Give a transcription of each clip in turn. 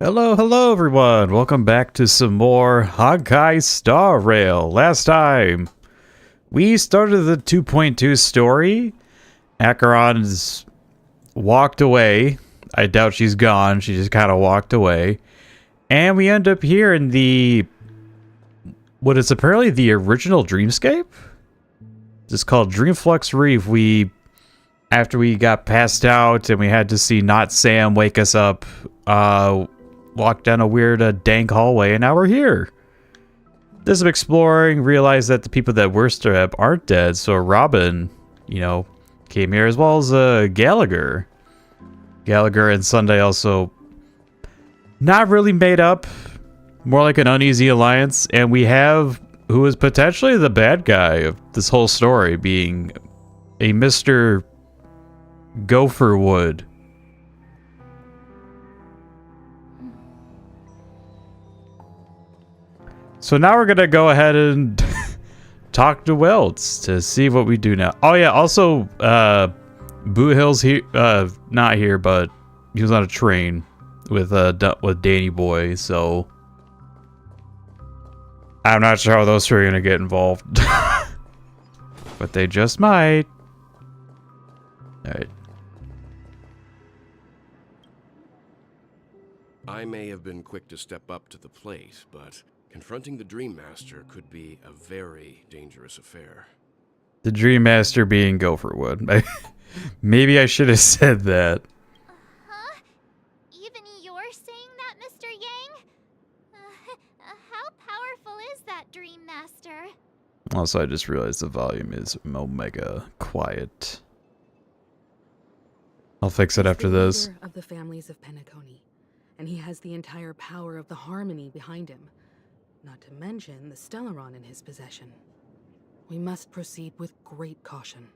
Hello everyone. Welcome back to some more Honkai Star Rail. Last time, we started the 2.2 story. Acheron's walked away. I doubt she's gone. She just kind of walked away. And we end up here in what is apparently the original Dreamscape? It's called Dreamflux Reef. After we got passed out and we had to see Not Sam wake us up, walked down a weird dank hallway, and now we're here. Did some exploring, realized that the people that were still up aren't dead, so Robin, came here, as well as Gallagher. Gallagher and Sunday also not really made up, more like an uneasy alliance, and we have who is potentially the bad guy of this whole story, being a Mr. Gopher Wood. So now we're gonna go ahead and talk to Welts to see what we do now. Oh yeah, also Boothill's here, not here, but he was on a train with Danny Boy, so I'm not sure how those two are gonna get involved. But they just might. Alright. I may have been quick to step up to the plate, but confronting the Dreammaster could be a very dangerous affair. The Dreammaster being Gopherwood. Maybe I should have said that. Huh? Even you're saying that, Mr. Yang? How powerful is that Dreammaster? Also, I just realized the volume is omega quiet. I'll fix it after this. Of the families of Penacony, and he has the entire power of the Harmony behind him. Not to mention the Stellaron in his possession. We must proceed with great caution.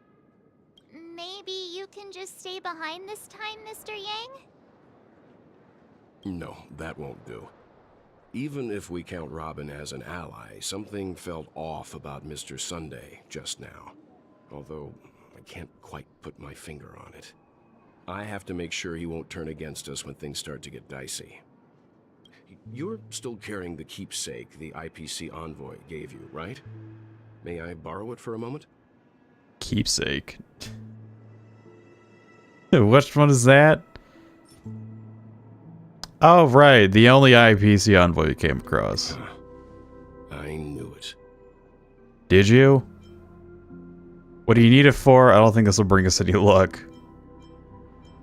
Maybe you can just stay behind this time, Mr. Yang? No, that won't do. Even if we count Robin as an ally, something felt off about Mr. Sunday just now. Although, I can't quite put my finger on it. I have to make sure he won't turn against us when things start to get dicey. You're still carrying the keepsake the IPC envoy gave you, right? May I borrow it for a moment? Keepsake. Which one is that? Oh, right. The only IPC envoy you came across. I knew it. Did you? What do you need it for? I don't think this will bring us any luck.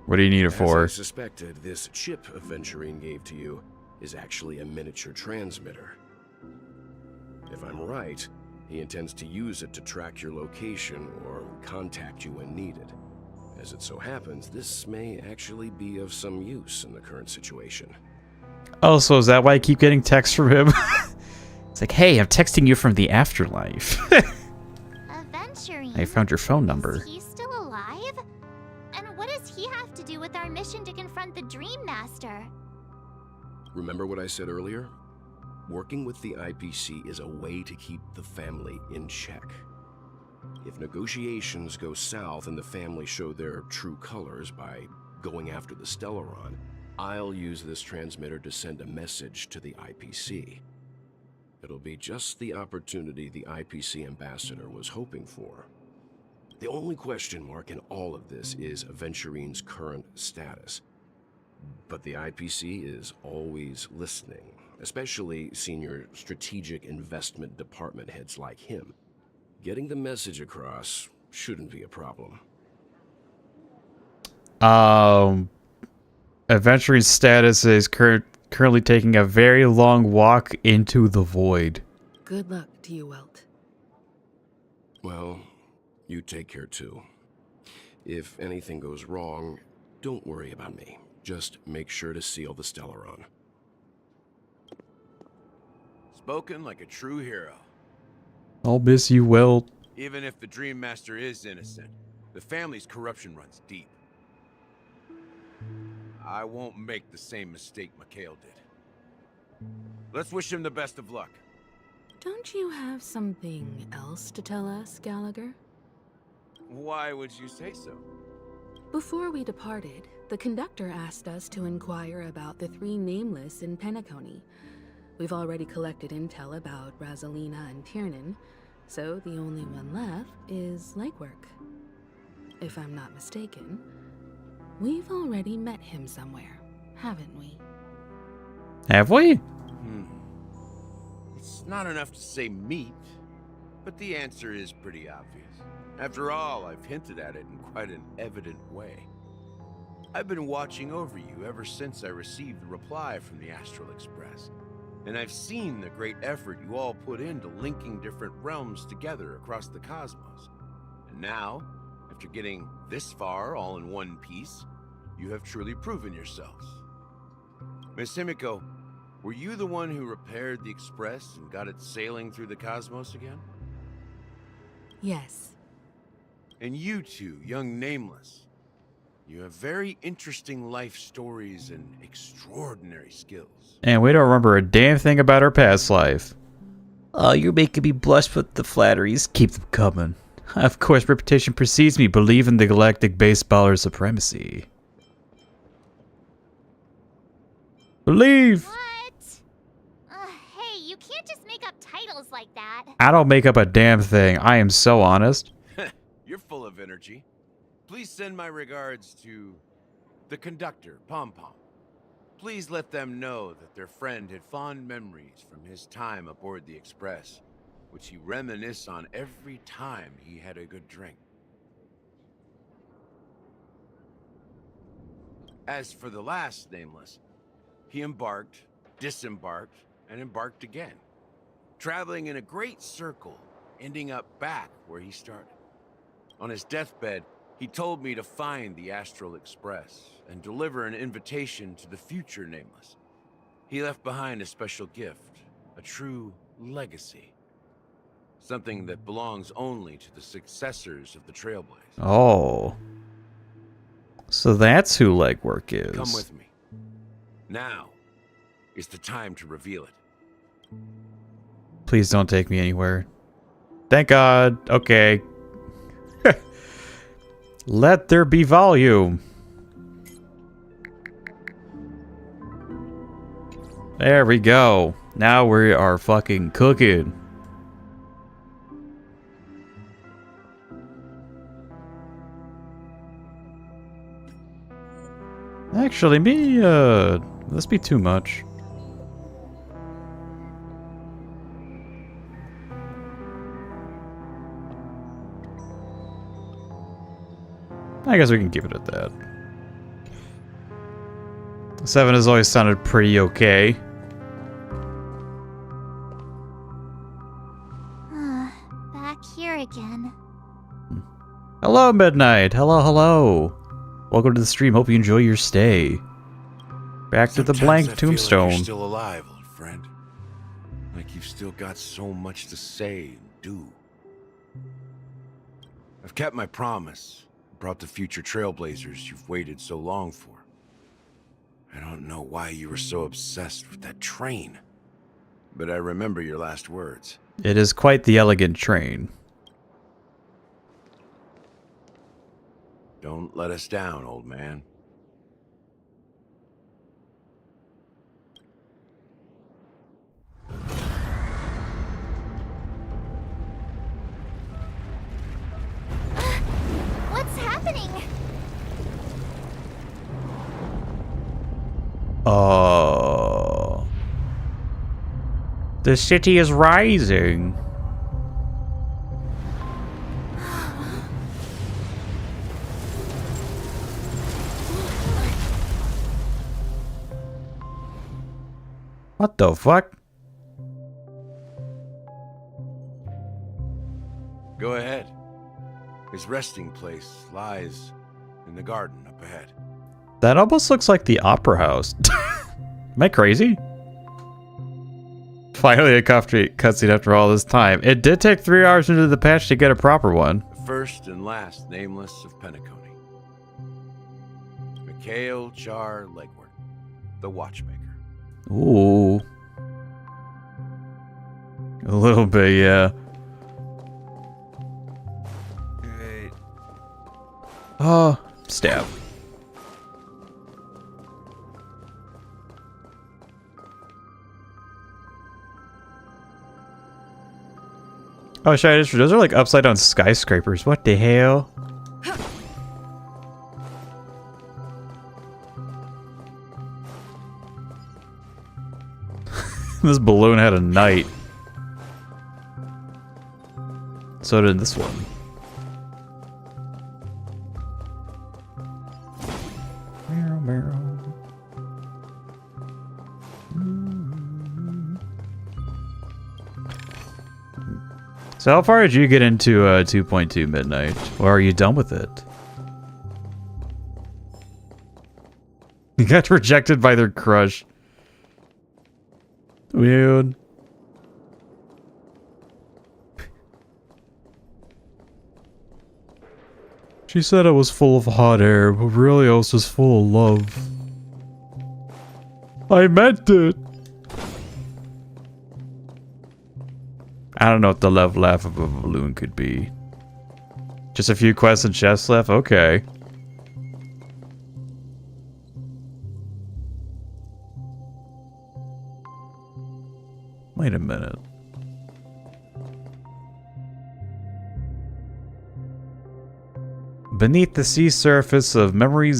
What do you need it for? As I suspected, this chip Aventurine gave to you is actually a miniature transmitter. If I'm right, he intends to use it to track your location or contact you when needed. As it so happens, this may actually be of some use in the current situation. Oh, so is that why I keep getting texts from him? It's like, hey, I'm texting you from the afterlife. Aventurine? I found your phone number. Is he still alive? And what does he have to do with our mission to confront the Dreammaster? Remember what I said earlier? Working with the IPC is a way to keep the family in check. If negotiations go south and the family show their true colors by going after the Stellaron, I'll use this transmitter to send a message to the IPC. It'll be just the opportunity the IPC ambassador was hoping for. The only question mark in all of this is Aventurine's current status. But the IPC is always listening, especially senior strategic investment department heads like him. Getting the message across shouldn't be a problem. Aventurine's status is currently taking a very long walk into the void. Good luck to you, Welt. Well, you take care too. If anything goes wrong, don't worry about me. Just make sure to seal the Stellaron. Spoken like a true hero. I'll miss you, Welt. Even if the Dreammaster is innocent, the family's corruption runs deep. I won't make the same mistake McHale did. Let's wish him the best of luck. Don't you have something else to tell us, Gallagher? Why would you say so? Before we departed, The conductor asked us to inquire about the 3 nameless in Penacony. We've already collected intel about Rosalina and Tiernan, so the only one left is legwork. If I'm not mistaken, we've already met him somewhere, haven't we? Have we? It's not enough to say meat, but the answer is pretty obvious. After all, I've hinted at it in quite an evident way. I've been watching over you ever since I received the reply from the Astral Express, and I've seen the great effort you all put into linking different realms together across the cosmos. And now, after getting this far all in one piece, you have truly proven yourselves. Miss Himiko, were you the one who repaired the Express and got it sailing through the cosmos again? Yes. And you two, young Nameless, you have very interesting life stories and extraordinary skills. And we don't remember a damn thing about our past life. Oh, you're making me blush with the flatteries. Keep them coming. Of course, reputation precedes me. Believe in the galactic baseballer supremacy. Believe! What? Hey, you can't just make up titles like that. I don't make up a damn thing. I am so honest. You're full of energy. Please send my regards to the conductor, Pom Pom. Please let them know that their friend had fond memories from his time aboard the Express, which he reminisced on every time he had a good drink. As for the last Nameless, he embarked, disembarked, and embarked again, traveling in a great circle, ending up back where he started. On his deathbed, he told me to find the Astral Express and deliver an invitation to the future Nameless. He left behind a special gift, a true legacy. Something that belongs only to the successors of the Trailblazers. Oh. So that's who legwork is. Come with me. Now is the time to reveal it. Please don't take me anywhere. Thank God. Okay. Let there be volume. There we go. Now we are fucking cooking. Actually, this be too much. I guess we can keep it at that. 7 has always sounded pretty okay. Back here again. Hello, Midnight. Hello, hello. Welcome to the stream. Hope you enjoy your stay. Back to the blank tombstone. Like you're still alive, old friend. Like you've still got so much to say and do. I've kept my promise. Brought the future Trailblazers you've waited so long for. I don't know why you were so obsessed with that train, but I remember your last words. It is quite the elegant train. Don't let us down, old man. What's happening? The city is rising. What the fuck? Go ahead. His resting place lies in the garden up ahead. That almost looks like the Opera House. Am I crazy? Finally a cutscene after all this time. It did take 3 hours into the patch to get a proper one. The first and last Nameless of Penacony. Mikhail Char Legwork, the Watchmaker. Ooh. A little bit, yeah. Hey. Oh, stab. Oh, shit, those are like upside down skyscrapers. What the hell? This balloon had a knight. So did this one. Meow, meow. So how far did you get into 2.2 Midnight? Or are you done with it? You got rejected by their crush. Weird. She said I was full of hot air, but really I was just full of love. I meant it! I don't know what the love laugh of a balloon could be. Just a few quests and chests left? Okay. Wait a minute. Beneath the sea surface of Memory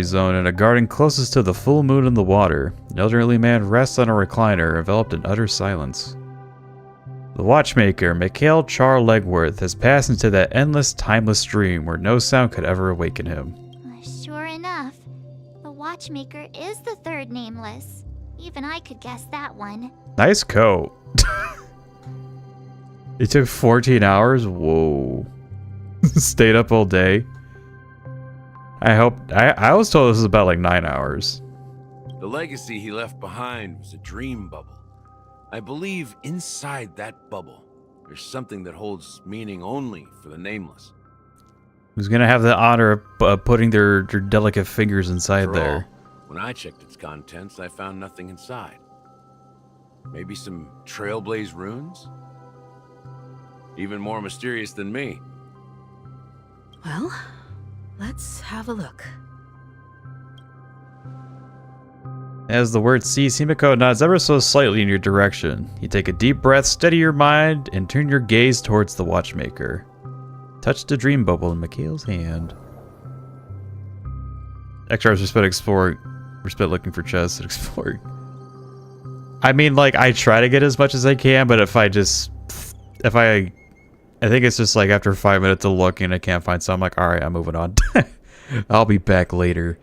Zone in a garden closest to the full moon in the water, an elderly man rests on a recliner, enveloped in utter silence. The Watchmaker, Mikhail Char Legworth, has passed into that endless, timeless dream where no sound could ever awaken him. Sure enough, the Watchmaker is the third nameless. Even I could guess that one. Nice coat. It took 14 hours? Whoa. Stayed up all day. I was told this was about like 9 hours. The legacy he left behind was a dream bubble. I believe inside that bubble, there's something that holds meaning only for the nameless. Who's gonna have the honor of putting their delicate fingers inside After there? all, when I checked its contents, I found nothing inside. Maybe some trailblaze runes? Even more mysterious than me. Well, let's have a look. As the word cease, Himiko nods ever so slightly in your direction. You take a deep breath, steady your mind, and turn your gaze towards the Watchmaker. Touch the dream bubble in Mikhail's hand. Extra hours we spent exploring. We're spent looking for chests and exploring. I mean, like, I try to get as much as I can, but I think it's just like after 5 minutes of looking, I can't find some. I'm like, alright, I'm moving on. I'll be back later.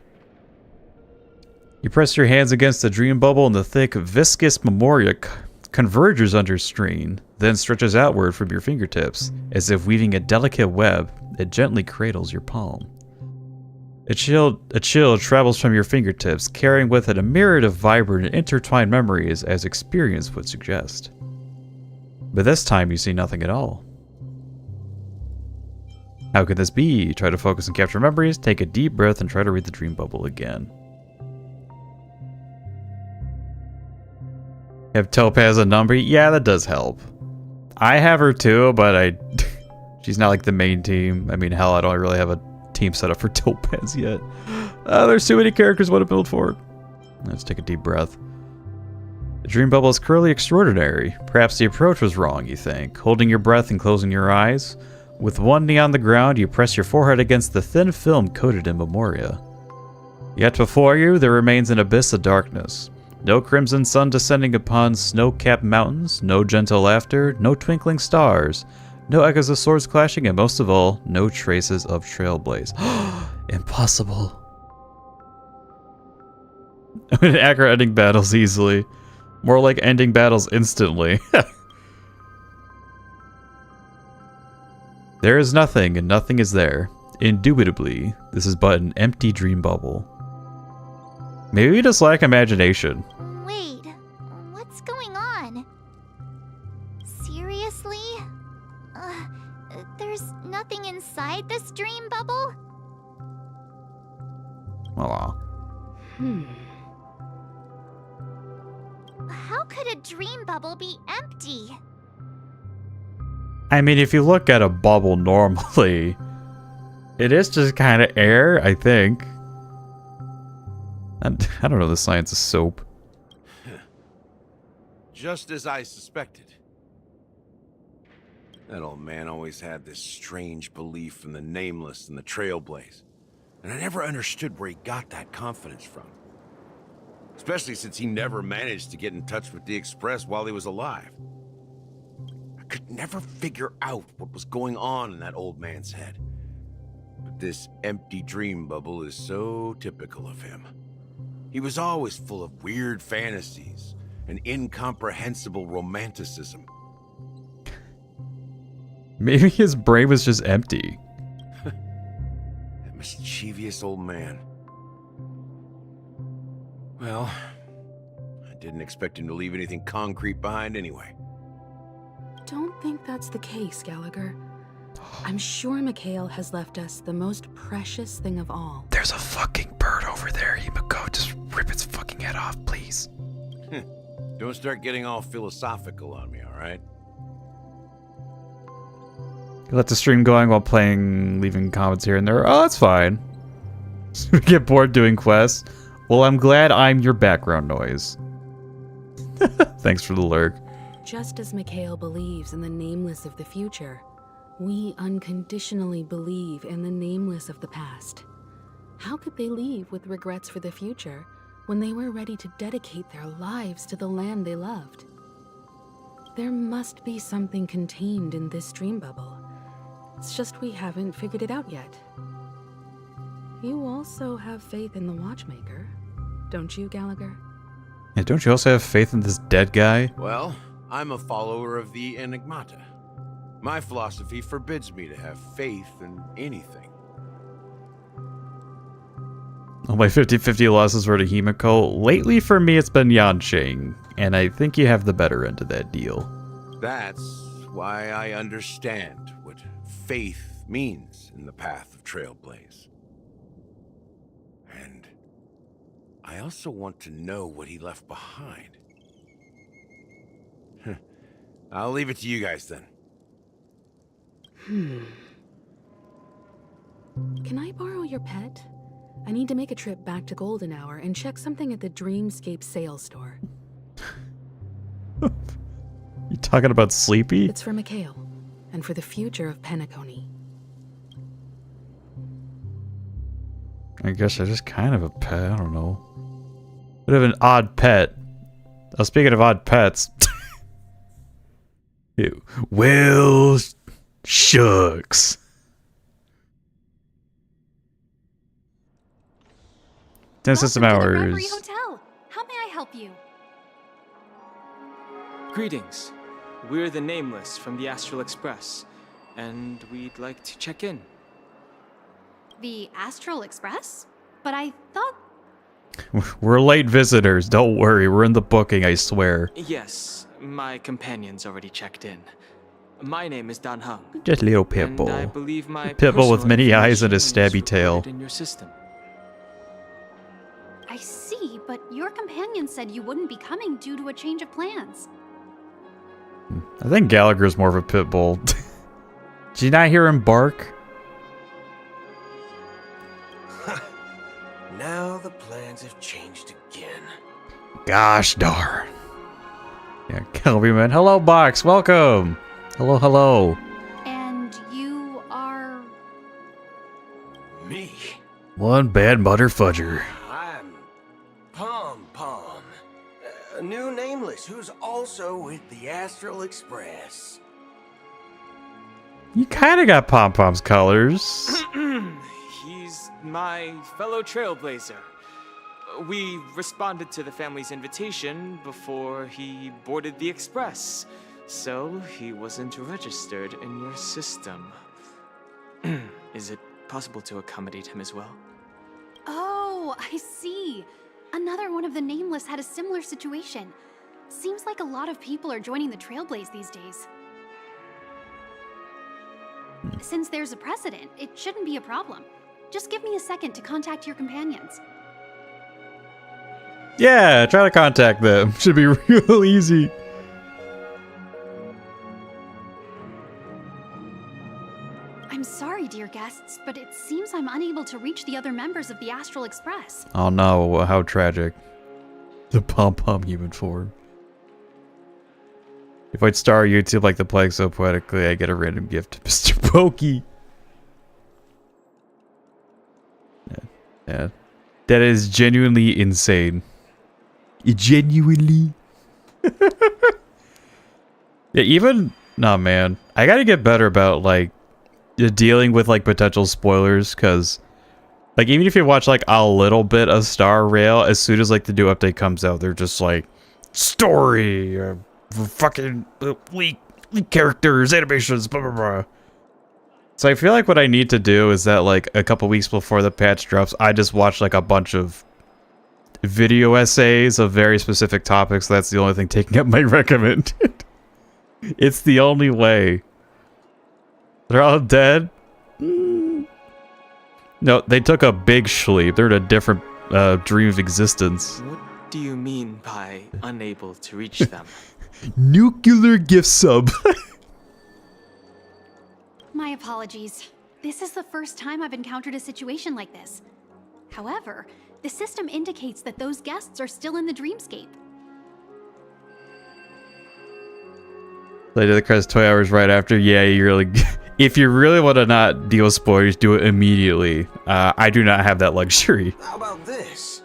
You press your hands against the dream bubble and the thick, viscous memoria converges under strain, then stretches outward from your fingertips. As if weaving a delicate web, it gently cradles your palm. A chill travels from your fingertips, carrying with it a myriad of vibrant and intertwined memories as experience would suggest. But this time you see nothing at all. How could this be? Try to focus and capture memories, take a deep breath, and try to read the dream bubble again. Have Topaz a number? Yeah, that does help. I have her too, but she's not like the main team. I mean, hell, I don't really have a team set up for Topaz yet. There's too many characters I want to build for. Let's take a deep breath. The dream bubble is cruelly extraordinary. Perhaps the approach was wrong, you think. Holding your breath and closing your eyes. With one knee on the ground, you press your forehead against the thin film coated in memoria. Yet before you, there remains an abyss of darkness. No crimson sun descending upon snow-capped mountains, no gentle laughter, no twinkling stars, no echoes of swords clashing, and most of all, no traces of trailblaze. Impossible. I mean, accurate ending battles easily. More like ending battles instantly. There is nothing, and nothing is there. Indubitably, this is but an empty dream bubble. Maybe we just lack imagination. Wait, what's going on? Seriously? There's nothing inside this dream bubble? Aw. How could a dream bubble be empty? I mean, if you look at a bubble normally, it is just kind of air, I think. And I don't know the science of soap. Just as I suspected. That old man always had this strange belief in the nameless and the trailblaze. And I never understood where he got that confidence from. Especially since he never managed to get in touch with the Express while he was alive. I could never figure out what was going on in that old man's head. But this empty dream bubble is so typical of him. He was always full of weird fantasies and incomprehensible romanticism. Maybe his brain was just empty. That mischievous old man. Well, I didn't expect him to leave anything concrete behind anyway. Don't think that's the case, Gallagher. I'm sure Mikhail has left us the most precious thing of all. There's a fucking bird over there, Himiko. Just rip its fucking head off, please. Don't start getting all philosophical on me, all right? Let the stream going while playing, leaving comments here and there. Oh, that's fine. We get bored doing quests. Well, I'm glad I'm your background noise. Thanks for the lurk. Just as Mikhail believes in the nameless of the future, we unconditionally believe in the nameless of the past. How could they leave with regrets for the future when they were ready to dedicate their lives to the land they loved? There must be something contained in this dream bubble. It's just we haven't figured it out yet. You also have faith in the Watchmaker, don't you, Gallagher? Yeah, don't you also have faith in this dead guy? Well, I'm a follower of the Enigmata. My philosophy forbids me to have faith in anything. All my 50-50 losses were to Himiko. Lately for me it's been Yanqing, and I think you have the better end of that deal. That's why I understand what faith means in the path of Trailblaze. And I also want to know what he left behind. I'll leave it to you guys then. Can I borrow your pet? I need to make a trip back to Golden Hour and check something at the Dreamscape sales store. You talking about Sleepy? It's for Mikhail, and for the future of Penacony. I guess I just kind of a pet. I don't know. Bit of an odd pet. Speaking of odd pets. Ew. Well, shucks. Ten system Welcome to the hours. Reverie Hotel. How may I help you? Greetings. We're the Nameless from the Astral Express, and we'd like to check in. The Astral Express? But I thought... We're late visitors. Don't worry. We're in the booking, I swear. Yes, my companion's already checked in. My name is Dan Hung. Just a little pit and bull. I believe my Pit bull with personal many eyes and a information stabby is tail. recorded in your system. I see, but your companion said you wouldn't be coming due to a change of plans. I think Gallagher's more of a pit bull. Did you not hear him bark? Now the plans have changed again. Gosh darn. Yeah, Kelbyman. Hello, Box. Welcome. Hello, hello. And you are... Me? One bad mother fudger. I'm Pom Pom. A new nameless who's also with the Astral Express. You kind of got Pom Pom's colors. He's my fellow trailblazer. We responded to the family's invitation before he boarded the express, so he wasn't registered in your system. Is it possible to accommodate him as well? Oh, I see. Another one of the Nameless had a similar situation. Seems like a lot of people are joining the Trailblaze these days. Since there's a precedent, it shouldn't be a problem. Just give me a second to contact your companions. Yeah, try to contact them. Should be real easy. I'm sorry, dear guests, but it seems I'm unable to reach the other members of the Astral Express. Oh no, how tragic. The Pom Pom human form. If I'd star YouTube like the plague so poetically, I get a random gift to Mr. Pokey. Yeah. That is genuinely insane. Genuinely. Yeah, even... Nah, man. I gotta get better about, like, dealing with, like, potential spoilers, because... Like, even if you watch, like, a little bit of Star Rail, as soon as, like, the new update comes out, they're just like, story, fucking leak characters, animations, blah, blah, blah. So I feel like what I need to do is that, like, a couple weeks before the patch drops, I just watch, like, a bunch of video essays of very specific topics. That's the only thing taking up my recommended. It's the only way. They're all dead? No, they took a big sleep. They're in a different dream of existence. What do you mean by unable to reach them? Nuclear gift sub. My apologies. This is the first time I've encountered a situation like this. However, the system indicates that those guests are still in the dreamscape. Later the crest 2 hours right after. Yeah, you really... If you really want to not deal with spoilers, do it immediately. I do not have that luxury. How about this?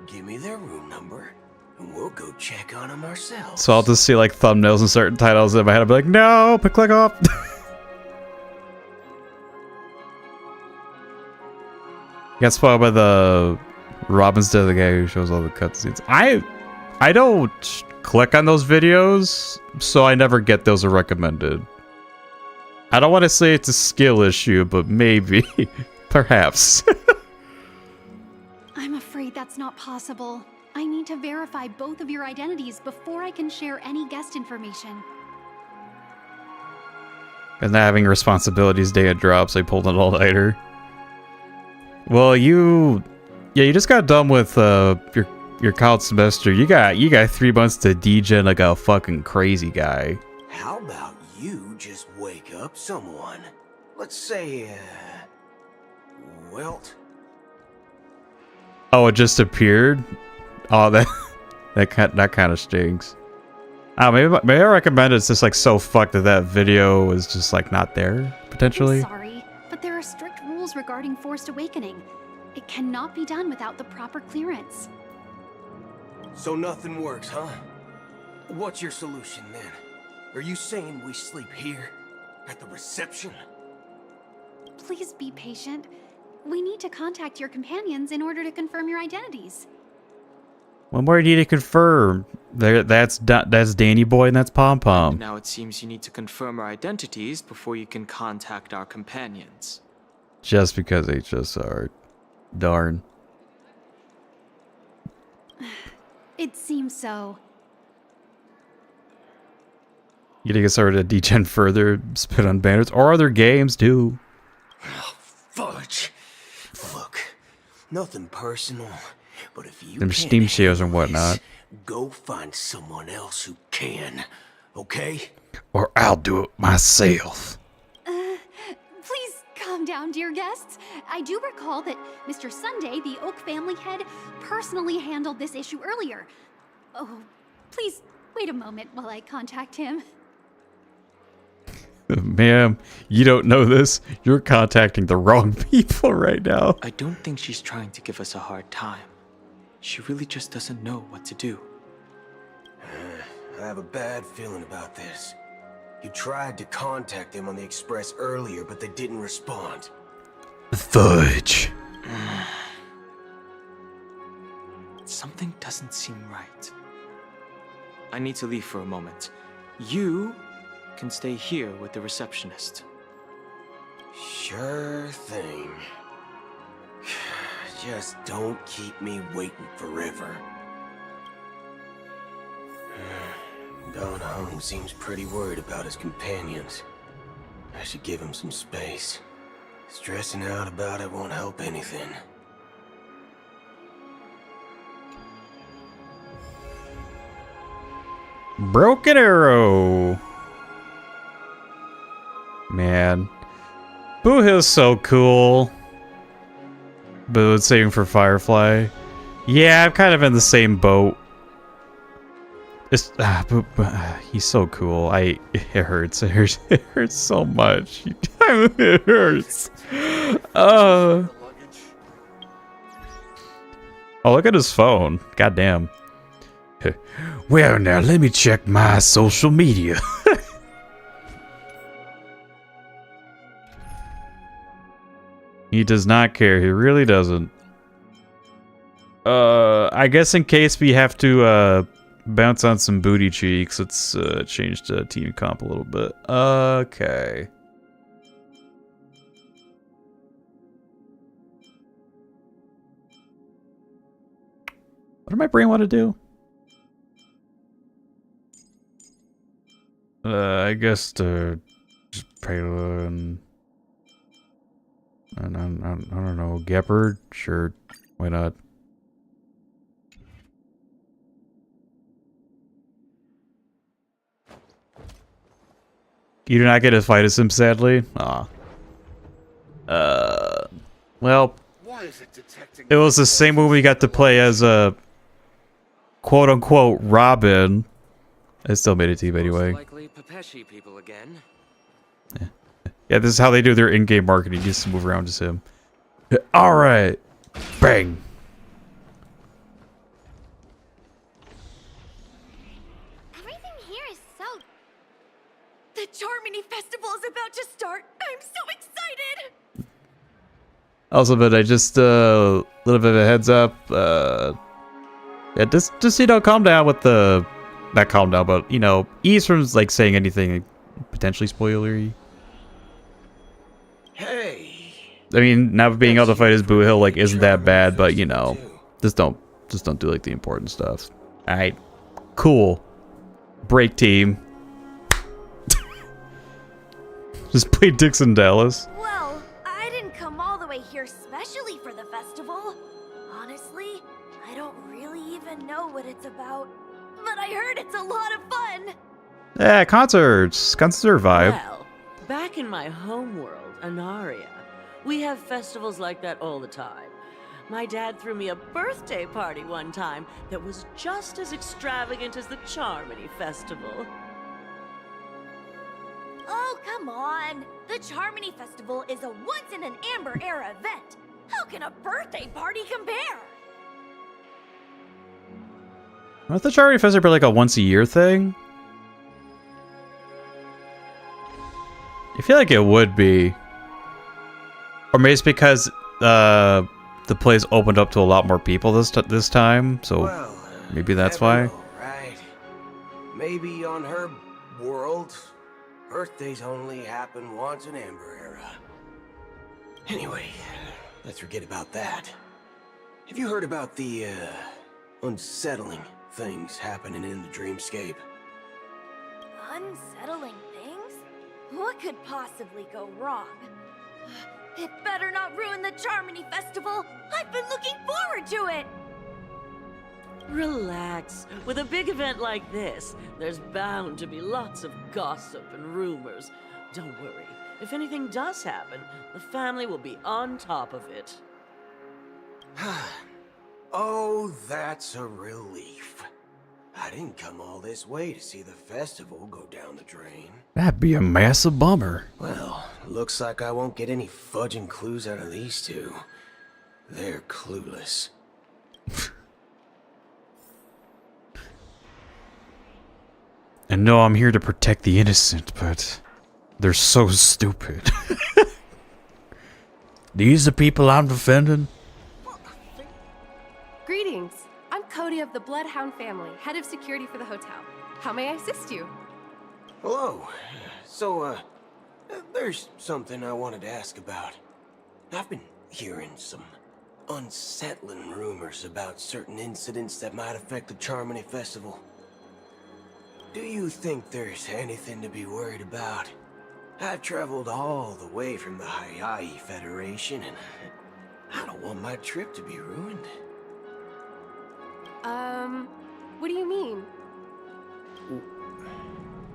Give me their room number, and we'll go check on them ourselves. So I'll just see like thumbnails and certain titles in my head. I'll be like, no, but click off. Got spoiled by the Robin's Dead, the guy who shows all the cutscenes. I don't click on those videos, so I never get those recommended. I don't want to say it's a skill issue, but maybe, perhaps. I'm afraid that's not possible. I need to verify both of your identities before I can share any guest information. And not having responsibilities day it drops, I pulled an all-nighter. Well, you just got done with your college semester. You got 3 months to degen like a fucking crazy guy. How about you just wake up someone? Let's say, Welt? Oh, it just appeared? Oh, that kind of stinks. Maybe I recommend it's just like so fucked that video was just like not there, potentially. I'm sorry, but there are strict rules regarding forced awakening. It cannot be done without the proper clearance. So nothing works, huh? What's your solution then? Are you saying we sleep here? At the reception? Please be patient. We need to contact your companions in order to confirm your identities. One more need to confirm. That's Danny Boy and that's Pom Pom. Now it seems you need to confirm our identities before you can contact our companions. Just because they just are. Darn. It seems so. You think it's started to degen further, spit on banners, or other games too? Oh, fudge. Look, nothing personal, but if you Them can't Steam sales and handle whatnot. this, go find someone else who can, okay? Or I'll do it myself. Please calm down, dear guests. I do recall that Mr. Sunday, the Oak family head, personally handled this issue earlier. Oh, please wait a moment while I contact him. Ma'am, you don't know this. You're contacting the wrong people right now. I don't think she's trying to give us a hard time. She really just doesn't know what to do. I have a bad feeling about this. You tried to contact them on the Express earlier, but they didn't respond. Fudge. Something doesn't seem right. I need to leave for a moment. You can stay here with the receptionist. Sure thing. Just don't keep me waiting forever. Don Hung seems pretty worried about his companions. I should give him some space. Stressing out about it won't help anything. Broken Arrow. Man. Boothill's so cool. But it's saving for Firefly. Yeah, I'm kind of in the same boat. It's he's so cool. It hurts. It hurts so much. It hurts. Oh, look at his phone. Goddamn. Well, now let me check my social media. He does not care. He really doesn't. I guess in case we have to bounce on some booty cheeks, let's change the team comp a little bit. Okay. What does my brain want to do? I guess to just Payla and I don't know, Gepard? Sure, why not? You do not get to fight as him, sadly? Aw. Well, it was the same when we got to play as a quote-unquote Robin. I still made a team anyway. People again. Yeah, this is how they do their in-game marketing. You just move around as him. Alright. Bang. Everything here is so... The Charmony Festival is about to start. I'm so excited. Also, but I just, little bit of a heads up. Yeah, just, you know, calm down with the... Not calm down, but, you know, ease from, like, saying anything potentially spoilery. Hey. I mean, not being able to fight as Boothill, like, isn't that bad, but, you know, just don't do, like, the important stuff. Alright. Cool. Break team. Just play Dixon Dallas. Well, I didn't come all the way here specially for the festival. Honestly, I don't really even know what it's about. But I heard it's a lot of fun. Yeah, concerts. Concert vibe. Well, back in my home world, Anaria, we have festivals like that all the time. My dad threw me a birthday party one time that was just as extravagant as the Charmony Festival. Oh, come on. The Charmony Festival is a once-in-an-amber era event. How can a birthday party compare? Aren't the Charity Festival like a once-a-year thing? I feel like it would be. Or maybe it's because the place opened up to a lot more people this time, so Well, maybe that's why. know, right? Maybe on her world, birthdays only happen once in Amber Era. Anyway, let's forget about that. Have you heard about the unsettling things happening in the dreamscape? Unsettling things? What could possibly go wrong? It better not ruin the Charmony Festival. I've been looking forward to it. Relax. With a big event like this, there's bound to be lots of gossip and rumors. Don't worry. If anything does happen, the family will be on top of it. Oh, that's a relief. I didn't come all this way to see the festival go down the drain. That'd be a massive bummer. Well, looks like I won't get any fudging clues out of these two. They're clueless. And no, I'm here to protect the innocent, but they're so stupid. These the people I'm defending? Greetings. I'm Cody of the Bloodhound family, head of security for the hotel. How may I assist you? Hello. So, there's something I wanted to ask about. I've been hearing some unsettling rumors about certain incidents that might affect the Charmony Festival. Do you think there's anything to be worried about? I've traveled all the way from the Hayahi Federation, and I don't want my trip to be ruined. What do you mean?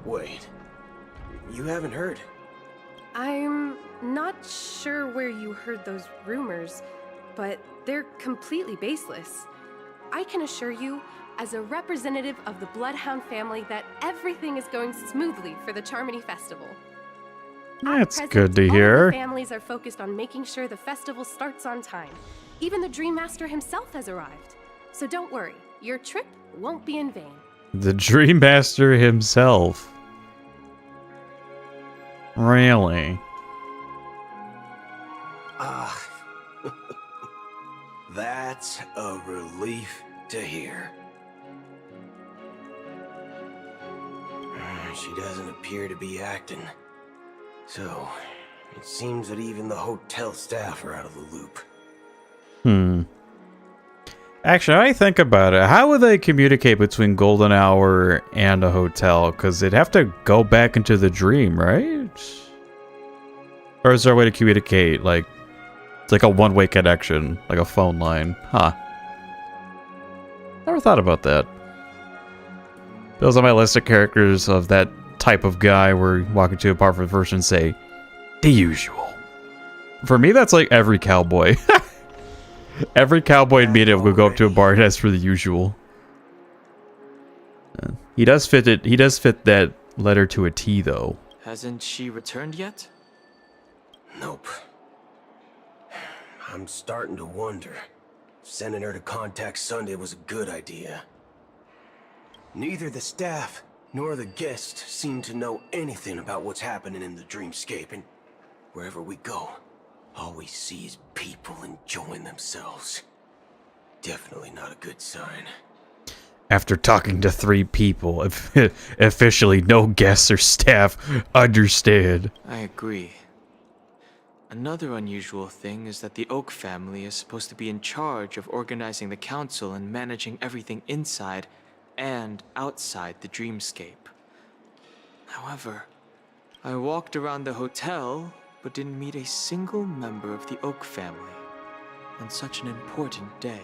Wait, you haven't heard? I'm not sure where you heard those rumors, but they're completely baseless. I can assure you, as a representative of the Bloodhound family, that everything is going smoothly for the Charmony Festival. That's At present, good to all hear. of the families are focused on making sure the festival starts on time. Even the Dreammaster himself has arrived. So don't worry, your trip won't be in vain. The Dreammaster himself. Really? Ah, that's a relief to hear. She doesn't appear to be acting. So, it seems that even the hotel staff are out of the loop. Actually, I think about it. How would they communicate between Golden Hour and a hotel? Because they'd have to go back into the dream, right? Or is there a way to communicate? Like, it's like a one-way connection, like a phone line. Huh. Never thought about that. Those are my list of characters of that type of guy where you walk into a bar for the first and say, the usual. For me, that's like every cowboy. Every cowboy in media will go up to a bar and ask for the usual. He does fit it. He does fit that letter to a T, though. Hasn't she returned yet? Nope. I'm starting to wonder. Sending her to contact Sunday was a good idea. Neither the staff nor the guests seem to know anything about what's happening in the dreamscape, and wherever we go, all we see is people enjoying themselves. Definitely not a good sign. After talking to 3 people, officially no guests or staff understand. I agree. Another unusual thing is that the Oak family is supposed to be in charge of organizing the council and managing everything inside and outside the dreamscape. However, I walked around the hotel but didn't meet a single member of the Oak family on such an important day.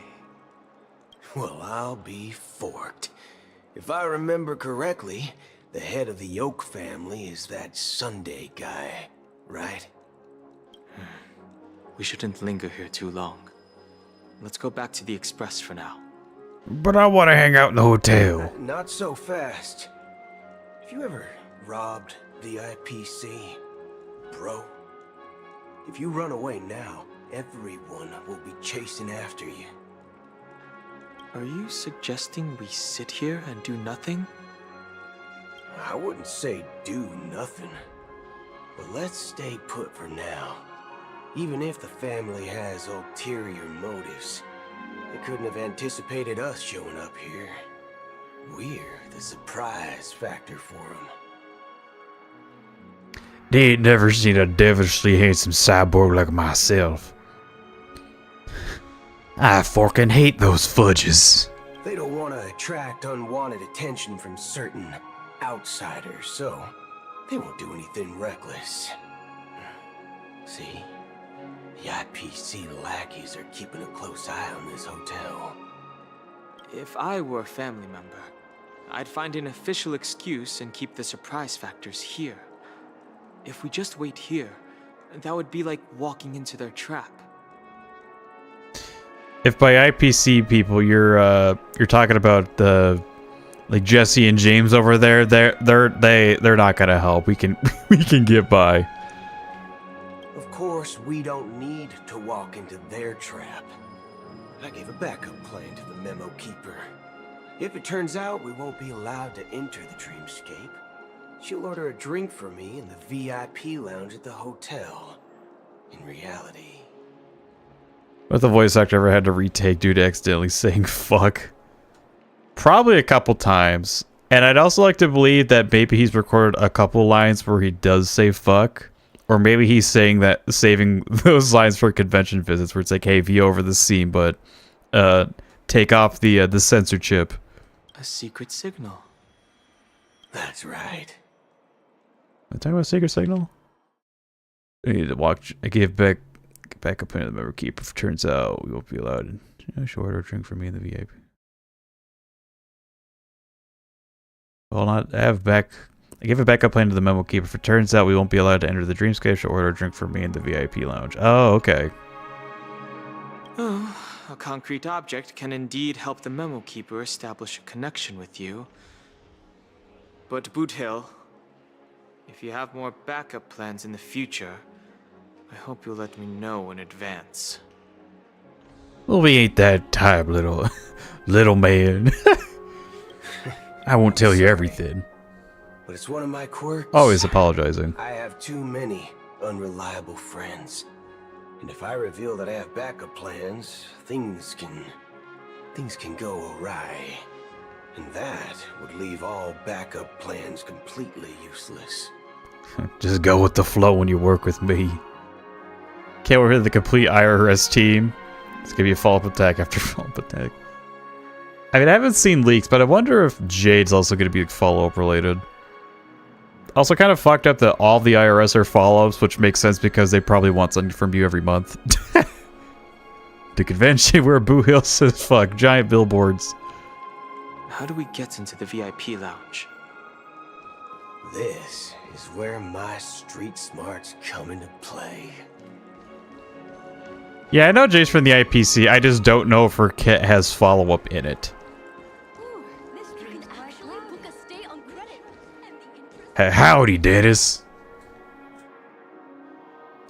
Well, I'll be forked. If I remember correctly, the head of the Oak family is that Sunday guy, right? We shouldn't linger here too long. Let's go back to the Express for now. But I want to hang out in the hotel. Not so fast. Have you ever robbed the IPC, bro? If you run away now, everyone will be chasing after you. Are you suggesting we sit here and do nothing? I wouldn't say do nothing, but let's stay put for now. Even if the family has ulterior motives, they couldn't have anticipated us showing up here. We're the surprise factor for them. They ain't never seen a devilishly handsome cyborg like myself. I forkin' hate those fudges. They don't want to attract unwanted attention from certain outsiders, so they won't do anything reckless. See? The IPC lackeys are keeping a close eye on this hotel. If I were a family member, I'd find an official excuse and keep the surprise factors here. If we just wait here, that would be like walking into their trap. If by IPC people you're talking about the like Jesse and James over there, they're not gonna help. We can get by. Of course, we don't need to walk into their trap. I gave a backup plan to the memo keeper. If it turns out we won't be allowed to enter the dreamscape, she'll order a drink for me in the VIP lounge at the hotel. In reality... What the voice actor ever had to retake due to accidentally saying fuck? Probably a couple times. And I'd also like to believe that maybe he's recorded a couple lines where he does say fuck. Or maybe he's saying that, saving those lines for convention visits where it's like, hey, VO over the scene, but take off the censor chip. A secret signal. That's right. Am I talking about secret signal? I need to watch. I gave back up into the member keeper. If it turns out we won't be allowed to order a drink for me in the VIP. Well, not have back. I gave a backup plan to the memo keeper. If it turns out we won't be allowed to enter the dreamscape, she'll order a drink for me in the VIP lounge. Oh, okay. Oh, a concrete object can indeed help the memo keeper establish a connection with you. But Boothill, if you have more backup plans in the future, I hope you'll let me know in advance. Well, we ain't that type, little man. I won't tell you everything. But it's one of my quirks. Always apologizing. I have too many unreliable friends. And if I reveal that I have backup plans, things can go awry. And that would leave all backup plans completely useless. Just go with the flow when you work with me. Can't wait for the complete IRS team. It's gonna be a follow-up attack after follow-up attack. I mean, I haven't seen leaks, but I wonder if Jade's also gonna be follow-up related. Also kind of fucked up that all the IRS are follow-ups, which makes sense because they probably want something from you every month. The convention where Boothill says fuck, giant billboards. How do we get into the VIP lounge? This is where my street smarts come into play. Yeah, I know Jade's from the IPC, I just don't know if her kit has follow-up in it. Hey, howdy, Dennis.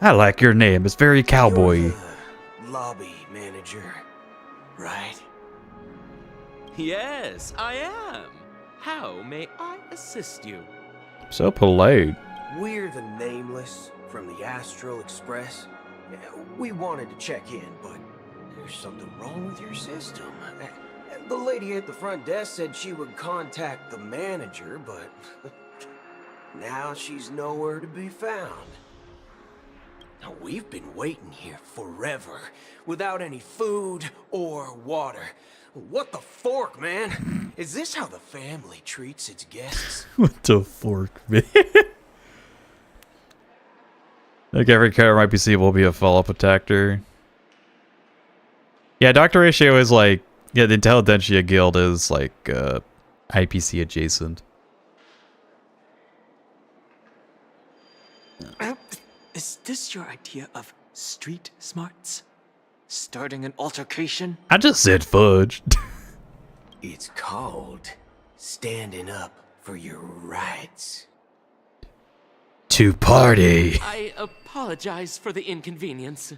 I like your name. It's very cowboy. You're the lobby manager, right? Yes, I am. How may I assist you? So polite. We're the Nameless from the Astral Express. We wanted to check in, but there's something wrong with your system. The lady at the front desk said she would contact the manager, but now she's nowhere to be found. Now, we've been waiting here forever, without any food or water. What the fork, man? Is this how the family treats its guests? What the fork, man? Like every character in IPC will be a follow-up attacker. Yeah, Dr. Ratio is like, yeah, the Intelligentsia Guild is like IPC adjacent. Is this your idea of street smarts? Starting an altercation? I just said fudge. It's called standing up for your rights. To party. I apologize for the inconvenience.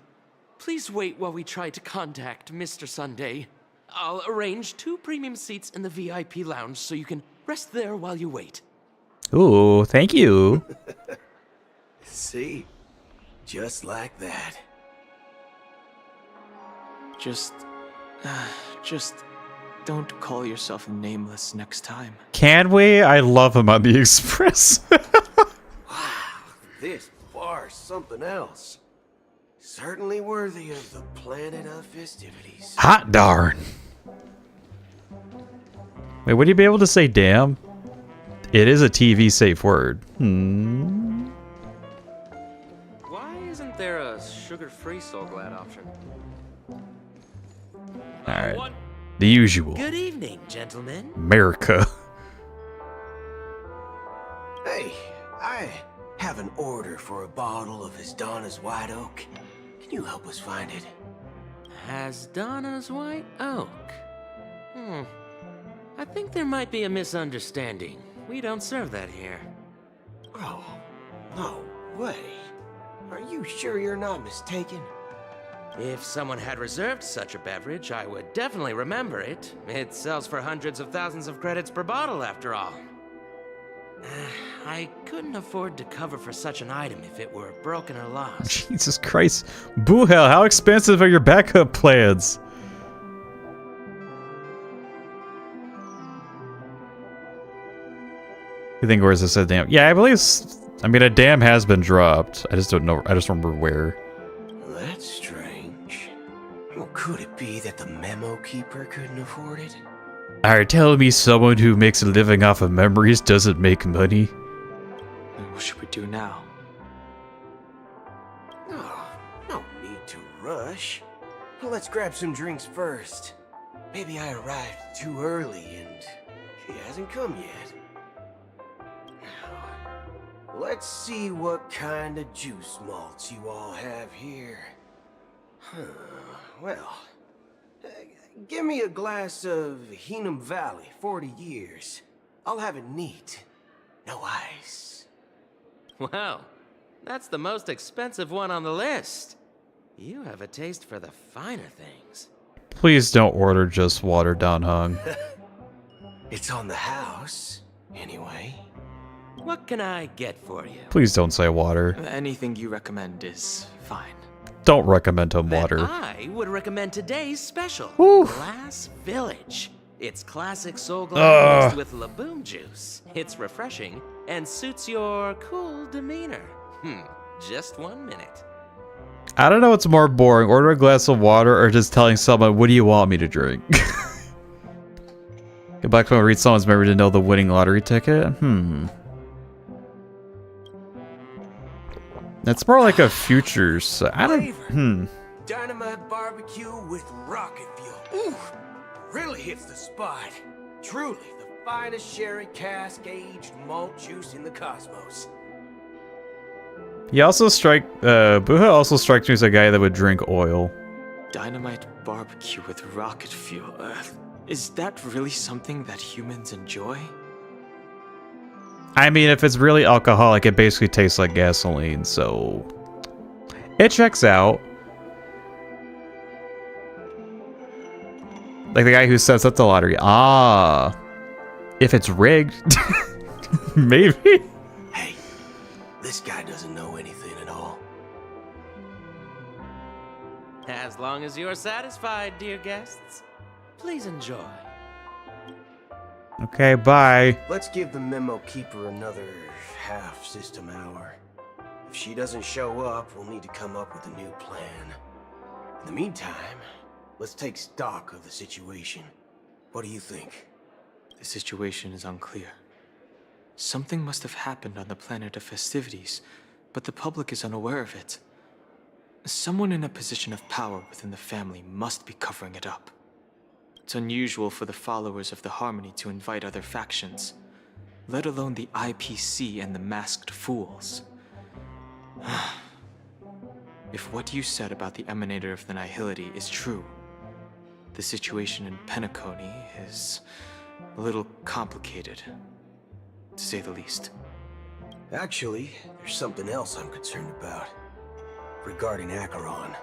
Please wait while we try to contact Mr. Sunday. I'll arrange 2 premium seats in the VIP lounge so you can rest there while you wait. Ooh, thank you. See? Just like that. Just don't call yourself Nameless next time. Can we? I love him on the Express. Wow, this bar's something else. Certainly worthy of the planet of festivities. Hot darn. Wait, would you be able to say damn? It is a TV safe word. Why isn't there a sugar-free Soul Glad option? Alright. The usual. Good evening, gentlemen. America. Hey, I have an order for a bottle of His Donna's White Oak. Can you help us find it? Hasdana's White Oak. I think there might be a misunderstanding. We don't serve that here. Oh, no way. Are you sure you're not mistaken? If someone had reserved such a beverage, I would definitely remember it. It sells for hundreds of thousands of credits per bottle, after all. I couldn't afford to cover for such an item if it were broken or lost. Jesus Christ. Boothill, how expensive are your backup plans? You think where's this a dam? Yeah, I believe a dam has been dropped. I just don't know. I just remember where. That's strange. Well, could it be that the memo keeper couldn't afford it? Are you telling me someone who makes a living off of memories doesn't make money? What should we do now? Oh, no need to rush. Well, let's grab some drinks first. Maybe I arrived too early and she hasn't come yet. Now, let's see what kind of juice malts you all have here. Well, give me a glass of Heenum Valley, 40 years. I'll have it neat. No ice. Wow, that's the most expensive one on the list. You have a taste for the finer things. Please don't order just watered down hung. It's on the house, anyway. What can I get for you? Please don't say water. Anything you recommend is fine. Don't recommend him water. I would recommend today's special, Whew. Glass Village. It's classic soul glass mixed with Laboom juice. It's refreshing and suits your cool demeanor. Just 1 minute. I don't know what's more boring, order a glass of water or just telling someone, what do you want me to drink? Go back to read someone's memory to know the winning lottery ticket? That's more like a futures. I don't. Dynamite barbecue with rocket fuel. Ooh, really hits the spot. Truly the finest sherry cask aged malt juice in the cosmos. He also Boothill also strikes me as a guy that would drink oil. Dynamite barbecue with rocket fuel. Is that really something that humans enjoy? I mean, if it's really alcoholic, it basically tastes like gasoline, so it checks out. Like the guy who sets up the lottery. Ah, if it's rigged, maybe. Hey, this guy doesn't know anything at all. As long as you're satisfied, dear guests, please enjoy. Okay, bye. Let's give the memo keeper another half system hour. If she doesn't show up, we'll need to come up with a new plan. In the meantime, let's take stock of the situation. What do you think? The situation is unclear. Something must have happened on the planet of festivities, but the public is unaware of it. Someone in a position of power within the family must be covering it up. It's unusual for the followers of the Harmony to invite other factions, let alone the IPC and the Masked Fools. If what you said about the Emanator of the Nihility is true, the situation in Penacony is a little complicated, to say the least. Actually, there's something else I'm concerned about. Regarding Acheron.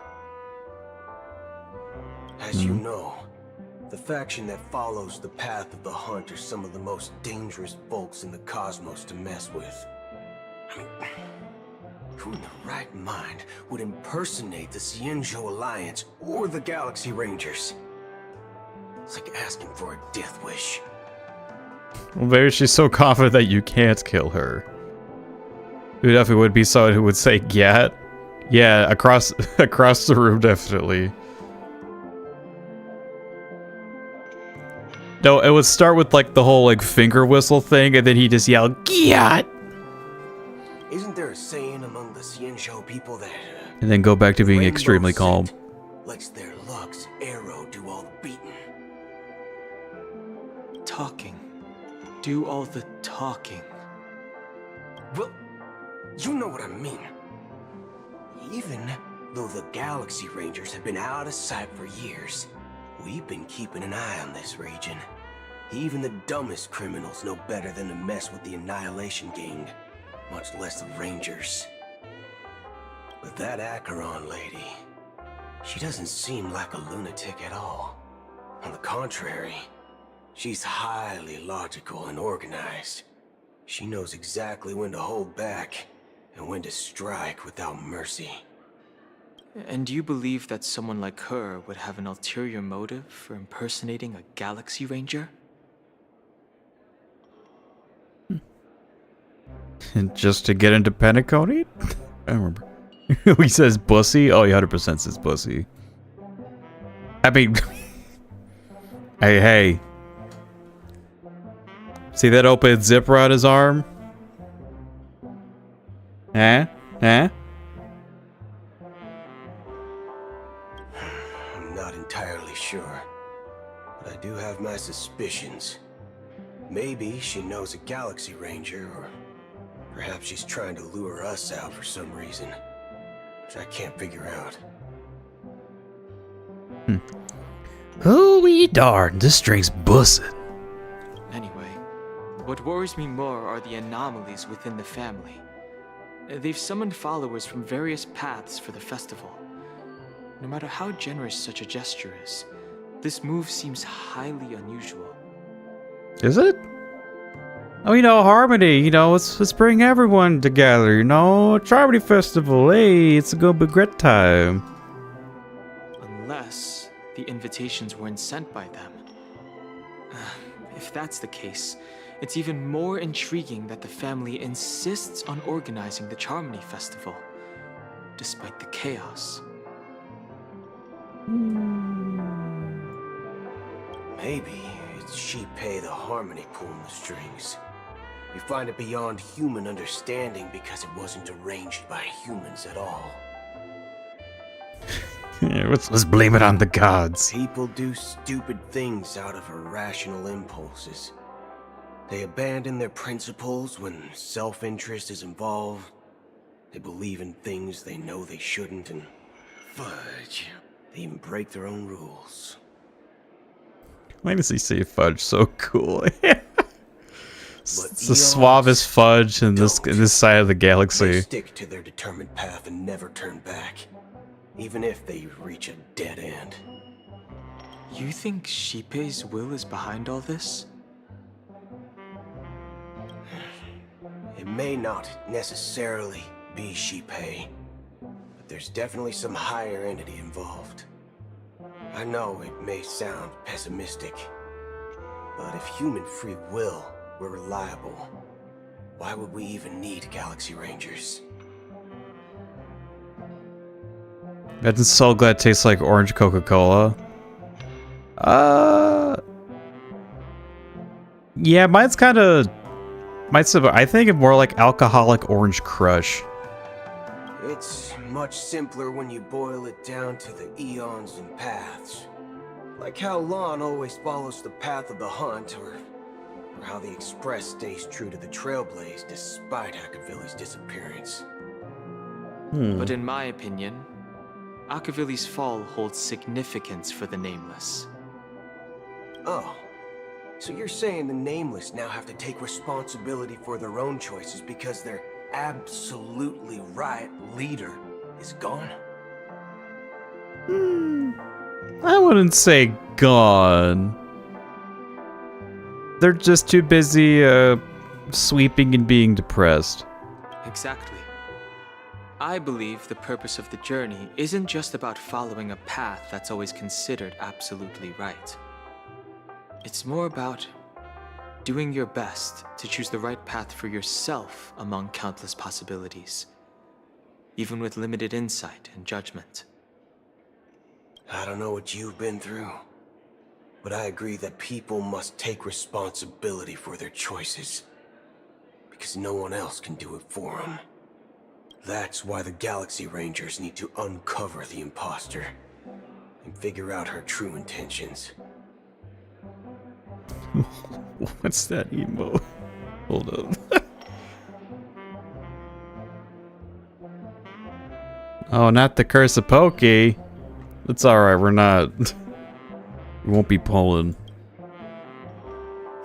As you know, the faction that follows the path of the hunt are some of the most dangerous folks in the cosmos to mess with. I mean, who in the right mind would impersonate the Cienjo Alliance or the Galaxy Rangers? It's like asking for a death wish. Well, maybe she's so confident that you can't kill her. It definitely would be someone who would say, "Get." Yeah, across the room, definitely. No, it would start with like the whole like finger whistle thing, and then he just yelled, "Giat!" Isn't there a saying among the Cienjo people that And then go back to being extremely calm. lets their Lux arrow do all the beating? Talking. Do all the talking. Well, you know what I mean. Even though the Galaxy Rangers have been out of sight for years, we've been keeping an eye on this region. Even the dumbest criminals know better than to mess with the Annihilation Gang, much less the Rangers. But that Acheron lady, she doesn't seem like a lunatic at all. On the contrary, she's highly logical and organized. She knows exactly when to hold back and when to strike without mercy. And do you believe that someone like her would have an ulterior motive for impersonating a Galaxy Ranger? Just to get into Penacony? I remember. He says bussy? Oh, he 100% says bussy. I mean... hey. See that open zipper on his arm? Huh? I'm not entirely sure, but I do have my suspicions. Maybe she knows a Galaxy Ranger, or perhaps she's trying to lure us out for some reason, which I can't figure out. Holy darn, this string's bussin'. Anyway, what worries me more are the anomalies within the family. They've summoned followers from various paths for the festival. No matter how generous such a gesture is, this move seems highly unusual. Is it? Oh, harmony, let's bring everyone together, Charmony Festival, hey, it's gonna be a great time. Unless the invitations weren't sent by them. If that's the case, it's even more intriguing that the family insists on organizing the Charmony Festival, despite the chaos. Maybe it's Shipei the Harmony pulling the strings. We find it beyond human understanding because it wasn't arranged by humans at all. Yeah, let's blame it on the gods. People do stupid things out of irrational impulses. They abandon their principles when self-interest is involved. They believe in things they know they shouldn't, and fudge. They even break their own rules. Why does he say fudge so cool? It's the suavest fudge in this side of the galaxy. They stick to their determined path and never turn back, even if they reach a dead end. You think Shipei's will is behind all this? It may not necessarily be Shipei, but there's definitely some higher entity involved. I know it may sound pessimistic, but if human free will were reliable, why would we even need Galaxy Rangers? Imagine so glad it tastes like orange Coca-Cola. Yeah, mine's kind of... I think it's more like alcoholic orange crush. It's much simpler when you boil it down to the eons and paths. Like how Lon always follows the path of the hunt, or how the Express stays true to the Trailblaze despite Akavilli's disappearance. But in my opinion, Akavilli's fall holds significance for the Nameless. Oh, so you're saying the Nameless now have to take responsibility for their own choices because their absolutely right leader is gone? I wouldn't say gone. They're just too busy sweeping and being depressed. Exactly. I believe the purpose of the journey isn't just about following a path that's always considered absolutely right. It's more about doing your best to choose the right path for yourself among countless possibilities, even with limited insight and judgment. I don't know what you've been through, but I agree that people must take responsibility for their choices, because no one else can do it for them. That's why the Galaxy Rangers need to uncover the imposter and figure out her true intentions. What's that emo? Hold up. Oh, not the curse of Pokey. It's alright, we're not... We won't be pulling.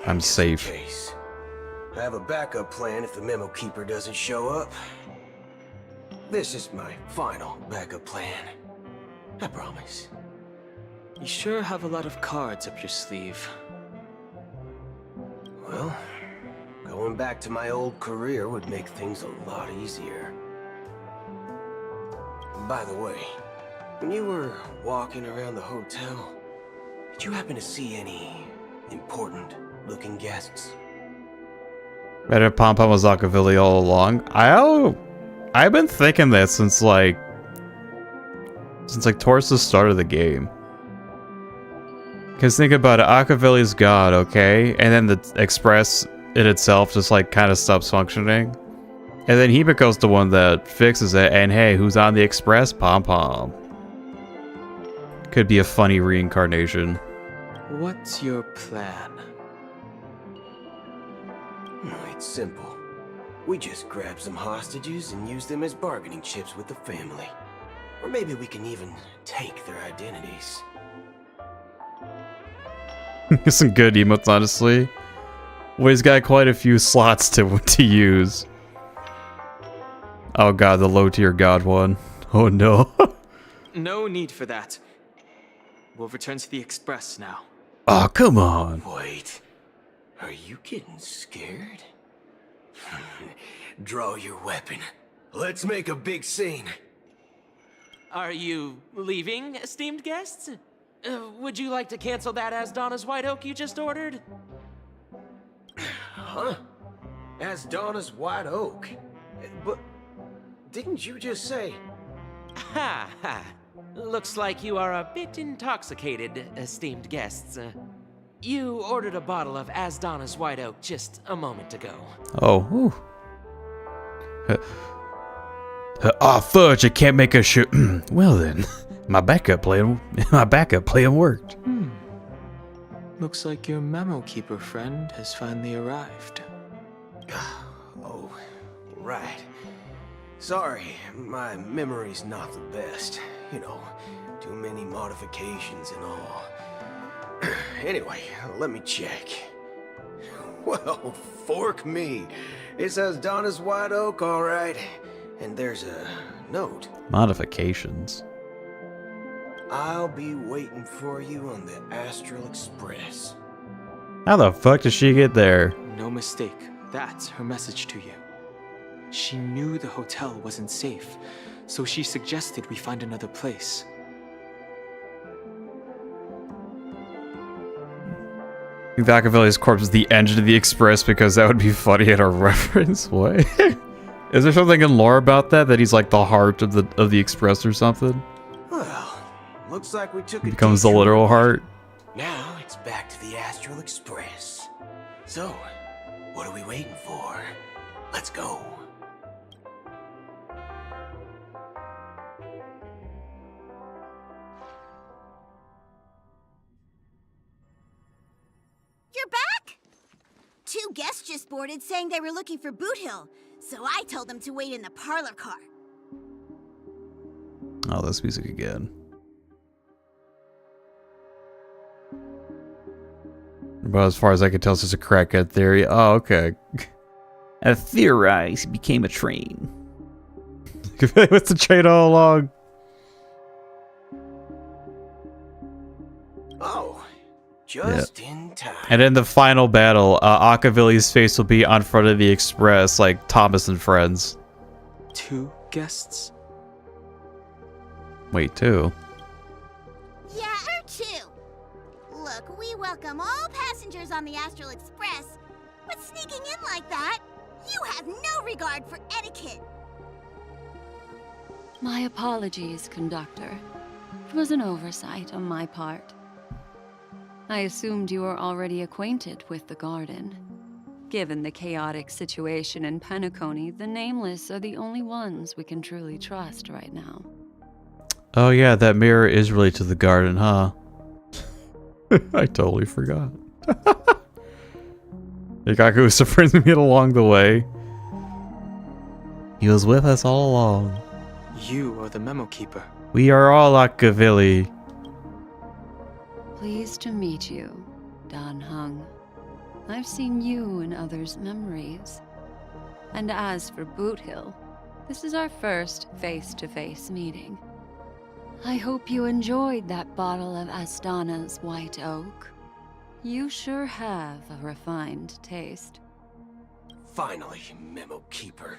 I'm safe. Case. I have a backup plan if the Memo Keeper doesn't show up. This is my final backup plan. I promise. You sure have a lot of cards up your sleeve. Well, going back to my old career would make things a lot easier. By the way, when you were walking around the hotel, did you happen to see any important-looking guests? Better Pom Pom was Akavilli all along. I've been thinking that since towards the start of the game. Because think about it, Akavilli's god, okay? And then the Express in itself just kind of stops functioning. And then Himiko's the one that fixes it, and hey, who's on the Express? Pom Pom. Could be a funny reincarnation. What's your plan? It's simple. We just grab some hostages and use them as bargaining chips with the family. Or maybe we can even take their identities. Some good emotes, honestly. Well, he's got quite a few slots to use. Oh god, the low tier god one. Oh no. No need for that. We'll return to the Express now. Oh, come on. Wait, are you getting scared? Draw your weapon. Let's make a big scene. Are you leaving, esteemed guests? Would you like to cancel that as Donna's White Oak you just ordered? Huh? As Donna's White Oak? But didn't you just say... Ha ha. Looks like you are a bit intoxicated, esteemed guests. You ordered a bottle of As Donna's White Oak just a moment ago. Oh, whew. Oh, fudge, I can't make a shoot. Well then, my backup plan worked. Looks like your memo keeper friend has finally arrived. Oh, right. Sorry, my memory's not the best. You know, too many modifications and all. Anyway, let me check. Well, fork me. It says Donna's White Oak, all right. And there's a note. Modifications. I'll be waiting for you on the Astral Express. How the fuck did she get there? No mistake. That's her message to you. She knew the hotel wasn't safe, so she suggested we find another place. Machiavelli's corpse is the engine of the Express because that would be funny at a reference. What? Is there something in lore about that? That he's like the heart of the Express or something? Well, looks like we took a Becomes the detour. literal heart. Now it's back to the Astral Express. So, what are we waiting for? Let's go. You're back? Two guests just boarded saying they were looking for Boothill, so I told them to wait in the parlor car. Oh, this music again. Well, as far as I can tell, it's just a crackhead theory. Oh, okay. I theorized he became a train. What's the train all along? Oh, just in time. And in the final battle, Machiavelli's face will be on front of the Express, like Thomas and Friends. 2 guests? Wait, 2? Yeah, or 2. Look, we welcome all passengers on the Astral Express, but sneaking in like that, you have no regard for etiquette. My apologies, conductor. It was an oversight on my part. I assumed you were already acquainted with the garden. Given the chaotic situation in Penacony, the Nameless are the only ones we can truly trust right now. Oh yeah, that mirror is related to the garden, huh? I totally forgot. Ikaku was surprising me along the way. He was with us all along. You are the memo keeper. We are all Machiavelli. Pleased to meet you, Dan Hung. I've seen you in others' memories. And as for Boothill, this is our first face-to-face meeting. I hope you enjoyed that bottle of Astana's White Oak. You sure have a refined taste. Finally, Memo Keeper.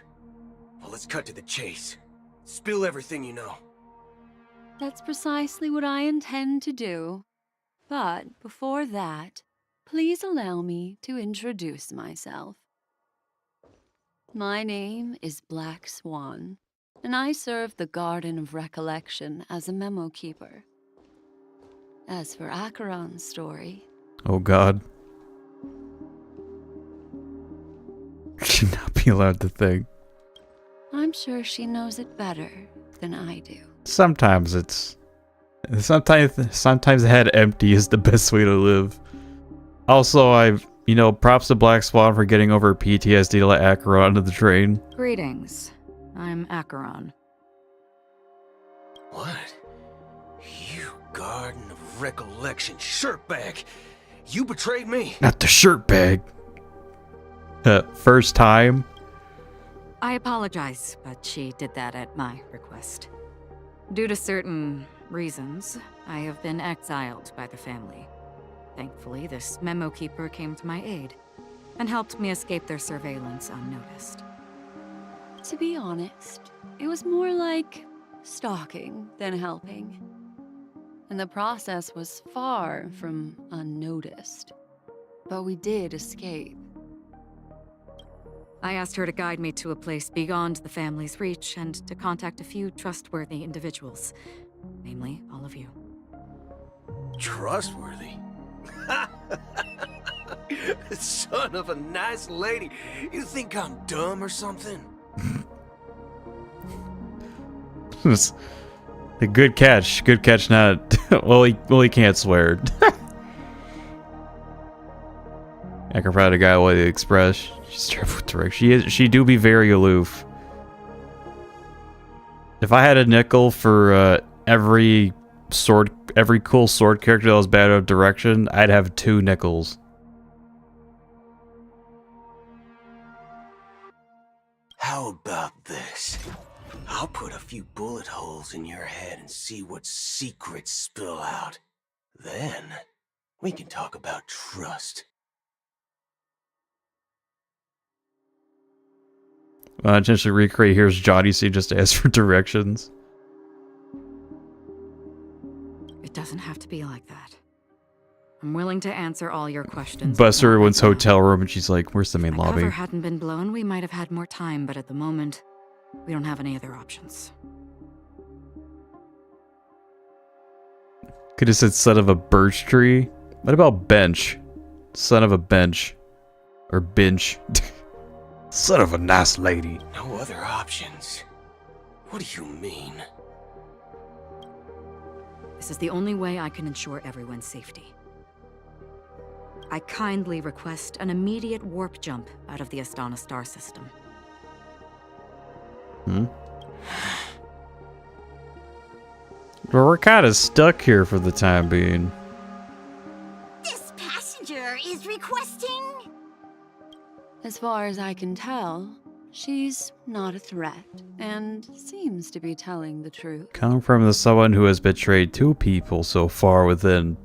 Well, let's cut to the chase. Spill everything you know. That's precisely what I intend to do. But before that, please allow me to introduce myself. My name is Black Swan, and I serve the Garden of Recollection as a memo keeper. As for Acheron's story... Oh god. Should not be allowed to think. I'm sure she knows it better than I do. Sometimes the head empty is the best way to live. Also, props to Black Swan for getting over PTSD to let Acheron onto the train. Greetings. I'm Acheron. What? You Garden of Recollection shirtbag! You betrayed me. Not the shirt bag. First time. I apologize, but she did that at my request. Due to certain reasons, I have been exiled by the family. Thankfully, this memo keeper came to my aid and helped me escape their surveillance unnoticed. To be honest, it was more like stalking than helping. And the process was far from unnoticed. But we did escape. I asked her to guide me to a place beyond the family's reach and to contact a few trustworthy individuals, namely all of you. Trustworthy? Son of a nice lady. You think I'm dumb or something? A good catch. Good catch, not... well, he can't swear. I can probably guy what he express. She's terrible with direction. She do be very aloof. If I had a nickel for every cool sword character that was bad at direction, I'd have 2 nickels. How about this? I'll put a few bullet holes in your head and see what secrets spill out. Then, we can talk about trust. Intentionally recreate here's Johnny so you just ask for directions. It doesn't have to be like that. I'm willing to answer all your questions. Bust her everyone's hotel room and she's like, where's the main lobby? If the cover hadn't been blown, we might have had more time, but at the moment, we don't have any other options. Could have said son of a birch tree. What about bench? Son of a bench. Or bench. Son of a nice lady. No other options? What do you mean? This is the only way I can ensure everyone's safety. I kindly request an immediate warp jump out of the Astana star system. Well, we're kind of stuck here for the time being. This passenger is requesting... As far as I can tell, she's not a threat, and seems to be telling the truth. Coming from someone who has betrayed 2 people so far within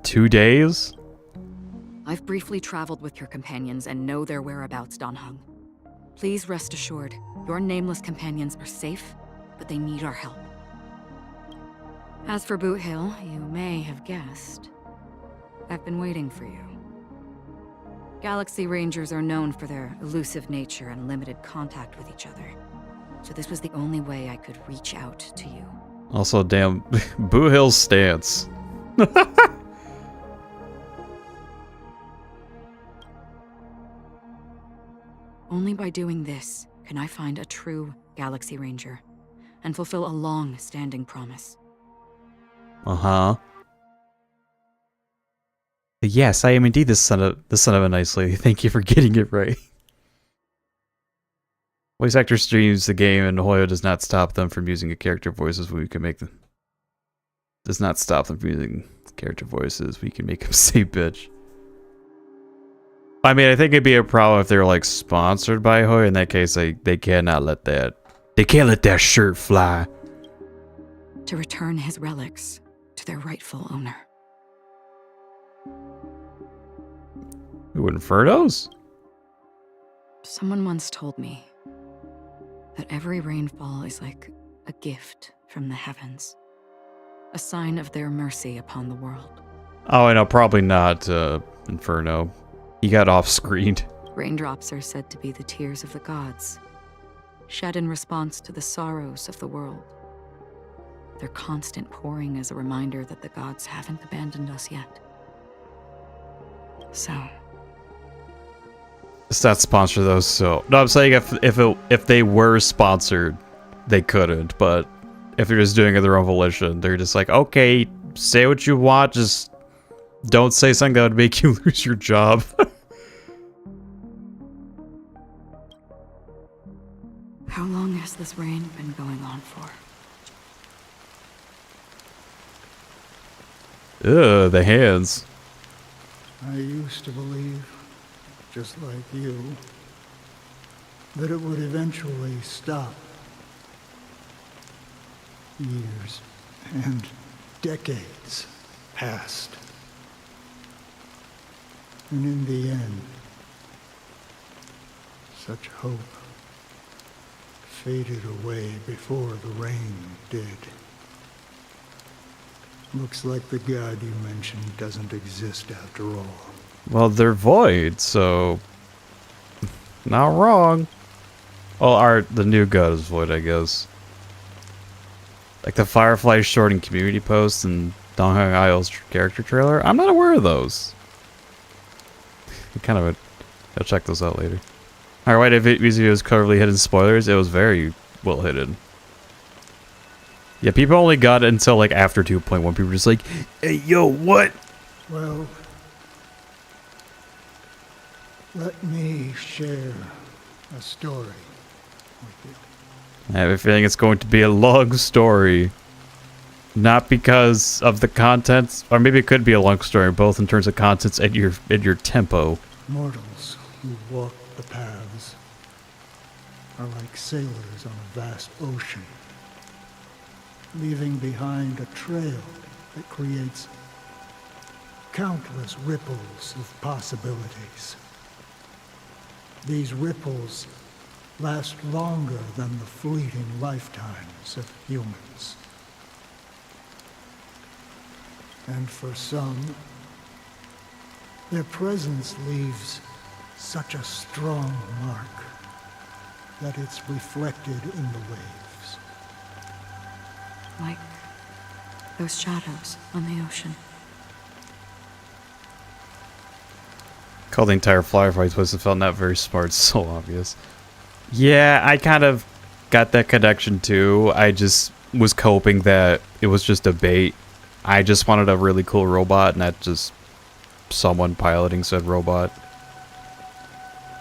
2 days? I've briefly traveled with your companions and know their whereabouts, Don Hung. Please rest assured, your nameless companions are safe, but they need our help. As for Boothill, you may have guessed. I've been waiting for you. Galaxy Rangers are known for their elusive nature and limited contact with each other. So this was the only way I could reach out to you. Also, damn, Boothill's stance. Only by doing this can I find a true Galaxy Ranger and fulfill a long-standing promise. Uh-huh. Yes, I am indeed the son of a nice lady. Thank you for getting it right. Voice actor streams the game and Hoyo does not stop them from using a character voices when we can make them. Does not stop them from using character voices. We can make them say bitch. I mean, I think it'd be a problem if they're like sponsored by Hoyo. In that case, they cannot let that. They can't let that shirt fly. To return his relics to their rightful owner. Ooh, Infernos? Someone once told me that every rainfall is like a gift from the heavens. A sign of their mercy upon the world. Oh, I know, probably not Inferno. He got off-screened. Raindrops are said to be the tears of the gods, shed in response to the sorrows of the world. Their constant pouring is a reminder that the gods haven't abandoned us yet. So... It's not sponsored though, so... No, I'm saying if they were sponsored, they couldn't, but if they're just doing it their own volition, they're just like, okay, say what you want, just don't say something that would make you lose your job. How long has this rain been going on for? Ugh, the hands. I used to believe, just like you, that it would eventually stop. Years and decades passed. And in the end, such hope faded away before the rain did. Looks like the god you mentioned doesn't exist after all. Well, they're void, so not wrong. Well, the new god is void, I guess. Like the Firefly short and community posts and Honkai Isle's character trailer. I'm not aware of those. I'll check those out later. Alright, if it was cleverly hidden spoilers, it was very well hidden. Yeah, people only got it until like after 2.1. People were just like, hey, yo, what? Well, let me share a story with you. I have a feeling it's going to be a long story. Not because of the contents, or maybe it could be a long story, both in terms of contents and your tempo. Mortals who walk the paths are like sailors on a vast ocean, leaving behind a trail that creates countless ripples of possibilities. These ripples last longer than the fleeting lifetimes of humans. And for some, their presence leaves such a strong mark that it's reflected in the waves. Like those shadows on the ocean. Called the entire Firefly twist and felt not very smart, so obvious. Yeah, I kind of got that connection too. I just was hoping that it was just a bait. I just wanted a really cool robot, not just someone piloting said robot.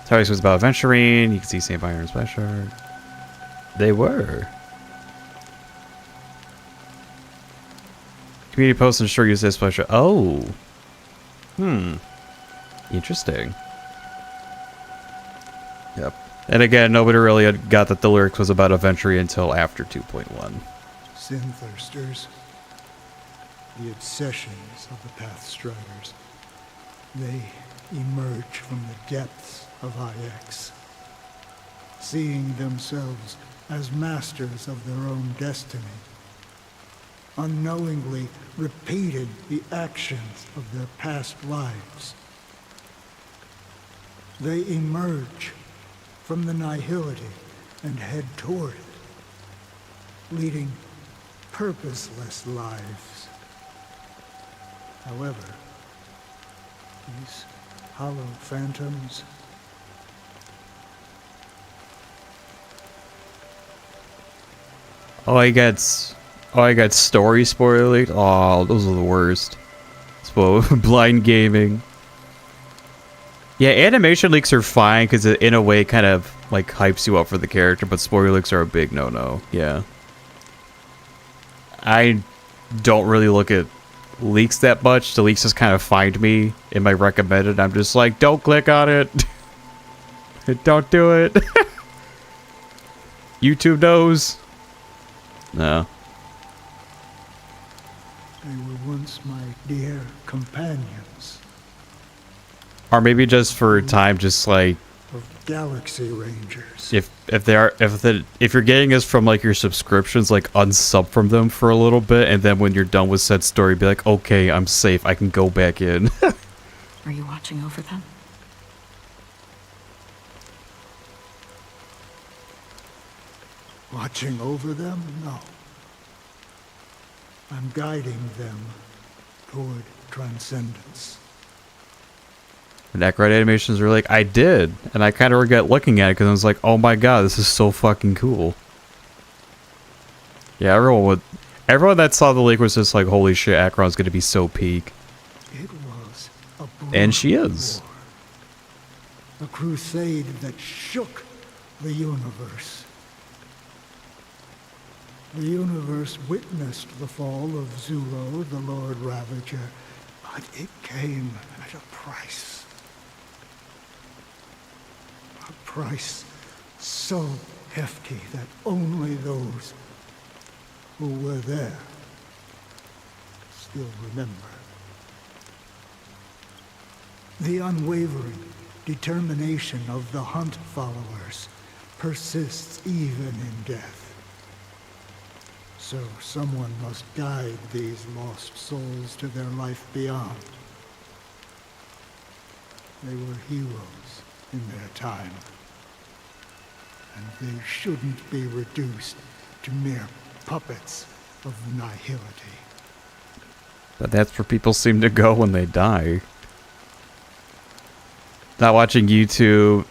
Tyrese was about adventuring. You can see St. Byron and Sweatshirt. They were. Community posts and sure use this Sweatshirt. Oh. Interesting. Yep. And again, nobody really had got that the lyrics was about adventuring until after 2.1. Sin-thirsters, the obsessions of the Pathstriders, they emerge from the depths of IX, seeing themselves as masters of their own destiny, unknowingly repeated the actions of their past lives. They emerge from the nihility and head toward it, leading purposeless lives. However, these hollow phantoms I got story spoilers. Oh, those are the worst. Blind gaming. Yeah, animation leaks are fine because it, in a way, kind of like hypes you up for the character, but spoiler leaks are a big no-no. Yeah. I don't really look at leaks that much. The leaks just kind of find me in my recommended. I'm just like, don't click on it. Don't do it. YouTube knows. No. they were once my dear companions Or maybe just for a time, just like of Galaxy Rangers. If you're getting this from like your subscriptions, like unsub from them for a little bit, and then when you're done with said story, be like, okay, I'm safe. I can go back in. Are you watching over them? Watching over them? No. I'm guiding them toward transcendence. And Ackroyd animations were like, I did, and I kind of regret looking at it because I was like, oh my god, this is so fucking cool. Yeah, everyone that saw the leak was just like, holy shit, Ackroyd's gonna be so peak. It was a and she is. war, a crusade that shook the universe. The universe witnessed the fall of Zulo, the Lord Ravager, But it came at a price. A price so hefty that only those who were there still remember. The unwavering determination of the Hunt followers persists even in death. So someone must guide these lost souls to their life beyond. They were heroes in their time, and they shouldn't be reduced to mere puppets of nihility. But that's where people seem to go when they die. Not watching YouTube,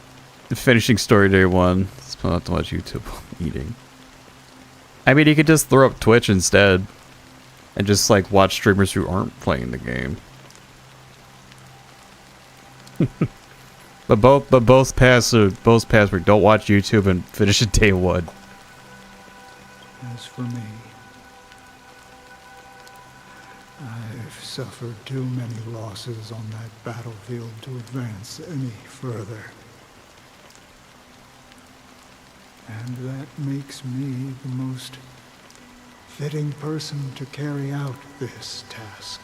finishing story day 1. It's not to watch YouTube eating. I mean, you could just throw up Twitch instead, and just like watch streamers who aren't playing the game. but both password. Don't watch YouTube and finish it day 1. As for me, I've suffered too many losses on that battlefield to advance any further. And that makes me the most fitting person to carry out this task.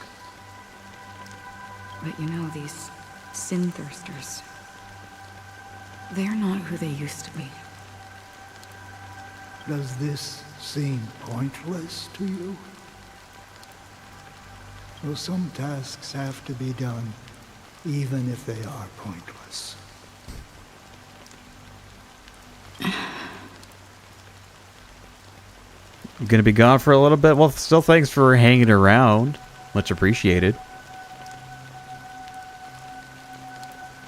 But you know, these sin thirsters, they're not who they used to be. Does this seem pointless to you? Well, some tasks have to be done, even if they are pointless. I'm gonna be gone for a little bit. Well, still thanks for hanging around. Much appreciated.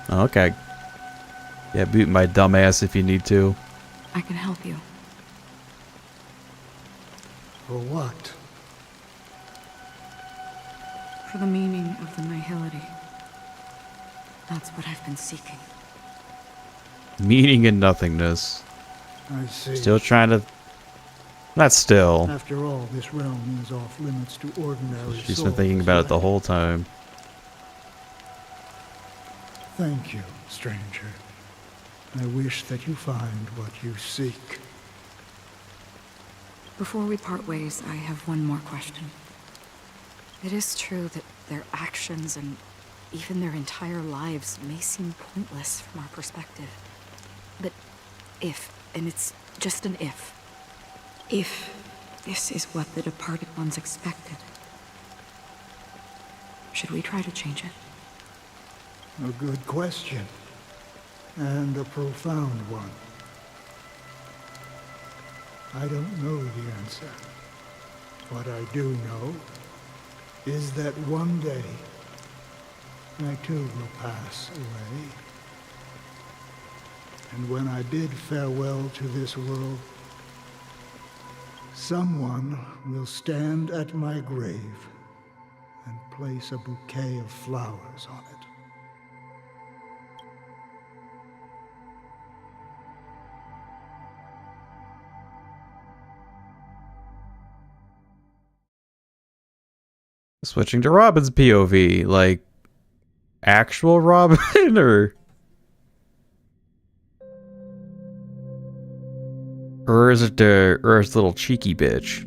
Okay. Yeah, boot my dumb ass if you need to. I can help you. For what? For the meaning of the nihility. That's what I've been seeking. Meaning and nothingness. I see. Still trying to... Not still. After all, this realm is off limits to ordinary souls. She's been thinking about it the whole time. Thank you, stranger. I wish that you find what you seek. Before we part ways, I have one more question. It is true that their actions and even their entire lives may seem pointless from our perspective. But if, and it's just an if this is what the departed ones expected, should we try to change it? A good question. And a profound one. I don't know the answer. What I do know is that one day I too will pass away. And when I bid farewell to this world, someone will stand at my grave and place a bouquet of flowers on it. Switching to Robin's POV, like actual Robin or is it the little cheeky bitch?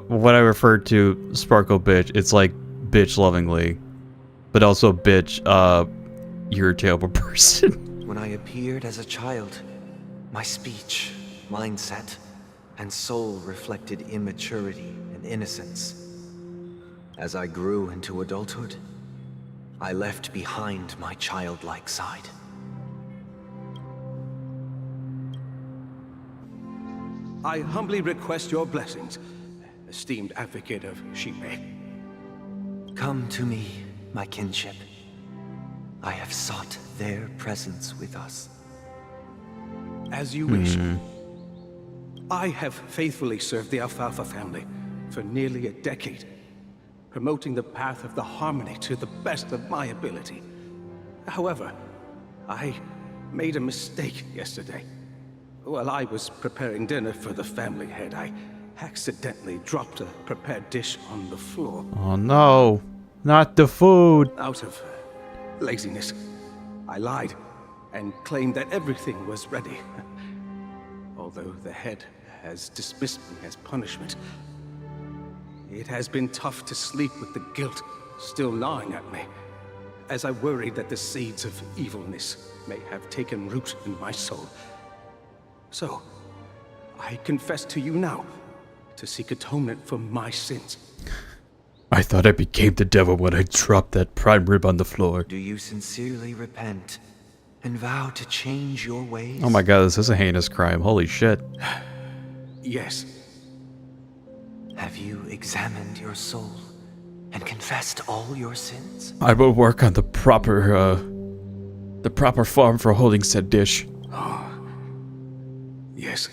What I referred to Sparkle bitch, it's like bitch lovingly, but also bitch irritable person. When I appeared as a child, my speech, mindset, and soul reflected immaturity and innocence. As I grew into adulthood, I left behind my childlike side. I humbly request your blessings, esteemed advocate of Shipe. Come to me, my kinship. I have sought their presence with us. As you wish. I have faithfully served the Alfalfa family for nearly a decade, promoting the path of the harmony to the best of my ability. However, I made a mistake yesterday. while I was preparing dinner for the family head, I accidentally dropped a prepared dish on the floor. Oh no, not the food. Out of laziness, I lied and claimed that everything was ready. Although the head has dismissed me as punishment, it has been tough to sleep with the guilt still gnawing at me, as I worried that the seeds of evilness may have taken root in my soul. So, I confess to you now, to seek atonement for my sins. I thought I became the devil when I dropped that prime rib on the floor. Do you sincerely repent and vow to change your ways? Oh my god, this is a heinous crime. Holy shit. Yes. Have you examined your soul and confessed all your sins? I will work on the proper form for holding said dish. Yes.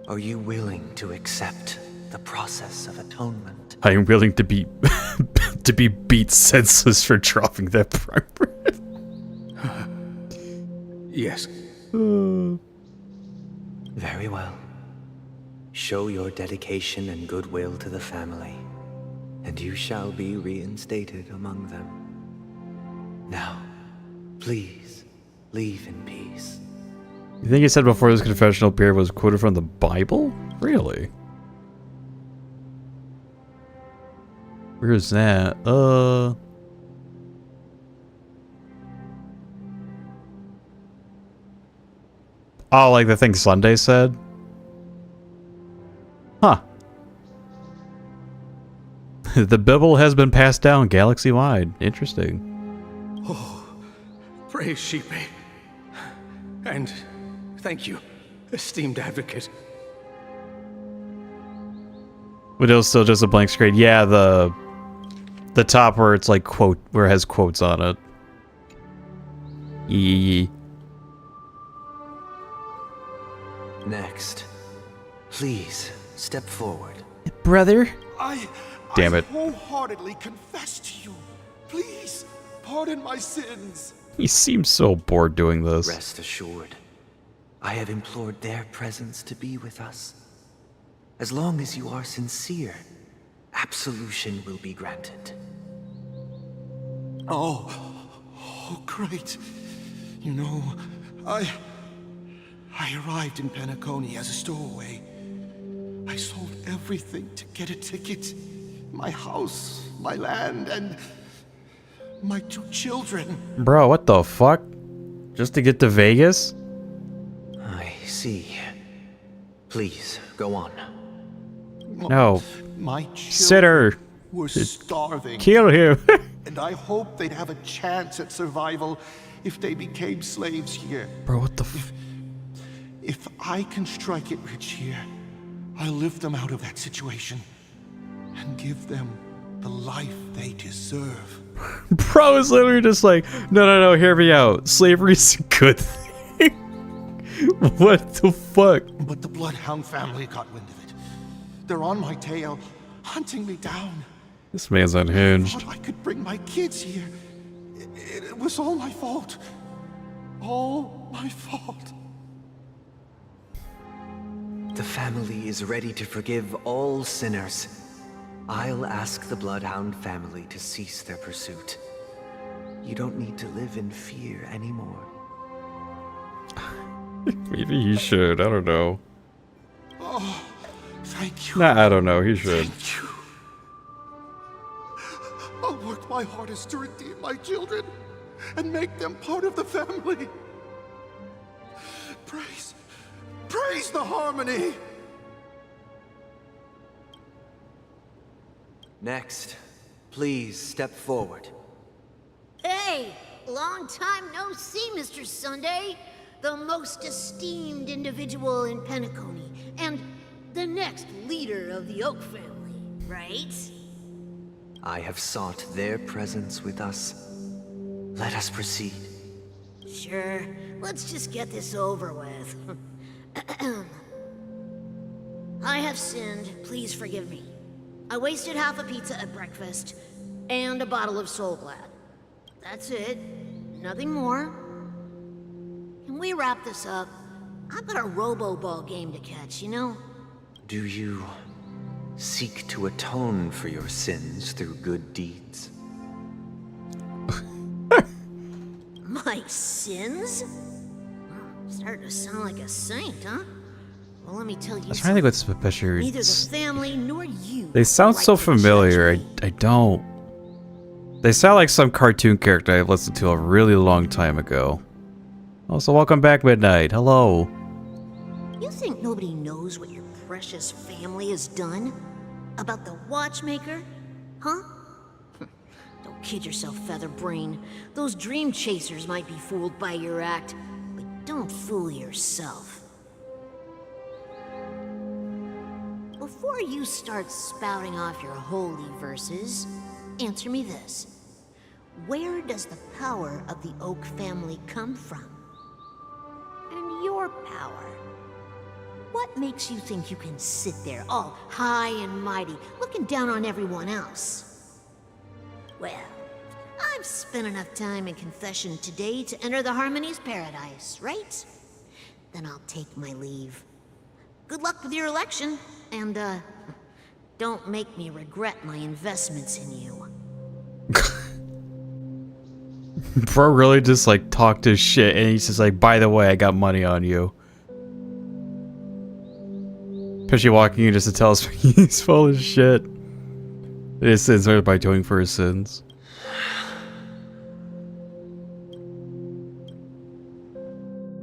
Are you willing to accept the process of atonement? I am willing to be to be beat senseless for dropping that prime rib. Yes. Very well. Show your dedication and goodwill to the family, and you shall be reinstated among them. Now, please, leave in peace. You think he said before this confessional period was quoted from the Bible? Really? Where is that? Oh, like the thing Sunday said? Huh. The Bible has been passed down galaxy-wide. Interesting. Oh, praise Sheepy. And thank you, esteemed advocate. But it was still just a blank screen. Yeah, the top where it's like quote, where it has quotes on it. Yee. Next, please step forward. Brother? Damn it. I wholeheartedly confess to you. Please, pardon my sins. He seems so bored doing this. Rest assured, I have implored their presence to be with us. As long as you are sincere, absolution will be granted. Oh, great. You know, I arrived in Penacony as a stowaway. I sold everything to get a ticket. My house, my land, and my 2 children. Bro, what the fuck? Just to get to Vegas? I see. Please, go on. No. My Sitter. children were starving. Kill him. And I hoped they'd have a chance at survival if they became slaves here. Bro, what the If I can strike it rich here, I'll lift them out of that situation and give them the life they deserve. Bro is literally just like, no, hear me out. Slavery's a good thing. What the fuck? But the Bloodhound family got wind of it. They're on my tail, hunting me down. This man's unhinged. I thought I could bring my kids here. It was all my fault. All my fault. The family is ready to forgive all sinners. I'll ask the Bloodhound family to cease their pursuit. You don't need to live in fear anymore. Maybe he should. I don't know. Oh, thank you. Nah, I don't know. He should. Thank you. I'll work my hardest to redeem my children and make them part of the family. Praise the harmony! Next, please step forward. Hey! Long time no see, Mr. Sunday. The most esteemed individual in Penacony, and the next leader of the Oak family, right? I have sought their presence with us. Let us proceed. Sure. Let's just get this over with. I have sinned. Please forgive me. I wasted half a pizza at breakfast, and a bottle of Soul Glad. That's it. Nothing more. Can we wrap this up? I've got a robo-ball game to catch, you know? Do you seek to atone for your sins through good deeds? My sins? Starting to sound like a saint, huh? Well, let me tell you I was trying to think what's the picture. Neither the family nor you. They sound so familiar. I don't. They sound like some cartoon character I've listened to a really long time ago. Oh, so welcome back, Midnight. Hello. You think nobody knows what your precious family has done? About the Watchmaker? Huh? Don't kid yourself, Featherbrain. Those dream chasers might be fooled by your act, but don't fool yourself. Before you start spouting off your holy verses, answer me this. Where does the power of the Oak family come from? And your power? What makes you think you can sit there all high and mighty, looking down on everyone else? Well, I've spent enough time in confession today to enter the Harmony's paradise, right? Then I'll take my leave. Good luck with your election, and, don't make me regret my investments in you. Bro really just like talked his shit and he's just like, by the way, I got money on you. Especially walking in just to tell us he's full of shit. His sins are by doing for his sins.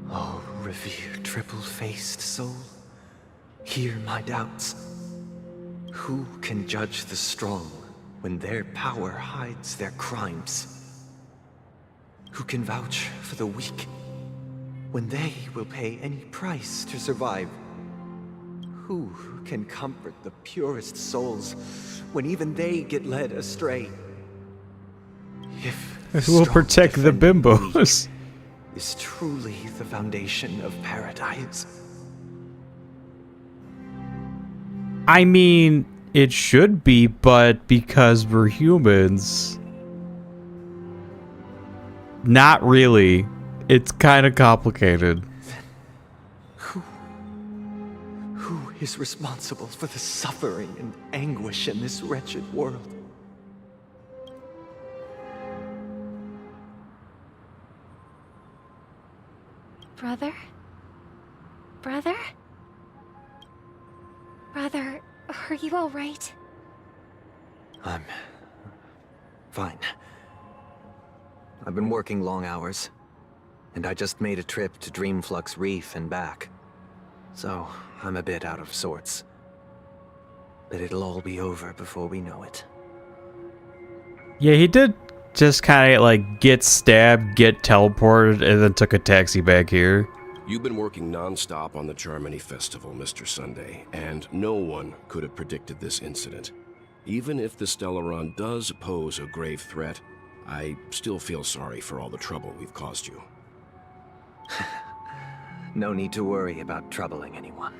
Oh, revered triple-faced soul, hear my doubts. Who can judge the strong when their power hides their crimes? Who can vouch for the weak when they will pay any price to survive? Who can comfort the purest souls when even they get led astray? If we'll protect the bimbos. Is truly the foundation of paradise. I mean, it should be, but because we're humans, not really. It's kind of complicated. Who is responsible for the suffering and anguish in this wretched world? Brother? Brother? Brother, are you all right? I'm fine. I've been working long hours, and I just made a trip to Dreamflux Reef and back. So, I'm a bit out of sorts. But it'll all be over before we know it. Yeah, he did just kind of like get stabbed, get teleported, and then took a taxi back here. You've been working non-stop on the Charmony Festival, Mr. Sunday, and no one could have predicted this incident. Even if the Stellaron does pose a grave threat, I still feel sorry for all the trouble we've caused you. No need to worry about troubling anyone.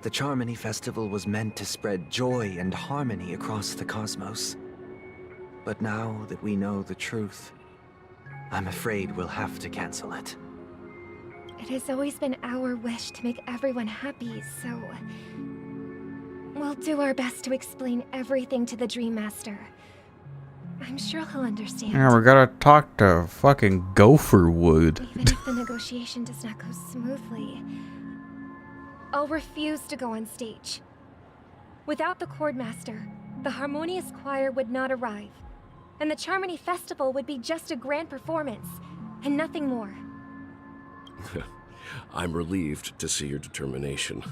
The Charmony Festival was meant to spread joy and harmony across the cosmos. But now that we know the truth, I'm afraid we'll have to cancel it. It has always been our wish to make everyone happy, so we'll do our best to explain everything to the Dreammaster. I'm sure he'll understand. Yeah, we gotta talk to fucking Gopher Wood. Even if the negotiation does not go smoothly, I'll refuse to go on stage. Without the Chordmaster, the Harmonious Choir would not arrive, and the Charmony Festival would be just a grand performance, and nothing more. I'm relieved to see your determination.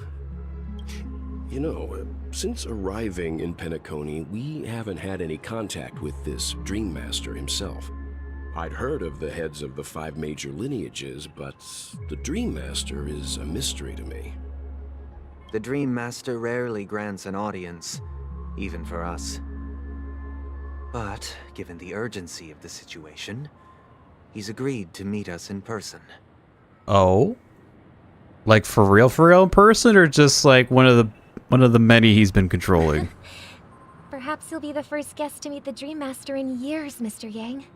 You know, since arriving in Penacony, we haven't had any contact with this Dreammaster himself. I'd heard of the heads of the 5 major lineages, but the Dreammaster is a mystery to me. The Dreammaster rarely grants an audience, even for us. But, given the urgency of the situation, he's agreed to meet us in person. Oh? Like for real in person, or just like one of the many he's been controlling? Perhaps you'll be the first guest to meet the Dreammaster in years, Mr. Yang.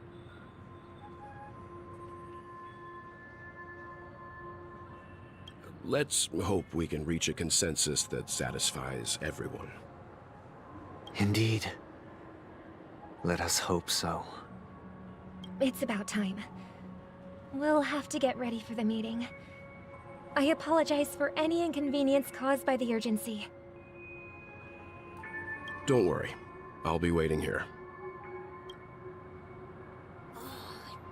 Let's hope we can reach a consensus that satisfies everyone. Indeed. Let us hope so. It's about time. We'll have to get ready for the meeting. I apologize for any inconvenience caused by the urgency. Don't worry. I'll be waiting here.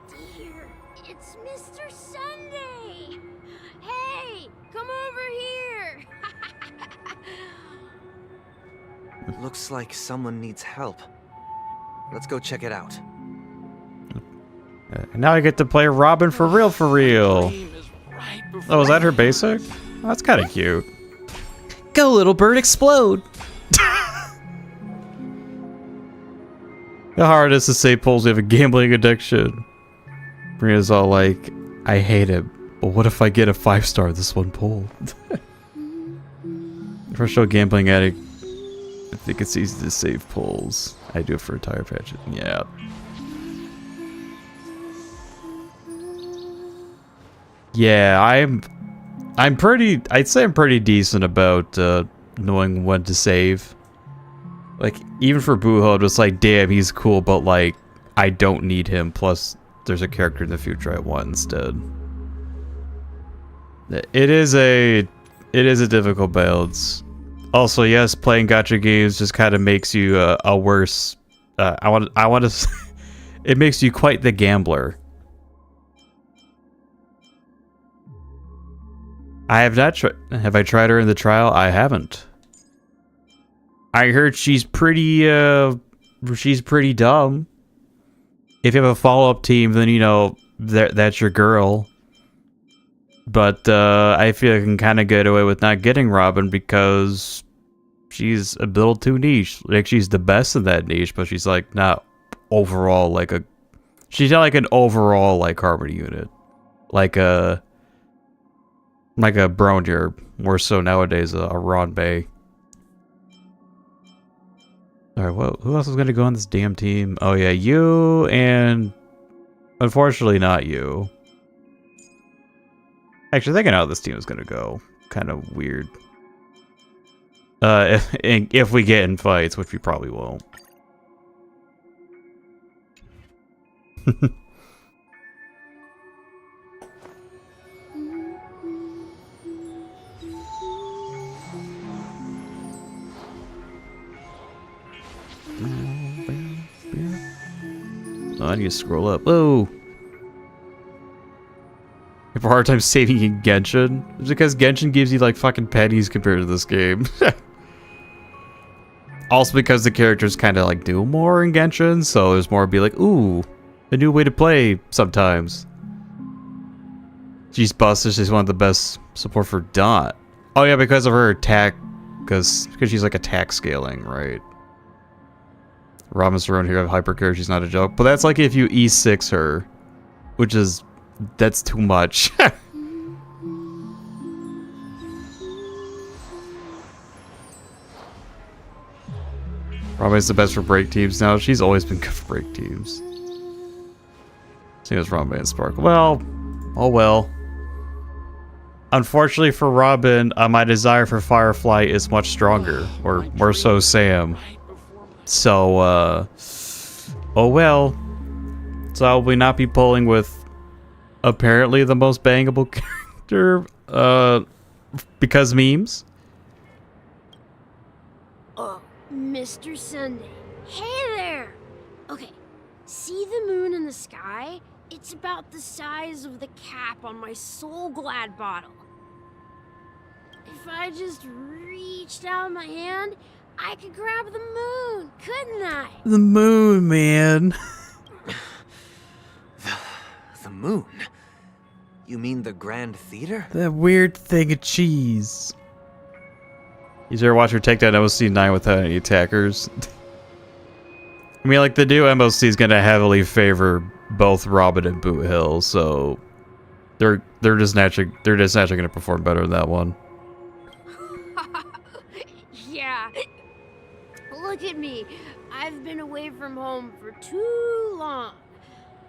Dear, it's Mr. Sunday! Hey, come over here! Looks like someone needs help. Let's go check it out. And now I get to play Robin for real, for real. Oh, is that her basic? Oh, that's kind of cute. Go, little bird, explode! How hard it is to say pulls we have a gambling addiction. Maria's all like, I hate it, but what if I get a 5-star this one pull? For a show gambling addict, I think it's easy to save pulls. I do it for a tire patch. Yeah. Yeah, I'm pretty, I'd say I'm pretty decent about knowing when to save. Like, even for Boothill, it's like, damn, he's cool, but like, I don't need him, plus there's a character in the future I want instead. It is a difficult balance. Also, yes, playing gacha games just kind of makes you a worse, I want to it makes you quite the gambler. I have not tried. Have I tried her in the trial? I haven't. I heard she's pretty dumb. If you have a follow-up team, then you know that's your girl. But I feel I can kind of get away with not getting Robin because she's a little too niche. Like, she's the best in that niche, but she's like not overall like a. She's not like an overall like harmony unit, like a Brondir, more so nowadays a Ron Bay. Alright, well, who else is going to go on this damn team? Oh yeah, you, and unfortunately not you. Actually, thinking how this team is going to go. Kind of weird. If we get in fights, which we probably won't. Oh, I need to scroll up. Whoa! I have a hard time saving in Genshin. It's because Genshin gives you like fucking pennies compared to this game. Also because the characters kind of like do more in Genshin, so there's more be like, ooh, a new way to play sometimes. She's busted. She's one of the best support for Dot. Oh yeah, because of her attack, because she's like attack scaling, right? Robin's around here have hypercare, she's not a joke. But that's like if you E6 her, which is, that's too much. Robin's the best for break teams now. She's always been good for break teams. Same as Robin and Spark. Well, oh well. Unfortunately for Robin, my desire for Firefly is much stronger, or more so Sam. So, oh well. So I'll probably not be pulling with apparently the most bangable character, because memes. Mr. Sunday. Hey there! Okay, see the moon in the sky? It's about the size of the cap on my Soul Glad bottle. If I just reached out my hand, I could grab the moon, couldn't I? The moon, man. The moon? You mean the Grand Theater? That weird thing of cheese. You ever watch her take that MOC 9 without any attackers? I mean, like, the new MOC is gonna heavily favor both Robin and Boothill, so they're just naturally gonna perform better in that one. Yeah. Look at me. I've been away from home for too long.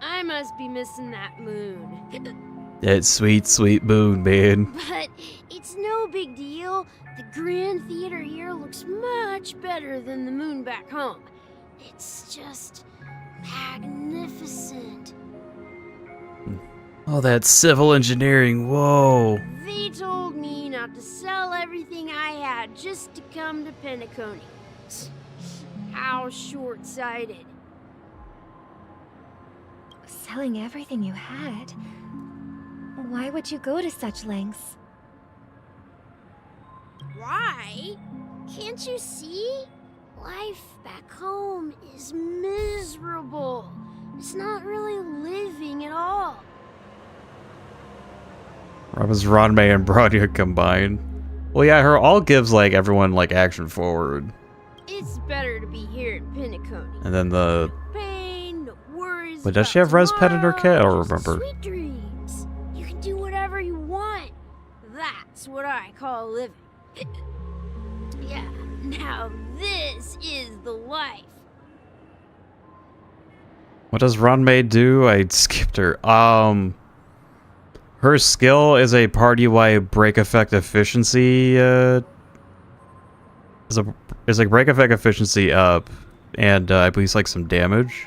I must be missing that moon. That sweet, sweet moon, man. But it's no big deal. The Grand Theater here looks much better than the moon back home. It's just magnificent. Oh, that civil engineering, whoa. They told me not to sell everything I had just to come to Penacony. How short-sighted. Selling everything you had? Why would you go to such lengths? Why? Can't you see? Life back home is miserable. It's not really living at all. Robin's Ranmei and Bronya combined. Well, yeah, her all gives like everyone like action forward. It's better to be here in Penacony. And then the. Pain, no worries. But does she have Res Pet in her kit? I don't remember. Sweet dreams. You can do whatever you want. That's what I call living. Yeah, now this is the life. What does Ranmei do? I skipped her. Her skill is a party-wide break effect efficiency. Is like break effect efficiency up, and I believe like some damage.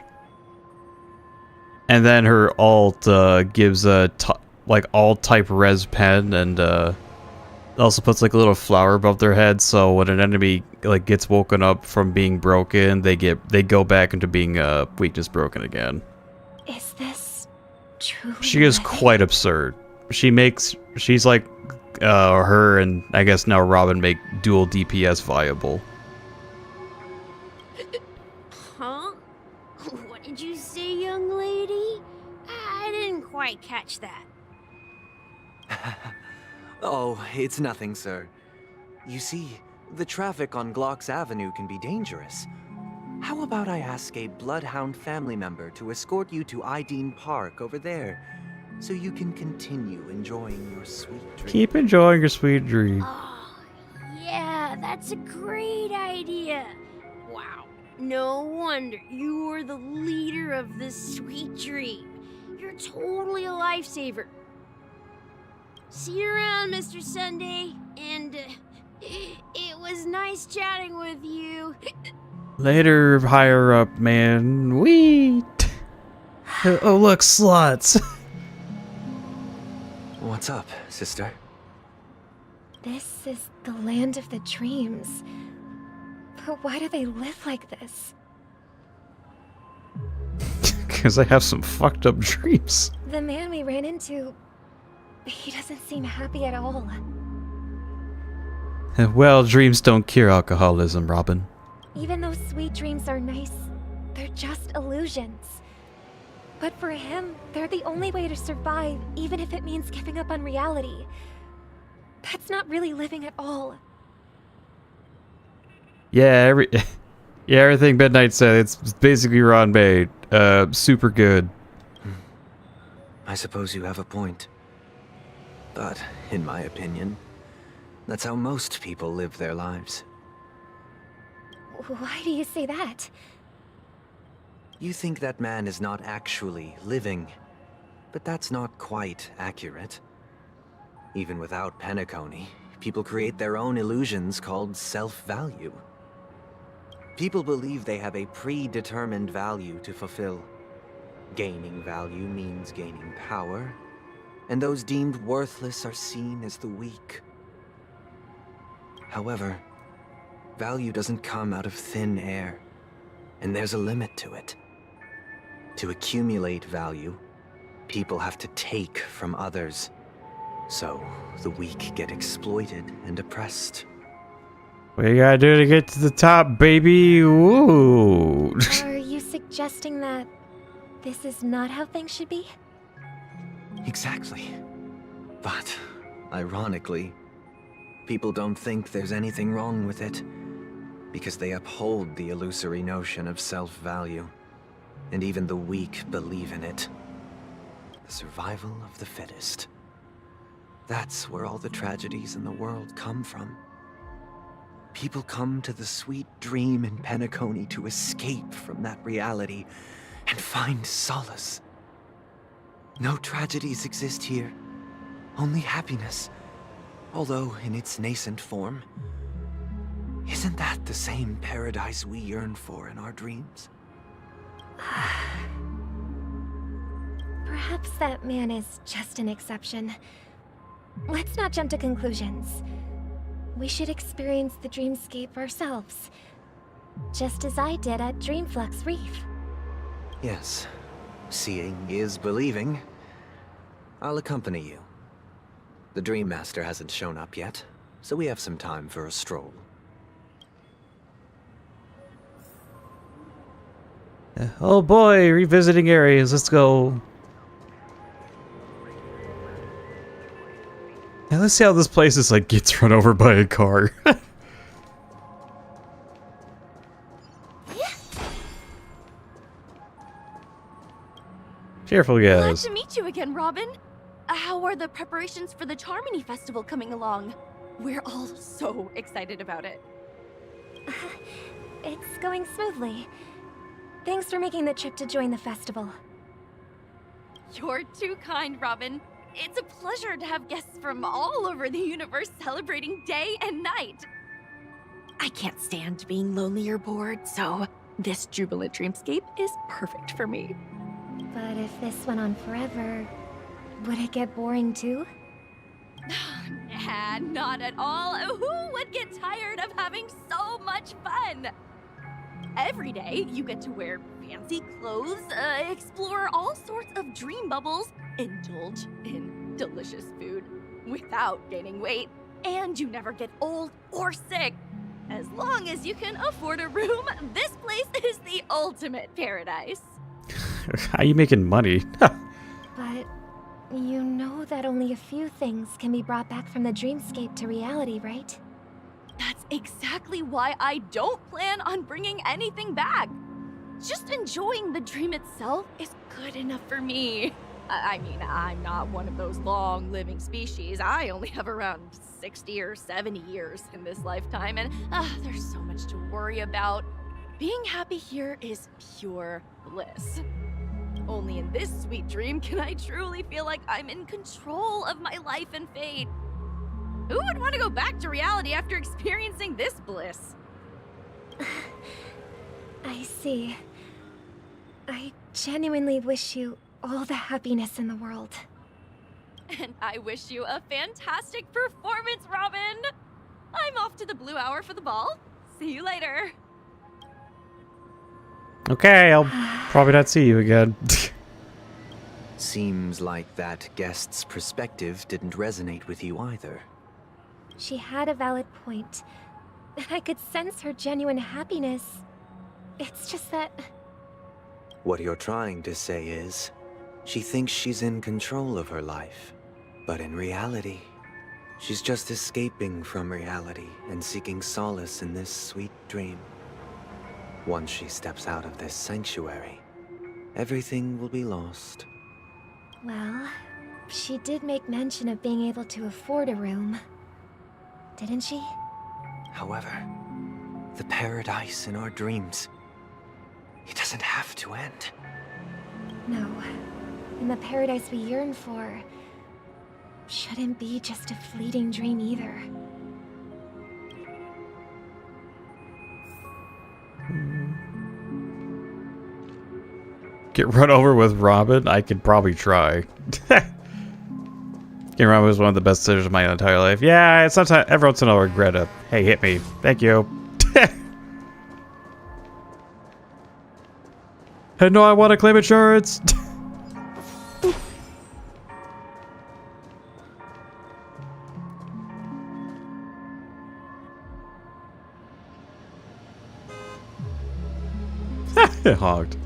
And then her alt gives a like alt type res pen, and also puts like a little flower above their head, so when an enemy like gets woken up from being broken, they go back into being weakness broken again. Is this truly She is quite absurd. She's like her and I guess now Robin make dual DPS viable. Huh? What did you say, young lady? I didn't quite catch that. Oh, it's nothing, sir. You see, the traffic on Glock's Avenue can be dangerous. How about I ask a Bloodhound family member to escort you to Ideen Park over there, so you can continue enjoying your sweet dream? Keep enjoying your sweet dream. Yeah, that's a great idea. Wow, no wonder you're the leader of this sweet dream. You're totally a lifesaver. See you around, Mr. Sunday, and it was nice chatting with you. Later, higher up, man. Wee. Oh, look, sluts. What's up, sister? This is the land of the dreams. But why do they live like this? Because I have some fucked up dreams. The man we ran into, he doesn't seem happy at all. Well, dreams don't cure alcoholism, Robin. Even though sweet dreams are nice, they're just illusions. But for him, they're the only way to survive, even if it means giving up on reality. That's not really living at all. Yeah, everything Midnight said, it's basically Ranmei. Super good. I suppose you have a point. But, in my opinion, that's how most people live their lives. Why do you say that? You think that man is not actually living, but that's not quite accurate. Even without Penacony, people create their own illusions called self-value. People believe they have a predetermined value to fulfill. Gaining value means gaining power, and those deemed worthless are seen as the weak. However, value doesn't come out of thin air, and there's a limit to it. To accumulate value, people have to take from others. So, the weak get exploited and oppressed. What you gotta do to get to the top, baby? Ooh. Are you suggesting that this is not how things should be? Exactly. But, ironically, people don't think there's anything wrong with it, because they uphold the illusory notion of self-value, and even the weak believe in it. The survival of the fittest. That's where all the tragedies in the world come from. People come to the sweet dream in Penacony to escape from that reality and find solace. No tragedies exist here. Only happiness. Although in its nascent form. Isn't that the same paradise we yearn for in our dreams? Perhaps that man is just an exception. Let's not jump to conclusions. We should experience the dreamscape ourselves. Just as I did at Dreamflux Reef. Yes. Seeing is believing. I'll accompany you. The Dreammaster hasn't shown up yet, so we have some time for a stroll. Oh boy, revisiting areas. Let's go. Now let's see how this place is like gets run over by a car. Careful, Glad guys. to meet you again, Robin. How are the preparations for the Charmony Festival coming along? We're all so excited about it. It's going smoothly. Thanks for making the trip to join the festival. You're too kind, Robin. It's a pleasure to have guests from all over the universe celebrating day and night. I can't stand being lonely or bored, so this jubilant dreamscape is perfect for me. But if this went on forever, would it get boring too? Nah, not at all. Who would get tired of having so much fun? Every day, you get to wear fancy clothes, explore all sorts of dream bubbles, indulge in delicious food without gaining weight, and you never get old or sick. As long as you can afford a room, this place is the ultimate paradise. How are you making money? But you know that only a few things can be brought back from the dreamscape to reality, right? That's exactly why I don't plan on bringing anything back. Just enjoying the dream itself is good enough for me. I mean, I'm not one of those long-living species. I only have around 60 or 70 years in this lifetime, and there's so much to worry about. Being happy here is pure bliss. Only in this sweet dream can I truly feel like I'm in control of my life and fate. Who would want to go back to reality after experiencing this bliss? I see. I genuinely wish you all the happiness in the world. And I wish you a fantastic performance, Robin! I'm off to the Blue Hour for the ball. See you later. Okay, I'll probably not see you again. Seems like that guest's perspective didn't resonate with you either. She had a valid point. I could sense her genuine happiness. It's just that... What you're trying to say is, she thinks she's in control of her life. But in reality, she's just escaping from reality and seeking solace in this sweet dream. Once she steps out of this sanctuary, everything will be lost. Well, she did make mention of being able to afford a room. Didn't she? However, the paradise in our dreams, it doesn't have to end. No. And the paradise we yearn for shouldn't be just a fleeting dream either. Get run over with Robin? I could probably try. Getting run over was one of the best decisions of my entire life. Yeah, it's sometimes every once in a while I regret it. Hey, hit me. Thank you. Hey, no, I want to claim insurance. Hogged.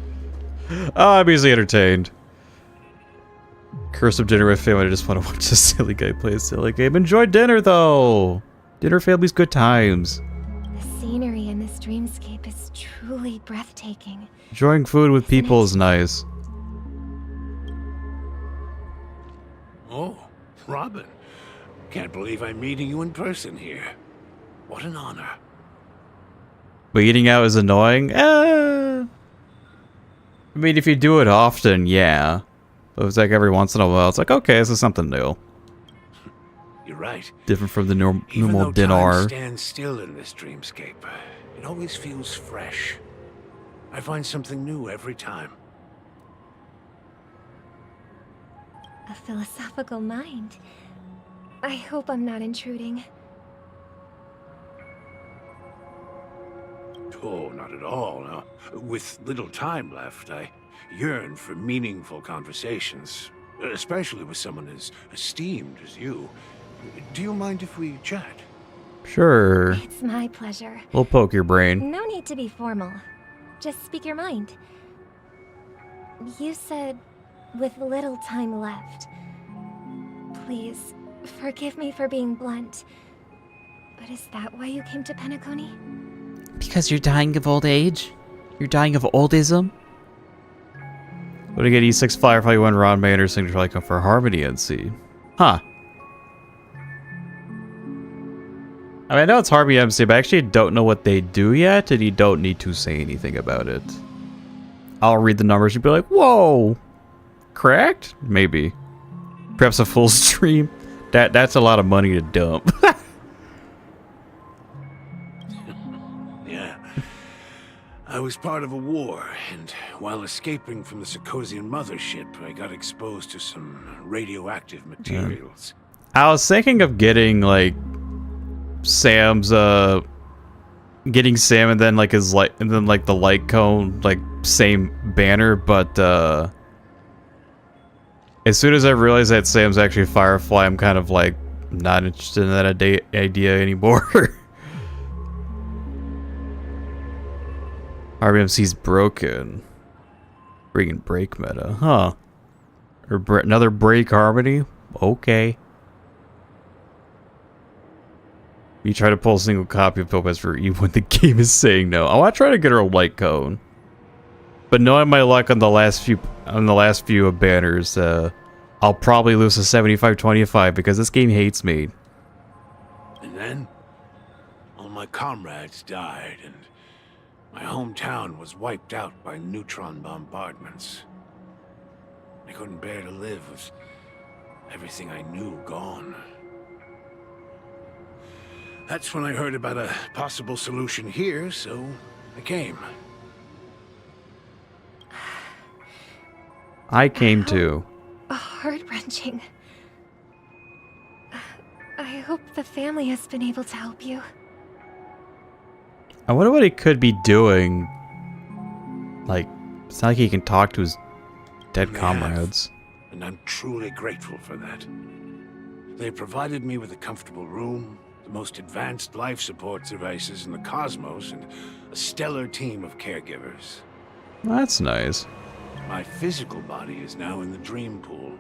Oh, I'm easily entertained. Curse of dinner with family. I just want to watch a silly guy play a silly game. Enjoy dinner, though. Dinner family's good times. The scenery in this dreamscape is truly breathtaking. Enjoying food with people is nice. Oh, Robin. Can't believe I'm meeting you in person here. What an honor. But eating out is annoying? I mean, if you do it often, yeah. But it's like every once in a while, it's like, okay, this is something new. You're right. Different from the normal Even dinar. though time stands still in this dreamscape, it always feels fresh. I find something new every time. A philosophical mind. I hope I'm not intruding. Oh, not at all. Now, with little time left, I yearn for meaningful conversations, especially with someone as esteemed as you. Do you mind if we chat? Sure. It's my pleasure. We'll poke your brain. No need to be formal. Just speak your mind. You said, with little time left. Please, forgive me for being blunt. But is that why you came to Penacony? Because you're dying of old age? You're dying of oldism? Would I get E6 Firefly when Ron Maynard signature like for Harmony NC? Huh. I mean, I know it's Harmony MC, but I actually don't know what they do yet, and you don't need to say anything about it. I'll read the numbers and be like, whoa! Correct? Maybe. Perhaps a full stream? That's a lot of money to dump. Yeah. I was part of a war, and while escaping from the Sarkosian mothership, I got exposed to some radioactive materials. I was thinking of getting, like, Sam's, getting Sam and then, like, his light, and then, like, the light cone, like, same banner, but, as soon as I realized that Sam's actually Firefly, I'm kind of, like, not interested in that idea anymore. RBMC's broken. Bringing break meta, huh? Or another break Harmony? Okay. You try to pull a single copy of Topaz for Eve when the game is saying no. I want to try to get her a light cone. But knowing my luck on the last few of banners, I'll probably lose to 75-25 because this game hates me. And then, all my comrades died, and my hometown was wiped out by neutron bombardments. I couldn't bear to live with everything I knew gone. That's when I heard about a possible solution here, so I came. I came too. Heart-wrenching. I hope the family has been able to help you. I wonder what he could be doing. Like, it's not like he can talk to his dead comrades. And I'm truly grateful for that. They provided me with a comfortable room, the most advanced life support devices in the cosmos, and a stellar team of caregivers. That's nice. My physical body is now in the dream pool,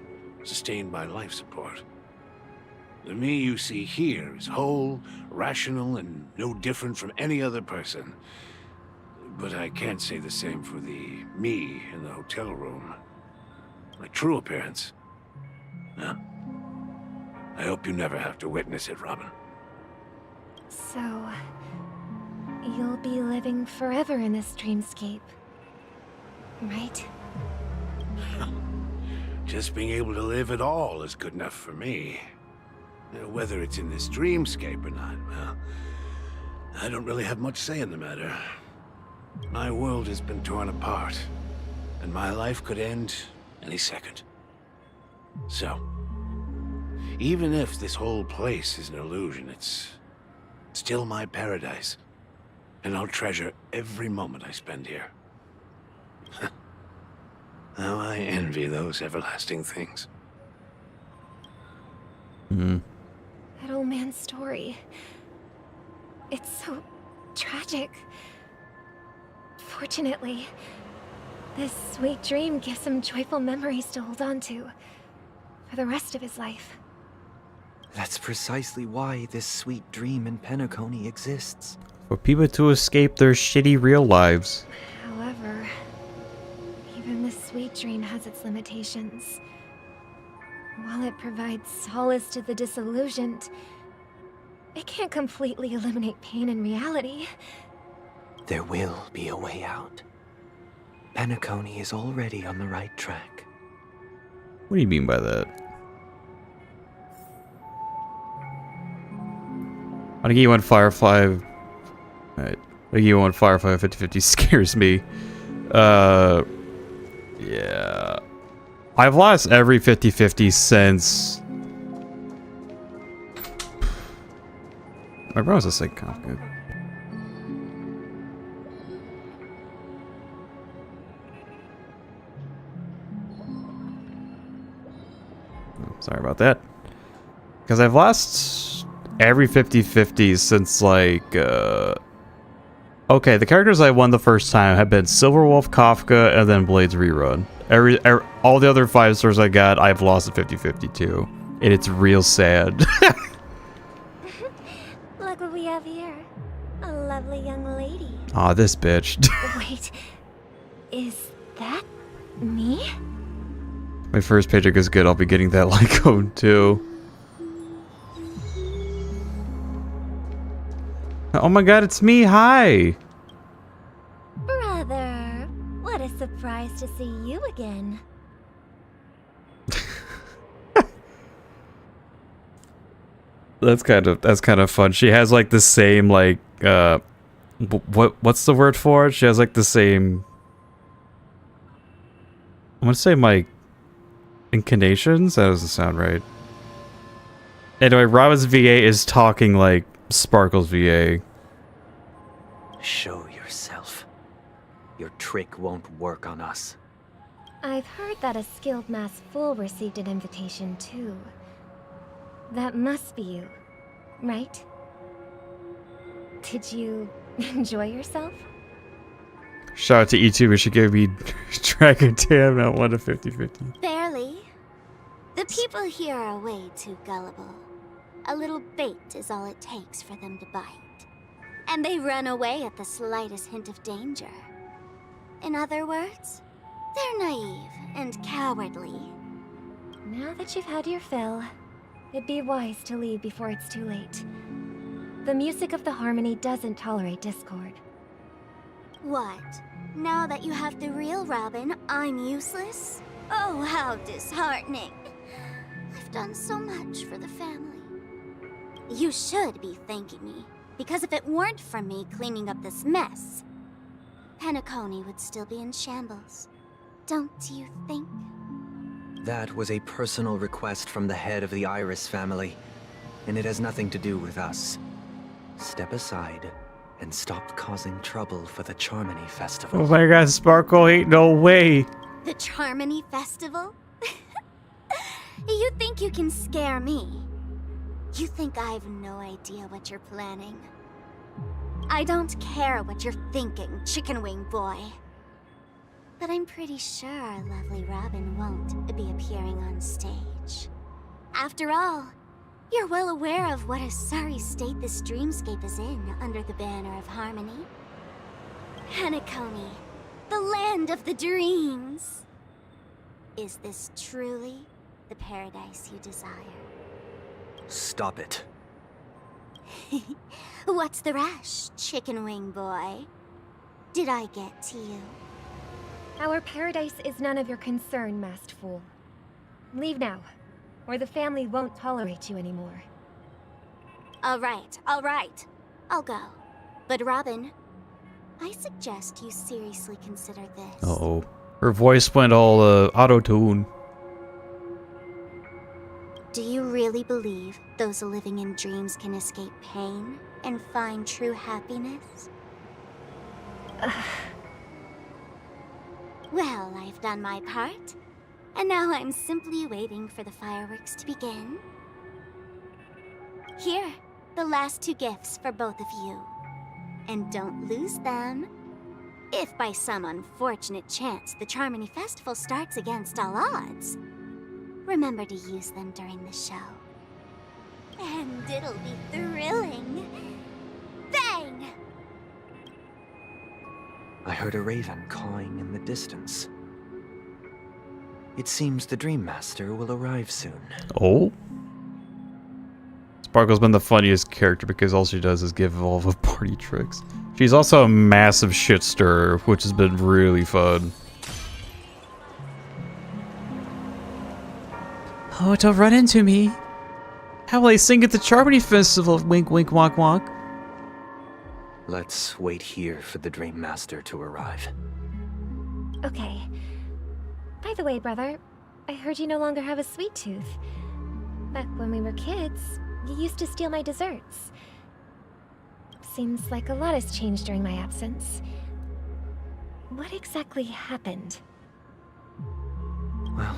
sustained by life support. The me you see here is whole, rational, and no different from any other person. But I can't say the same for the me in the hotel room. My true appearance. Huh? I hope you never have to witness it, Robin. So, you'll be living forever in this dreamscape, right? Just being able to live at all is good enough for me. Whether it's in this dreamscape or not, well, I don't really have much say in the matter. My world has been torn apart, and my life could end any second. So, even if this whole place is an illusion, it's still my paradise, and I'll treasure every moment I spend here. How I envy those everlasting things. That old man's story. It's so tragic. Fortunately, this sweet dream gives him joyful memories to hold on to for the rest of his life. That's precisely why this sweet dream in Penacony exists. For people to escape their shitty real lives. However, even this sweet dream has its limitations. While it provides solace to the disillusioned, it can't completely eliminate pain in reality. There will be a way out. Penacony is already on the right track. What do you mean by that? I think you want Firefly. Alright. I think you want Firefly 50/50 scares me. Yeah. I've lost every 50/50 since. My brother's a sick good. Sorry about that. Because I've lost every 50/50 since, like, okay, the characters I won the first time have been Silverwolf, Kafka, and then Blades Rerun. All the other 5 stars I got, I've lost a 50/50 too. And it's real sad. Look what we have here. A lovely young lady. Aw, this bitch. Wait, is that me? My first paycheck is good. I'll be getting that like code too. Oh my god, it's me. Hi. Brother, what a surprise to see you again. That's kind of fun. She has like the same like what's the word for it? She has like the same, I'm gonna say like inclinations. That doesn't sound right. Anyway, Robin's VA is talking like Sparkle's VA. Show yourself. Your trick won't work on us. I've heard that a skilled mass fool received an invitation too. That must be you, right? Did you enjoy yourself? Shout out to E2, she gave me Dragon Dam at 1 to 50/50. Barely. The people here are way too gullible. A little bait is all it takes for them to bite. And they run away at the slightest hint of danger. In other words, they're naive and cowardly. Now that you've had your fill, it'd be wise to leave before it's too late. The music of the harmony doesn't tolerate discord. What? Now that you have the real Robin, I'm useless? Oh, how disheartening. I've done so much for the family. You should be thanking me, because if it weren't for me cleaning up this mess, Penacony would still be in shambles. Don't you think? That was a personal request from the head of the Iris family, and it has nothing to do with us. Step aside and stop causing trouble for the Charmony Festival. Oh my god, Sparkle, ain't no way. The Charmony Festival? You think you can scare me? You think I have no idea what you're planning? I don't care what you're thinking, Chicken Wing Boy. But I'm pretty sure our lovely Robin won't be appearing on stage. After all, you're well aware of what a sorry state this dreamscape is in under the banner of harmony. Penacony, the land of the dreams. Is this truly the paradise you desire? Stop it. What's the rush, Chicken Wing Boy? Did I get to you? Our paradise is none of your concern, masked fool. Leave now, or the family won't tolerate you anymore. All right. I'll go. But Robin, I suggest you seriously consider this. Uh-oh. Her voice went all auto-tune. Do you really believe those living in dreams can escape pain and find true happiness? Well, I've done my part, and now I'm simply waiting for the fireworks to begin. Here, the last 2 gifts for both of you. And don't lose them. If by some unfortunate chance the Charmony Festival starts against all odds, remember to use them during the show. And it'll be thrilling. Bang! I heard a raven cawing in the distance. It seems the Dreammaster will arrive soon. Oh? Sparkle's been the funniest character because all she does is give all the party tricks. She's also a massive shit stirrer, which has been really fun. Oh, don't run into me. How will I sing at the Charmony Festival? Wink, wink, wonk, wonk. Let's wait here for the Dreammaster to arrive. Okay. By the way, brother, I heard you no longer have a sweet tooth. Back when we were kids, you used to steal my desserts. Seems like a lot has changed during my absence. What exactly happened? Well,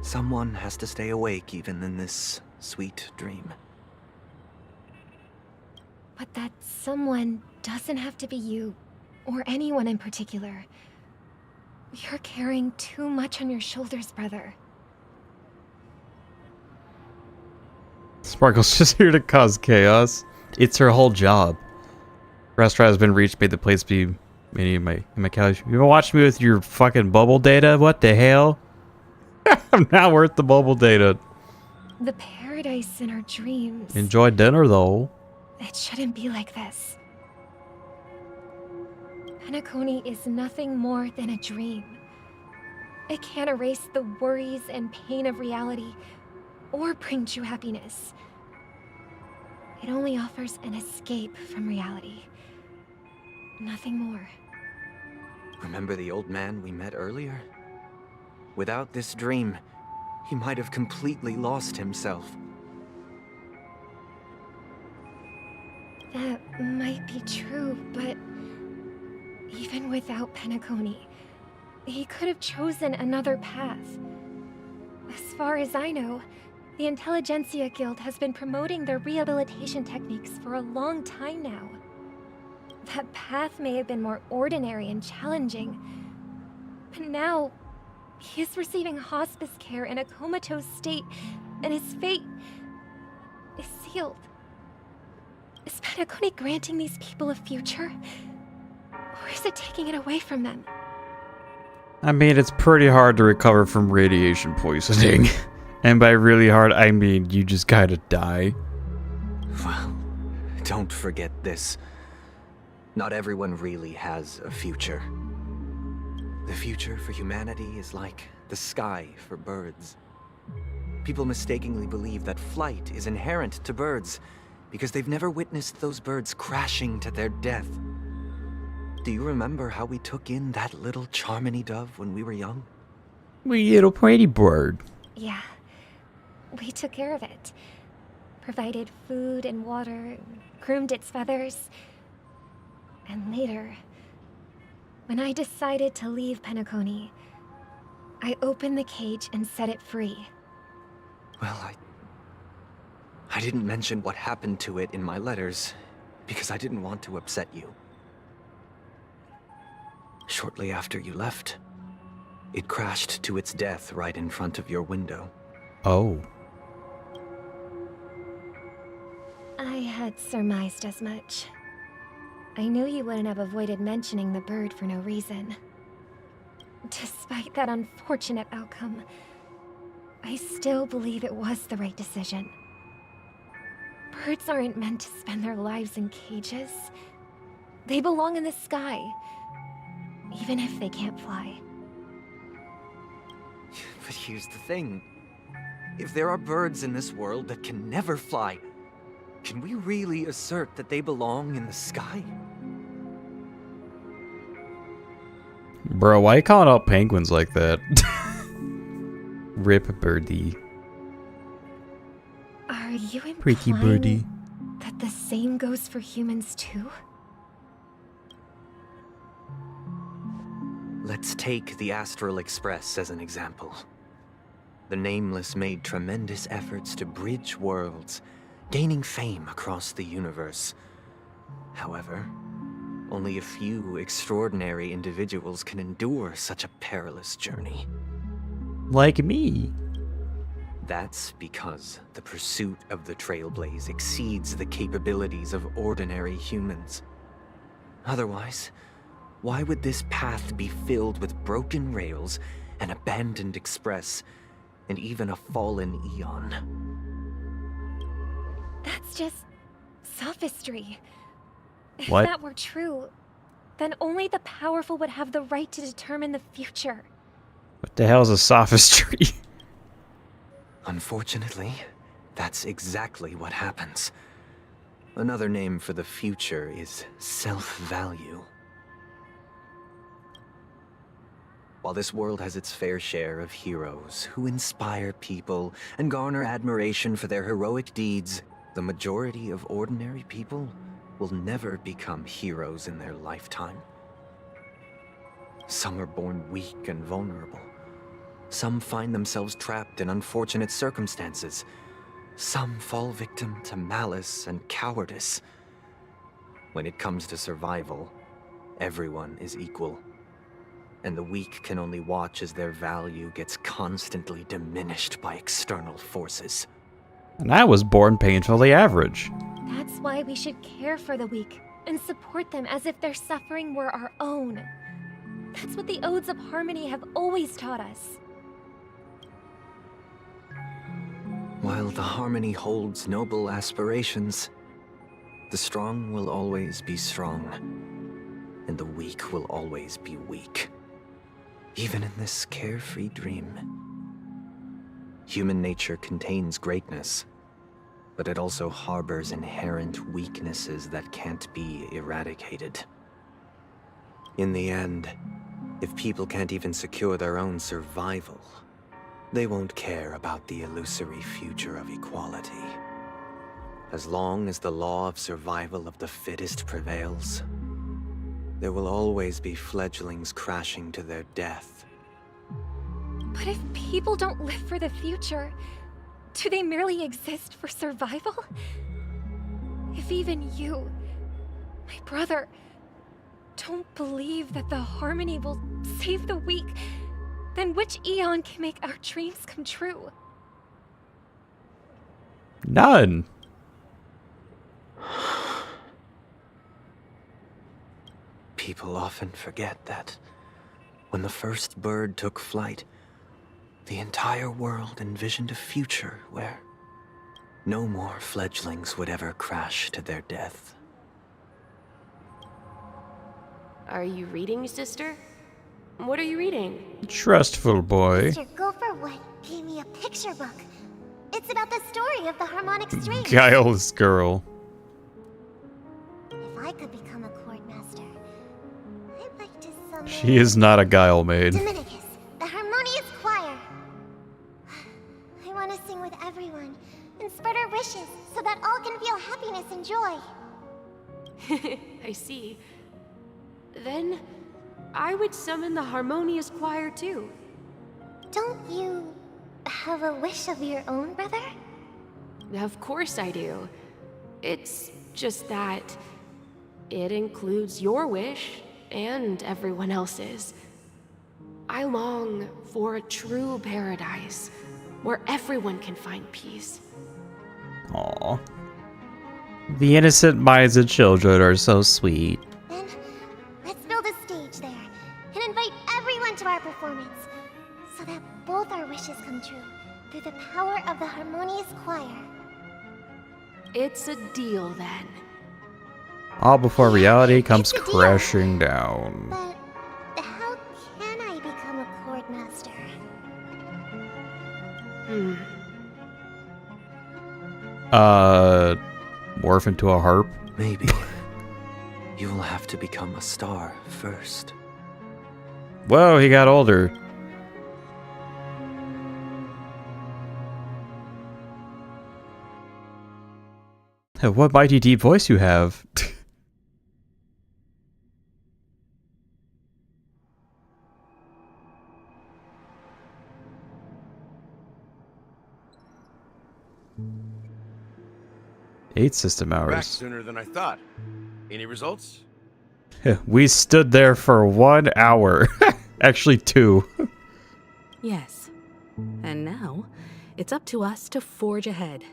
someone has to stay awake even in this sweet dream. But that someone doesn't have to be you, or anyone in particular. You're carrying too much on your shoulders, brother. Sparkle's just here to cause chaos. It's her whole job. Restaurant has been reached. May the place be many in my couch. You been watching me with your fucking bubble data? What the hell? I'm not worth the bubble data. The paradise in our dreams. Enjoy dinner though. It shouldn't be like this. Penacony is nothing more than a dream. It can't erase the worries and pain of reality, or bring true happiness. It only offers an escape from reality. Nothing more. Remember the old man we met earlier? Without this dream, he might have completely lost himself. That might be true, but even without Penacony, he could have chosen another path. As far as I know, the Intelligentsia Guild has been promoting their rehabilitation techniques for a long time now. That path may have been more ordinary and challenging, but now he is receiving hospice care in a comatose state, and his fate is sealed. Is Penacony granting these people a future? Or is it taking it away from them? I mean, it's pretty hard to recover from radiation poisoning. And by really hard, I mean you just gotta die. Well, don't forget this. Not everyone really has a future. The future for humanity is like the sky for birds. People mistakenly believe that flight is inherent to birds because they've never witnessed those birds crashing to their death. Do you remember how we took in that little Charmony dove when we were young? Wee little pretty bird. Yeah. We took care of it. Provided food and water, groomed its feathers. And later, when I decided to leave Penacony, I opened the cage and set it free. Well, I didn't mention what happened to it in my letters because I didn't want to upset you. Shortly after you left, it crashed to its death right in front of your window. Oh. I had surmised as much. I knew you wouldn't have avoided mentioning the bird for no reason. Despite that unfortunate outcome, I still believe it was the right decision. Birds aren't meant to spend their lives in cages. They belong in the sky, even if they can't fly. But here's the thing. If there are birds in this world that can never fly, can we really assert that they belong in the sky? Bro, why you calling out penguins like that? Rip birdie. Are you implying Pretty birdie. that the same goes for humans too? Let's take the Astral Express as an example. The Nameless made tremendous efforts to bridge worlds, gaining fame across the universe. However, only a few extraordinary individuals can endure such a perilous journey. Like me. That's because the pursuit of the Trailblaze exceeds the capabilities of ordinary humans. Otherwise, why would this path be filled with broken rails, an abandoned express, and even a fallen Eon? That's just sophistry. If What? that were true, then only the powerful would have the right to determine the future. What the hell is a sophistry? Unfortunately, that's exactly what happens. Another name for the future is self-value. While this world has its fair share of heroes who inspire people and garner admiration for their heroic deeds, the majority of ordinary people will never become heroes in their lifetime. Some are born weak and vulnerable. Some find themselves trapped in unfortunate circumstances. Some fall victim to malice and cowardice. When it comes to survival, everyone is equal. And the weak can only watch as their value gets constantly diminished by external forces. And I was born painfully average. That's why we should care for the weak and support them as if their suffering were our own. That's what the Odes of Harmony have always taught us. While the Harmony holds noble aspirations, the strong will always be strong, and the weak will always be weak. Even in this carefree dream. Human nature contains greatness, but it also harbors inherent weaknesses that can't be eradicated. In the end, if people can't even secure their own survival, they won't care about the illusory future of equality. As long as the law of survival of the fittest prevails, there will always be fledglings crashing to their death. But if people don't live for the future, do they merely exist for survival? If even you, my brother, don't believe that the Harmony will save the weak, then which eon can make our dreams come true? None. People often forget that when the first bird took flight, the entire world envisioned a future where no more fledglings would ever crash to their death. Are you reading, sister? What are you reading? Trustful boy. Mr. Gopher Wood gave me a picture book. It's about the story of the harmonic strings. Guileless girl. If I could become a Chordmaster, I'd like to summon... She is not a guile maid. Dominicus, the harmonious choir. I want to sing with everyone and spread our wishes so that all can feel happiness and joy. I see. Then, I would summon the harmonious choir too. Don't you have a wish of your own, brother? Of course I do. It's just that it includes your wish and everyone else's. I long for a true paradise where everyone can find peace. Aww. The innocent minds of children are so sweet. Then, let's build a stage there and invite everyone to our performance so that both our wishes come true through the power of the harmonious choir. It's a deal then. All before reality comes crashing down. But how can I become a Chordmaster? Morph into a harp? Maybe. You will have to become a star first. Whoa, he got older. What mighty deep voice you have. Eight system Back hours. sooner than I thought. Any results? We stood there for 1 hour. Actually 2. Yes. And now, it's up to us to forge ahead.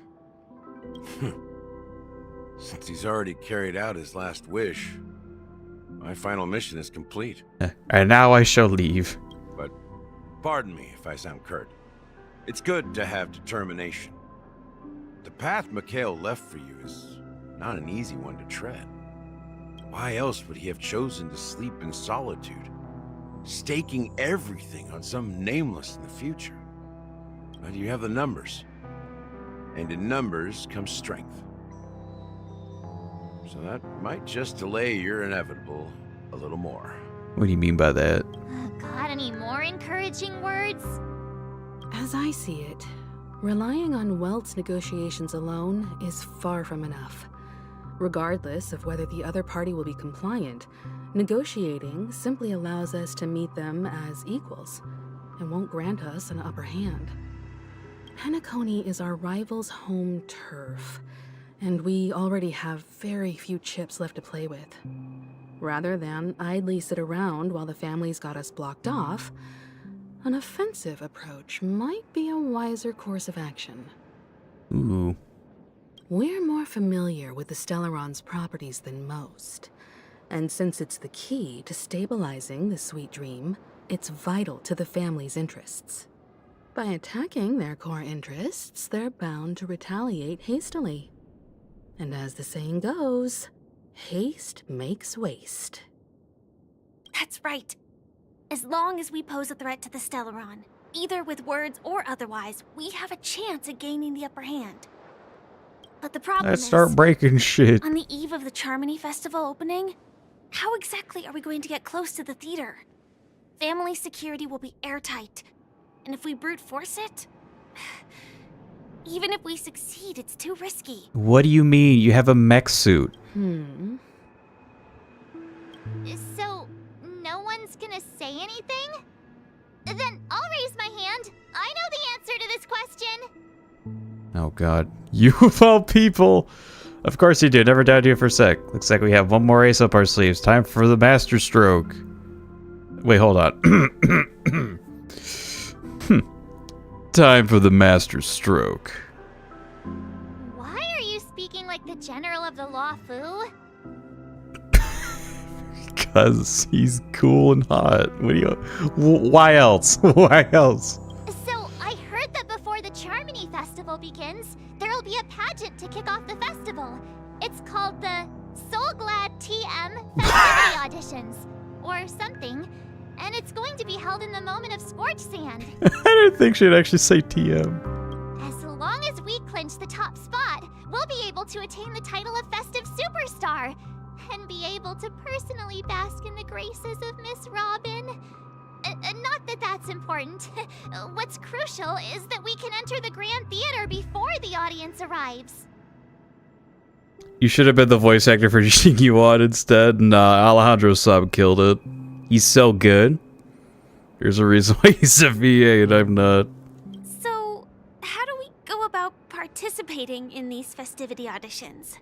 Since he's already carried out his last wish, my final mission is complete. And now I shall leave. But pardon me if I sound curt. It's good to have determination. The path Mikhail left for you is not an easy one to tread. Why else would he have chosen to sleep in solitude, staking everything on some nameless in the future? But you have the numbers. And in numbers comes strength. So that might just delay your inevitable a little more. What do you mean by that? Got any more encouraging words? As I see it, relying on Welt's negotiations alone is far from enough. Regardless of whether the other party will be compliant, negotiating simply allows us to meet them as equals and won't grant us an upper hand. Penacony is our rival's home turf, and we already have very few chips left to play with. Rather than idly sit around while the family's got us blocked off, an offensive approach might be a wiser course of action. Ooh. We're more familiar with the Stellaron's properties than most, and since it's the key to stabilizing the Sweet Dream, it's vital to the family's interests. By attacking their core interests, they're bound to retaliate hastily. And as the saying goes, haste makes waste. That's right. As long as we pose a threat to the Stellaron, either with words or otherwise, we have a chance at gaining the upper hand. But the problem Let's is, start breaking shit. on the eve of the Charmony Festival opening, how exactly are we going to get close to the theater? Family security will be airtight, and if we brute force it, even if we succeed, it's too risky. What do you mean? You have a mech suit. So, no one's gonna say anything? Then I'll raise my hand. I know the answer to this question. Oh god. You of all people! Of course you do. Never doubted you for a sec. Looks like we have one more ace up our sleeves. Time for the master stroke. Wait, hold on. Time for the master stroke. Why are you speaking like the general of the Law Fu? Because he's cool and hot. What do you... Why else? Why else? So, I heard that before the Charmony Festival begins, there'll be a pageant to kick off the festival. It's called the Soul Glad TM Festivity Auditions, or something. And it's going to be held in the moment of Scorch Sand. I didn't think she'd actually say TM. As long as we clinch the top spot, we'll be able to attain the title of Festive Superstar. And be able to personally bask in the graces of Miss Robin. Not that that's important. What's crucial is that we can enter the Grand Theater before the audience arrives. You should have been the voice actor for Shingyuan instead. Nah, Alejandro Saab killed it. He's so good. There's a reason why he's a VA and I'm not. So, how do we go about participating in these festivity auditions?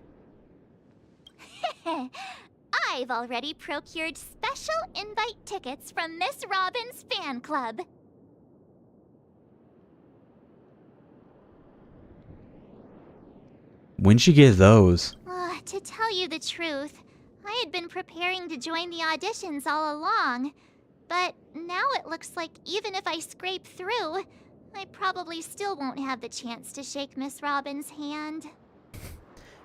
I've already procured special invite tickets from Miss Robin's fan club. When'd she get those? To tell you the truth, I had been preparing to join the auditions all along. But now it looks like even if I scrape through, I probably still won't have the chance to shake Miss Robin's hand.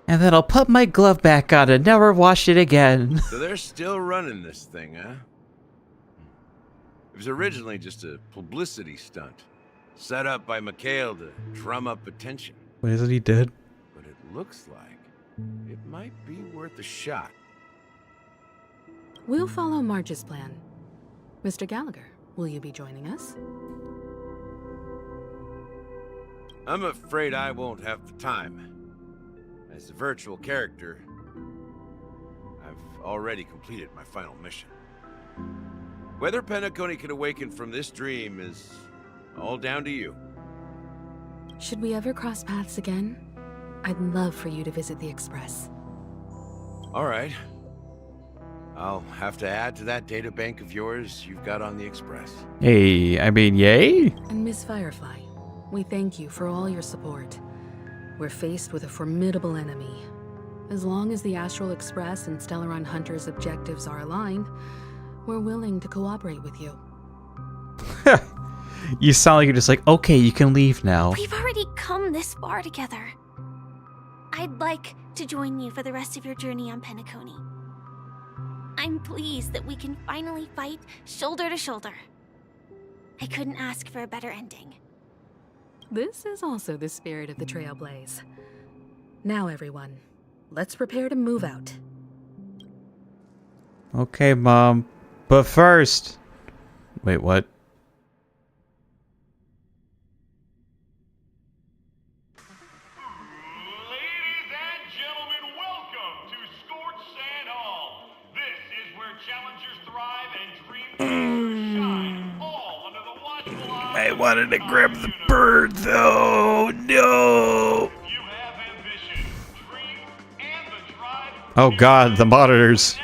And then I'll put my glove back on and never wash it again. So they're still running this thing, huh? It was originally just a publicity stunt, set up by Mikhail to drum up attention. Wait, isn't he dead? But it looks like it might be worth a shot. We'll follow Marge's plan. Mr. Gallagher, will you be joining us? I'm afraid I won't have the time. As a virtual character, I've already completed my final mission. Whether Penacony can awaken from this dream is all down to you. Should we ever cross paths again? I'd love for you to visit the Express. All right. I'll have to add to that data bank of yours you've got on the Express. Hey, I mean, yay? And Miss Firefly, we thank you for all your support. We're faced with a formidable enemy. As long as the Astral Express and Stellaron Hunter's objectives are aligned, we're willing to cooperate with you. You sound like you're just like, okay, you can leave now. We've already come this far together. I'd like to join you for the rest of your journey on Penacony. I'm pleased that we can finally fight shoulder to shoulder. I couldn't ask for a better ending. This is also the spirit of the Trailblaze. Now, everyone, let's prepare to move out. Okay, Mom. But first... Wait, what? I wanted to grab the bird, though. No. Oh God, the monitors.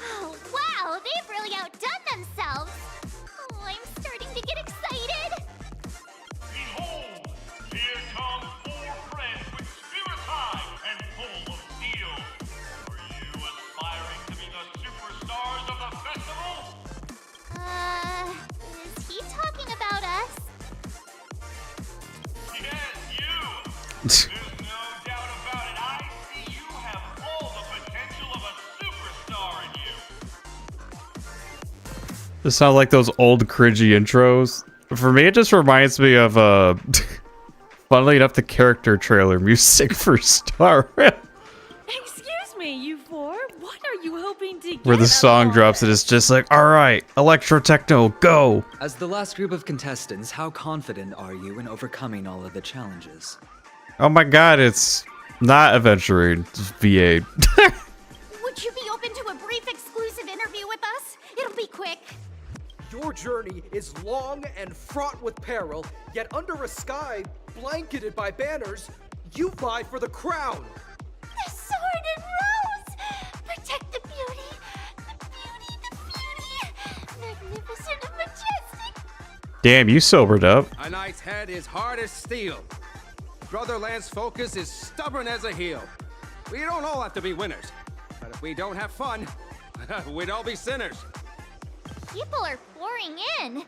Oh, wow, they've really outdone themselves. Oh, I'm starting to get excited. Behold, here come 4 friends with spirits high and full of steel. Are you aspiring to be the superstars of the festival? Is he talking about us? Yes, you! There's no doubt about it. I see you have all the potential of a superstar in you. This sounds like those old cringy intros. For me, it just reminds me of, funnily enough, the character trailer music for Star Rail. Excuse me, you four. What are you hoping to get? Where the song drops and it's just like, alright, electro techno, go! As the last group of contestants, how confident are you in overcoming all of the challenges? Oh my God, it's not adventuring, it's V8. Would you be open to a brief exclusive interview with us? It'll be quick. Your journey is long and fraught with peril, yet under a sky blanketed by banners, you vie for the crown. The sword and rose! Protect the beauty! The beauty, the beauty! Magnificent and majestic! Damn, you sobered up. A knight's head is hard as steel. Brother Lance's focus is stubborn as a heel. We don't all have to be winners, but if we don't have fun, we'd all be sinners. People are pouring in. It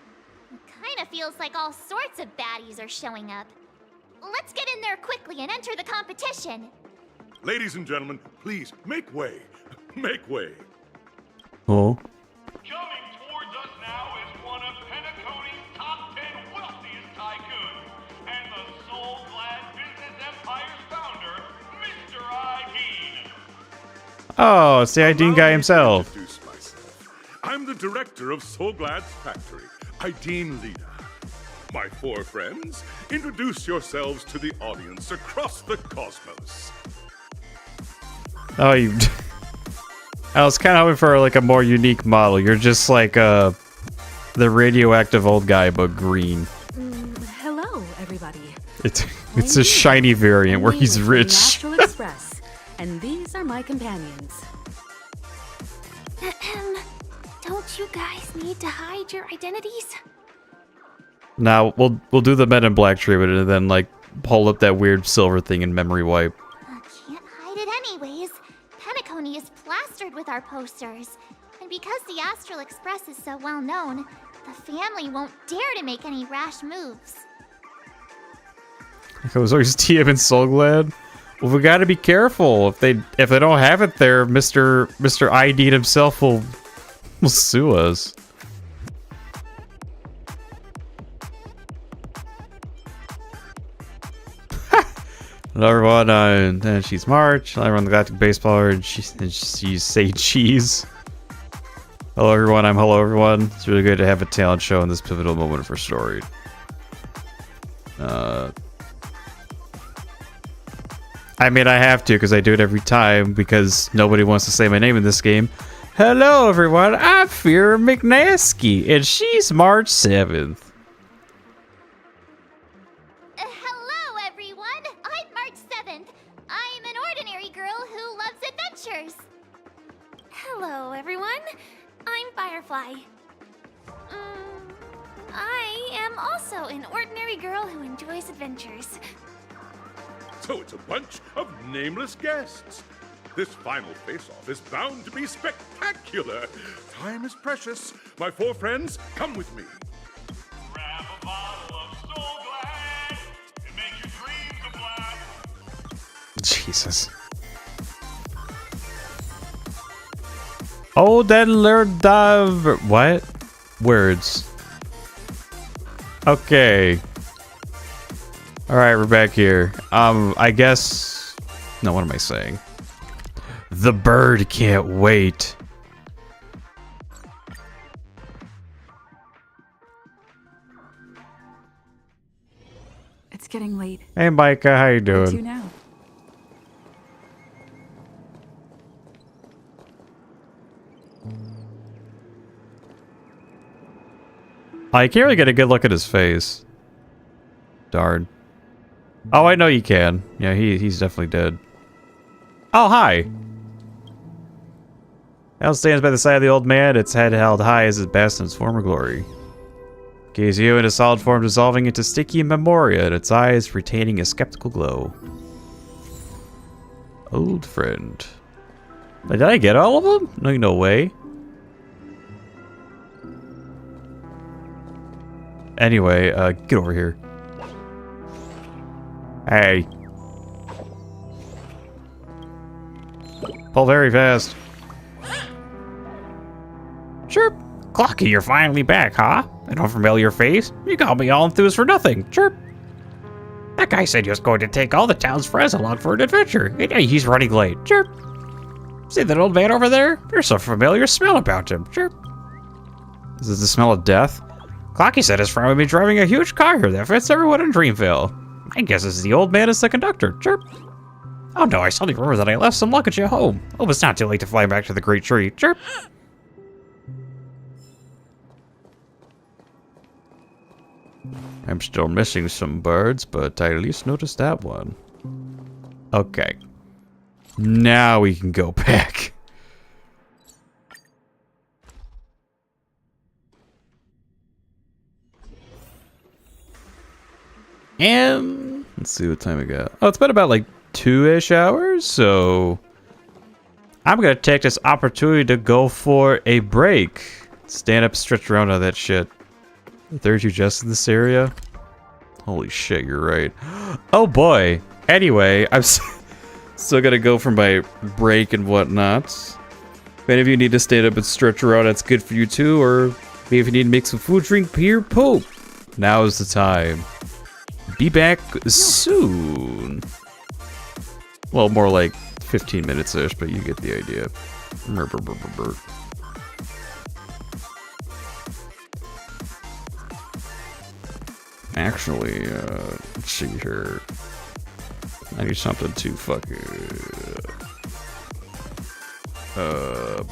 kind of feels like all sorts of baddies are showing up. Let's get in there quickly and enter the competition. Ladies and gentlemen, please make way. Make way. Oh. Coming towards us now is one of Penacony's top 10 wealthiest tycoons and the soul-glad business empire's founder, Mr. Ideen. Oh, it's the Ideen guy himself. I'm the director of Soulglad's factory, Ideen Lina. My 4 friends, introduce yourselves to the audience across the cosmos. Oh, you... I was kind of hoping for like a more unique model. You're just like the radioactive old guy, but green. Hello, everybody. It's a shiny variant where he's rich. Astral Express, and these are my companions. Don't you guys need to hide your identities? Now we'll do the Men in Black treatment and then like pull up that weird silver thing in memory wipe. Can't hide it anyways. Penacony is plastered with our posters. And because the Astral Express is so well known, the family won't dare to make any rash moves. It was always TM and Soulglad. Well, we gotta be careful. If they don't have it there, Mr. ID himself will sue us. Hello everyone, and she's March. Hello everyone, the Galactic Baseballer, and she's Say Cheese. Hello everyone, I'm Hello everyone. It's really good to have a talent show in this pivotal moment of our story. I mean, I have to because I do it every time because nobody wants to say my name in this game. Hello everyone, I'm Firo McNosky, and she's March 7th. Hello everyone, I'm March 7th. I'm an ordinary girl who loves adventures. Hello, everyone. I'm Firefly. I am also an ordinary girl who enjoys adventures. So it's a bunch of nameless guests. This final face-off is bound to be spectacular. Time is precious. My 4 friends, come with me. Grab a bottle of Soulglad and make your dreams a blast. Jesus. Oh, then learn the what? Words. Okay. All right, we're back here. I guess. No, what am I saying? The bird can't wait. It's getting late. Hey, Micah, how you Where to doing? now? I can't really get a good look at his face. Darn. Oh, I know you can. Yeah, he's definitely dead. Oh, hi. Hell stands by the side of the old man, its head held high as it basked in its former glory. Gaze you in a solid form dissolving into sticky memoria, and its eyes retaining a skeptical glow. Old friend. Did I get all of them? No way. Anyway, get over here. Hey. Pull very fast. Chirp. Clocky, you're finally back, huh? An unfamiliar face? You got me all enthused for nothing. Chirp. That guy said he was going to take all the town's friends along for an adventure. And he's running late. Chirp. See that old man over there? There's a familiar smell about him. Chirp. Is this the smell of death? Clocky said his friend would be driving a huge car here that fits everyone in Dreamville. I guess it's the old man as the conductor. Chirp. Oh no, I suddenly remember that I left some luggage at home. Hope it's not too late to fly back to the Great Tree. Chirp. I'm still missing some birds, but I at least noticed that one. Okay. Now we can go back. And let's see what time we got. Oh, it's been about like 2-ish hours, so I'm gonna take this opportunity to go for a break. Stand up, stretch around on that shit. There's you just in this area. Holy shit, you're right. Oh boy. Anyway, I'm still gonna go for my break and whatnot. If any of you need to stand up and stretch around, that's good for you too. Or maybe if you need to make some food, drink, pee, or poop, now is the time. Be back soon. Well, more like 15 minutes-ish, but you get the idea. Actually, let's see here. I need something to fucking...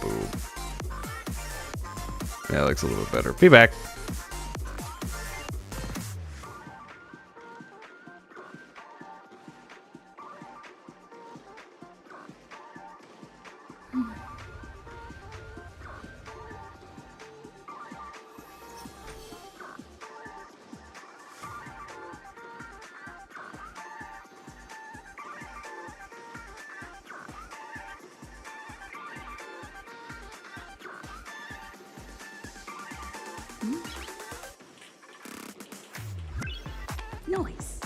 boom. Yeah, that looks a little bit better. Be back. Nice.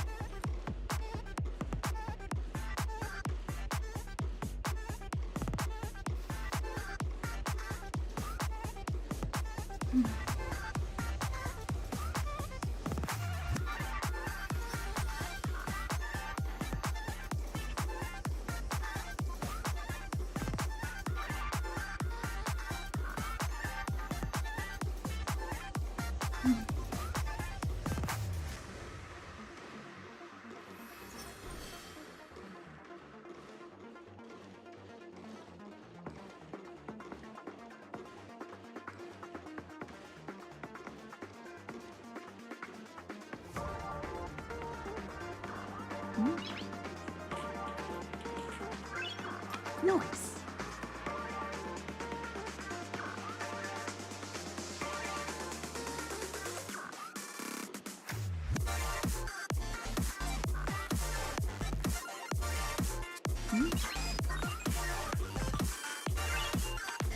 Nice.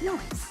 Nice.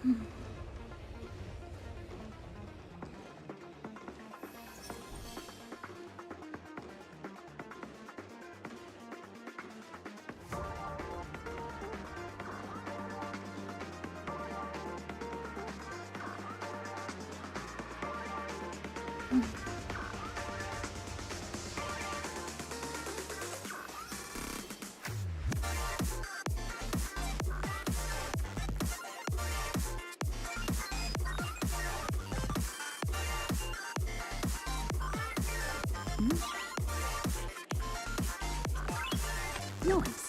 Noise. Noise.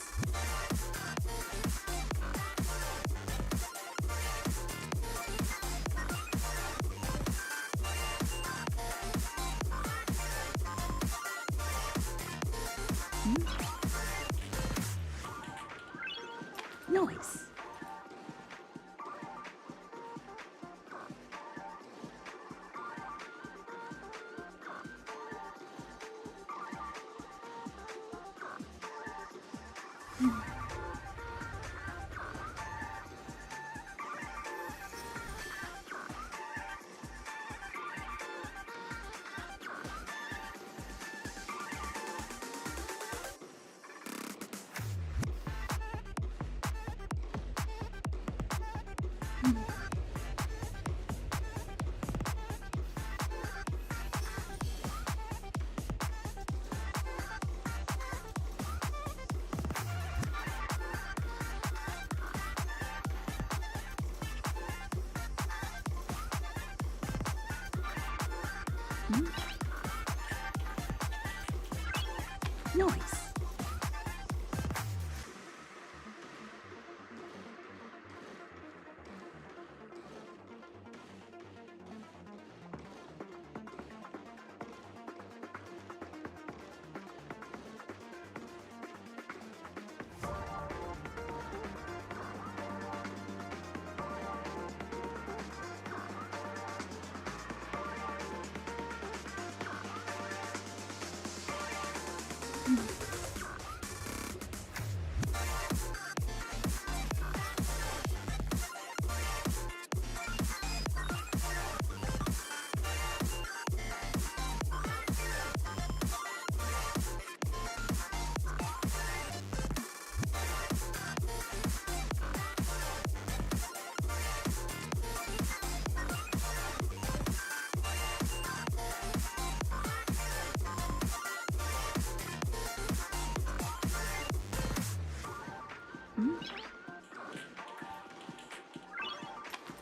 Noise.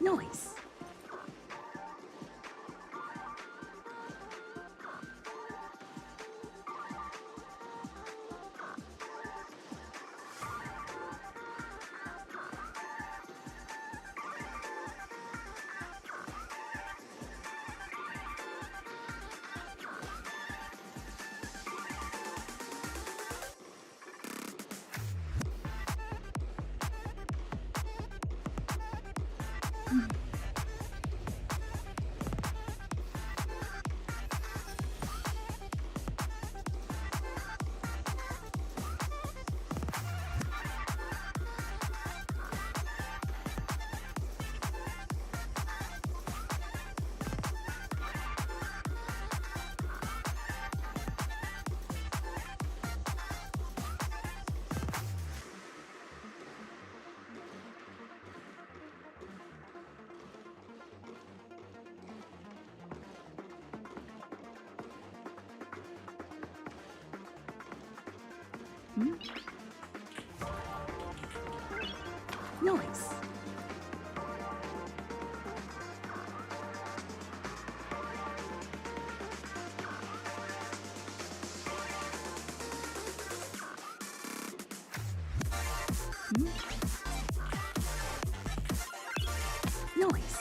Noise. Noise. Noise.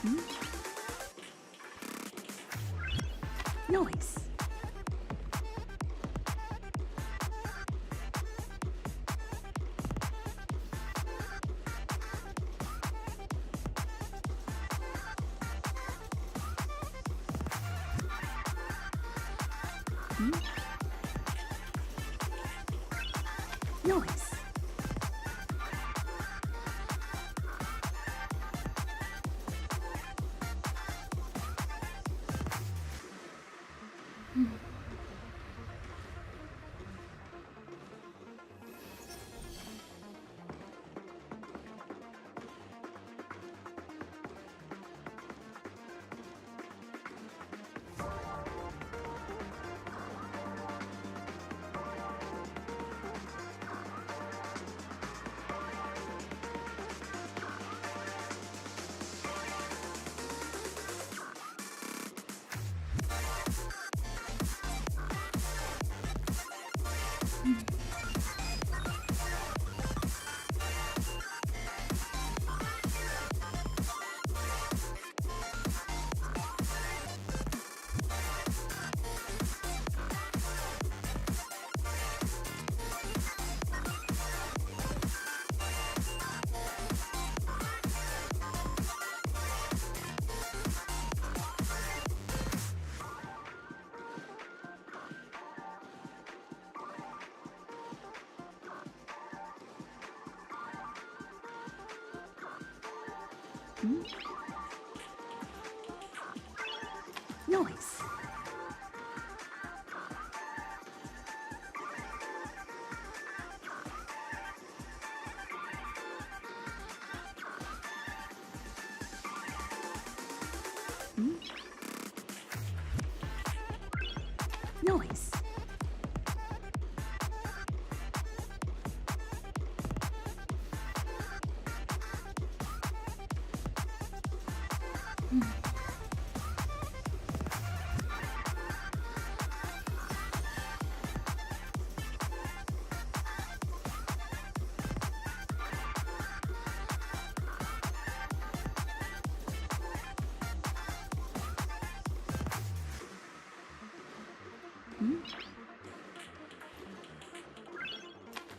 Noise. Noise. Noise. Noise. Noise.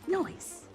Noise.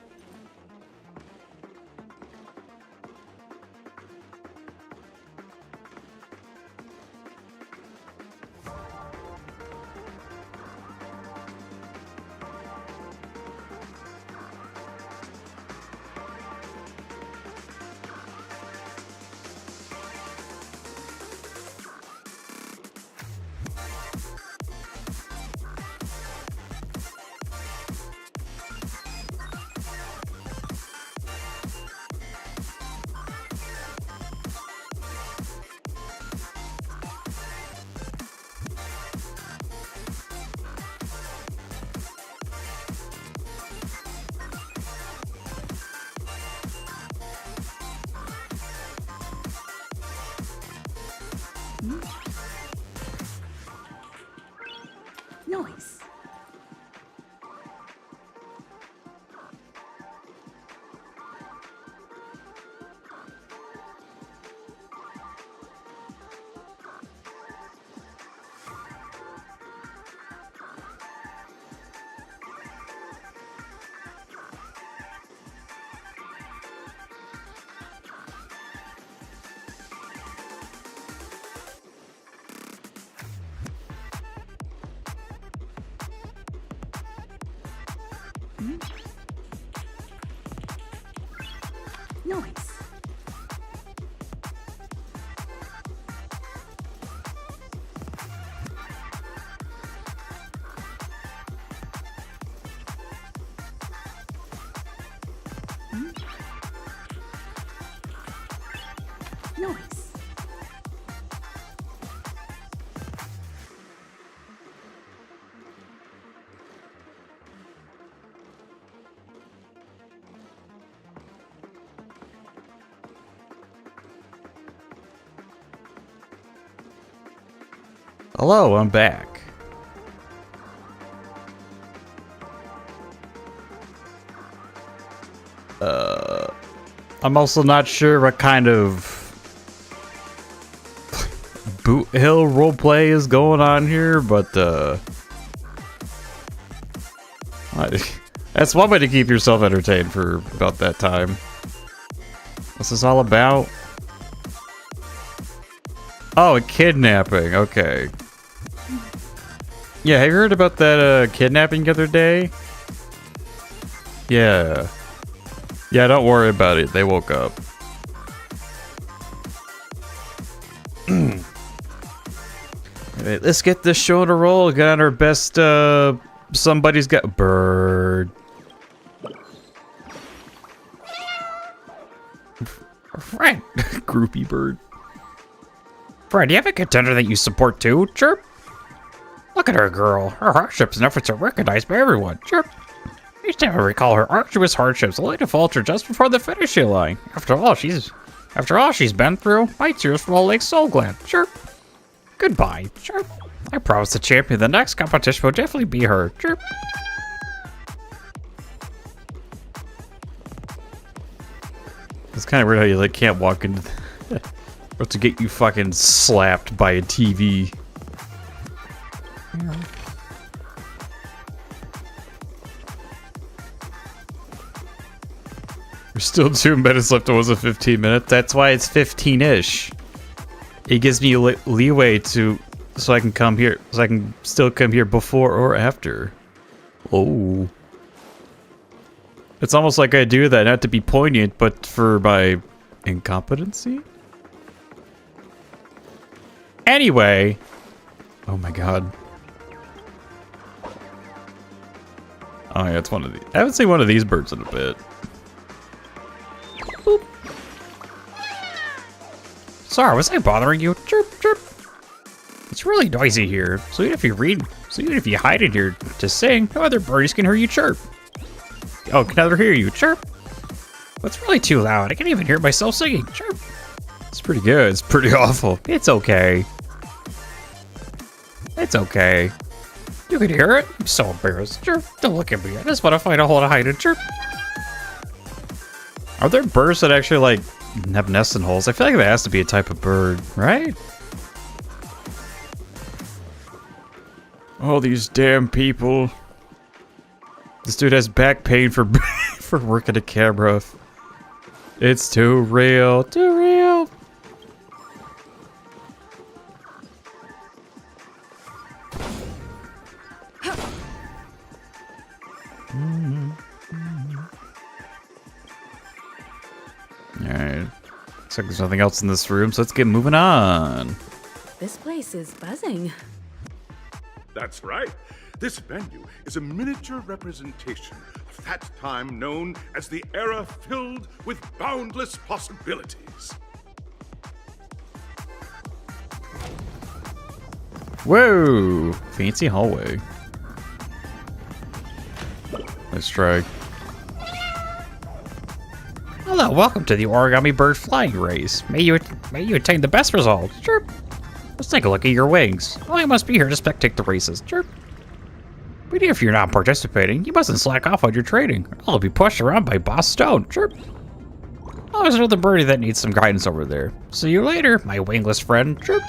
Noise. Noise. Hello, I'm back. I'm also not sure what kind of Boothill roleplay is going on here, but that's one way to keep yourself entertained for about that time. What's this all about? Oh, a kidnapping. Okay. Yeah, have you heard about that kidnapping the other day? Yeah. Yeah, don't worry about it. They woke up. Alright, let's get this show on a roll. Get on our best, somebody's got bird. Friend. Groupie bird. Friend, do you have a contender that you support too? Chirp. Look at her, girl. Her hardships and efforts are recognized by everyone. Chirp. Each time I recall her arduous hardships, only to falter just before the finishing line. After all she's been through, my tears fall like soul gland. Chirp. Goodbye. Chirp. I promise the champion of the next competition will definitely be her. Chirp. It's kind of weird how you like can't walk into or to get you fucking slapped by a TV. Yeah. There's still 2 minutes left. It was a 15 minute. That's why it's 15-ish. It gives me leeway so I can come here, so I can still come here before or after. Oh. It's almost like I do that, not to be poignant, but for my incompetency? Anyway. Oh my god. Oh yeah, it's one of these. I haven't seen one of these birds in a bit. Boop. Sorry, was I bothering you? Chirp, chirp. It's really noisy here. So even if you hide in here to sing, no other birdies can hear you chirp. Oh, can neither hear you chirp. What's really too loud? I can't even hear myself singing. Chirp. It's pretty good. It's pretty awful. It's okay. It's okay. You can hear it? I'm so embarrassed. Chirp. Don't look at me. I just want to find a hole to hide in. Chirp. Are there birds that actually, like, have nests in holes? I feel like that has to be a type of bird, right? Oh, these damn people. This dude has back pain for for working a camera. It's too real. Too real. Alright. Looks like there's nothing else in this room, so let's get moving on. This place is buzzing. That's right. This venue is a miniature representation of that time known as the era filled with boundless possibilities. Whoa! Fancy hallway. Let's try. Hello, welcome to the origami bird flying race. May you attain the best results. Chirp. Let's take a look at your wings. Oh, I must be here to spectate the races. Chirp. But if you're not participating, you mustn't slack off on your training. I'll be pushed around by Boss Stone. Chirp. Oh, there's another birdie that needs some guidance over there. See you later, my wingless friend. Chirp.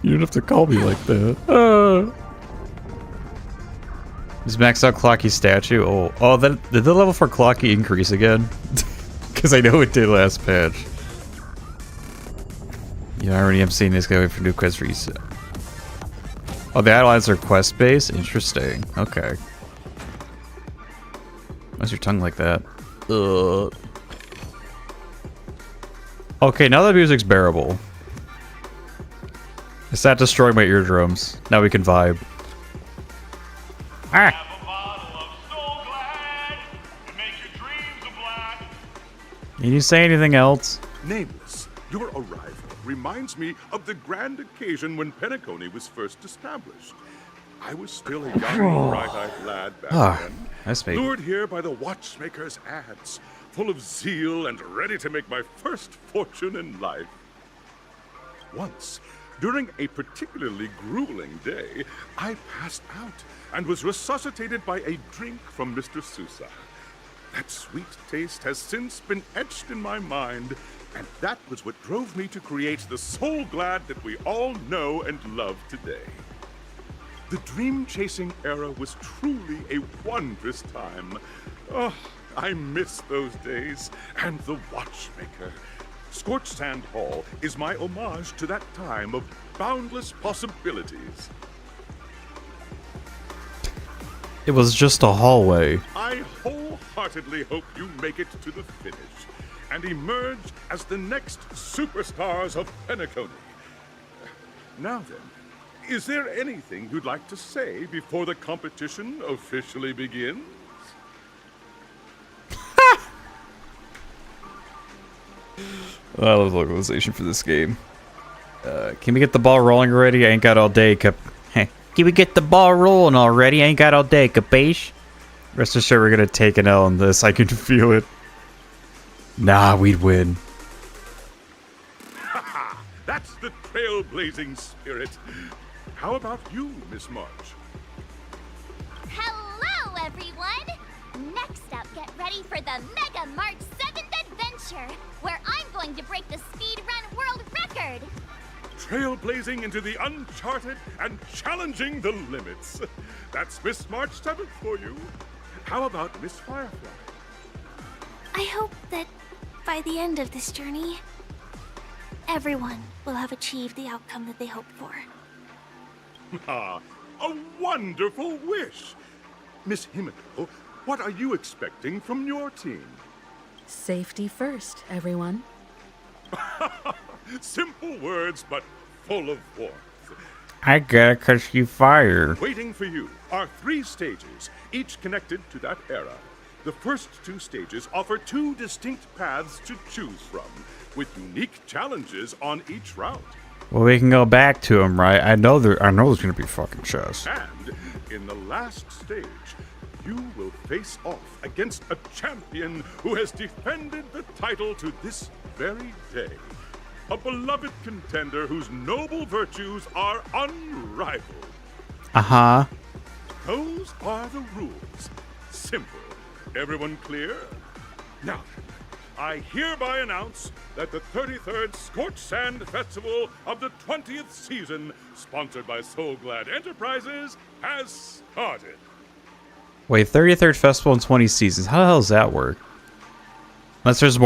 You don't have to call me like that. Is maxed out Cloaky's statue? Oh, did the level for Cloaky increase again? Because I know it did last patch. Yeah, I already am seeing this guy wait for new quest reset. Oh, the outlines are quest based? Interesting. Okay. Why's your tongue like that? Ugh. Okay, now that music's bearable. It's not destroying my eardrums. Now we can vibe. Ah! Can you say anything else? Nameless, your arrival reminds me of the grand occasion when Penacony was first established. I was still a young, bright-eyed lad back then, that's me. lured here by the Watchmaker's ads, full of zeal and ready to make my first fortune in life. Once, during a particularly grueling day, I passed out and was resuscitated by a drink from Mr. Sousa. That sweet taste has since been etched in my mind And that was what drove me to create the Soul Glad that we all know and love today. The dream-chasing era was truly a wondrous time. Oh, I miss those days. And the Watchmaker. Scorched Sand Hall is my homage to that time of boundless possibilities. It was just a hallway. I wholeheartedly hope you make it to the finish and emerge as the next superstars of Penacony. Now then, is there anything you'd like to say before the competition officially begins? I love localization for this game. Can we get the ball rolling already? I ain't got all day. Can we get the ball rolling already? I ain't got all day, capiche? Rest assured we're gonna take an L on this. I can feel it. Nah, we'd win. That's the trailblazing spirit. How about you, Miss March? Hello, everyone! Next up, get ready for the Mega March 7th Adventure, where I'm going to break the speedrun world record! Trailblazing into the uncharted and challenging the limits. That's Miss March 7th for you. How about Miss Firefly? I hope that by the end of this journey, everyone will have achieved the outcome that they hoped for. Ah, a wonderful wish! Miss Himiko, what are you expecting from your team? Safety first, everyone. Simple words, but full of warmth. I gotta catch you fire. Waiting for you are 3 stages, each connected to that era. The first 2 stages offer 2 distinct paths to choose from, with unique challenges on each route. Well, we can go back to him, right? I know there's gonna be fucking chests. And in the last stage, you will face off against a champion who has defended the title to this very day. A beloved contender whose noble virtues are unrivaled. Uh-huh. Those are the rules. Simple. Everyone clear? Now, I hereby announce that the 33rd Scorched Sand Festival of the 20th season, sponsored by Soul Glad Enterprises, has started. Wait, 33rd festival in 20 seasons. How the hell does that work? Unless there's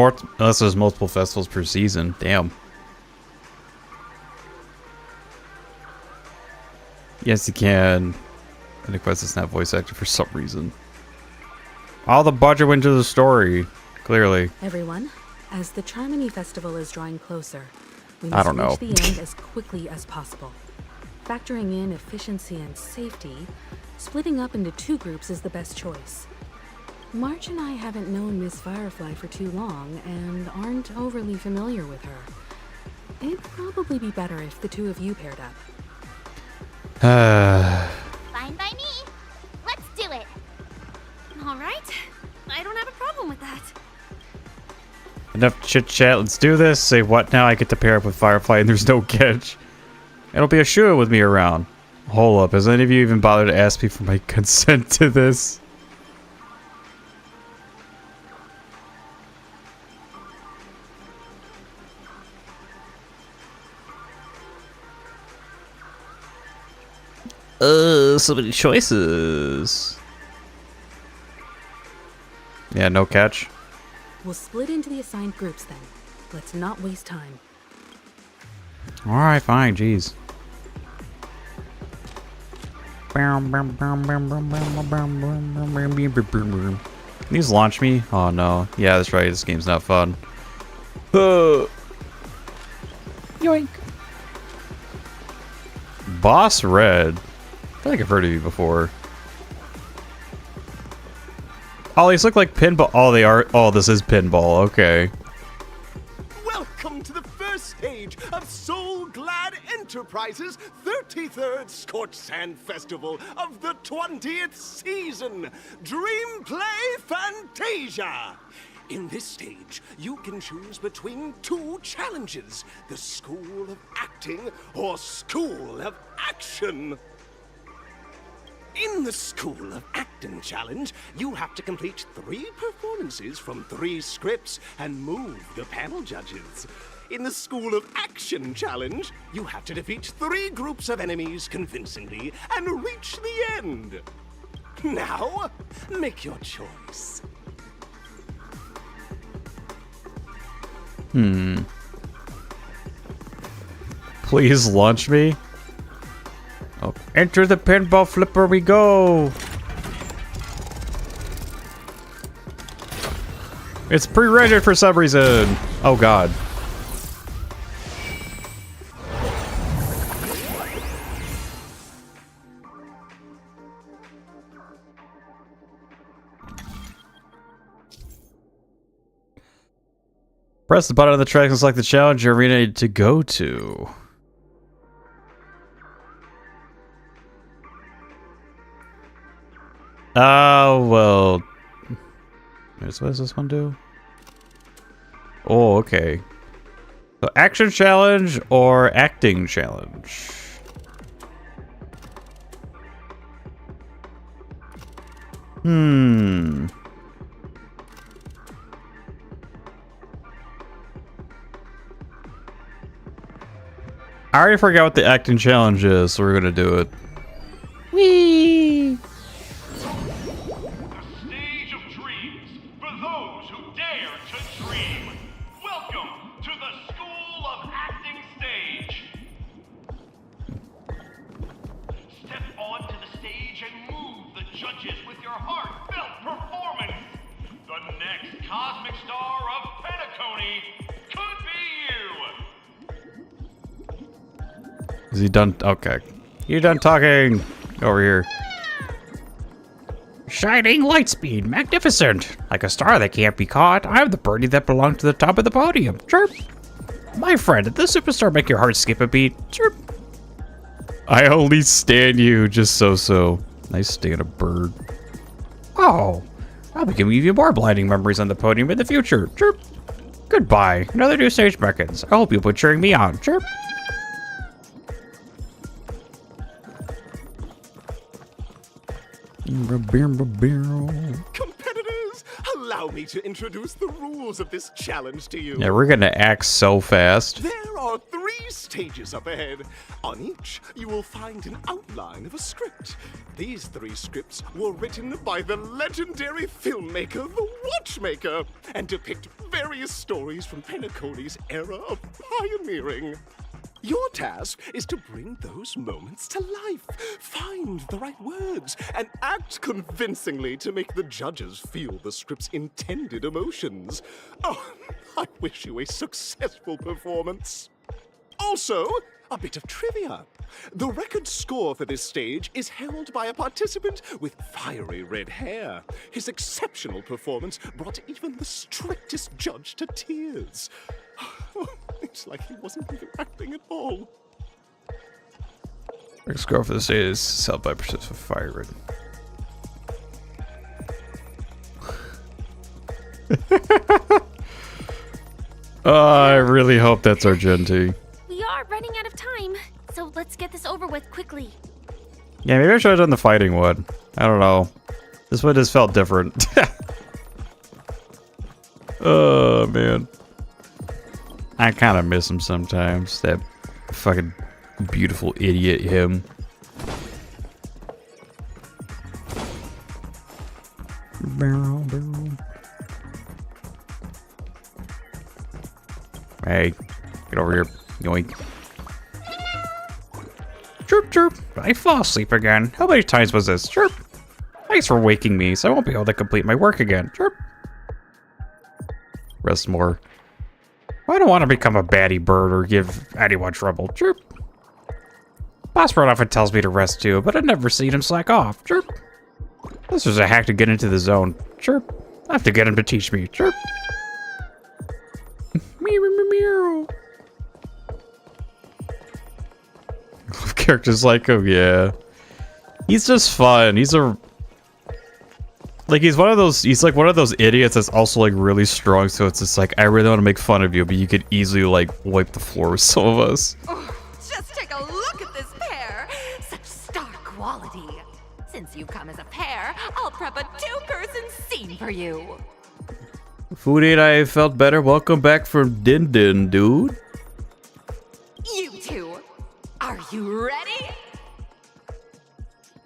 multiple festivals per season. Damn. Yes, you can. And the quest is not voice acted for some reason. All the budget went to the story, clearly. Everyone, as the Charmony Festival is drawing closer, we I must don't know. reach the end as quickly as possible. Factoring in efficiency and safety, splitting up into 2 groups is the best choice. March and I haven't known Miss Firefly for too long and aren't overly familiar with her. It'd probably be better if the 2 of you paired up. Fine by me. Let's do it. All right. I don't have a problem with that. Enough chit chat. Let's do this. Say what now? I get to pair up with Firefly and there's no catch. It'll be a shoe with me around. Hold up. Has any of you even bothered to ask me for my consent to this? So many choices. Yeah, no catch. We'll split into the assigned groups then. Let's not waste time. Alright, fine, jeez. Can these launch me? Oh no. Yeah, that's right, this game's not fun. Yoink. Boss Red. I feel like I've heard of you before. Oh, these look like pinball. Oh, they are. Oh, this is pinball. Okay. Welcome to the first stage of Soul Glad Enterprises' 33rd Scorched Sand Festival of the 20th season, Dreamplay Fantasia. In this stage, you can choose between 2 challenges, the School of Acting or School of Action. In the School of Acting Challenge, you have to complete 3 performances from 3 scripts and move the panel judges. In the School of Action Challenge, you have to defeat 3 groups of enemies convincingly and reach the end. Now, make your choice. Please launch me. Oh, enter the pinball flipper we go. It's pre-rendered for some reason. Oh god. Press the button on the track and select the challenge arena to go to. Oh, well. What does this one do? Oh, okay. So action challenge or acting challenge? I already forgot what the acting challenge is, so we're gonna do it. Whee! The stage of dreams for those who dare to dream. Welcome to the School of Acting Stage. Step onto the stage and move the judges with your heartfelt performance. The next cosmic star of Penacony could be you. Is he done? Okay. You done talking? Over here. Shining light speed, magnificent. Like a star that can't be caught, I'm the birdie that belonged to the top of the podium. Chirp. My friend, did this superstar make your heart skip a beat? Chirp. I only stand you, just so. Nice stand a bird. Oh, I'll be giving you more blinding memories on the podium in the future. Chirp. Goodbye. Another new stage beckons. I hope you'll be cheering me on. Chirp. Competitors, allow me to introduce the rules of this challenge to you. Yeah, we're gonna act so fast. There are 3 stages up ahead. On each, you will find an outline of a script. These 3 scripts were written by the legendary filmmaker, the Watchmaker, and depict various stories from Penacony's era of pioneering. Your task is to bring those moments to life, find the right words, and act convincingly to make the judges feel the script's intended emotions. Oh, I wish you a successful performance. Also, a bit of trivia. The record score for this stage is held by a participant with fiery red hair. His exceptional performance brought even the strictest judge to tears. It's like he wasn't even acting at all. Record score for the stage is held by a participant with fire red. I really hope that's our Gen T. We are running out of time, so let's get this over with quickly. Yeah, maybe I should have done the fighting one. I don't know. This one just felt different. Oh, man. I kind of miss him sometimes. That fucking beautiful idiot him. Hey, get over here. Yoink. Chirp, chirp. I fall asleep again. How many times was this? Chirp. Thanks for waking me, so I won't be able to complete my work again. Chirp. Rest more. I don't want to become a baddie bird or give anyone trouble. Chirp. Boss bird often tells me to rest too, but I've never seen him slack off. Chirp. This was a hack to get into the zone. Chirp. I have to get him to teach me. Chirp. Meow, meow, meow. Characters like him, yeah. He's just fun. He's a... Like, he's one of those... He's like one of those idiots that's also, like, really strong, so it's just like, I really want to make fun of you, but you could easily, like, wipe the floor with some of us. Oh, just take a look at this pair. Such star quality. Since you've come as a pair, I'll prep a two-person scene for you. Foodie and I felt better. Welcome back from Din Din, dude. You two, are you ready?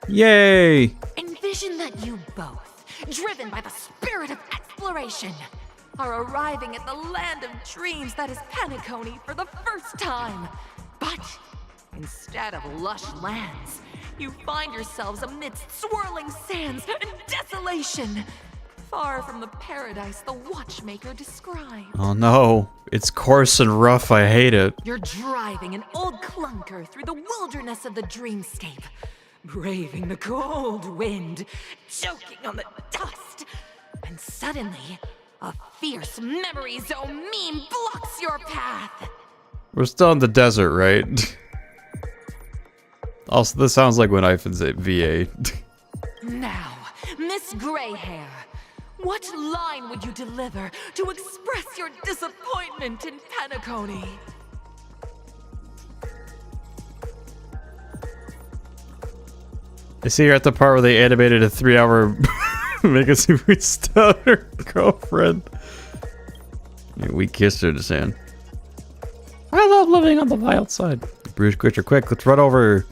Yay! Envision that you both, driven by the spirit of exploration, are arriving at the land of dreams that is Penacony for the first time. But instead of lush lands, you find yourselves amidst swirling sands and desolation, far from the paradise the Watchmaker described. Oh no, it's coarse and rough. I hate it. You're driving an old clunker through the wilderness of the dreamscape, braving the cold wind, choking on the dust, and suddenly, a fierce memory zone meme blocks your path. We're still in the desert, right? Also, this sounds like when Ivan's at VA. Now, Miss Greyhair, what line would you deliver to express your disappointment in Penacony? I see you're at the part where they animated a 3-hour Mega Super Stoner girlfriend. Yeah, we kissed her to sand. I love living on the wild side. Bruce Creature, quick, let's run over.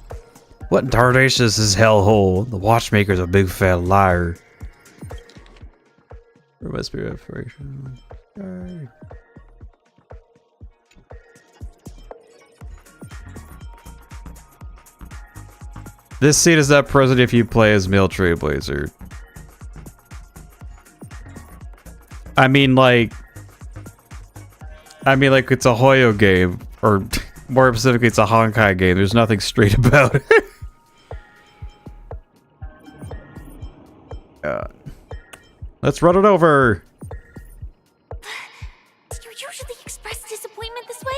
What in tarnation is this hellhole? The Watchmaker's a big fat liar. There must be respiration. Okay. This scene is not present if you play as male Trailblazer. I mean like it's a Hoyo game, or more specifically, it's a Honkai game. There's nothing straight about it. Let's run it over. Do you usually express disappointment this way?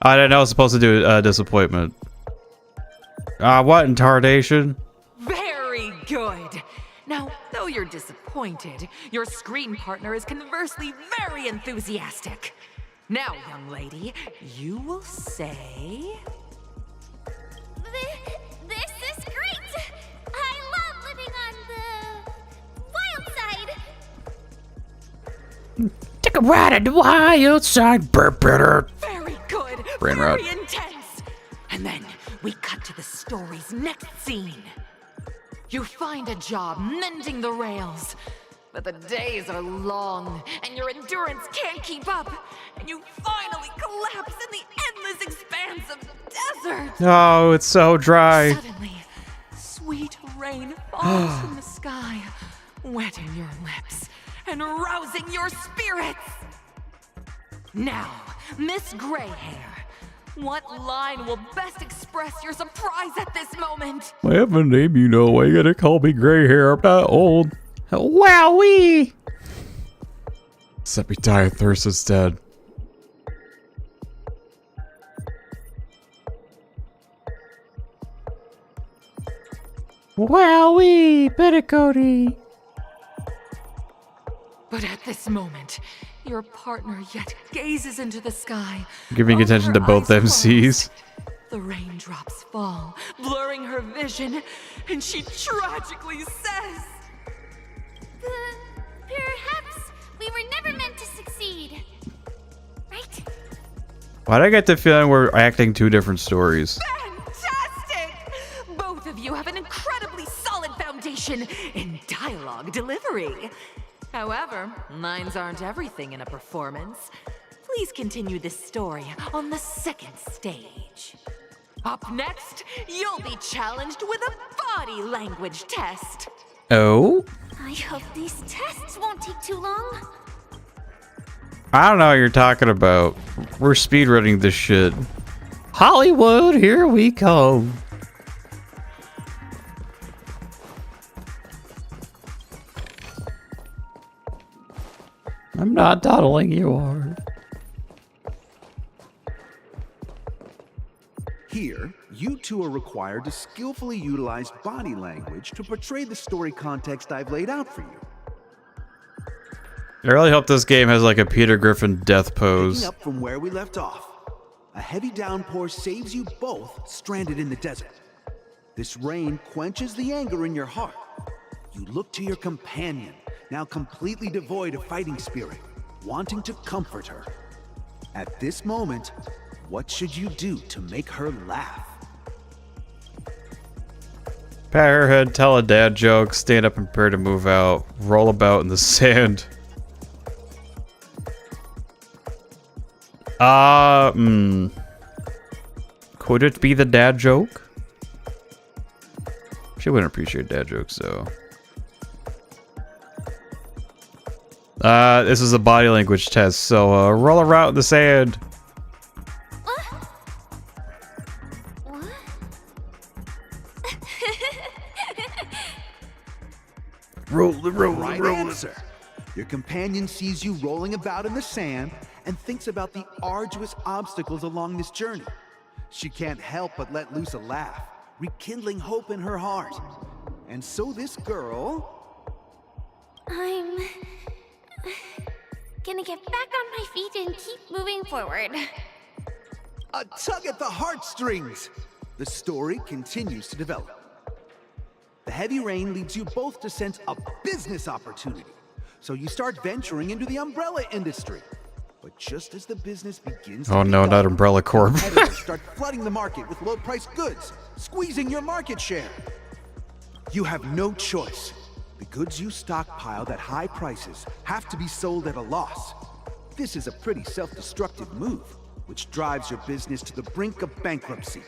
I didn't know I was supposed to do disappointment. What in tarnation? Very good. Now, though you're disappointed, your screen partner is conversely very enthusiastic. Now, young lady, you will say... This is great! I love living on the wild side. Take a ride at the wild side. Very good. Brain rot. Very intense. And then we cut to the story's next scene. You find a job mending the rails, but the days are long and your endurance can't keep up, and you finally collapse in the endless expanse of desert. Oh, it's so dry. Suddenly, sweet rain falls from the sky, wetting your lips and rousing your spirits. Now, Miss Greyhair, what line will best express your surprise at this moment? I have a name, you know. Why you gotta call me gray hair? I'm not old. Wowee! Let me die of thirst instead. Wowee, Penacony. But at this moment, your partner yet gazes into the sky. Giving attention to both MCs. The raindrops fall, blurring her vision, and she tragically says, Perhaps we were never meant to succeed. Right? Why'd I get the feeling we're acting two different stories? Fantastic! Both of you have an incredibly solid foundation in dialogue delivery. However, lines aren't everything in a performance. Please continue this story on the second stage. Up next, you'll be challenged with a body language test. Oh? I hope these tests won't take too long. I don't know what you're talking about. We're speedrunning this shit. Hollywood, here we come. I'm not dawdling, you are. Here, you two are required to skillfully utilize body language to portray the story context I've laid out for you. I really hope this game has like a Peter Griffin death pose. Picking up from where we left off. a heavy downpour saves you both stranded in the desert. This rain quenches the anger in your heart. You look to your companion, now completely devoid of fighting spirit, wanting to comfort her. At this moment, what should you do to make her laugh? Pat her head, tell a dad joke, stand up and prepare to move out, roll about in the sand. Could it be the dad joke? She wouldn't appreciate dad jokes, though. This is a body language test, so roll around in the sand. Roll the right answer. Your companion sees you rolling about in the sand and thinks about the arduous obstacles along this journey. She can't help but let loose a laugh, rekindling hope in her heart. And so this girl... I'm gonna get back on my feet and keep moving forward. A tug at the heartstrings! The story continues to develop. The heavy rain leads you both to sense a business opportunity. So you start venturing into the umbrella industry. But just as the business begins to Oh no, not Umbrella Corp. competitors start flooding the market with low-priced goods, squeezing your market share. You have no choice. The goods you stockpiled at high prices have to be sold at a loss. This is a pretty self-destructive move, which drives your business to the brink of bankruptcy.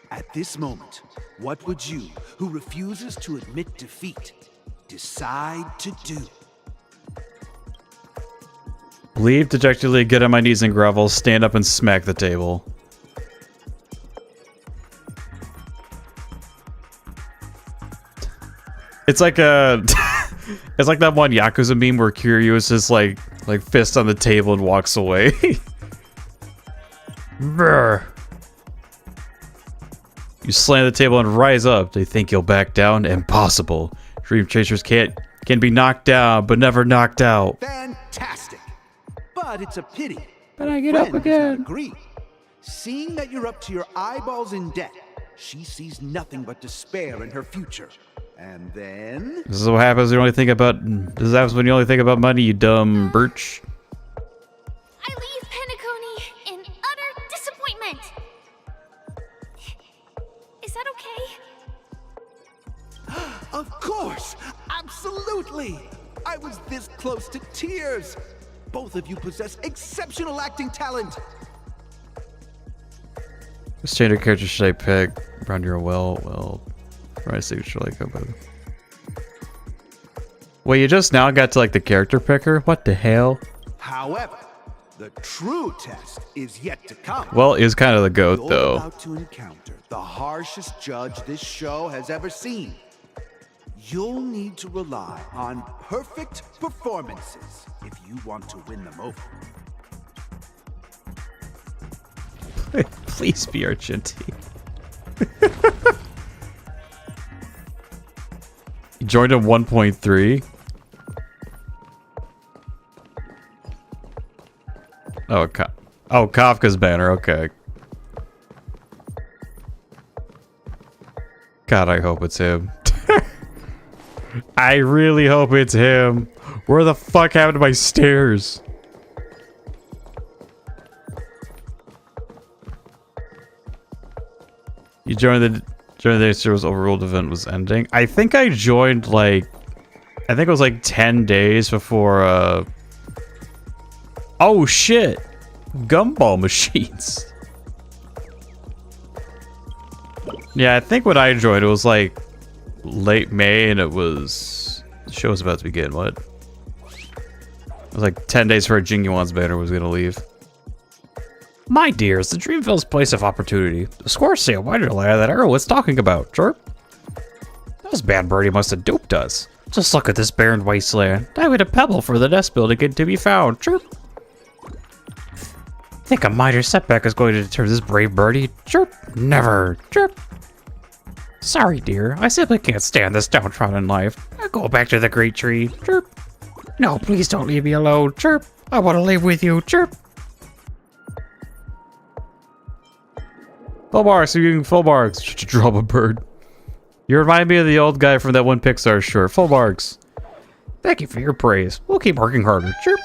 At this moment, what would you, who refuses to admit defeat, decide to do? Leave dejectedly, get on my knees and grovel, stand up and smack the table. It's like a it's like that one Yakuza meme where Kiryu is just like fist on the table and walks away. Brr. You slam the table and rise up. They think you'll back down? Impossible. Dream chasers can be knocked down, but never knocked out. Fantastic! But it's a pity. But I get up again. Agree. Seeing that you're up to your eyeballs in debt, she sees nothing but despair in her future. And then... This is what happens when you only think about... This happens when you only think about money, you dumb birch. I leave Penacony in utter disappointment. Is that okay? Of course! Absolutely! I was this close to tears! Both of you possess exceptional acting talent! What standard character should I pick? Around your well, try to see what you like about it. Wait, you just now got to like the character picker? What the hell? However, the true test is yet to come. Well, is kind of the goat You're though. about to encounter the harshest judge this show has ever seen. You'll need to rely on perfect performances if you want to win them over. Please be Argentine. You joined at 1.3. Oh, Kafka's banner. Okay. God, I hope it's him. I really hope it's him. Where the fuck happened to my stairs? You joined the day was overruled event was ending. I think I joined like I think it was like 10 days before oh shit. Gumball machines. Yeah, I think when I joined it was like late May and it was the show was about to begin. What? It was like 10 days before Jingyuan's banner was gonna leave. My dears, the Dreamville's place of opportunity. The score sale Wonderland that Arrow was talking about, chirp. This bad birdie must have duped us. Just look at this barren wasteland. I would a pebble for the nest building to be found, chirp. Think a minor setback is going to deter this brave birdie, chirp. Never, chirp. Sorry, dear. I simply can't stand this downtrodden life. I'll go back to the great tree, chirp. No, please don't leave me alone, chirp. I want to live with you, chirp. Full marks, you're getting full marks. Drop a bird. You remind me of the old guy from that one Pixar short. Full marks. Thank you for your praise. We'll keep working harder. Chirp.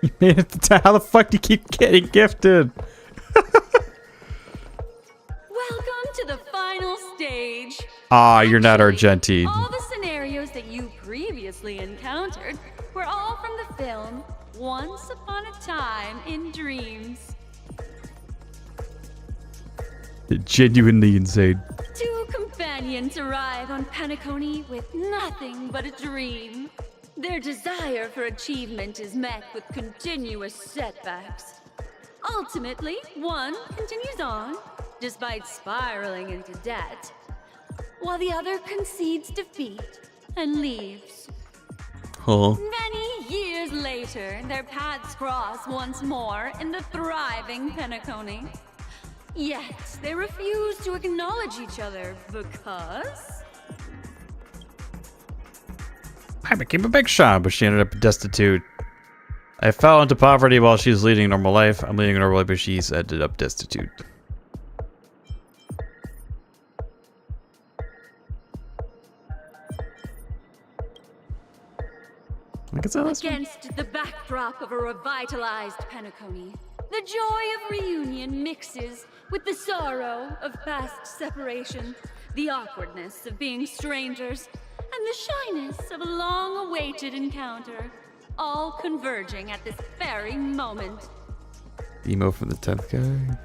You made it to town. How the fuck do you keep getting gifted? Welcome to the final stage. Ah, you're not Argentine. All the scenarios that you previously encountered were all from the film Once Upon a Time in Dreams. Genuinely insane. Two companions arrive on Penacony with nothing but a dream. Their desire for achievement is met with continuous setbacks. Ultimately, one continues on, despite spiraling into debt, while the other concedes defeat and leaves. Huh. Many years later, their paths cross once more in the thriving Penacony. Yet, they refuse to acknowledge each other because... I became a big shot, but she ended up destitute. I fell into poverty while she was leading a normal life. I'm leading a normal life, but she's ended up destitute. Against the backdrop of a revitalized Penacony, the joy of reunion mixes with the sorrow of past separation, the awkwardness of being strangers, and the shyness of a long-awaited encounter, all converging at this very moment. Emo from the 10th guy.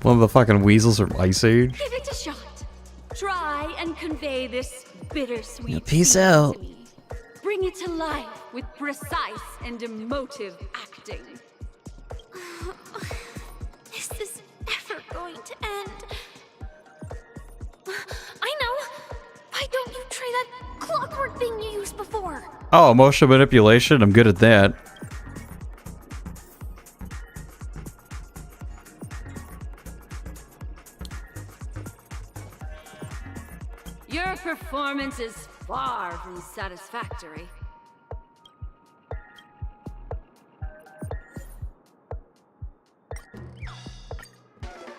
One of the fucking weasels from Ice Age. Give it a shot. Try and convey this bittersweet. Yeah, peace out. To me. Bring it to life with precise and emotive acting. Is this ever going to end? I know! Why don't you try that clockwork thing you used before? Oh, emotional manipulation. I'm good at that. Your performance is far from satisfactory.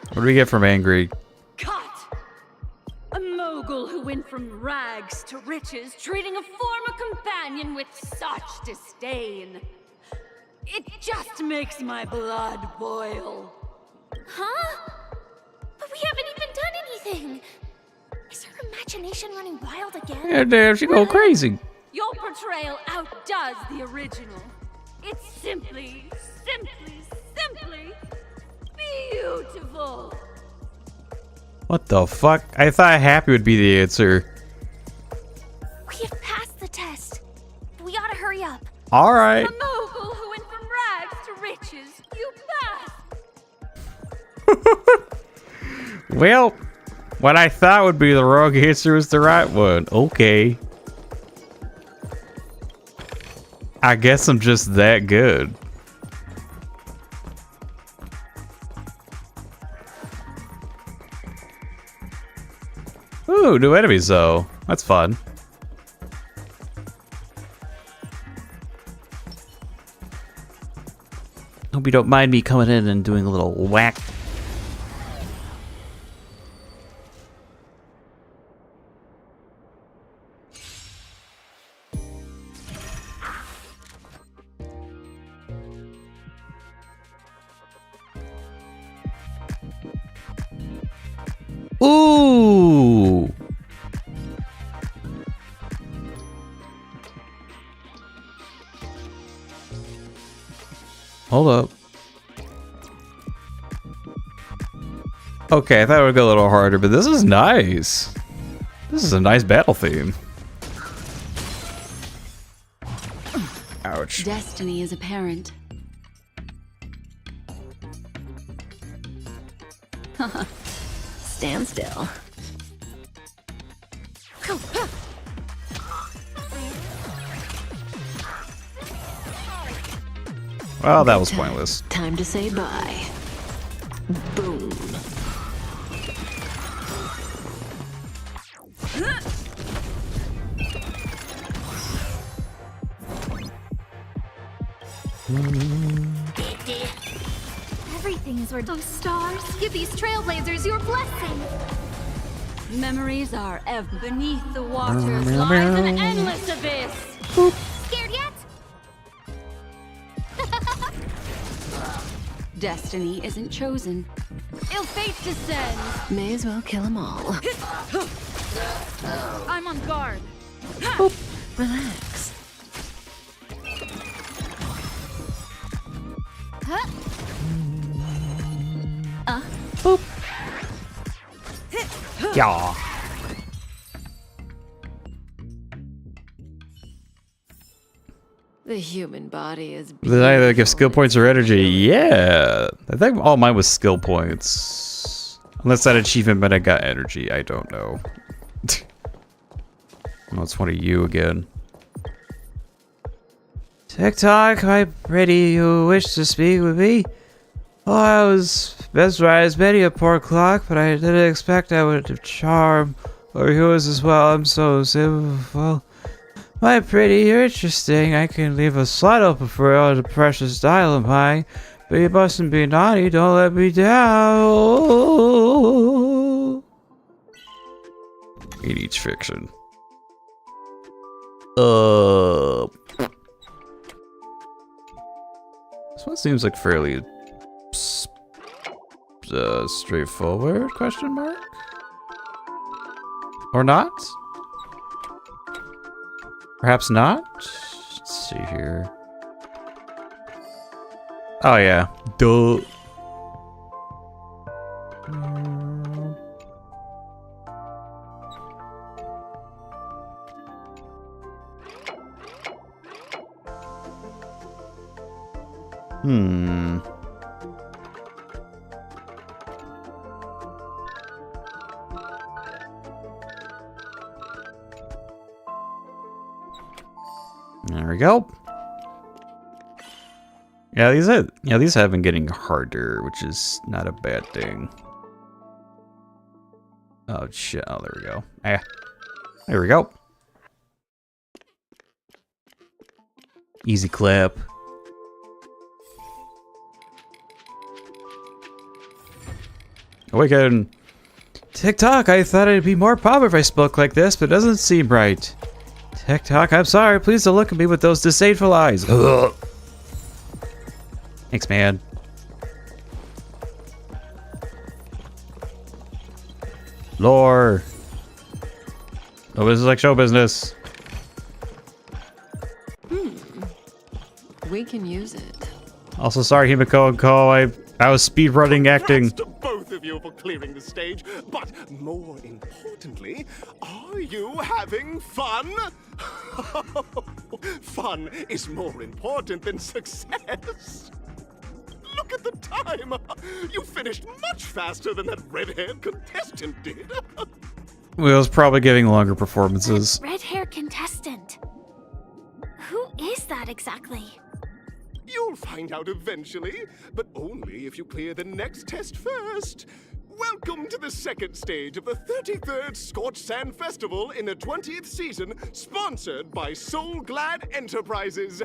What do we get from Angry? Cut! A mogul who went from rags to riches, treating a former companion with such disdain. It just makes my blood boil. Huh? But we haven't even done anything! Is her imagination running wild again? Yeah, damn, she go crazy. Your portrayal outdoes the original. It's simply beautiful. What the fuck? I thought happy would be the answer. We have passed the test. We ought to hurry up. Alright. A mogul who went from rags to riches. You passed. Well, what I thought would be the wrong answer was the right one. Okay. I guess I'm just that good. Ooh, new enemies though. That's fun. Hope you don't mind me coming in and doing a little whack. Ooh! Hold up. Okay, I thought it would go a little harder, but this is nice. This is a nice battle theme. Ouch. Destiny is apparent. Stand still. Well, that was pointless. Time to say bye. Boom. Everything is where those stars give these trailblazers your blessing. Memories are ever beneath the waters lies an endless abyss. Scared yet? Destiny isn't chosen. Ill fate descends. May as well kill them all. I'm on guard. Relax. Boop. Yeah. The human body is. Did I either give skill points or energy? Yeah. I think all mine was skill points. Unless that achievement meant I got energy. I don't know. Oh, it's one of you again. TikTok, my pretty, you wish to speak with me? Oh, I was mesmerized many a poor clock, but I didn't expect I would have charm or yours as well. I'm so simple. My pretty, you're interesting. I can leave a slot open for all the precious dial of mine, but you mustn't be naughty. Don't let me down. In each fiction. This one seems like fairly straightforward, question mark? Or not? Perhaps not? Let's see here. Oh yeah. Duh. There we go. Yeah, these have been getting harder, which is not a bad thing. Oh shit! Oh, there we go. There we go. Easy clap. Awaken. TikTok, I thought I'd be more popular if I spoke like this, but it doesn't seem right. TikTok, I'm sorry. Please don't look at me with those disdainful eyes. Ugh. Thanks, man. Lore. Oh, this is like show business. We can use it. Also, sorry, Himiko and Co. I was speedrunning acting. Congrats to both of you for clearing the stage, but more importantly, are you having fun? Fun is more important than success. Look at the time! You finished much faster than that red-haired contestant did. Will's probably giving longer performances. Red-haired contestant. Who is that exactly? You'll find out eventually, but only if you clear the next test first. Welcome to the second stage of the 33rd Scorched Sand Festival in the 20th season, sponsored by Soul Glad Enterprises.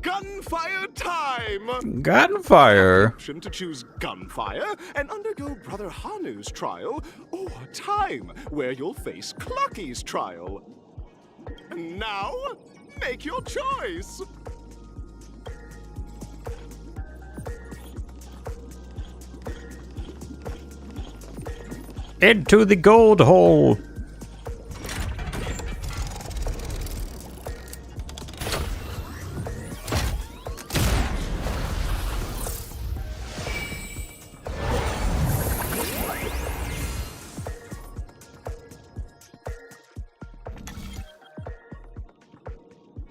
Gunfire time! Gunfire? Option to choose gunfire and undergo Brother Hanu's trial, or time, where you'll face Clucky's trial. And now, make your choice! Into the gold hole.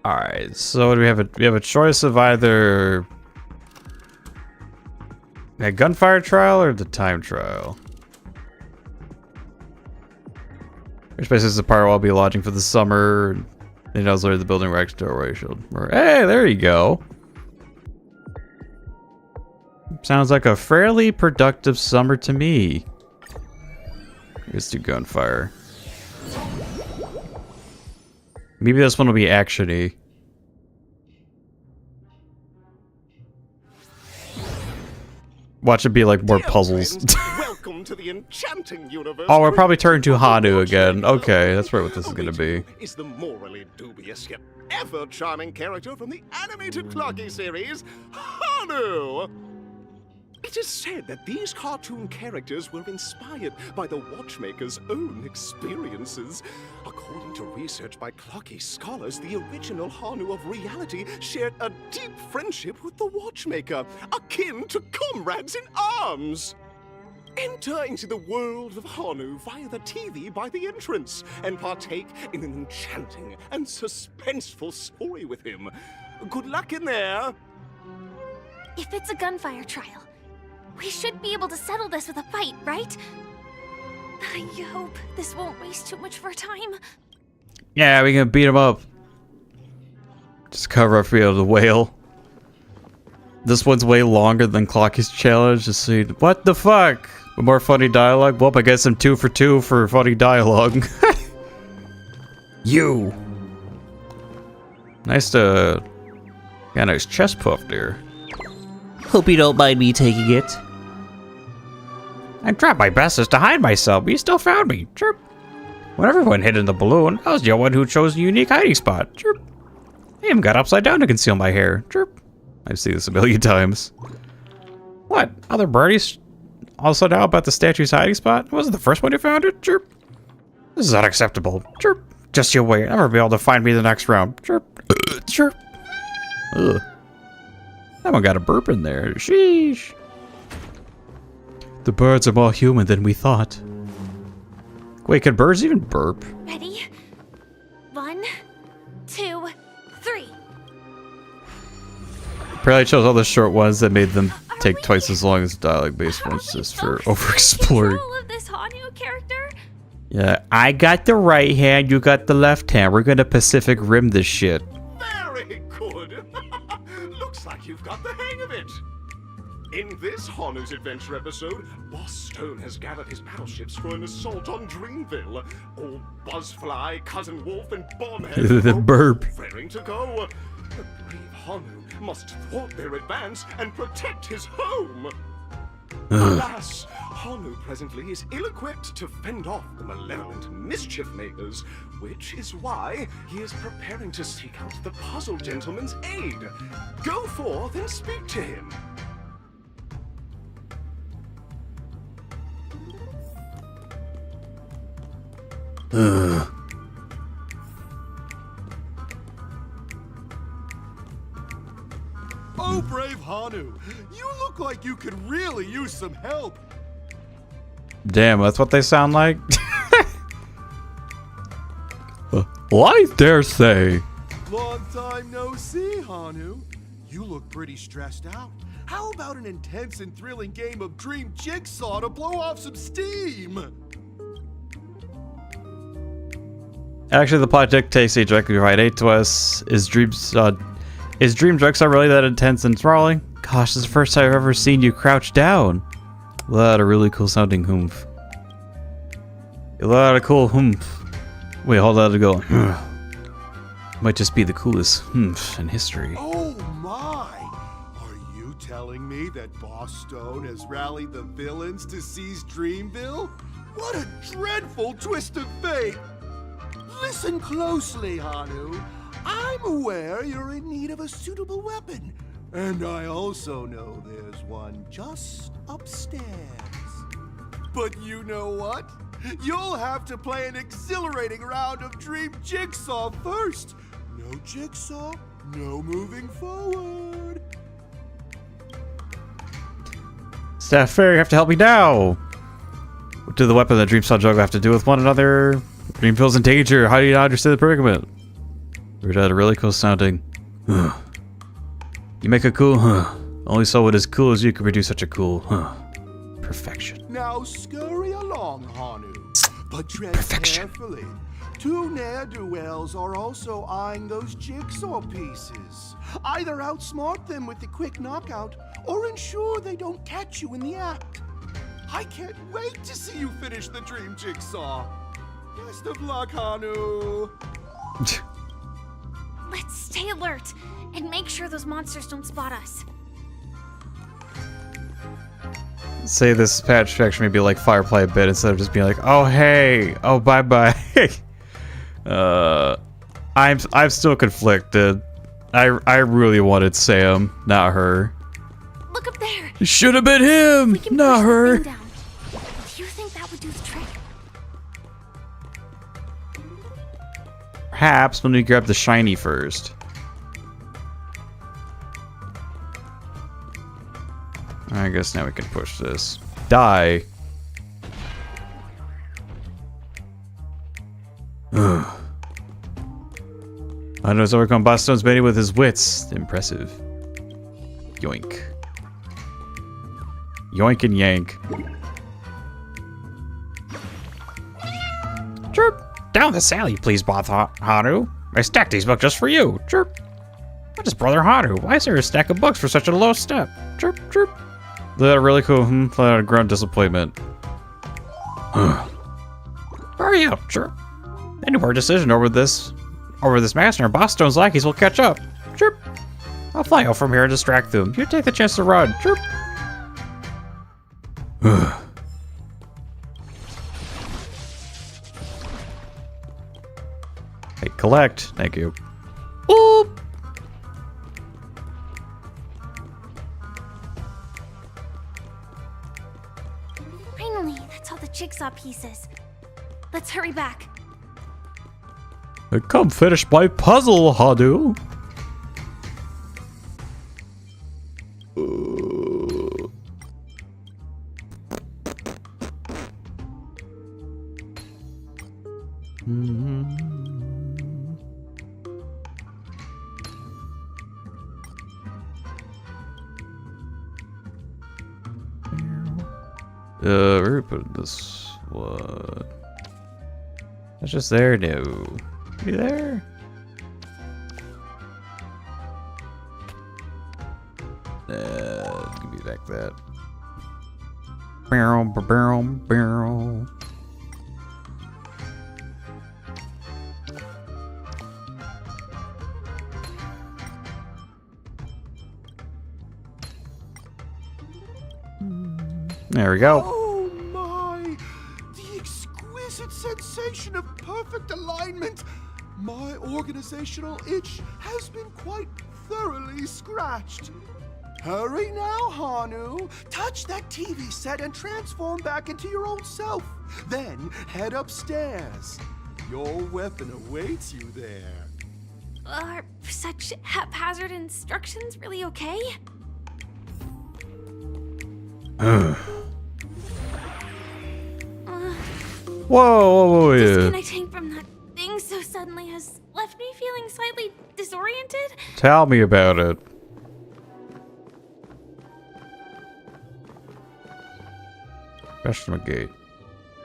All right, so do we have a choice of either a gunfire trial or the time trial. Which place is the part where I'll be lodging for the summer. And I was the building where doorway shield. Hey, there you go. Sounds like a fairly productive summer to me. Let's do gunfire. Maybe this one will be actiony. Watch it be like more puzzles. Welcome to the enchanting universe. Oh, we're probably turning to Hanu again. Okay, that's right what this is gonna be. Is the morally dubious yet ever charming character from the animated Clocky series, Hanu. It is said that these cartoon characters were inspired by the Watchmaker's own experiences. According to research by Clocky scholars, the original Hanu of reality shared a deep friendship with the Watchmaker, akin to comrades in arms. Enter into the world of Hanu via the TV by the entrance and partake in an enchanting and suspenseful story with him. Good luck in there. If it's a gunfire trial, we should be able to settle this with a fight, right? I hope this won't waste too much of our time. Yeah, we can beat him up. Just cover up for the whale. This one's way longer than Clocky's challenge. Just see what the fuck? More funny dialogue? Well, I guess I'm 2 for 2 for funny dialogue. You. Nice to... Got a nice chest puff there. Hope you don't mind me taking it. I tried my bestest to hide myself, but you still found me. Chirp. When everyone hid in the balloon, I was the one who chose a unique hiding spot. Chirp. I even got upside down to conceal my hair. Chirp. I've seen this a million times. What? Other birdies also know about the statue's hiding spot? I wasn't the first one who found it. Chirp. This is unacceptable. Chirp. Just you wait. I'll never be able to find me the next round. Chirp. Chirp. Ugh. That one got a burp in there. Sheesh. The birds are more human than we thought. Wait, can birds even burp? Ready? 1, 2, 3. Probably chose all the short ones that made them take twice as long as dialogue-based ones just for over-exploring. Of this Hanu character? Yeah, I got the right hand, you got the left hand. We're gonna Pacific Rim this shit. Very good. Looks like you've got the hang of it. In this Hanu's Adventure episode, Boss Stone has gathered his battleships for an assault on Dreamville. Old Buzzfly, Cousin Wolf, and Bombhead The burp. raring to go. The brave Hanu must thwart their advance and protect his home. Alas, Hanu presently is ill-equipped to fend off the malevolent mischief makers, which is why he is preparing to seek out the Puzzle Gentleman's aid. Go forth and speak to him. Oh, brave Hanu, you look like you could really use some help. Damn, that's what they sound like? Well, I dare say. Long time no see, Hanu. You look pretty stressed out. How about an intense and thrilling game of Dream Jigsaw to blow off some steam? Actually, the plot dictates they directly provide aid to us. Is Dream Jigsaw really that intense and enthralling? Gosh, this is the first time I've ever seen you crouch down. A lot of really cool sounding humph. A lot of cool humph. Wait, hold on to go. Might just be the coolest humph in history. Oh my! Are you telling me that Boss Stone has rallied the villains to seize Dreamville? What a dreadful twist of fate! Listen closely, Hanu. I'm aware you're in need of a suitable weapon. And I also know there's one just upstairs. But you know what? You'll have to play an exhilarating round of Dream Jigsaw first. No Jigsaw, no moving forward. Staff Fair, you have to help me now. What do the weapon and the Dream Saw Juggle have to do with one another? Dreamville's in danger. How do you not understand the predicament? We're at a really cool sounding. You make a cool, Only someone as cool as you can produce such a cool, Perfection. Now scurry along, Hanu. But tread carefully. 2 ne'er-do-wells are also eyeing those jigsaw pieces. Either outsmart them with the quick knockout, or ensure they don't catch you in the act. I can't wait to see you finish the Dream Jigsaw. Best of luck, Hanu. Let's stay alert and make sure those monsters don't spot us. say this patch actually maybe like Firefly a bit instead of just being like, oh hey, oh bye bye. I'm still conflicted. I really wanted Sam, not her. Look up there. It should have been him, not her. Do you think that would do the trick? Perhaps when we grab the shiny first. I guess now we can push this. Die. Ugh. I know overcome Boston's many with his wits. Impressive. Yoink. Yoink and yank. Chirp. Down this alley, please, Hanu. I stacked these books just for you. Chirp. What is Brother Hanu? Why is there a stack of books for such a low step? Chirp, chirp. That really cool. Flat out grunt disappointment. Hurry up, chirp. Any more decision over this master and Boston's lackeys will catch up. Chirp. I'll fly out from here and distract them. You take the chance to run. Chirp. Hey, collect. Thank you. Boop. Finally, that's all the jigsaw pieces. Let's hurry back. Come finish my puzzle, Hanu. Where we put this one? It's just there, no. Be there? Give me back that. Barrel, barrel, barrel. There we go. Oh my! The exquisite sensation of perfect alignment. My organizational itch has been quite thoroughly scratched. Hurry now, Hanu. Touch that TV set and transform back into your old self. Then head upstairs. Your weapon awaits you there. Are such haphazard instructions really okay? Whoa, yeah. Disconnecting from that thing so suddenly has left me feeling slightly disoriented. Tell me about it. Question gate.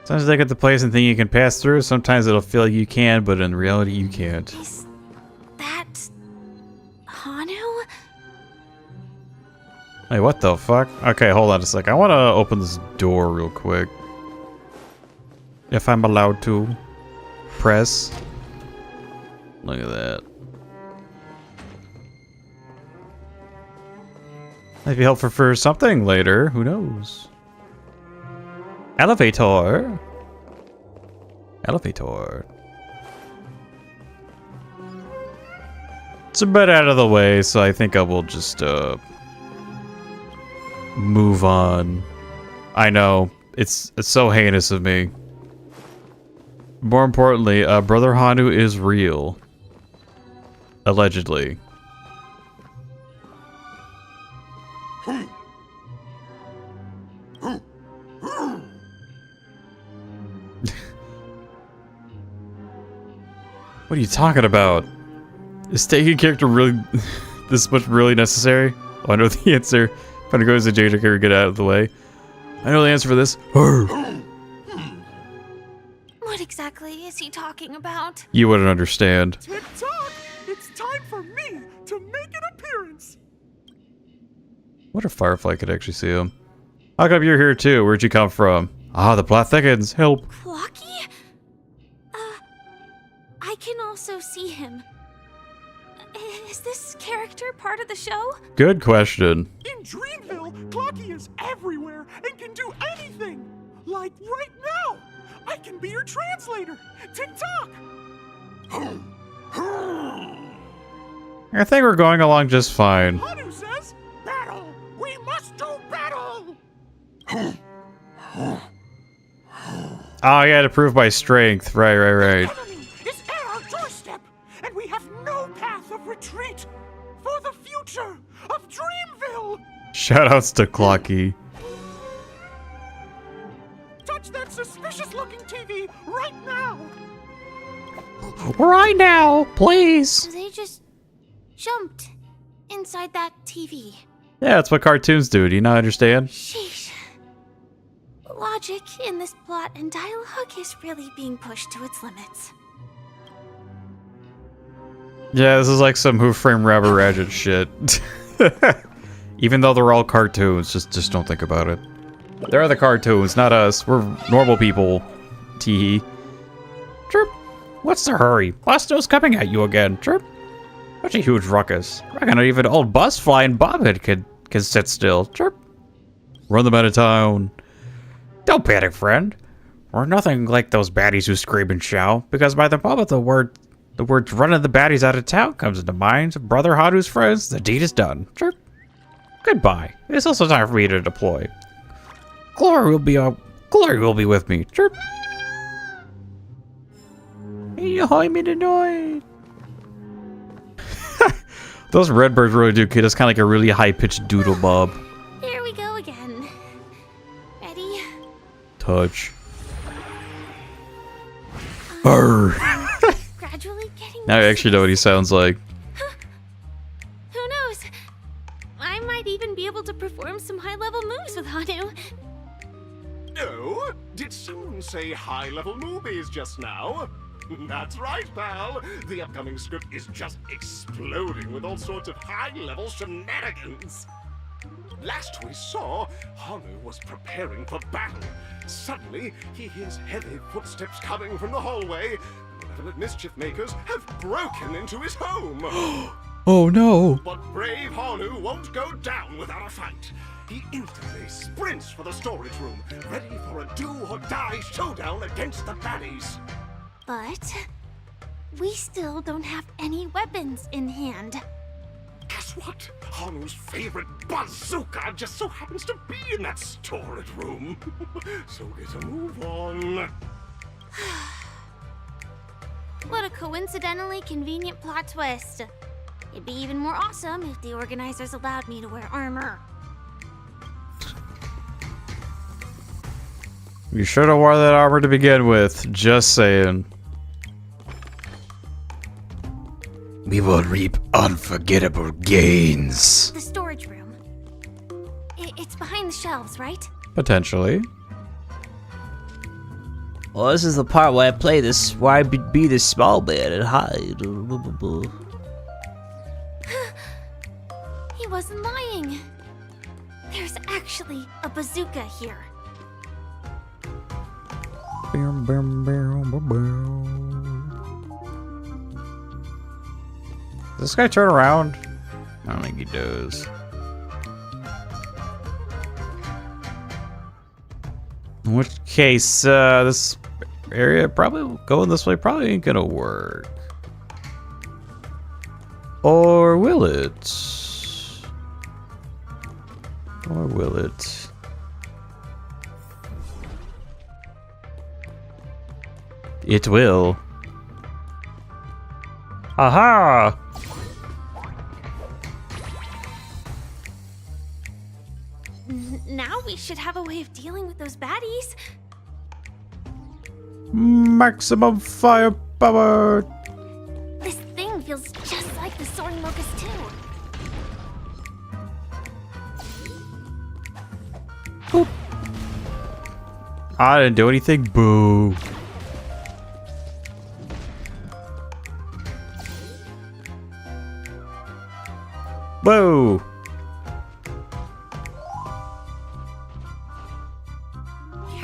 Sometimes they get the place and think you can pass through. Sometimes it'll feel like you can, but in reality you can't. Is that Hanu? Hey, what the fuck? Okay, hold on a sec. I want to open this door real quick. If I'm allowed to. Press. Look at that. Might be helpful for something later. Who knows? Elevator. Elevator. It's a bit out of the way, so I think I will just move on. I know it's so heinous of me. More importantly, Brother Hanu is real. Allegedly. What are you talking about? Is taking character really this much really necessary? Oh, I know the answer. I'm gonna go as a Jada character, get out of the way. I know the answer for this. What exactly is he talking about? You wouldn't understand. Tick-tock! It's time for me to make an appearance! What if Firefly could actually see him? How come you're here too? Where'd you come from? Ah, the plot thickens. Help. Flocky? I can also see him. Is this character part of the show? Good question. In Dreamville, Clocky is everywhere and can do anything. Like right now, I can be your translator. Tick-tock! I think we're going along just fine. Hanu says, battle! We must do battle! Oh, yeah, to prove my strength. Right. Enemy is at our doorstep, and we have no path of retreat for the future of Dreamville! Shoutouts to Clocky. Touch that suspicious-looking TV right now! Right now, please. They just jumped inside that TV. Yeah, that's what cartoons do. Do you not understand? Sheesh. Logic in this plot and dialogue is really being pushed to its limits. Yeah, this is like some Who Framed Roger Rabbit shit. Even though they're all cartoons, just don't think about it. They're the cartoons, not us. We're normal people. Teehee. Chirp. What's the hurry? Busto's coming at you again. Chirp. Such a huge ruckus. I reckon even old bus flying Bobhead can sit still. Chirp. Run them out of town. Don't panic, friend. We're nothing like those baddies who scream and shout, because by the moment the words running the baddies out of town comes into mind, Brother Hanu's friends, the deed is done. Chirp. Goodbye. It's also time for me to deploy. Glory will be with me. Chirp. Those redbirds really do kid. It's kind of like a really high-pitched doodle bob. Here we go again. Ready? Touch. Arr. Gradually getting Now I actually know what he sounds like. Who knows? I might even be able to perform some high-level moves with Hanu. Oh, did someone say high-level movies just now? That's right, pal. The upcoming script is just exploding with all sorts of high-level shenanigans. Last we saw, Hanu was preparing for battle. Suddenly, he hears heavy footsteps coming from the hallway. Malevolent mischief makers have broken into his home. Oh no! But brave Hanu won't go down without a fight. He instantly sprints for the storage room, ready for a do-or-die showdown against the baddies. But we still don't have any weapons in hand. Guess what? Hanu's favorite bazooka just so happens to be in that storage room. So get a move on. What a coincidentally convenient plot twist. It'd be even more awesome if the organizers allowed me to wear armor. You should have worn that armor to begin with. Just saying. We will reap unforgettable gains. The storage room. It's behind the shelves, right? Potentially. Well, this is the part where I play this, where I be the small man and hide. He wasn't lying. There's actually a bazooka here. Does this guy turn around? I don't think he does. In which case, this area probably going this way probably ain't gonna work. Or will it? Or will it? It will. Aha! Now we should have a way of dealing with those baddies. Maximum firepower! This thing feels just like the soaring locust too. Boop. I didn't do anything. Boo. Whoa.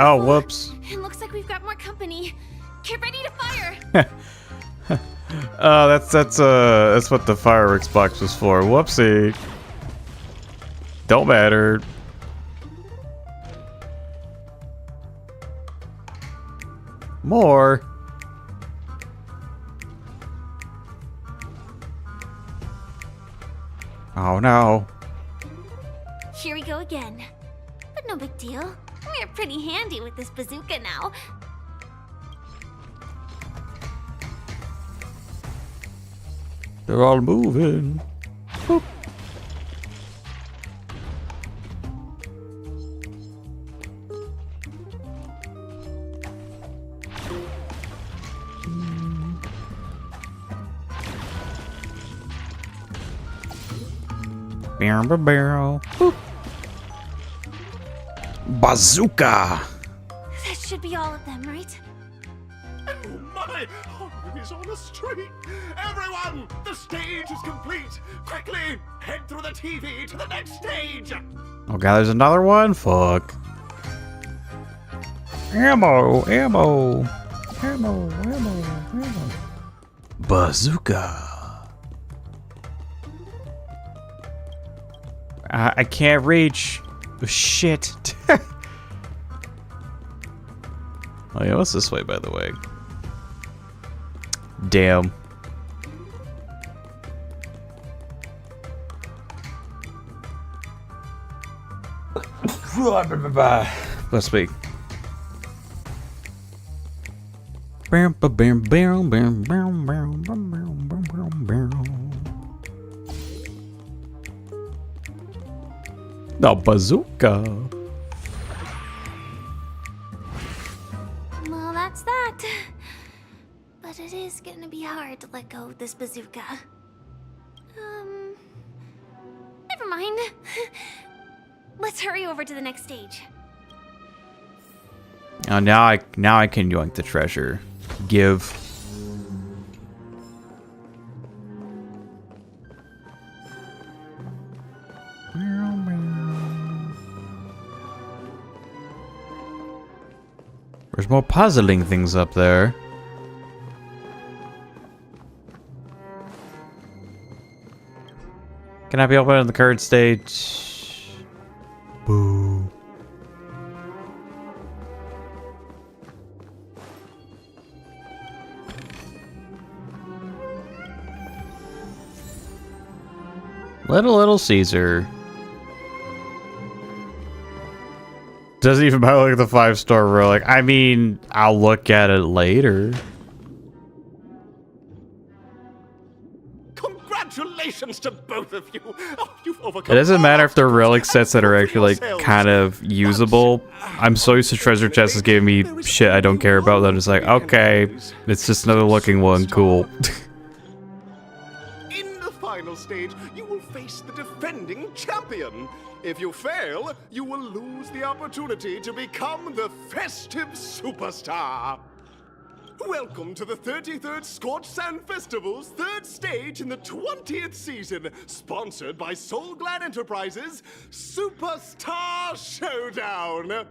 Oh, whoops. It looks like we've got more company. Get ready to fire. Oh, that's what the fireworks box was for. Whoopsie. Don't matter. More. Oh no. Here we go again. But no big deal. We're pretty handy with this bazooka now. They're all moving. Boop. Barrel, barrel. Boop. Bazooka. That should be all of them, right? Oh my! Harmony's on the street! Everyone! The stage is complete! Quickly! Head through the TV to the next stage! Oh god, there's another one? Fuck. Ammo, ammo. Ammo, ammo, ammo. Bazooka. I can't reach. Shit. Oh yeah, what's this way, by the way? Damn. Let's speak. No, bazooka. Well, that's that. But it is gonna be hard to let go of this bazooka. Never mind. Let's hurry over to the next stage. Oh, now I can yoink the treasure. Give. There's more puzzling things up there. Can I be open in the current stage? Boo. Little Caesar. Doesn't even matter like the 5-star relic. I mean, I'll look at it later. Congratulations to both of you! Oh, you've overcome. It doesn't matter if they're relic sets that are actually like kind of usable. I'm so used to treasure chests is giving me shit I don't care about that I'm just like, okay, it's just another looking one, cool. In the final stage, you will face the defending champion. If you fail, you will lose the opportunity to become the festive superstar. Welcome to the 33rd Scorched Sand Festival's 3rd stage in the 20th season, sponsored by Soul Glad Enterprises, Superstar Showdown.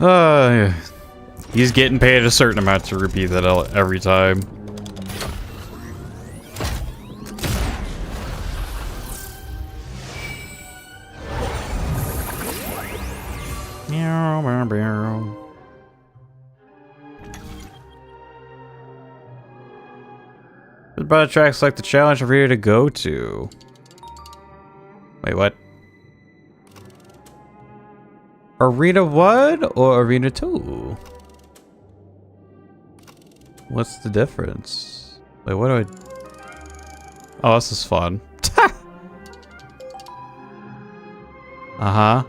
Yeah. He's getting paid a certain amount to repeat that every time. What about tracks like the challenge I'm ready to go to? Wait, what? Arena 1 or Arena 2? What's the difference? Wait, what do I... Oh, this is fun. Uh-huh.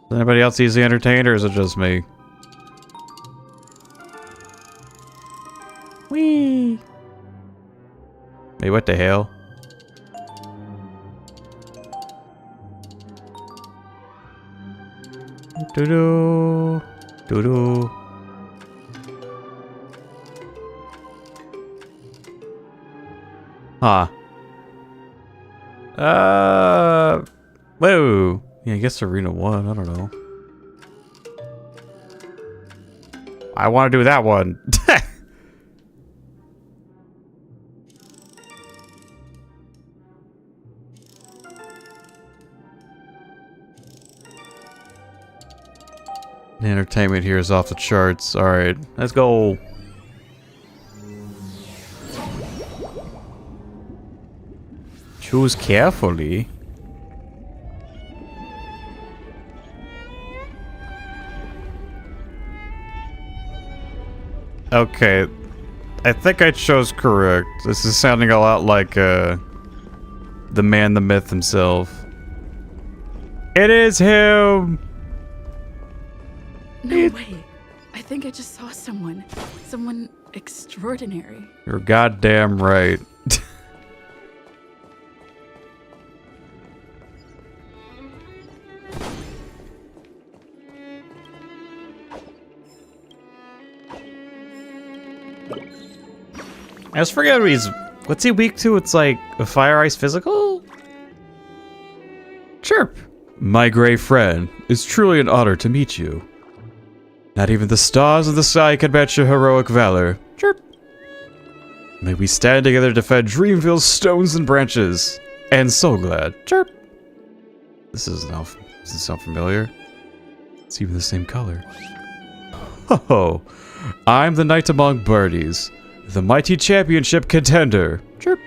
Is anybody else easily entertained, or is it just me? Whee! Wait, what the hell? Doo-doo. Doo-doo. Huh. Whoa. Yeah, I guess Arena 1. I don't know. I want to do that one. The entertainment here is off the charts. Alright, let's go. Choose carefully. Okay, I think I chose correct. This is sounding a lot like the man, the myth himself. It is him! No way. I think I just saw someone. Someone extraordinary. You're goddamn right. I just forget what's he weak to? It's like a fire ice physical? Chirp. My gray friend, it's truly an honor to meet you. Not even the stars of the sky can match your heroic valor. Chirp. May we stand together to defend Dreamville's stones and branches. And so glad. Chirp. This doesn't sound familiar. It's even the same color. Ho! I'm the knight among birdies. The mighty championship contender. Chirp.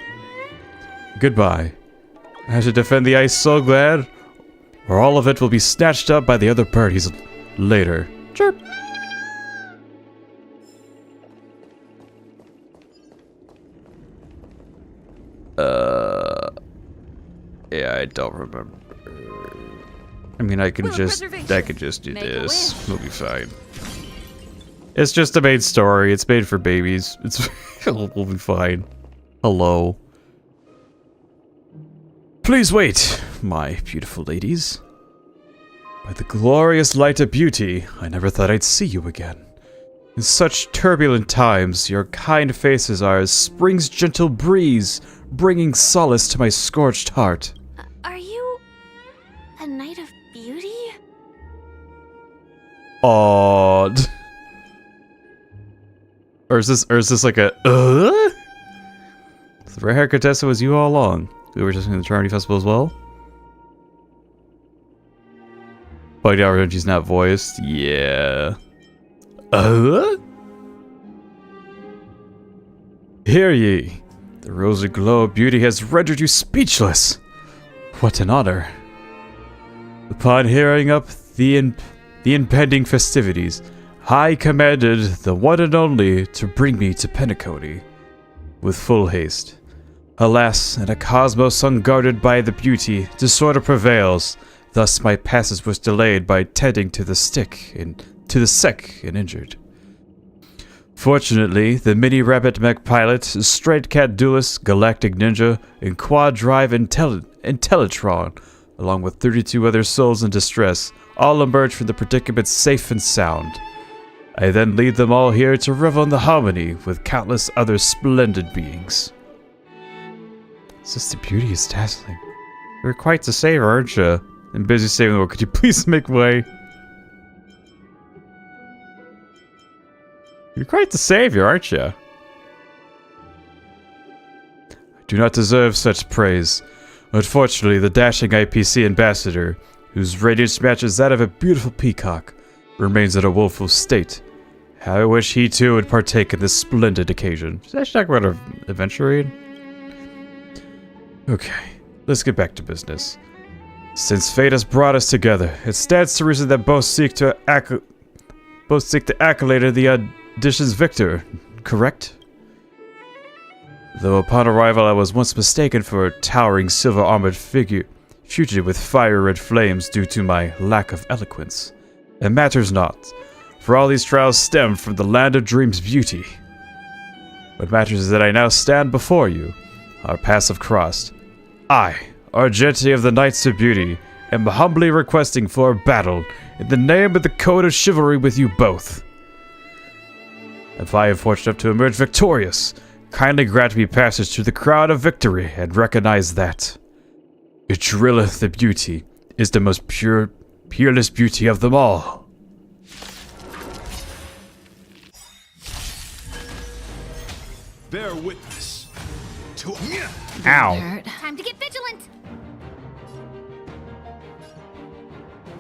Goodbye. I have to defend the ice, so glad, or all of it will be snatched up by the other birdies later. Chirp. Yeah, I don't remember. I mean, I could just do this. We'll be fine. It's just the main story. It's made for babies. We'll be fine. Hello. Please wait, my beautiful ladies. By the glorious light of beauty, I never thought I'd see you again. In such turbulent times, your kind faces are as spring's gentle breeze, bringing solace to my scorched heart. Are you a knight of beauty? Odd. Or is this like a The rare hair contestant was you all along. We were just in the Charity Festival as well. But yeah, she's not voiced. Yeah. Hear ye. The rosy glow of beauty has rendered you speechless. What an honor. Upon hearing up the impending festivities, I commanded the one and only to bring me to Penacony with full haste. Alas, in a cosmos unguarded by the beauty, disorder prevails. Thus my passage was delayed by tending to the sick and injured. Fortunately, the mini rabbit mech pilot, straight cat duelist, galactic ninja, and quad drive Intellitron, along with 32 other souls in distress, all emerge from the predicament safe and sound. I then lead them all here to revel in the harmony with countless other splendid beings. Sister Beauty is dazzling. You're quite the saver, aren't you? I'm busy saving the world. Could you please make way? You're quite the savior, aren't you? I do not deserve such praise. Unfortunately, the dashing IPC ambassador, whose radiance matches that of a beautiful peacock, remains in a woeful state. How I wish he too would partake in this splendid occasion. Should I actually talk about our adventure raid? Okay, let's get back to business. Since fate has brought us together, it stands to reason that both seek the accolade of the audition's victor, correct? Though upon arrival I was once mistaken for a towering silver-armored figure, fugitive with fire red flames due to my lack of eloquence. It matters not, for all these trials stem from the land of dreams beauty. What matters is that I now stand before you, our paths have crossed. I, Argenti of the Knights of Beauty, am humbly requesting for a battle in the name of the code of chivalry with you both. If I am fortunate enough to emerge victorious, Kindly grant me passage to the crowd of victory, and recognize that Idrilla the beauty is the most peerless beauty of them all. Bear witness to Ow. Time to get vigilant.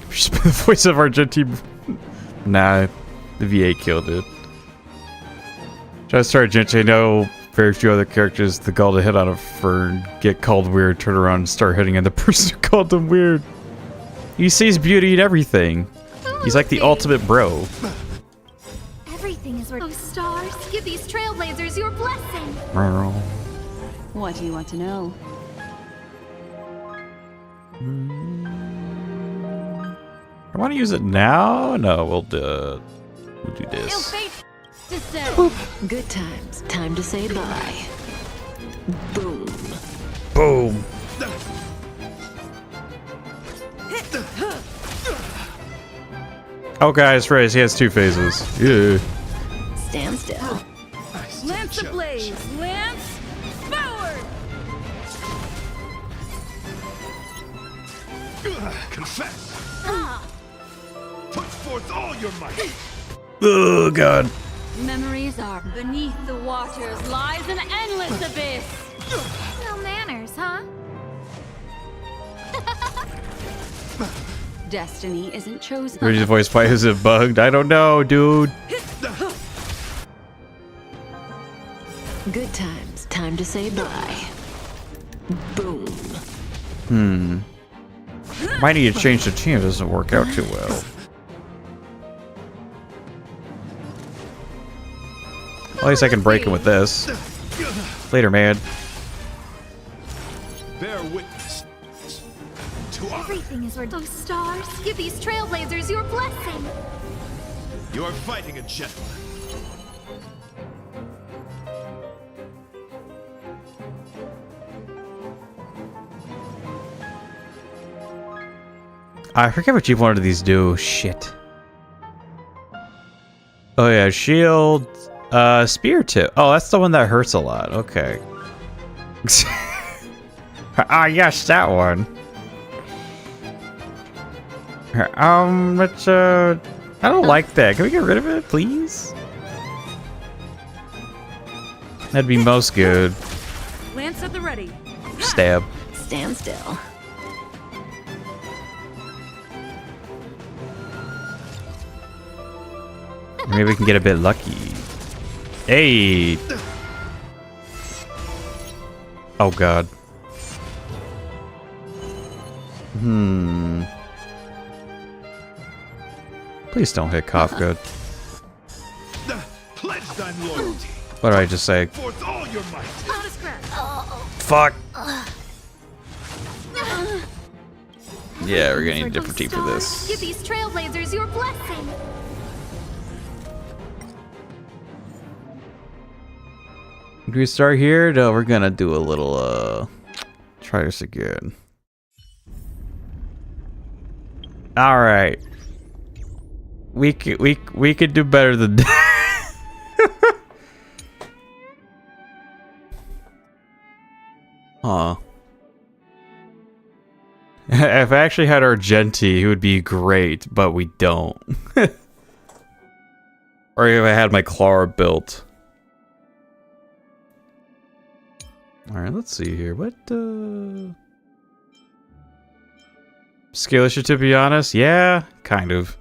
Just the voice of Argentine. Nah, the VA killed it. Just Argentine, I know very few other characters the gall to hit on a fern, get called weird, turn around and start hitting on the person who called them weird. He sees beauty in everything. He's like the ultimate bro. Everything is worth. Oh, stars, give these trailblazers your blessing. What do you want to know? I want to use it now? No, we'll do this. Good times. Time to say bye. Boom. Boom. Oh, guys, right. He has 2 phases. Yeah. Stand still. Lance ablaze! Lance forward! confess. Put forth all your might. Oh, God. Memories are beneath the waters lies an endless abyss. No manners, huh? Destiny isn't chosen. Reggie's voice, why is it bugged? I don't know, dude. Good times. Time to say bye. Hmm. Boom. Might need to change the team. It doesn't work out too well. At least I can break him with this. Later, man. Bear witness to Everything is worth. Oh, stars, give these trailblazers your blessing. You are fighting a gentleman. I forget what one of these do. Shit. Oh yeah, shield, spear tip. Oh, that's the one that hurts a lot. Okay. Ah, yes, that one. But I don't like that. Can we get rid of it, please? That'd be most good. Lance at the ready. Stab. Stand still. Maybe we can get a bit lucky. Hey! Oh god. Please don't hit Kafka. Pledge thine loyalty. What did I just say? Forth all your might. Fuck! Yeah, we're gonna need a different team for this. Give these trailblazers your blessing. Do we start here? No, we're gonna do a little, try this again. Alright. We could do better than that. Huh. If I actually had Argenti, he would be great, but we don't. Or if I had my Clara built. Alright, let's see here. What, Scalish, to be honest? Yeah, kind of.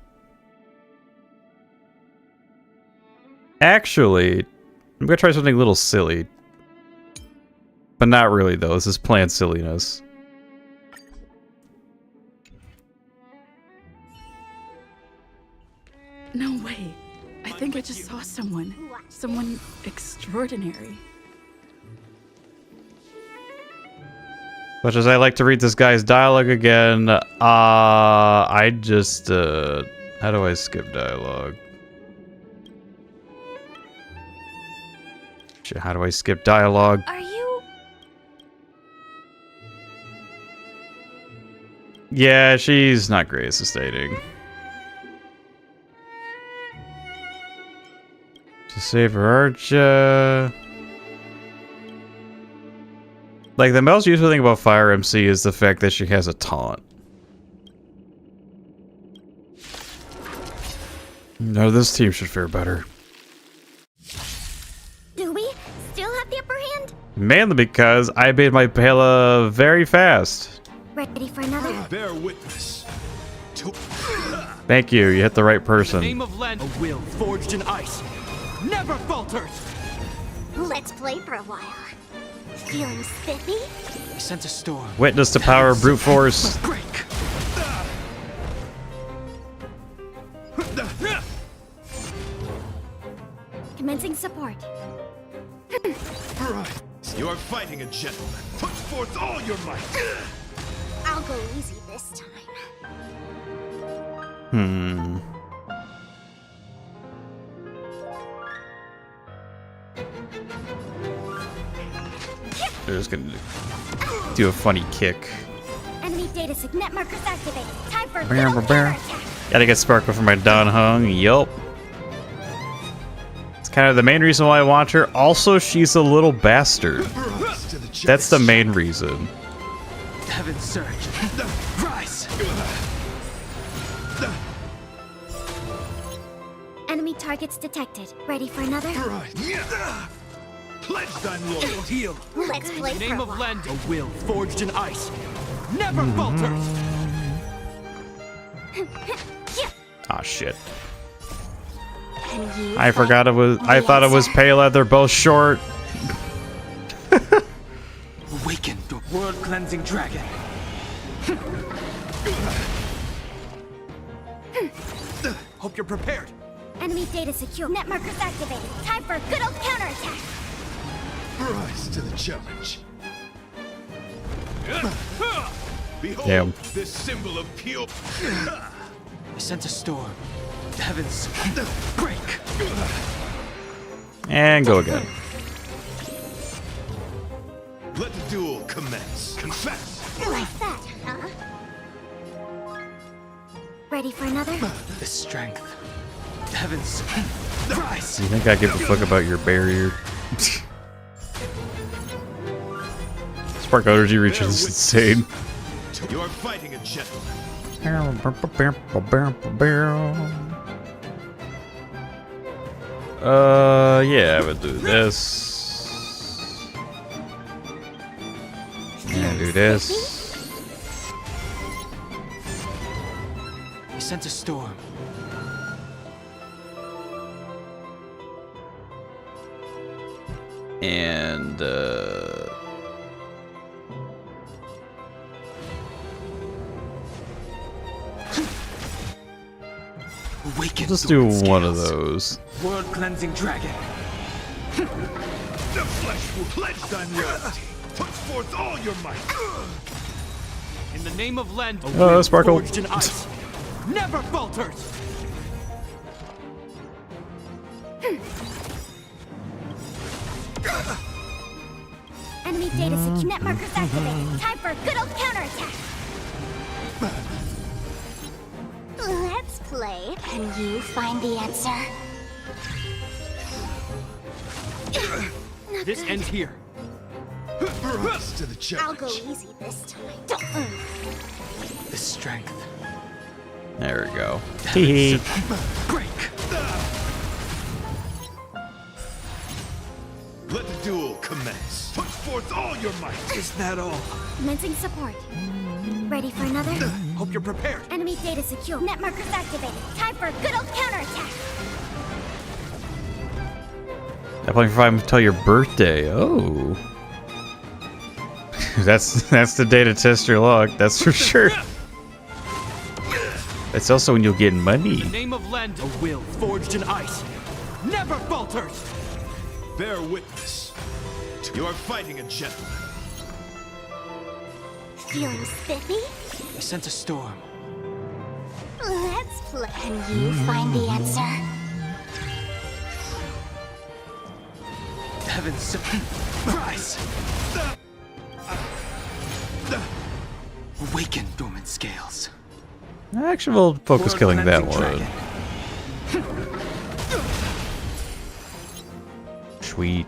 Actually, I'm gonna try something a little silly. But not really, though. This is planned silliness. No way. I think I just saw someone. Someone extraordinary. Much as I like to read this guy's dialogue again, I just, how do I skip dialogue? Shit, how do I skip dialogue? Are you? Yeah, she's not great at sustaining. To save her Archa. Like, the most useful thing about Fire MC is the fact that she has a taunt. No, this team should fare better. Do we still have the upper hand? Mainly because I made my Pela very fast. Ready for another? Bear witness. Thank you, you hit the right person. Name of Len, a will forged in ice, never falters. Let's play for a while. Feeling spiffy? I sense a storm. Witness to power of brute force. Break. Commencing support. You are fighting a gentleman. Put forth all your might. I'll go easy this time. They're just gonna do a funny kick. Enemy data signet markers activated. Time for a good old counterattack. Gotta get Sparkle for my Don Hung. Yup. It's kind of the main reason why I want her. Also, she's a little bastard. That's the main reason. Heaven surge. Rise. Enemy targets detected. Ready for another? Pledge thy loyalty. Heal. Let's play Name for a of while. Len, a will forged in ice, never falters. Ah, shit. Can you I forgot it was. I thought it was Pela. They're both short. Awaken the world cleansing dragon. Hope you're prepared. Enemy data secure. Net markers activated. Time for a good old counterattack. Rise to the challenge. Behold Damn. this symbol of pure. I sense a storm. The heavens break. And go again. Let the duel commence. Confess. Like that, huh? Ready for another? The strength. The heavens rise. Do you think I give a fuck about your barrier? Spark energy reaches is insane. You are fighting a gentleman. Yeah, I would do this. And do this. I sense a storm. And Awaken. just do one of those. World cleansing dragon. The flesh will pledge thy loyalty. Put forth all your might. In the name of Len, a Oh, will Sparkle. forged in ice, never falters. Enemy data secure. Net markers activated. Time for a good old counterattack. Let's play. Can you find the answer? This ends here. Rise to the I'll go challenge. easy this time. The strength. There we go. Hee hee. Break. Let the duel commence. Put forth all your might. Is that all? Commencing support. Ready for another? Hope you're prepared. Enemy data secure. Net markers activated. Time for a good old counterattack. I'm playing for 5 until your birthday. Oh. that's the day to test your luck, that's for sure. It's also when you'll get money. In the name of Len, a will forged in ice, never falters. Bear witness. You are fighting a gentleman. Feeling spiffy? I sense a storm. Let's play. Can you find the answer? Heavens rise. Awaken dormant scales. Actually, we'll focus killing that one. Sweet.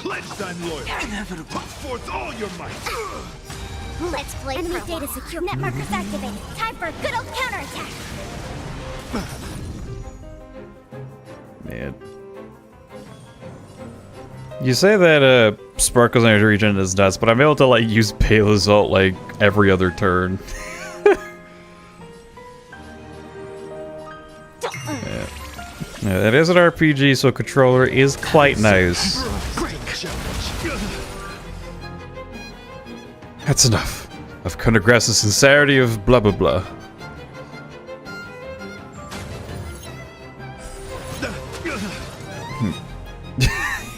pledged I'm loyal. Inevitable. Put forth all your might. Let's play enemy data secure. Net markers activated. Time for a good old counterattack. Man. You say that Sparkle's energy regen is nuts, but I'm able to like use Pale's ult like every other turn. Yeah, it is an RPG, so controller is quite nice. That's enough. I've come to grasp the sincerity of blah blah blah.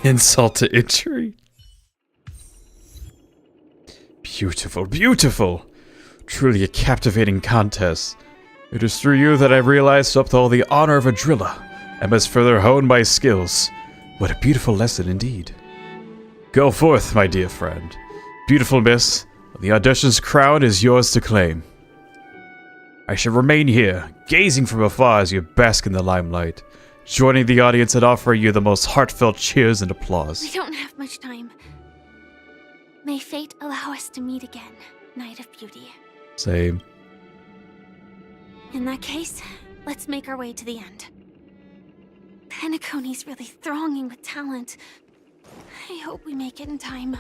Insult to injury. Beautiful, beautiful. Truly a captivating contest. It is through you that I realized to uphold the honor of a driller, and must further hone my skills. What a beautiful lesson indeed. Go forth, my dear friend. Beautiful miss, the audition's crown is yours to claim. I shall remain here, gazing from afar as you bask in the limelight, joining the audience and offering you the most heartfelt cheers and applause. We don't have much time. May fate allow us to meet again, Knight of Beauty. Same. In that case, let's make our way to the end. Penacony's really thronging with talent. I hope we make it in time.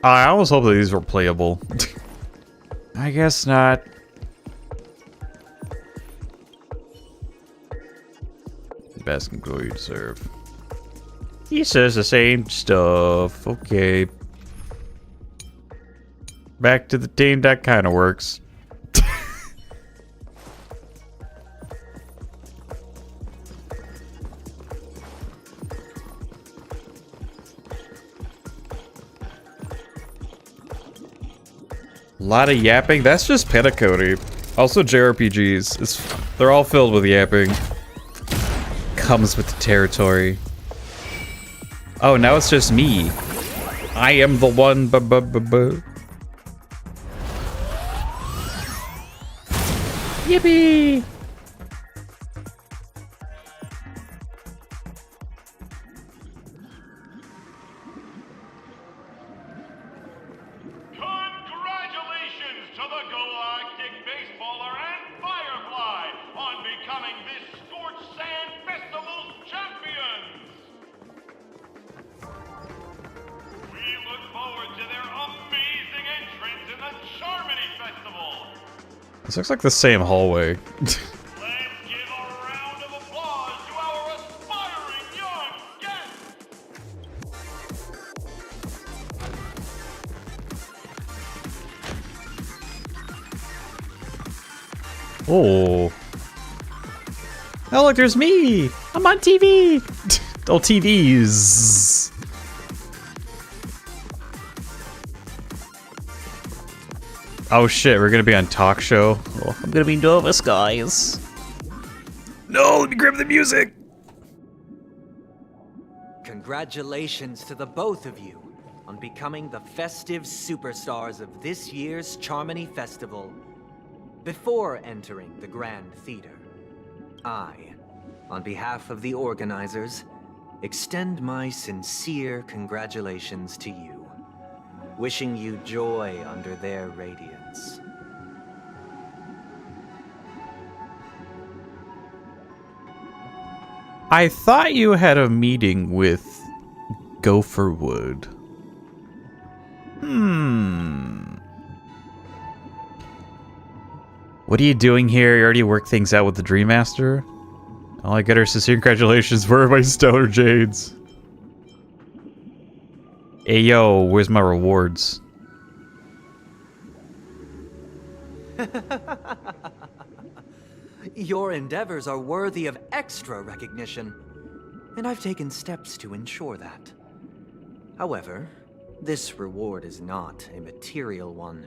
I always hope that these were playable. I guess not. Best glory you deserve. He says the same stuff. Okay. Back to the team that kind of works. A lot of yapping. That's just Penacony. Also JRPGs. They're all filled with yapping. Comes with the territory. Oh, now it's just me. I am the one. Yippee! Congratulations to the Galactic Baseballer and Firefly on becoming this Scorched Sand Festival's champions! We look forward to their amazing entrance in the Charmony Festival! This looks like the same hallway. Let's give a round of applause to our aspiring young guests! Oh. Oh, look, there's me! I'm on TV! Oh, TVs. Oh shit, we're gonna be on talk show. Oh, I'm gonna be nervous, guys. No, let me grab the music! Congratulations to the both of you on becoming the festive superstars of this year's Charmony Festival. Before entering the Grand Theater, I, on behalf of the organizers, extend my sincere congratulations to you, wishing you joy under their radiance. I thought you had a meeting with Gopher Wood. What are you doing here? You already worked things out with the Dreammaster? All I get are sincere congratulations. Where are my stellar jades? Hey yo, where's my rewards? Your endeavors are worthy of extra recognition, and I've taken steps to ensure that. However, this reward is not a material one,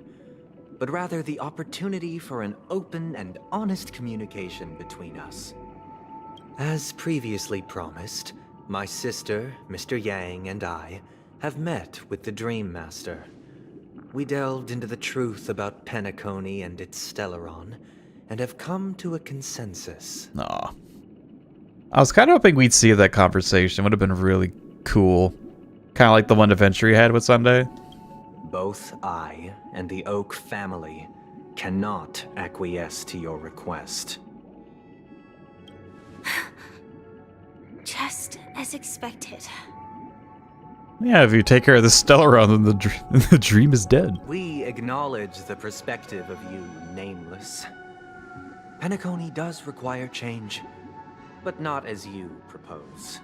but rather the opportunity for an open and honest communication between us. As previously promised, my sister, Mr. Yang, and I have met with the Dreammaster. We delved into the truth about Penacony and its Stellaron, and have come to a consensus. Aw. I was kind of hoping we'd see that conversation. Would have been really cool. Kind of like the one adventure you had with Sunday. Both I and the Oak family cannot acquiesce to your request. Just as expected. Yeah, if you take care of the Stellaron, then the dream is dead. We acknowledge the perspective of you, Nameless. Penacony does require change, but not as you propose.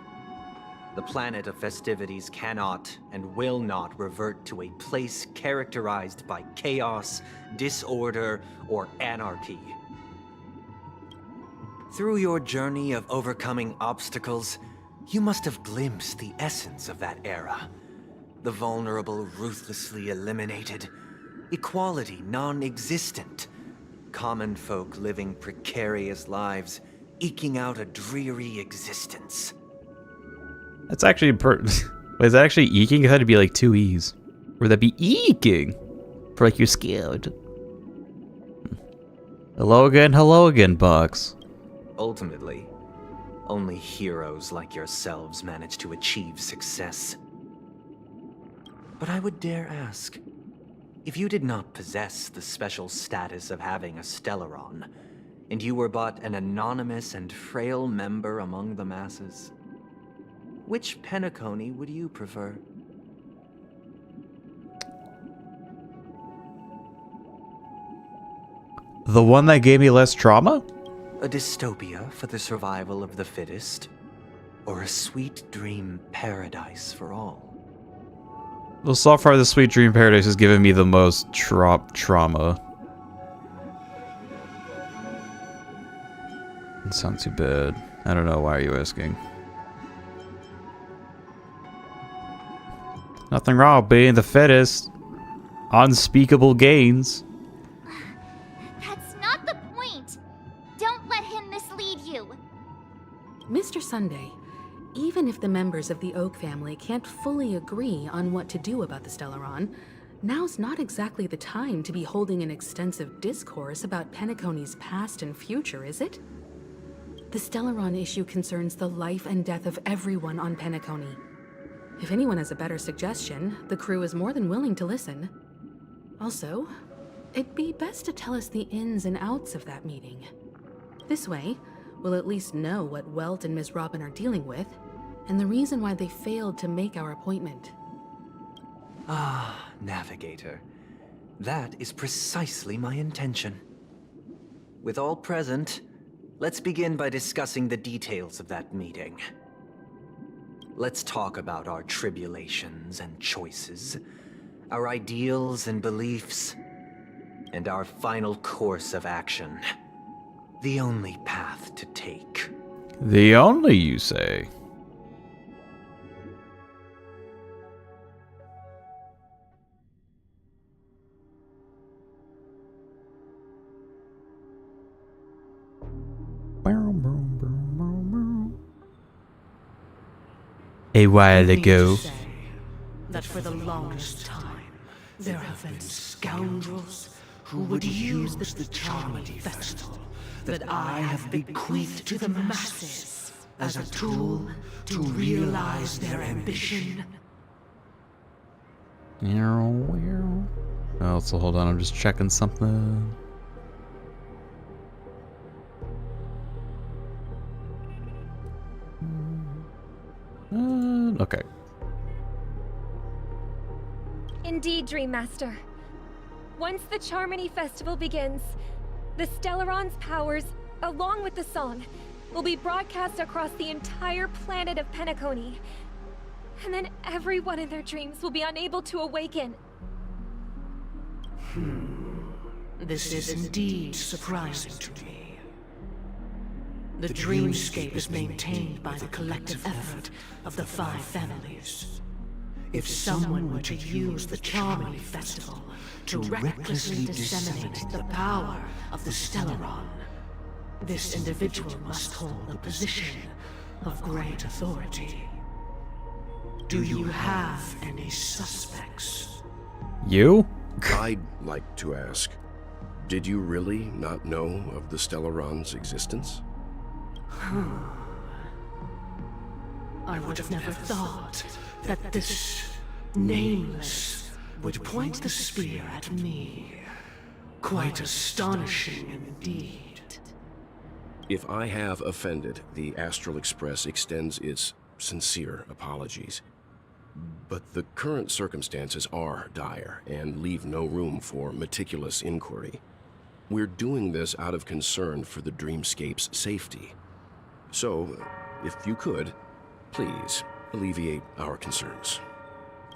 The planet of festivities cannot and will not revert to a place characterized by chaos, disorder, or anarchy. Through your journey of overcoming obstacles, you must have glimpsed the essence of that era. The vulnerable ruthlessly eliminated, equality non-existent, common folk living precarious lives, eking out a dreary existence. That's actually Wait, is that actually eking? I thought it'd be like 2 E's. Or would that be eking? For like you're scared. Hello again, Bucks. Ultimately, only heroes like yourselves manage to achieve success. But I would dare ask, if you did not possess the special status of having a Stellaron, and you were but an anonymous and frail member among the masses, which Penacony would you prefer? The one that gave me less trauma? A dystopia for the survival of the fittest? Or a sweet dream paradise for all? Well, so far the Sweet Dream Paradise has given me the most trauma. Doesn't sound too bad. I don't know, why are you asking? Nothing wrong with being the fittest. Unspeakable gains. That's not the point. Don't let him mislead you. Mr. Sunday, even if the members of the Oak family can't fully agree on what to do about the Stellaron, now's not exactly the time to be holding an extensive discourse about Penacony's past and future, is it? The Stellaron issue concerns the life and death of everyone on Penacony. If anyone has a better suggestion, the crew is more than willing to listen. Also, it'd be best to tell us the ins and outs of that meeting. This way, we'll at least know what Welt and Miss Robin are dealing with, and the reason why they failed to make our appointment. Ah, Navigator. That is precisely my intention. With all present, let's begin by discussing the details of that meeting. Let's talk about our tribulations and choices, our ideals and beliefs, and our final course of action. The only path to take. The only, you say? A while ago. That for the longest time, there have been scoundrels who would use the charming festival that I have bequeathed to the masses as a tool to realize their ambition. Oh, so hold on, I'm just checking something. Okay. Indeed, Dreammaster. Once the Charmony Festival begins, the Stellaron's powers, along with the song, will be broadcast across the entire planet of Penacony. And then everyone in their dreams will be unable to awaken. This is indeed surprising to me. The dreamscape is maintained by the collective effort of the 5 families. If someone were to use the Charmony Festival to recklessly disseminate the power of the Stellaron, this individual must hold a position of great authority. Do you have any suspects? You? I'd like to ask, did you really not know of the Stellaron's existence? I would have never thought that this nameless would point the spear at me. Quite astonishing indeed. If I have offended, the Astral Express extends its sincere apologies. But the current circumstances are dire and leave no room for meticulous inquiry. We're doing this out of concern for the Dreamscape's safety. So, if you could, please alleviate our concerns.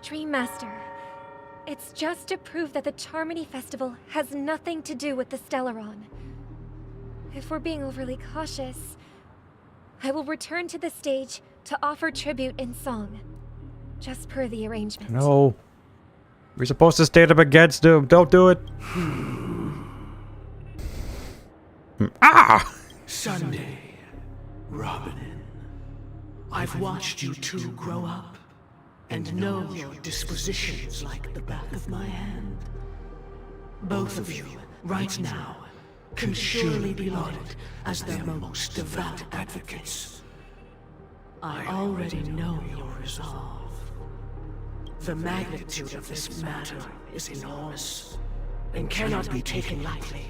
Dreammaster, it's just to prove that the Charmony Festival has nothing to do with the Stellaron. If we're being overly cautious, I will return to the stage to offer tribute in song. Just per the arrangement. No. We're supposed to stand up against him. Don't do it. Ah! Sunday, Robin. I've watched you two grow up and know your dispositions like the back of my hand. Both of you, right now, can surely be lauded as their most devout advocates. I already know your resolve. The magnitude of this matter is enormous and cannot be taken lightly.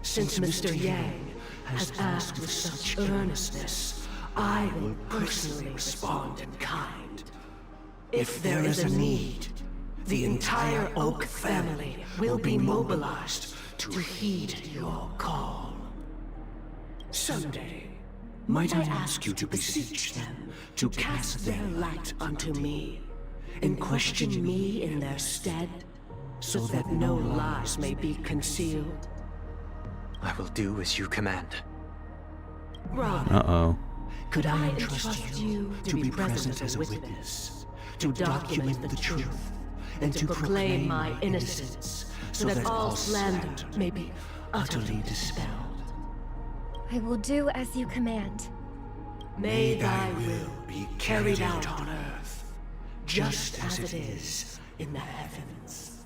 Since Mr. Yang has asked with such earnestness, I will personally respond in kind. If there is a need, the entire Oak family will be mobilized to heed your call. Someday, might I ask you to beseech them to cast their light unto me, and question me in their stead, so that no lies may be concealed? I will do as you command. Robin, Uh-oh. could I entrust you to be present as a witness, to document the truth, and to proclaim my innocence, so that all slander may be utterly dispelled? I will do as you command. May thy will be carried out on earth, just as it is in the heavens.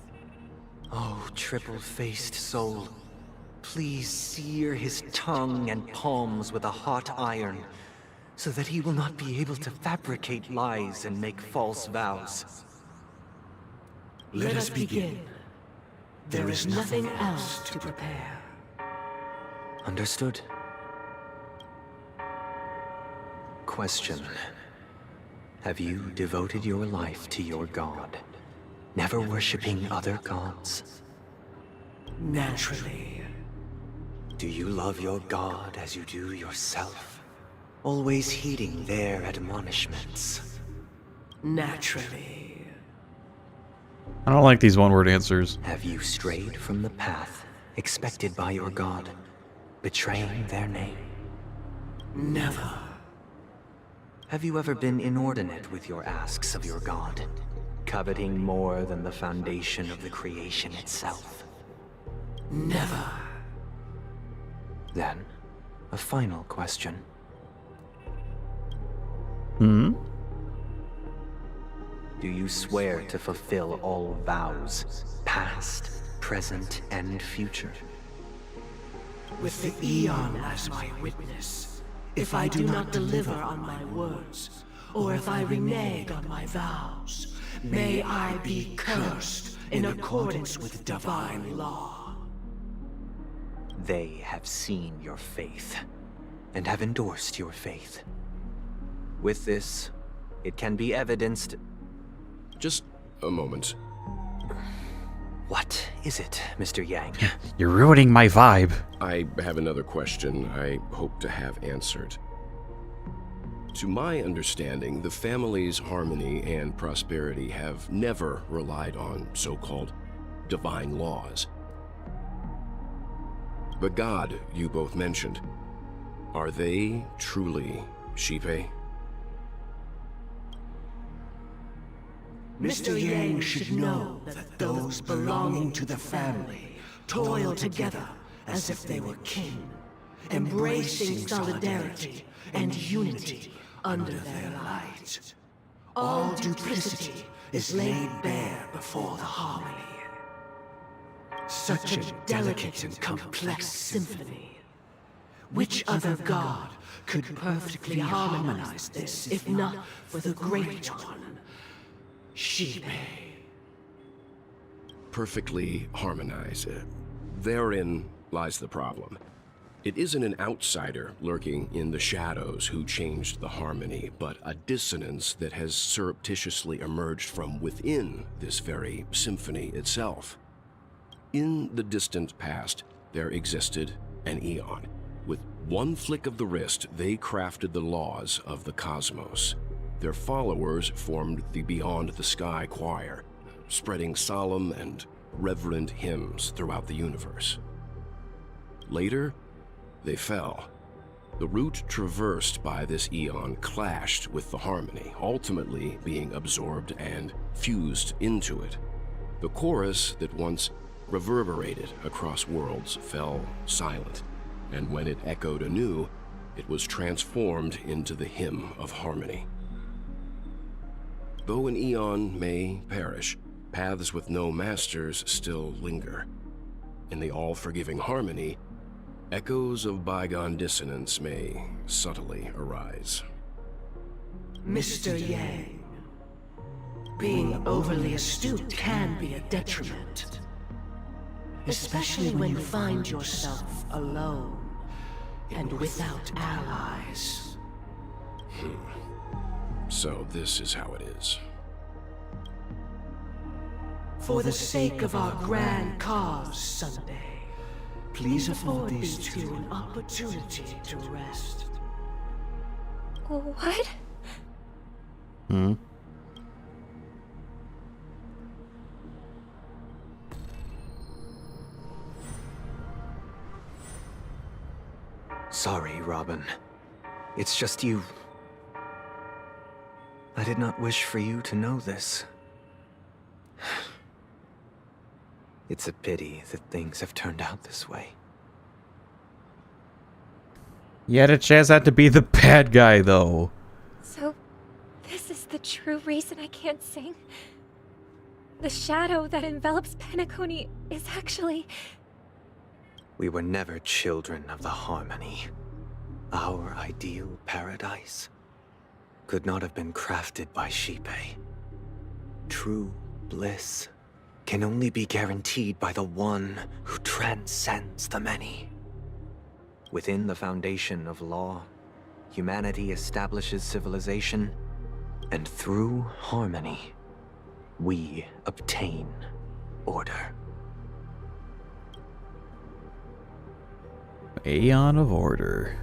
Oh, triple-faced soul, please sear his tongue and palms with a hot iron, so that he will not be able to fabricate lies and make false vows. Let us begin. There is nothing else to prepare. Understood. Question. Have you devoted your life to your god, never worshipping other gods? Naturally. Do you love your god as you do yourself, always heeding their admonishments? Naturally. I don't like these one-word answers. Have you strayed from the path expected by your god, betraying their name? Never. Have you ever been inordinate with your asks of your god, coveting more than the foundation of the creation itself? Never. Then, a final question. Hmm? Do you swear to fulfill all vows, past, present, and future? With the Eon as my witness, if I do not deliver on my words, or if I renege on my vows, may I be cursed in accordance with divine law. They have seen your faith, and have endorsed your faith. With this, it can be evidenced... Just a moment. What is it, Mr. Yang? You're ruining my vibe. I have another question I hope to have answered. To my understanding, the family's harmony and prosperity have never relied on so-called divine laws. The god you both mentioned, are they truly Shipe? Mr. Yang should know that those belonging to the family toil together as if they were kin, embracing solidarity and unity under their light. All duplicity is laid bare before the harmony. Such a delicate and complex symphony. Which other god could perfectly harmonize this, if not for the Great One? Shibe. Perfectly harmonize. Therein lies the problem. It isn't an outsider lurking in the shadows who changed the harmony, but a dissonance that has surreptitiously emerged from within this very symphony itself. In the distant past, there existed an Eon. With one flick of the wrist, they crafted the laws of the cosmos. Their followers formed the Beyond the Sky Choir, spreading solemn and reverent hymns throughout the universe. Later, they fell. The route traversed by this Eon clashed with the harmony, ultimately being absorbed and fused into it. The chorus that once reverberated across worlds fell silent, and when it echoed anew, it was transformed into the hymn of harmony. Though an Eon may perish, paths with no masters still linger. In the all-forgiving harmony, echoes of bygone dissonance may subtly arise. Mr. Yang, being overly astute can be a detriment. Especially when you find yourself alone and without allies. So this is how it is. For the sake of our grand cause, Sunday, please afford these two an opportunity to rest. What? Sorry, Robin. It's just you. I did not wish for you to know this. It's a pity that things have turned out this way. You had a chance not to be the bad guy, though. So, this is the true reason I can't sing? The shadow that envelops Penacony is actually... We were never children of the harmony. Our ideal paradise could not have been crafted by Shibe. True bliss can only be guaranteed by the one who transcends the many. Within the foundation of law, humanity establishes civilization, and through harmony, we obtain order. Aeon of Order.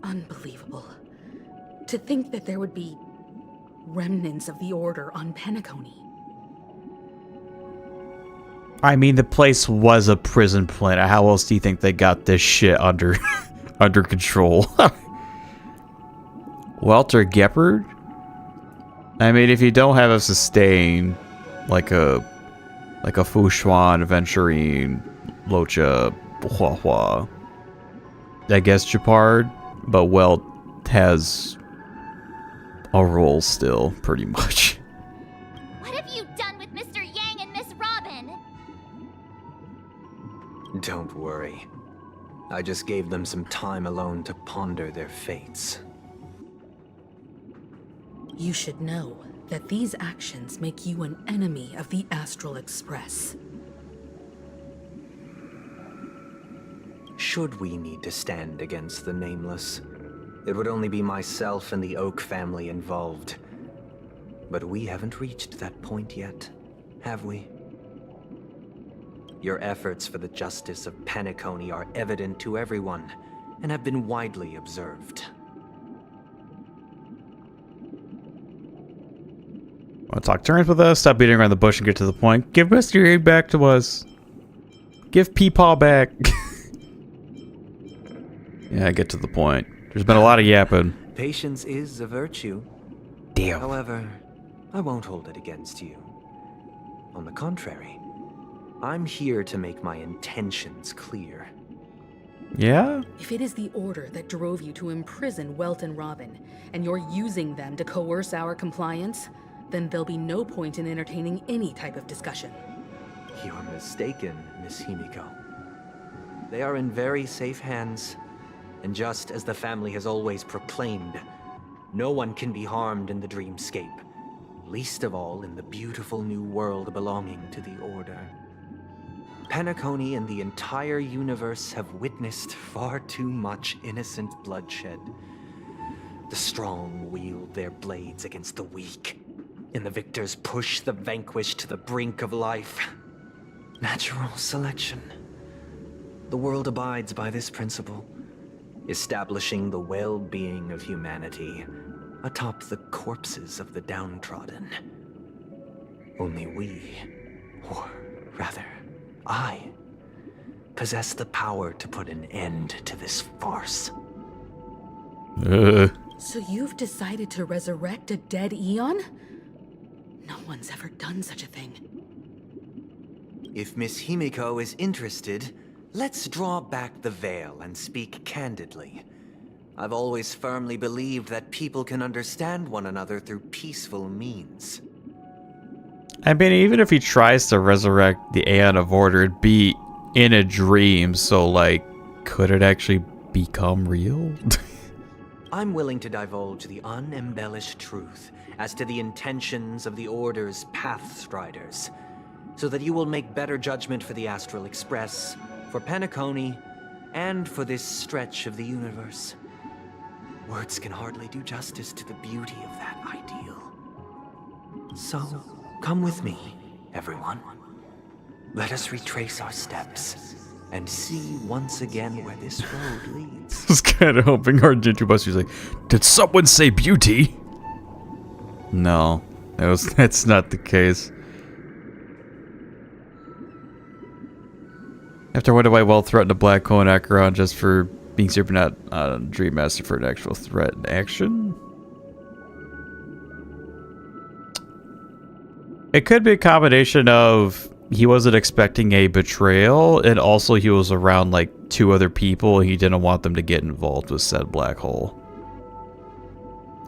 Unbelievable. To think that there would be remnants of the Order on Penacony. I mean, the place was a prison planet. How else do you think they got this shit under under control? Walter Geppard? I mean, if you don't have a sustain, like a Fushuan, Aventurine, Locha, Hua, I guess Japard, but Welt has a role still, pretty much. What have you done with Mr. Yang and Miss Robin? Don't worry. I just gave them some time alone to ponder their fates. You should know that these actions make you an enemy of the Astral Express. Should we need to stand against the Nameless, it would only be myself and the Oak family involved. But we haven't reached that point yet, have we? Your efforts for the justice of Penacony are evident to everyone, and have been widely observed. Want to talk turns with us? Stop beating around the bush and get to the point. Give Mr. Yang back to us. Give Peepaw back. Yeah, get to the point. There's been a lot of yapping. Patience is a virtue. Damn. However, I won't hold it against you. On the contrary, I'm here to make my intentions clear. Yeah? If it is the Order that drove you to imprison Welt and Robin, and you're using them to coerce our compliance, then there'll be no point in entertaining any type of discussion. You're mistaken, Miss Himiko. They are in very safe hands. And just as the family has always proclaimed, no one can be harmed in the dreamscape, least of all in the beautiful new world belonging to the Order. Penacony and the entire universe have witnessed far too much innocent bloodshed. The strong wield their blades against the weak, and the victors push the vanquished to the brink of life. Natural selection. The world abides by this principle, establishing the well-being of humanity atop the corpses of the downtrodden. Only we, or rather, I, possess the power to put an end to this farce. So you've decided to resurrect a dead Eon? No one's ever done such a thing. If Miss Himiko is interested, let's draw back the veil and speak candidly. I've always firmly believed that people can understand one another through peaceful means. I mean, even if he tries to resurrect the Aeon of Order, it'd be in a dream, so, like, could it actually become real? I'm willing to divulge the unembellished truth as to the intentions of the Order's Pathstriders, so that you will make better judgment for the Astral Express, for Penacony, and for this stretch of the universe. Words can hardly do justice to the beauty of that ideal. So, come with me, everyone. Let us retrace our steps and see once again where this road leads. I was kind of hoping our Ninja Buster's like, did someone say beauty? No, that's not the case. After I wonder why Well threatened a black hole in Acheron just for being super not Dreammaster for an actual threat in action? It could be a combination of he wasn't expecting a betrayal, and also he was around like 2 other people and he didn't want them to get involved with said black hole.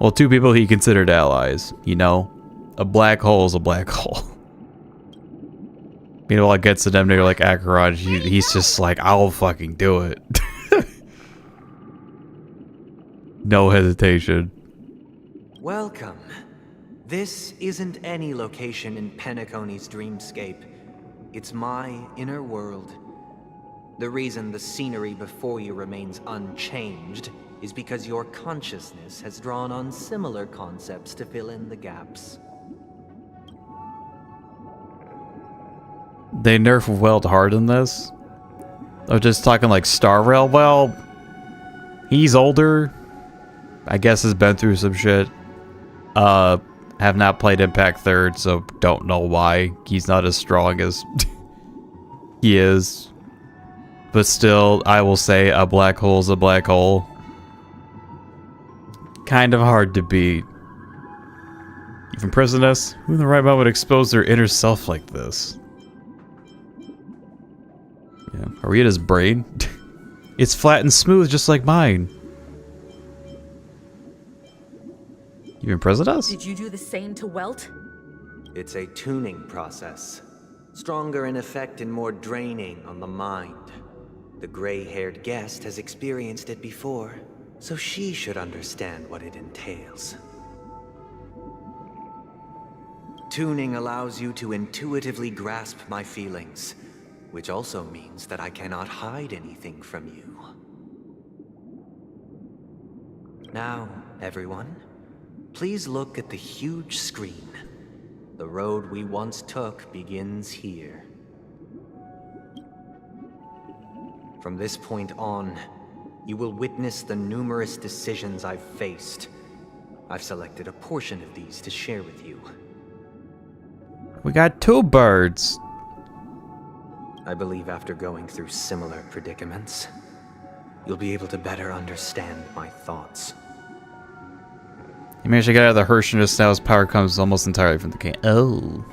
Well, 2 people he considered allies, you know? A black hole is a black hole. Meanwhile, it gets to them, they're like Acheron, he's just like, I'll fucking do it. No hesitation. Welcome. This isn't any location in Penacony's dreamscape. It's my inner world. The reason the scenery before you remains unchanged is because your consciousness has drawn on similar concepts to fill in the gaps. They nerf Weld hard in this. I'm just talking like Star Rail. Well, he's older. I guess has been through some shit. Have not played Impact 3rd, so don't know why he's not as strong as he is. But still, I will say a black hole is a black hole. Kind of hard to beat. Even prisoners, who in the right moment would expose their inner self like this? Yeah. Are we in his brain? It's flat and smooth just like mine. You imprisoned us? Did you do the same to Welt? It's a tuning process. Stronger in effect and more draining on the mind. The gray-haired guest has experienced it before, so she should understand what it entails. Tuning allows you to intuitively grasp my feelings, which also means that I cannot hide anything from you. Now, everyone, please look at the huge screen. The road we once took begins here. From this point on, you will witness the numerous decisions I've faced. I've selected a portion of these to share with you. We got 2 birds. I believe after going through similar predicaments, you'll be able to better understand my thoughts. He managed to get out of the Hershinist, now his power comes almost entirely from the game. Oh.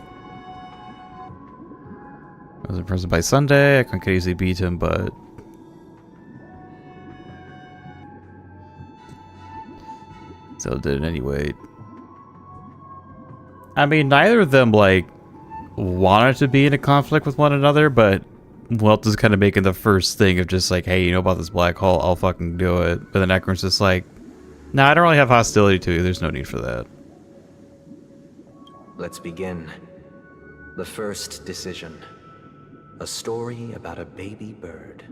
I was imprisoned by Sunday, I could easily beat him, but... still did it anyway. I mean, neither of them, like, wanted to be in a conflict with one another, but Welt is kind of making the first thing of just like, hey, you know about this black hole? I'll fucking do it. But then Ekron's just like, nah, I don't really have hostility to you. There's no need for that. Let's begin. The first decision. A story about a baby bird.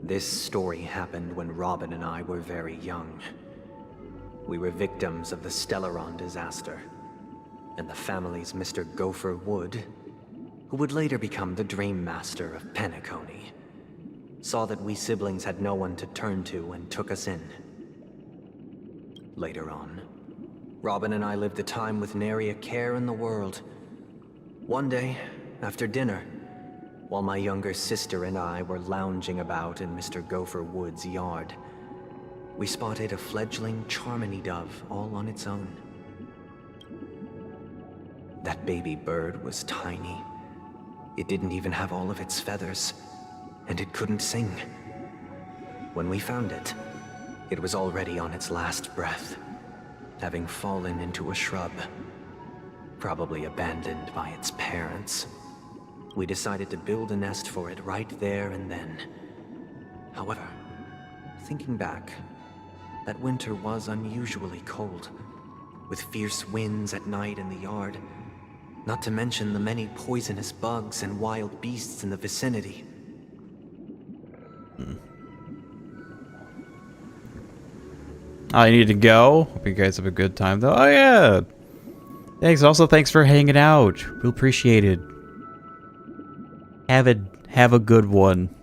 This story happened when Robin and I were very young. We were victims of the Stellaron disaster, and the family's Mr. Gopher Wood, who would later become the Dreammaster of Penacony, saw that we siblings had no one to turn to and took us in. Later on, Robin and I lived a time with nary a care in the world. One day, after dinner, while my younger sister and I were lounging about in Mr. Gopher Wood's yard, we spotted a fledgling Charmony dove all on its own. That baby bird was tiny. It didn't even have all of its feathers, and it couldn't sing. When we found it, it was already on its last breath, having fallen into a shrub, probably abandoned by its parents. We decided to build a nest for it right there and then. However, thinking back, that winter was unusually cold, with fierce winds at night in the yard, not to mention the many poisonous bugs and wild beasts in the vicinity. I need to go. Hope you guys have a good time, though. Oh, yeah. Thanks. Also, thanks for hanging out. Real appreciate it. Have a good one.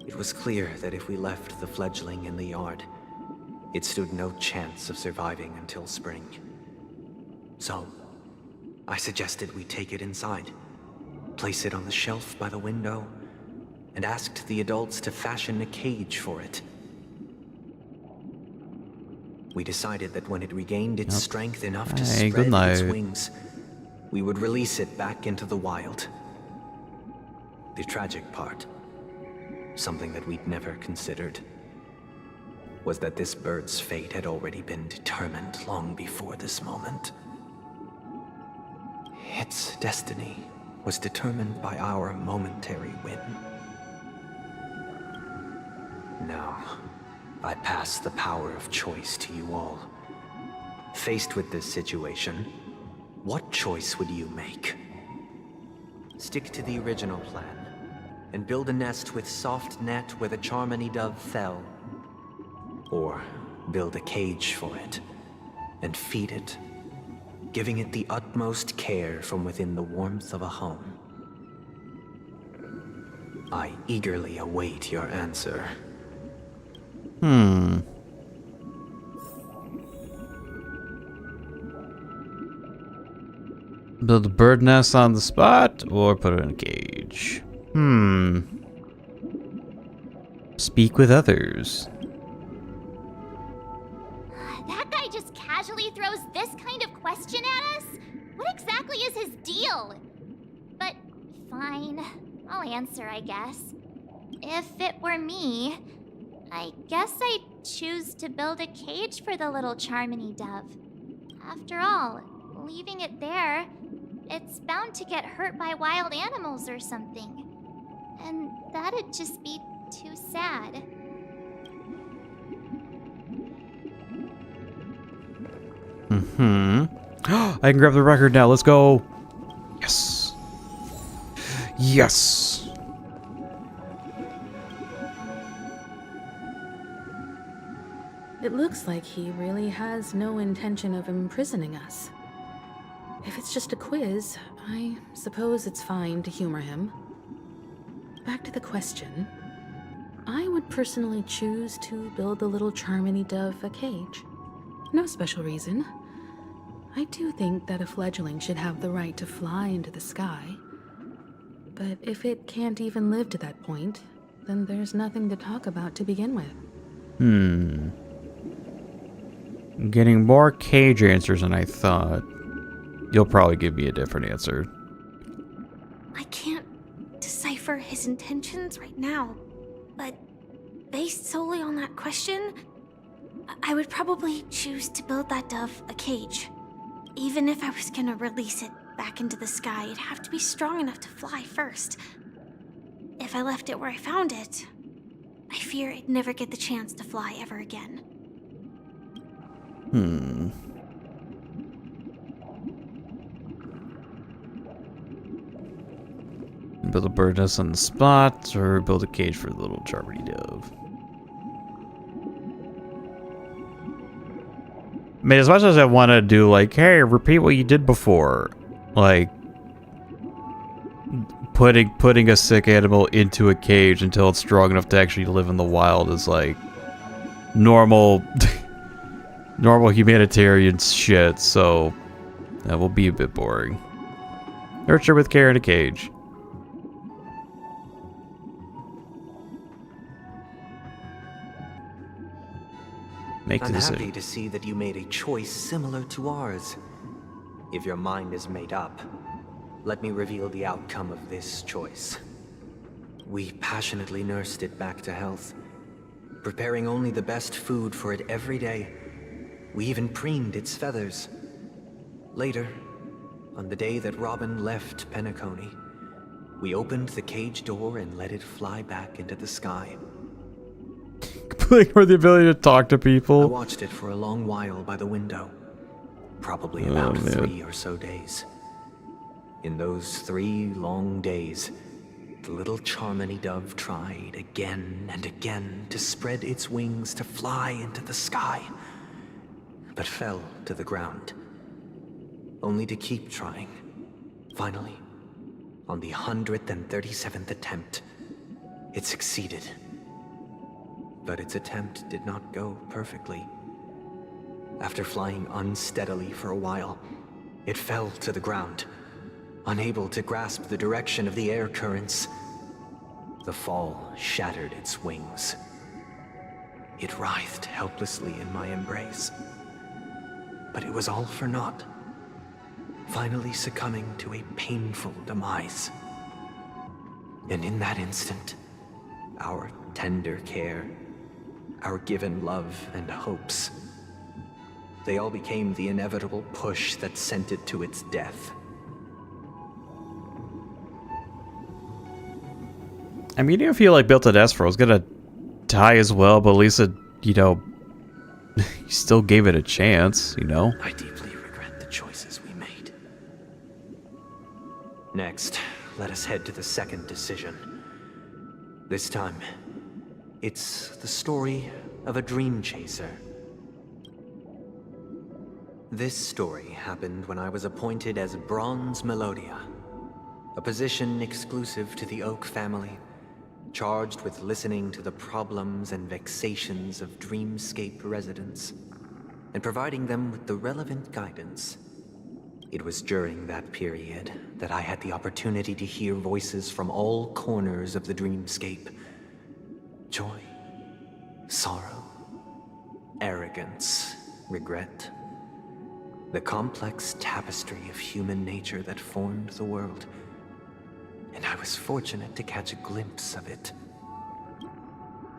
It was clear that if we left the fledgling in the yard, it stood no chance of surviving until spring. So, I suggested we take it inside, place it on the shelf by the window, and asked the adults to fashion a cage for it. We decided that when it regained its strength enough to spread its wings, we would release it back into the wild. The tragic part, something that we'd never considered, was that this bird's fate had already been determined long before this moment. Its destiny was determined by our momentary win. Now, I pass the power of choice to you all. Faced with this situation, what choice would you make? Stick to the original plan, and build a nest with soft net where the Charmony dove fell. Or build a cage for it, and feed it, giving it the utmost care from within the warmth of a home. I eagerly await your answer. Build a bird nest on the spot, or put it in a cage. Speak with others. That guy just casually throws this kind of question at us? What exactly is his deal? But fine, I'll answer, I guess. If it were me, I guess I'd choose to build a cage for the little Charmony dove. After all, leaving it there, it's bound to get hurt by wild animals or something. And that'd just be too sad. I can grab the record now. Let's go. Yes. Yes. It looks like he really has no intention of imprisoning us. If it's just a quiz, I suppose it's fine to humor him. Back to the question. I would personally choose to build the little Charmony dove a cage. No special reason. I do think that a fledgling should have the right to fly into the sky. But if it can't even live to that point, then there's nothing to talk about to begin with. I'm getting more cage answers than I thought. You'll probably give me a different answer. I can't decipher his intentions right now, but based solely on that question, I would probably choose to build that dove a cage. Even if I was gonna release it back into the sky, it'd have to be strong enough to fly first. If I left it where I found it, I fear it'd never get the chance to fly ever again. Build a bird nest on the spot, or build a cage for the little charming dove. I mean, as much as I want to do, like, hey, repeat what you did before, like, putting a sick animal into a cage until it's strong enough to actually live in the wild is, like, normal humanitarian shit, so that will be a bit boring. Nurture with care in a cage. I'm happy to see that you made a choice similar to ours. If your mind is made up, let me reveal the outcome of this choice. We passionately nursed it back to health, preparing only the best food for it every day. We even preened its feathers. Later, on the day that Robin left Penacony, we opened the cage door and let it fly back into the sky. Completely for the ability to talk to people. I watched it for a long while by the window. Probably about 3 or so days. In those 3 long days, the little Charmony dove tried again and again to spread its wings to fly into the sky, but fell to the ground, only to keep trying. Finally, on the 137th attempt, it succeeded. But its attempt did not go perfectly. After flying unsteadily for a while, it fell to the ground, unable to grasp the direction of the air currents. The fall shattered its wings. It writhed helplessly in my embrace. But it was all for naught, finally succumbing to a painful demise. And in that instant, our tender care, our given love and hopes, they all became the inevitable push that sent it to its death. I mean, I feel like Built an Esper was gonna die as well, but at least it, you know, you still gave it a chance, you know? I deeply regret the choices we made. Next, let us head to the second decision. This time, it's the story of a dream chaser. This story happened when I was appointed as Bronze Melodia, a position exclusive to the Oak family, charged with listening to the problems and vexations of Dreamscape residents, and providing them with the relevant guidance. It was during that period that I had the opportunity to hear voices from all corners of the Dreamscape. Joy, sorrow, arrogance, regret. The complex tapestry of human nature that formed the world. And I was fortunate to catch a glimpse of it.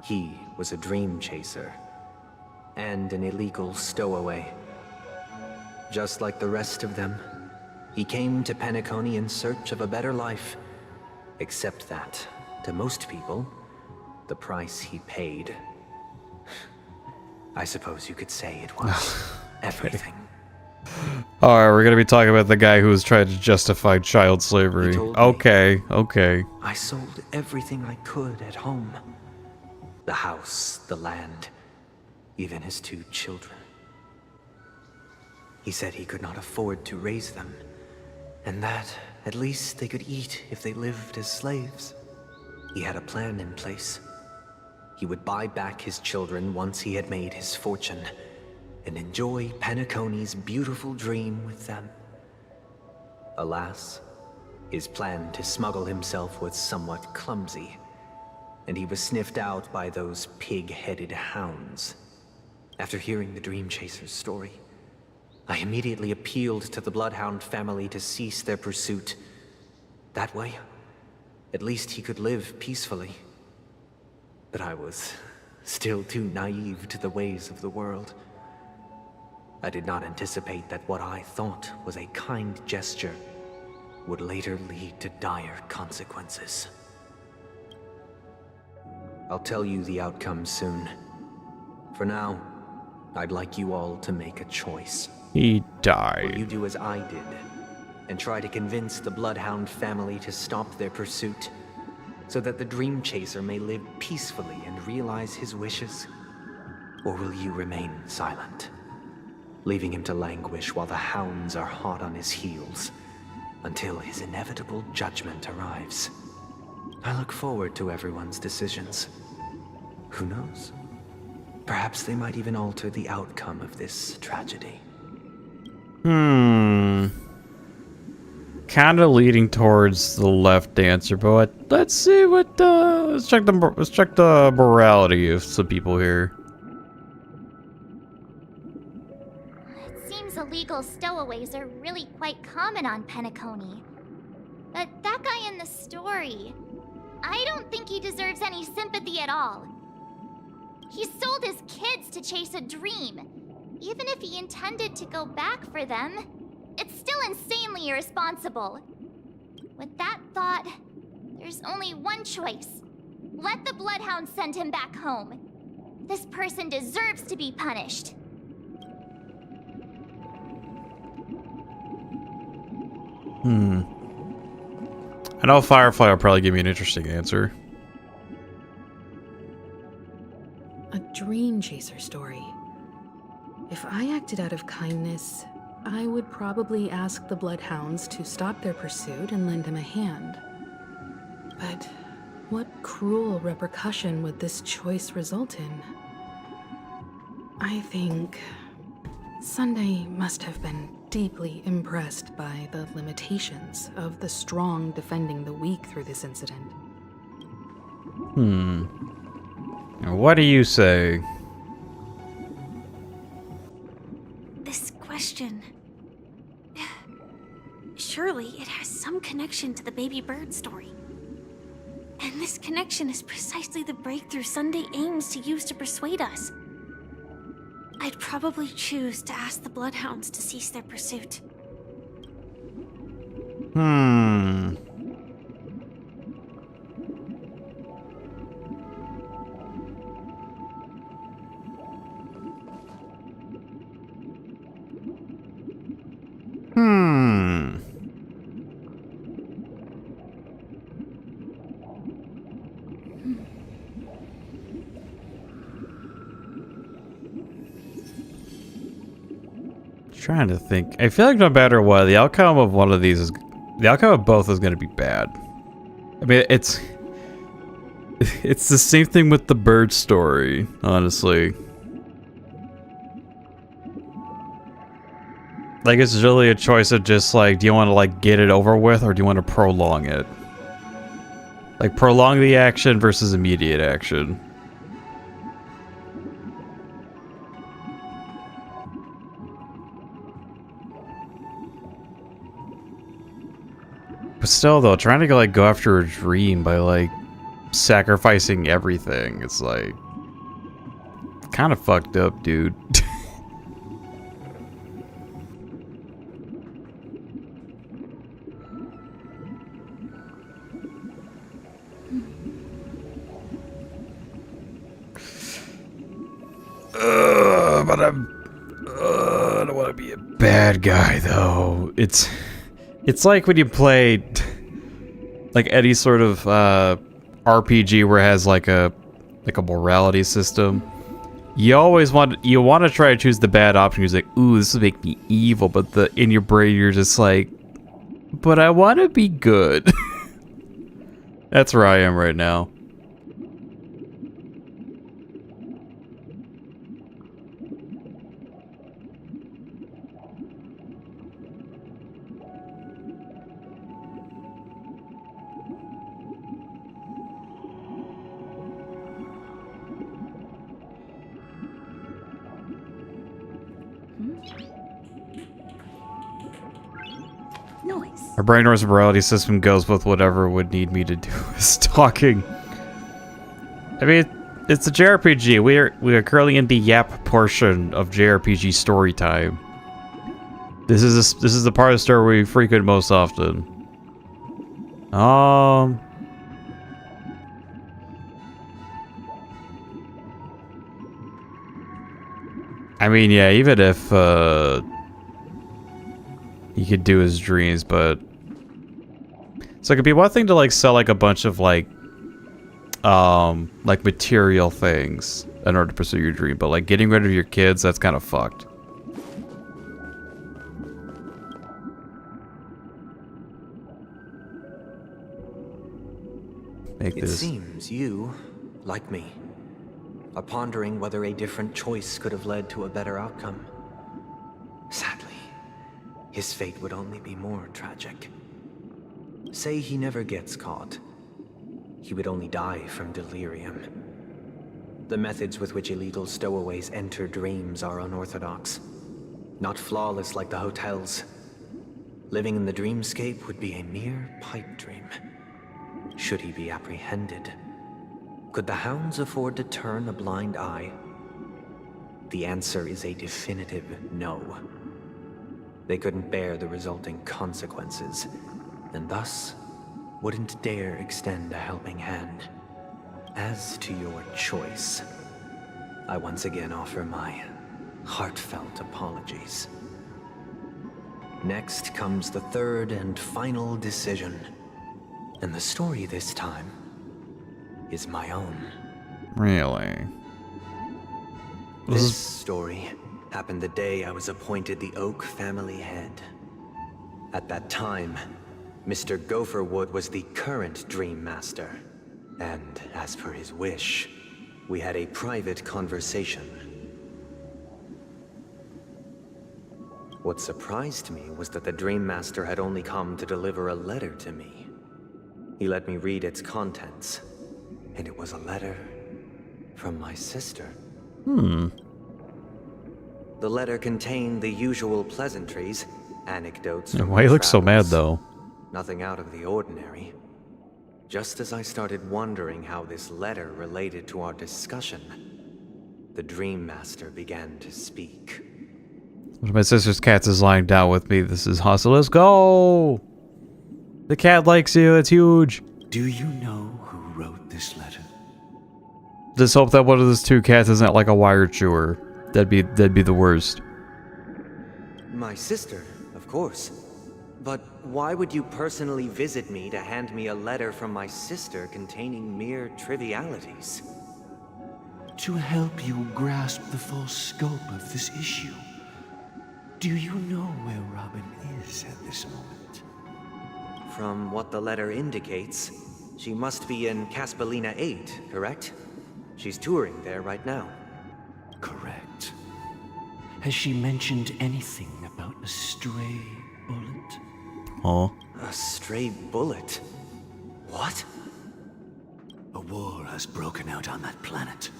He was a dream chaser, and an illegal stowaway. Just like the rest of them, he came to Penacony in search of a better life. Except that, to most people, the price he paid, I suppose you could say it was everything. Alright, we're gonna be talking about the guy who was trying to justify child slavery. Okay, okay. I sold everything I could at home. The house, the land, even his 2 children. He said he could not afford to raise them, and that at least they could eat if they lived as slaves. He had a plan in place. He would buy back his children once he had made his fortune, and enjoy Penacony's beautiful dream with them. Alas, his plan to smuggle himself was somewhat clumsy, and he was sniffed out by those pig-headed hounds. After hearing the Dream Chaser's story, I immediately appealed to the Bloodhound family to cease their pursuit. That way, at least he could live peacefully. But I was still too naive to the ways of the world. I did not anticipate that what I thought was a kind gesture would later lead to dire consequences. I'll tell you the outcome soon. For now, I'd like you all to make a choice. He died. Will you do as I did, and try to convince the Bloodhound family to stop their pursuit, so that the Dream Chaser may live peacefully and realize his wishes? Or will you remain silent, leaving him to languish while the hounds are hot on his heels, until his inevitable judgment arrives? I look forward to everyone's decisions. Who knows? Perhaps they might even alter the outcome of this tragedy. Kind of leading towards the left answer, but let's see what. Let's check the morality of some people here. It seems illegal stowaways are really quite common on Penacony. But that guy in the story, I don't think he deserves any sympathy at all. He sold his kids to chase a dream. Even if he intended to go back for them, it's still insanely irresponsible. With that thought, there's only one choice. Let the Bloodhound send him back home. This person deserves to be punished. I know Firefly will probably give me an interesting answer. A Dream Chaser story. If I acted out of kindness, I would probably ask the Bloodhounds to stop their pursuit and lend him a hand. But what cruel repercussion would this choice result in? I think Sunday must have been deeply impressed by the limitations of the strong defending the weak through this incident. What do you say? This question... Surely it has some connection to the baby bird story. And this connection is precisely the breakthrough Sunday aims to use to persuade us. I'd probably choose to ask the Bloodhounds to cease their pursuit. Trying to think. I feel like no matter what, the outcome of one of these is... The outcome of both is going to be bad. I mean, it's the same thing with the bird story, honestly. Like, it's really a choice of just, like, do you want to, like, get it over with, or do you want to prolong it? Like, prolong the action versus immediate action. But still, though, trying to, like, go after a dream by, like, sacrificing everything, it's, like, kind of fucked up, dude. But I don't want to be a bad guy, though. It's like when you play like any sort of RPG where it has like a morality system. You always want to try to choose the bad option. You're like, ooh, this will make me evil, but in your brain you're just like, but I want to be good. That's where I am right now. Our brain morality system goes with whatever would need me to do is talking. I mean, it's a JRPG. We are currently in the yap portion of JRPG story time. This is the part of the story we frequent most often. I mean, yeah, even if he could do his dreams, but so it could be one thing to like sell like a bunch of like material things in order to pursue your dream, but like getting rid of your kids, that's kind of fucked. It seems you, like me, are pondering whether a different choice could have led to a better outcome. Sadly, his fate would only be more tragic. Say he never gets caught. He would only die from delirium. The methods with which illegal stowaways enter dreams are unorthodox. Not flawless like the hotels. Living in the dreamscape would be a mere pipe dream. Should he be apprehended? Could the hounds afford to turn a blind eye? The answer is a definitive no. They couldn't bear the resulting consequences, and thus wouldn't dare extend a helping hand. As to your choice, I once again offer my heartfelt apologies. Next comes the third and final decision, and the story this time is my own. Really? This story happened the day I was appointed the Oak family head. At that time, Mr. Gopher Wood was the current Dreammaster, and as per his wish, we had a private conversation. What surprised me was that the Dreammaster had only come to deliver a letter to me. He let me read its contents, and it was a letter from my sister. The letter contained the usual pleasantries, anecdotes. Why he looks so mad though? Nothing out of the ordinary. Just as I started wondering how this letter related to our discussion, the Dreammaster began to speak. One of my sister's cats is lying down with me. This is hustle. Let's go! The cat likes you. It's huge. Do you know who wrote this letter? Just hope that one of those two cats isn't like a wire chewer. That'd be the worst. My sister, of course. But why would you personally visit me to hand me a letter from my sister containing mere trivialities? To help you grasp the full scope of this issue. Do you know where Robin is at this moment? From what the letter indicates, she must be in Caspelina 8, correct? She's touring there right now. Correct. Has she mentioned anything about a stray bullet? Oh. A stray bullet? What? A war has broken out on that planet.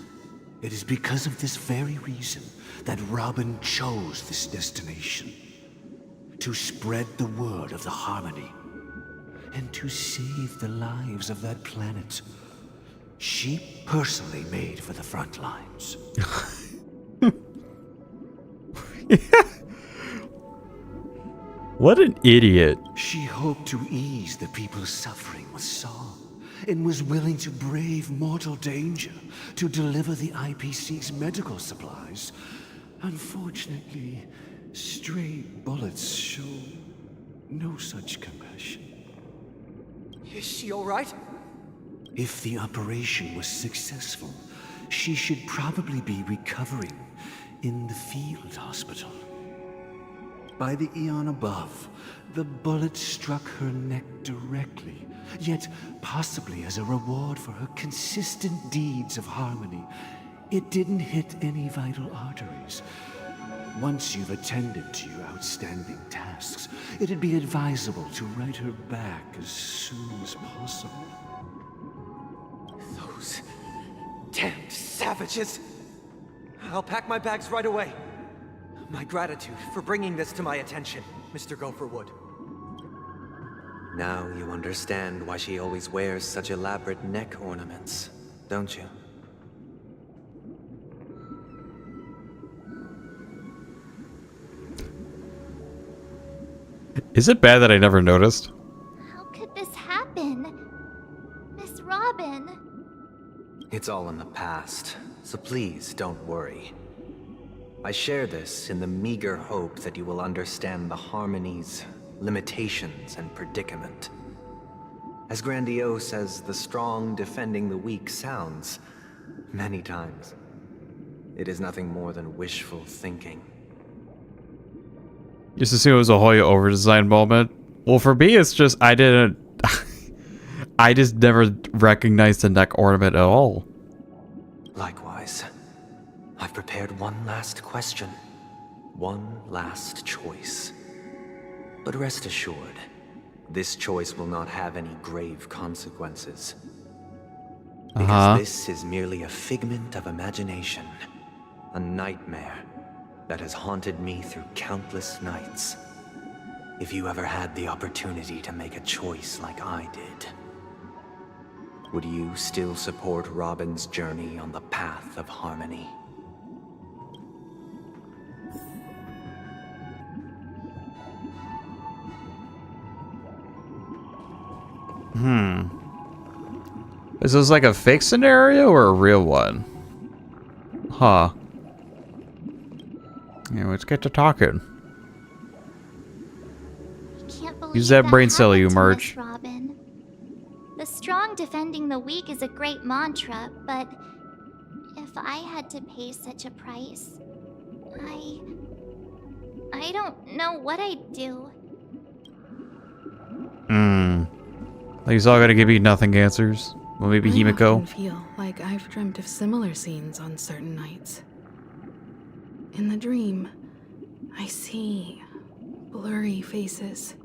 It is because of this very reason that Robin chose this destination. To spread the word of the Harmony. And to save the lives of that planet. She personally made for the front lines. What an idiot. She hoped to ease the people's suffering with song, and was willing to brave mortal danger to deliver the IPC's medical supplies. Unfortunately, stray bullets show no such compassion. Is she all right? If the operation was successful, she should probably be recovering in the field hospital. By the eon above, the bullet struck her neck directly, yet possibly as a reward for her consistent deeds of harmony, it didn't hit any vital arteries. Once you've attended to your outstanding tasks, it'd be advisable to write her back as soon as possible. Those damned savages! I'll pack my bags right away. My gratitude for bringing this to my attention, Mr. Gopherwood. Now you understand why she always wears such elaborate neck ornaments, don't you? Is it bad that I never noticed? How could this happen? Miss Robin. It's all in the past, so please don't worry. I share this in the meager hope that you will understand the harmony's limitations and predicament. As grandiose as the strong defending the weak sounds, many times, it is nothing more than wishful thinking. Just assume it was a Hoya over-designed moment. Well, for me, it's just, I didn't... I just never recognized the neck ornament at all. Likewise, I've prepared one last question. One last choice. But rest assured, this choice will not have any grave consequences. Because this is merely a figment of imagination. A nightmare that has haunted me through countless nights. If you ever had the opportunity to make a choice like I did, would you still support Robin's journey on the path of harmony? Is this like a fake scenario or a real one? Huh. Yeah, let's get to talking. Can't believe Use that brain cell, you happened to merch. Miss Robin. The strong defending the weak is a great mantra, but if I had to pay such a price, I don't know what I'd do. Like he's all gonna give me nothing answers. Well, maybe I Himiko. often feel like I've dreamt of similar scenes on certain nights. In the dream, I see blurry faces.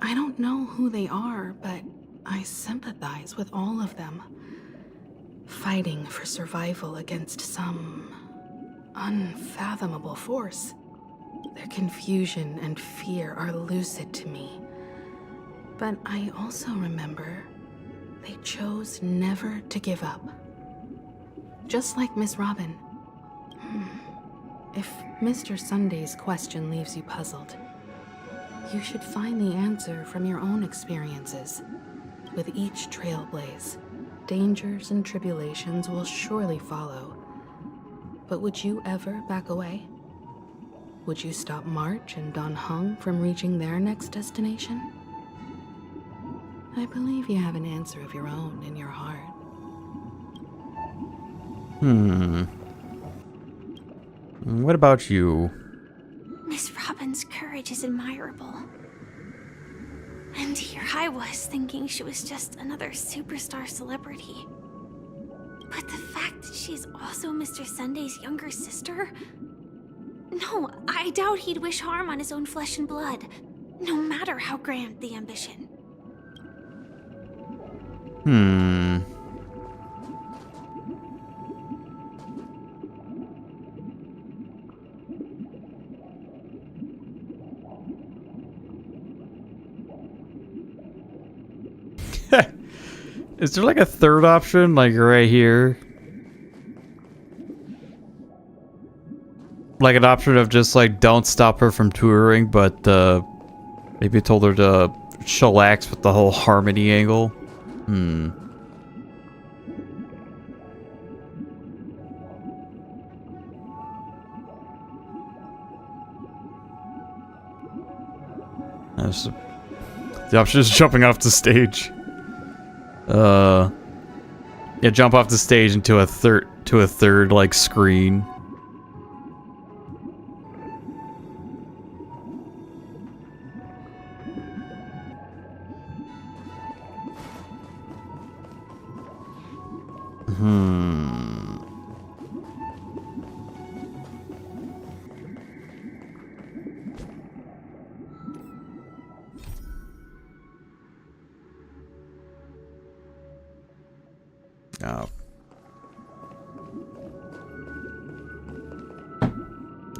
I don't know who they are, but I sympathize with all of them, fighting for survival against some unfathomable force. Their confusion and fear are lucid to me. But I also remember they chose never to give up. Just like Miss Robin. If Mr. Sunday's question leaves you puzzled, you should find the answer from your own experiences. With each trailblaze, dangers and tribulations will surely follow. But would you ever back away? Would you stop March and Don Hung from reaching their next destination? I believe you have an answer of your own in your heart. What about you? Miss Robin's courage is admirable. And here I was thinking she was just another superstar celebrity. But the fact that she's also Mr. Sunday's younger sister? No, I doubt he'd wish harm on his own flesh and blood, no matter how grand the ambition. Is there like a third option, like right here? Like an option of just like don't stop her from touring, but maybe told her to chillax with the whole harmony angle. The option is jumping off the stage. Yeah, jump off the stage into a third like screen.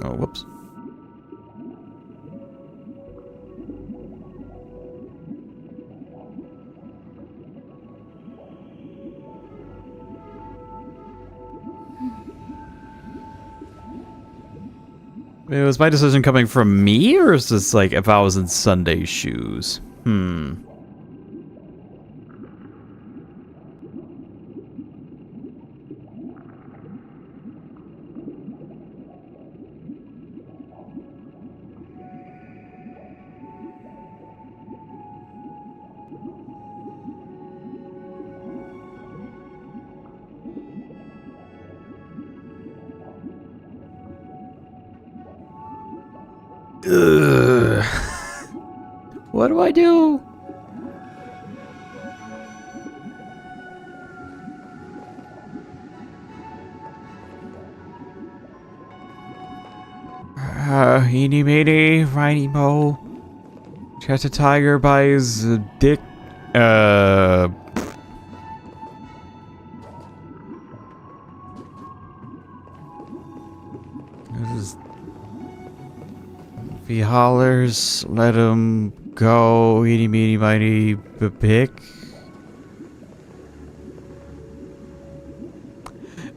Oh, whoops. Was my decision coming from me, or is this like if I was in Sunday shoes? Ugh. What do I do? Eeny meeny, miny mo. Catch a tiger by his dick. If he hollers, let him go. Eeny meeny miny pick.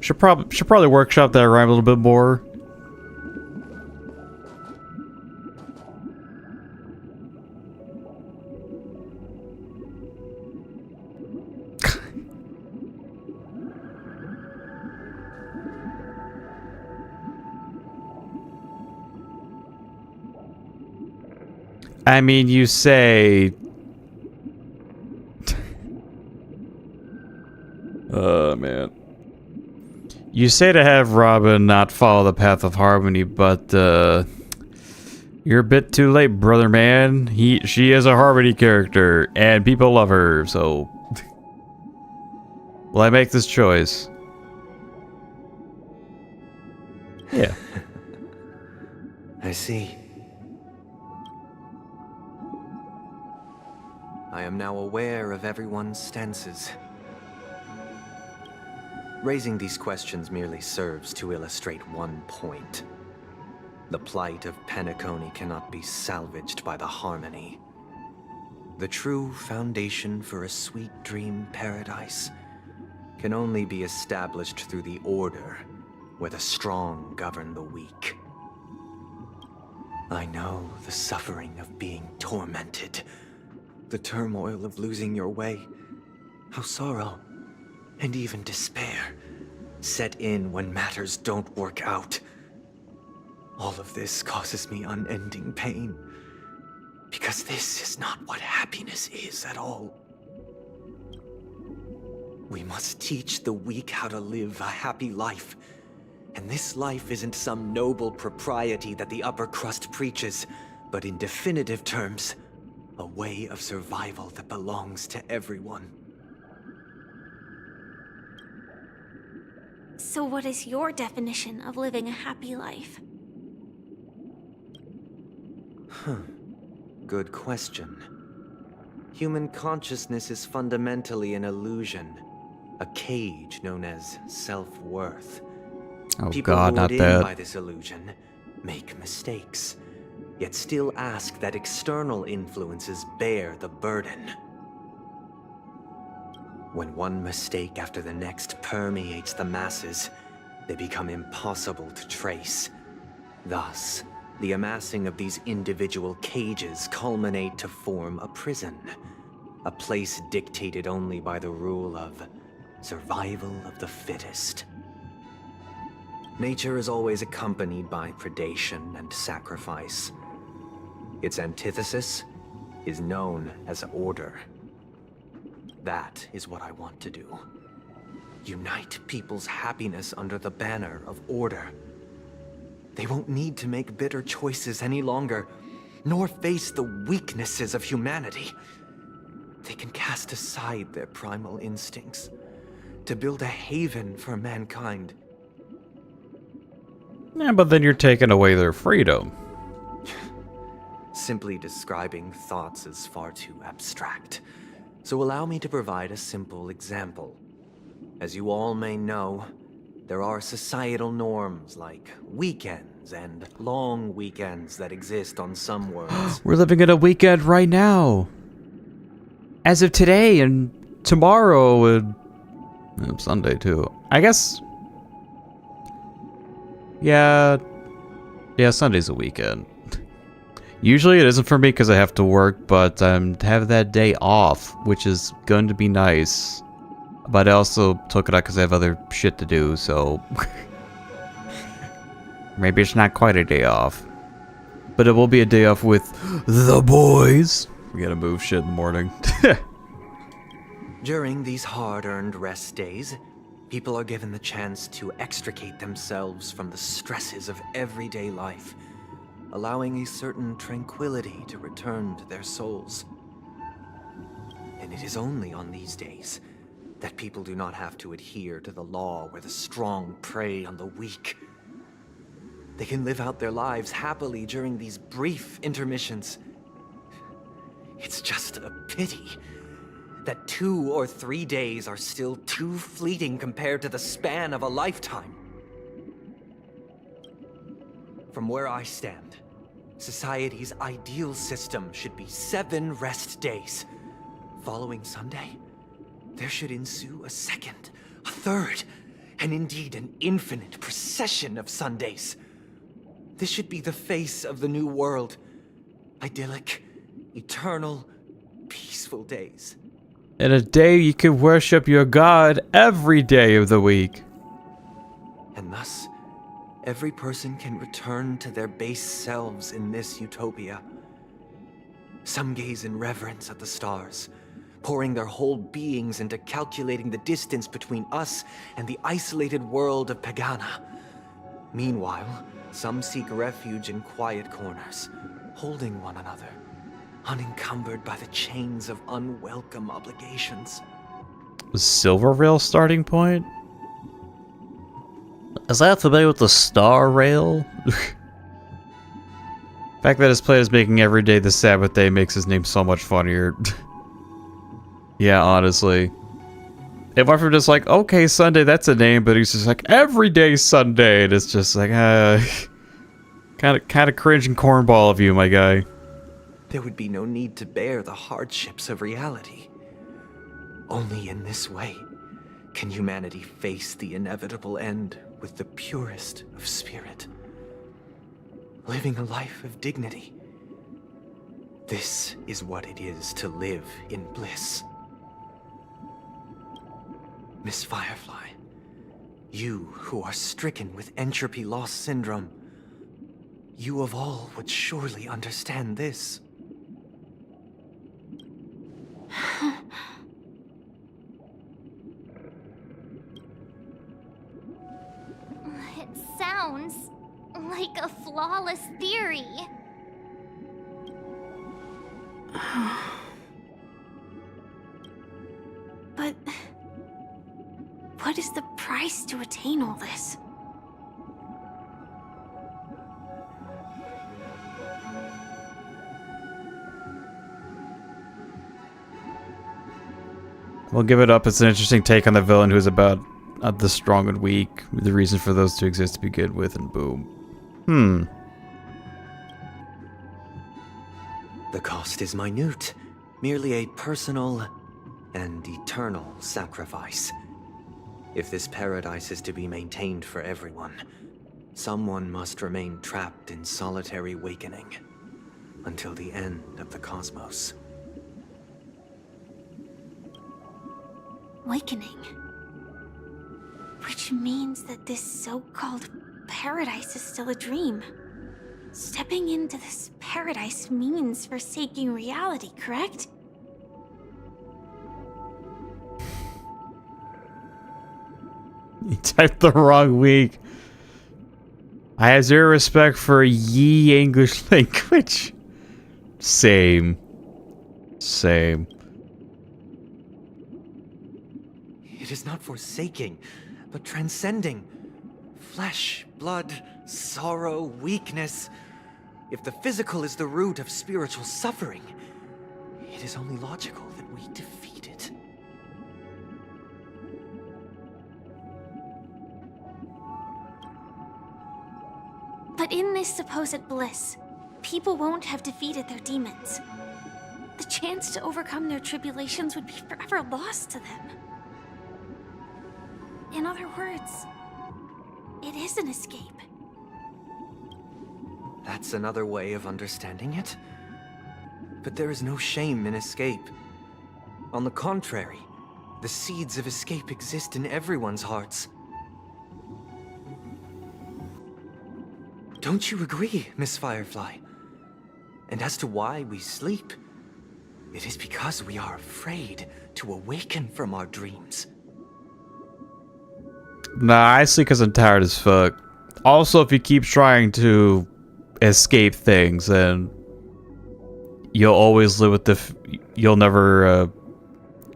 Should probably workshop that rhyme a little bit more. I mean, you say... Oh, man. You say to have Robin not follow the path of harmony, but, you're a bit too late, brother man. She is a harmony character, and people love her, so... Will I make this choice? Yeah. I see. I am now aware of everyone's stances. Raising these questions merely serves to illustrate one point. The plight of Penacony cannot be salvaged by the harmony. The true foundation for a sweet dream paradise can only be established through the order, where the strong govern the weak. I know the suffering of being tormented, the turmoil of losing your way, how sorrow and even despair set in when matters don't work out. All of this causes me unending pain, because this is not what happiness is at all. We must teach the weak how to live a happy life, and this life isn't some noble propriety that the upper crust preaches, but in definitive terms, a way of survival that belongs to everyone. So what is your definition of living a happy life? Good question. Human consciousness is fundamentally an illusion, a cage known as self-worth. Oh People God, not lured in that. by this illusion make mistakes, yet still ask that external influences bear the burden. When one mistake after the next permeates the masses, they become impossible to trace. Thus, the amassing of these individual cages culminate to form a prison, a place dictated only by the rule of survival of the fittest. Nature is always accompanied by predation and sacrifice. Its antithesis is known as order. That is what I want to do. Unite people's happiness under the banner of order. They won't need to make bitter choices any longer, nor face the weaknesses of humanity. They can cast aside their primal instincts to build a haven for mankind. Yeah, but then you're taking away their freedom. Simply describing thoughts is far too abstract. So allow me to provide a simple example. As you all may know, there are societal norms like weekends and long weekends that exist on some worlds. We're living in a weekend right now. As of today and tomorrow and Sunday too. I guess. Yeah. Yeah, Sunday's a weekend. Usually it isn't for me because I have to work, but have that day off, which is going to be nice. But I also took it out because I have other shit to do, so maybe it's not quite a day off. But it will be a day off with the boys. We gotta move shit in the morning. During these hard-earned rest days, people are given the chance to extricate themselves from the stresses of everyday life, allowing a certain tranquility to return to their souls. And it is only on these days that people do not have to adhere to the law where the strong prey on the weak. They can live out their lives happily during these brief intermissions. It's just a pity that 2 or 3 days are still too fleeting compared to the span of a lifetime. From where I stand, society's ideal system should be 7 rest days. Following Sunday, there should ensue a second, a third, and indeed an infinite procession of Sundays. This should be the face of the new world. Idyllic, eternal, peaceful days. And a day you can worship your God every day of the week. And thus, every person can return to their base selves in this utopia. Some gaze in reverence at the stars, pouring their whole beings into calculating the distance between us and the isolated world of Pagana. Meanwhile, some seek refuge in quiet corners, holding one another, unencumbered by the chains of unwelcome obligations. Silver Rail starting point? Is that familiar with the Star Rail? The fact that his plate is making every day the Sabbath day makes his name so much funnier. Yeah, honestly. If I were just like, okay, Sunday, that's a name, but he's just like, everyday Sunday, and it's just like, kind of cringe and cornball of you, my guy. There would be no need to bear the hardships of reality. Only in this way can humanity face the inevitable end with the purest of spirit. Living a life of dignity. This is what it is to live in bliss. Miss Firefly, you who are stricken with entropy loss syndrome, you of all would surely understand this. It sounds like a flawless theory. But what is the price to attain all this? We'll give it up. It's an interesting take on the villain who's about the strong and weak, the reason for those to exist to be good with, and boom. The cost is minute, merely a personal and eternal sacrifice. If this paradise is to be maintained for everyone, someone must remain trapped in solitary awakening until the end of the cosmos. Awakening. Which means that this so-called paradise is still a dream. Stepping into this paradise means forsaking reality, correct? You typed the wrong week. I have zero respect for ye English language. Same. It is not forsaking, but transcending. Flesh, blood, sorrow, weakness. If the physical is the root of spiritual suffering, it is only logical that we defeat it. But in this supposed bliss, people won't have defeated their demons. The chance to overcome their tribulations would be forever lost to them. In other words, it is an escape. That's another way of understanding it. But there is no shame in escape. On the contrary, the seeds of escape exist in everyone's hearts. Don't you agree, Miss Firefly? And as to why we sleep, it is because we are afraid to awaken from our dreams. Nah, I sleep because I'm tired as fuck. Also, if you keep trying to escape things, then you'll always live with you'll never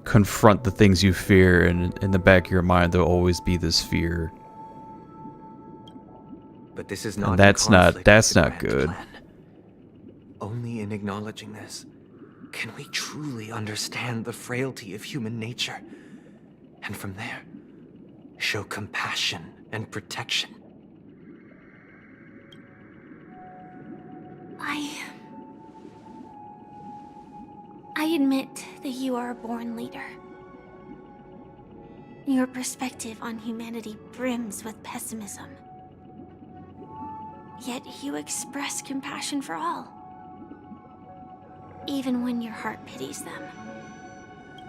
confront the things you fear, and in the back of your mind there'll always be this fear. But this is not and that's not good. Plan. Only in acknowledging this can we truly understand the frailty of human nature, and from there, show compassion and protection. I admit that you are a born leader. Your perspective on humanity brims with pessimism. Yet you express compassion for all, even when your heart pities them.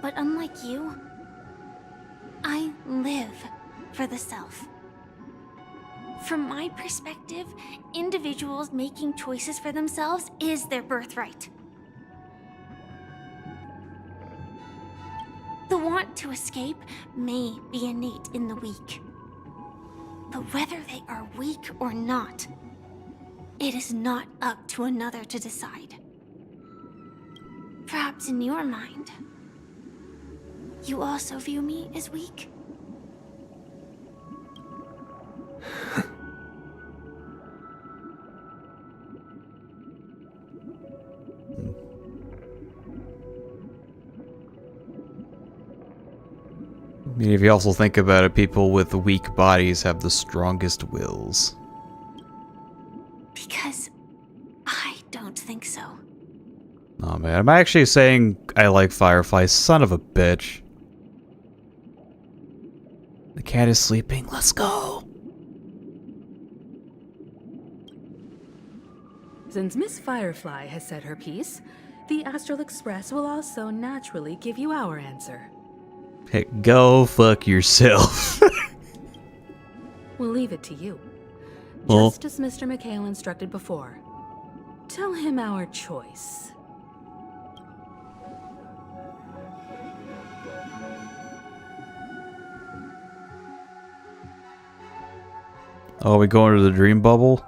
But unlike you, I live for the self. From my perspective, individuals making choices for themselves is their birthright. The want to escape may be innate in the weak. But whether they are weak or not, it is not up to another to decide. Perhaps in your mind, you also view me as weak? I mean, if you also think about it, people with weak bodies have the strongest wills. Because I don't think so. Oh man, I'm actually saying I like Firefly, son of a bitch. The cat is sleeping, let's go! Since Miss Firefly has said her piece, the Astral Express will also naturally give you our answer. Hey, go fuck yourself. We'll leave it to you. Well, Just as Mr. McHale instructed before. Tell him our choice. oh, we going to the dream bubble?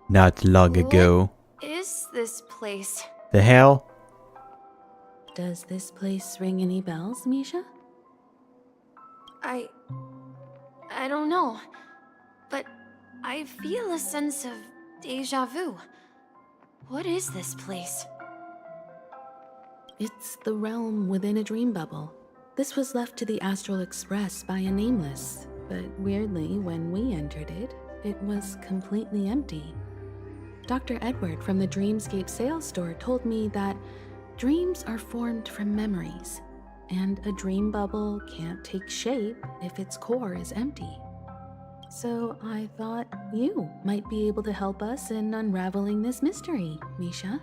Not long ago. Is this place? The hell? Does this place ring any bells, Misha? I don't know, but I feel a sense of deja vu. What is this place? It's the realm within a dream bubble. This was left to the Astral Express by a nameless, but weirdly, when we entered it, it was completely empty. Dr. Edward from the Dreamscape sales store told me that dreams are formed from memories, and a dream bubble can't take shape if its core is empty. So I thought you might be able to help us in unraveling this mystery, Misha.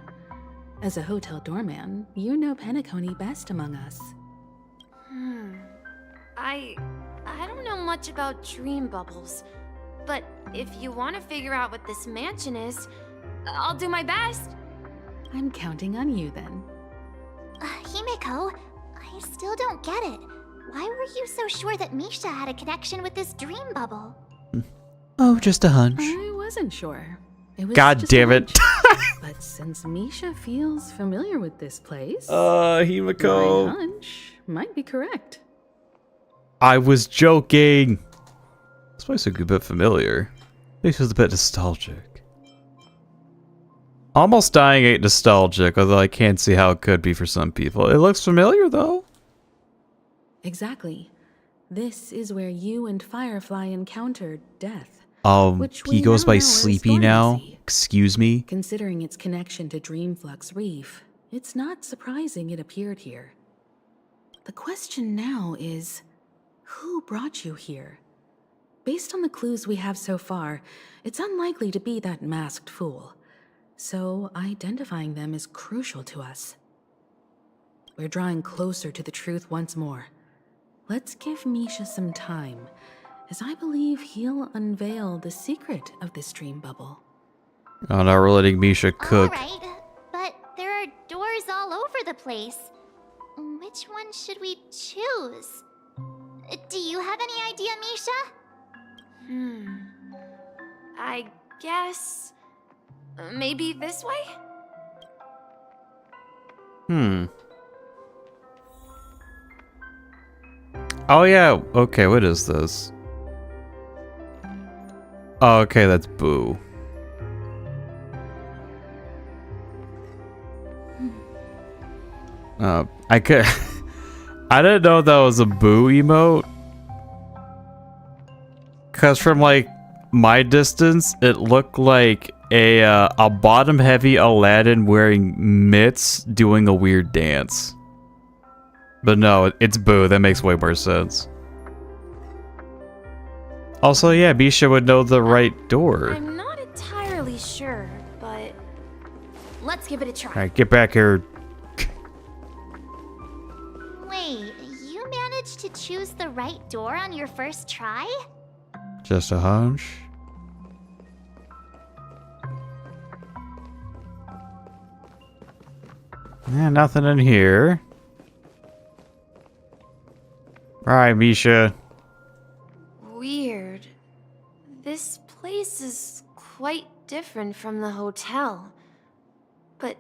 As a hotel doorman, you know Penacony best among us. I don't know much about dream bubbles, but if you want to figure out what this mansion is, I'll do my best. I'm counting on you then. Himeko, I still don't get it. Why were you so sure that Misha had a connection with this dream bubble? Oh, just a hunch. I wasn't sure. It was God just damn a it. hunch. But since Misha feels familiar with this place, Himeko. my hunch might be correct. I was joking. This place is a good bit familiar. Makes me a bit nostalgic. Almost Dying ain't nostalgic, although I can't see how it could be for some people. It looks familiar, though. Exactly. This is where you and Firefly encountered death. He goes by Sleepy now? Excuse me? Considering its connection to Dreamflux Reef, it's not surprising it appeared here. The question now is, who brought you here? Based on the clues we have so far, it's unlikely to be that masked fool. So identifying them is crucial to us. We're drawing closer to the truth once more. Let's give Misha some time, as I believe he'll unveil the secret of this dream bubble. Oh, now we're letting Misha cook. Alright, but there are doors all over the place. Which one should we choose? Do you have any idea, Misha? I guess... maybe this way? Oh yeah, okay, what is this? Oh, okay, that's Boo. I could... I didn't know that was a Boo emote. Cause from like my distance, it looked like a bottom-heavy Aladdin wearing mitts doing a weird dance. But no, it's Boo. That makes way more sense. Also, yeah, Misha would know the right door. I'm not entirely sure, but let's give it a try. Alright, get back here. Wait, you managed to choose the right door on your first try? Just a hunch. Yeah, nothing in here. Alright, Misha. Weird. This place is quite different from the hotel. But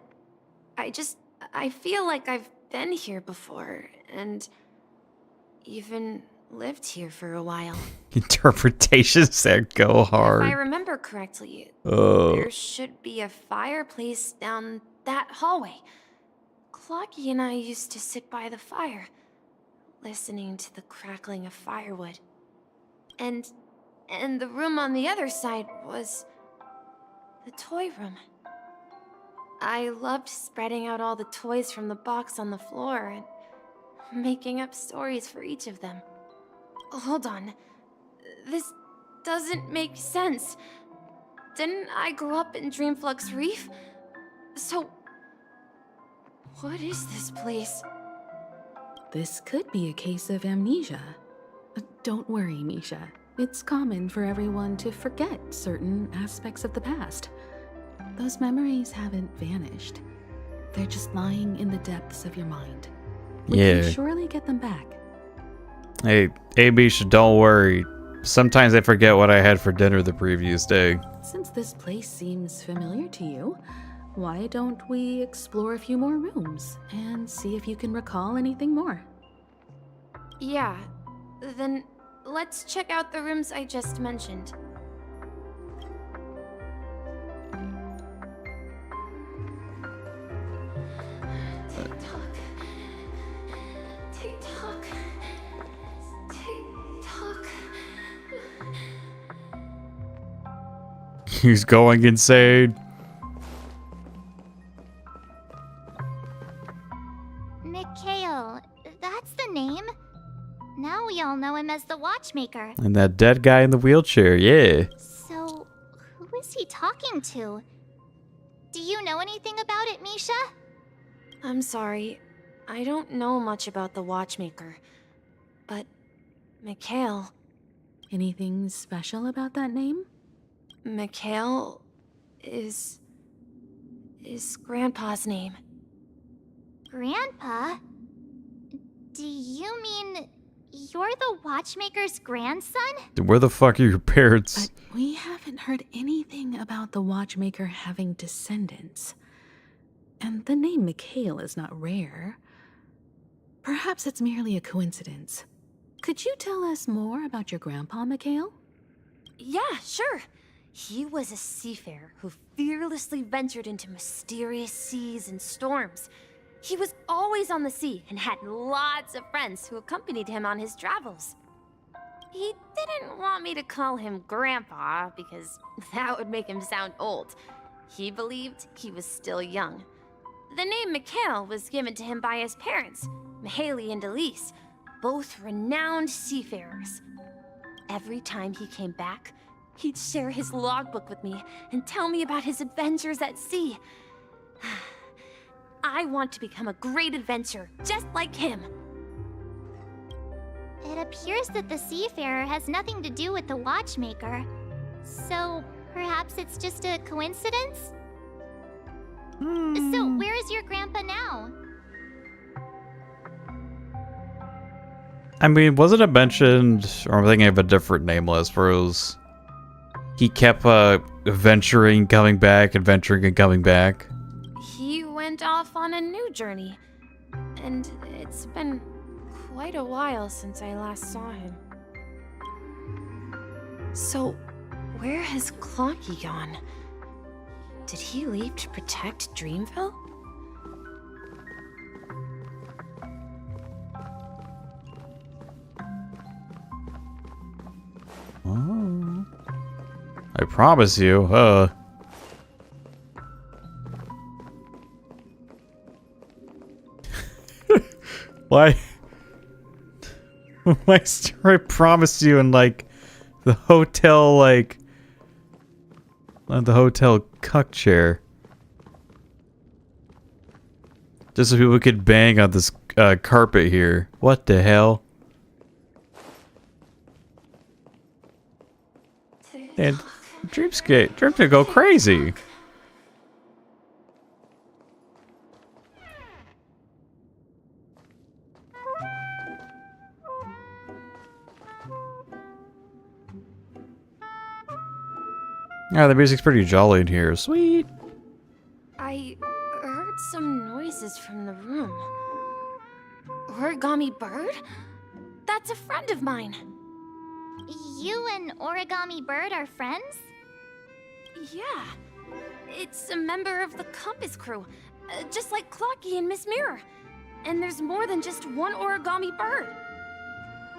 I feel like I've been here before, and even lived here for a while. Interpretations that go hard. If I remember correctly, there should be a fireplace down that hallway. Clocky and I used to sit by the fire, listening to the crackling of firewood. And the room on the other side was the toy room. I loved spreading out all the toys from the box on the floor and making up stories for each of them. Hold on. This doesn't make sense. Didn't I grow up in Dreamflux Reef? So, what is this place? This could be a case of amnesia. Don't worry, Misha. It's common for everyone to forget certain aspects of the past. Those memories haven't vanished. They're just lying in the depths of your mind. We can surely get them back. Hey, Misha, don't worry. Sometimes I forget what I had for dinner the previous day. Since this place seems familiar to you, why don't we explore a few more rooms and see if you can recall anything more? Yeah, then let's check out the rooms I just mentioned. Tick-tock. Tick-tock. Tick-tock. He's going insane. Mikhail, that's the name. Now we all know him as the Watchmaker. And that dead guy in the wheelchair, yeah. So, who is he talking to? Do you know anything about it, Misha? I'm sorry. I don't know much about the Watchmaker. But, Mikhail... Anything special about that name? Mikhail is Grandpa's name. Grandpa? Do you mean you're the Watchmaker's grandson? Where the fuck are your parents? But we haven't heard anything about the Watchmaker having descendants. And the name Mikhail is not rare. Perhaps it's merely a coincidence. Could you tell us more about your grandpa, Mikhail? Yeah, sure. He was a seafarer who fearlessly ventured into mysterious seas and storms. He was always on the sea and had lots of friends who accompanied him on his travels. He didn't want me to call him Grandpa because that would make him sound old. He believed he was still young. The name Mikhail was given to him by his parents, Mihaly and Elise, both renowned seafarers. Every time he came back, he'd share his logbook with me and tell me about his adventures at sea. I want to become a great adventurer, just like him. It appears that the seafarer has nothing to do with the Watchmaker. So, perhaps it's just a coincidence? So, where is your grandpa now? I mean, wasn't it mentioned, or I'm thinking of a different nameless, where it was, he kept venturing, coming back, adventuring and coming back? He went off on a new journey, and it's been quite a while since I last saw him. So, where has Clocky gone? Did he leave to protect Dreamville? Oh. I promise you, Why? Why I promised you in, like, the hotel, like, the hotel cuck chair. Just so people could bang on this carpet here. What the hell? And Dreamscape go crazy. Yeah, the music's pretty jolly in here. Sweet. I heard some noises from the room. Origami Bird? That's a friend of mine. You and Origami Bird are friends? Yeah. It's a member of the Compass crew, just like Clocky and Miss Mirror. And there's more than just one Origami Bird.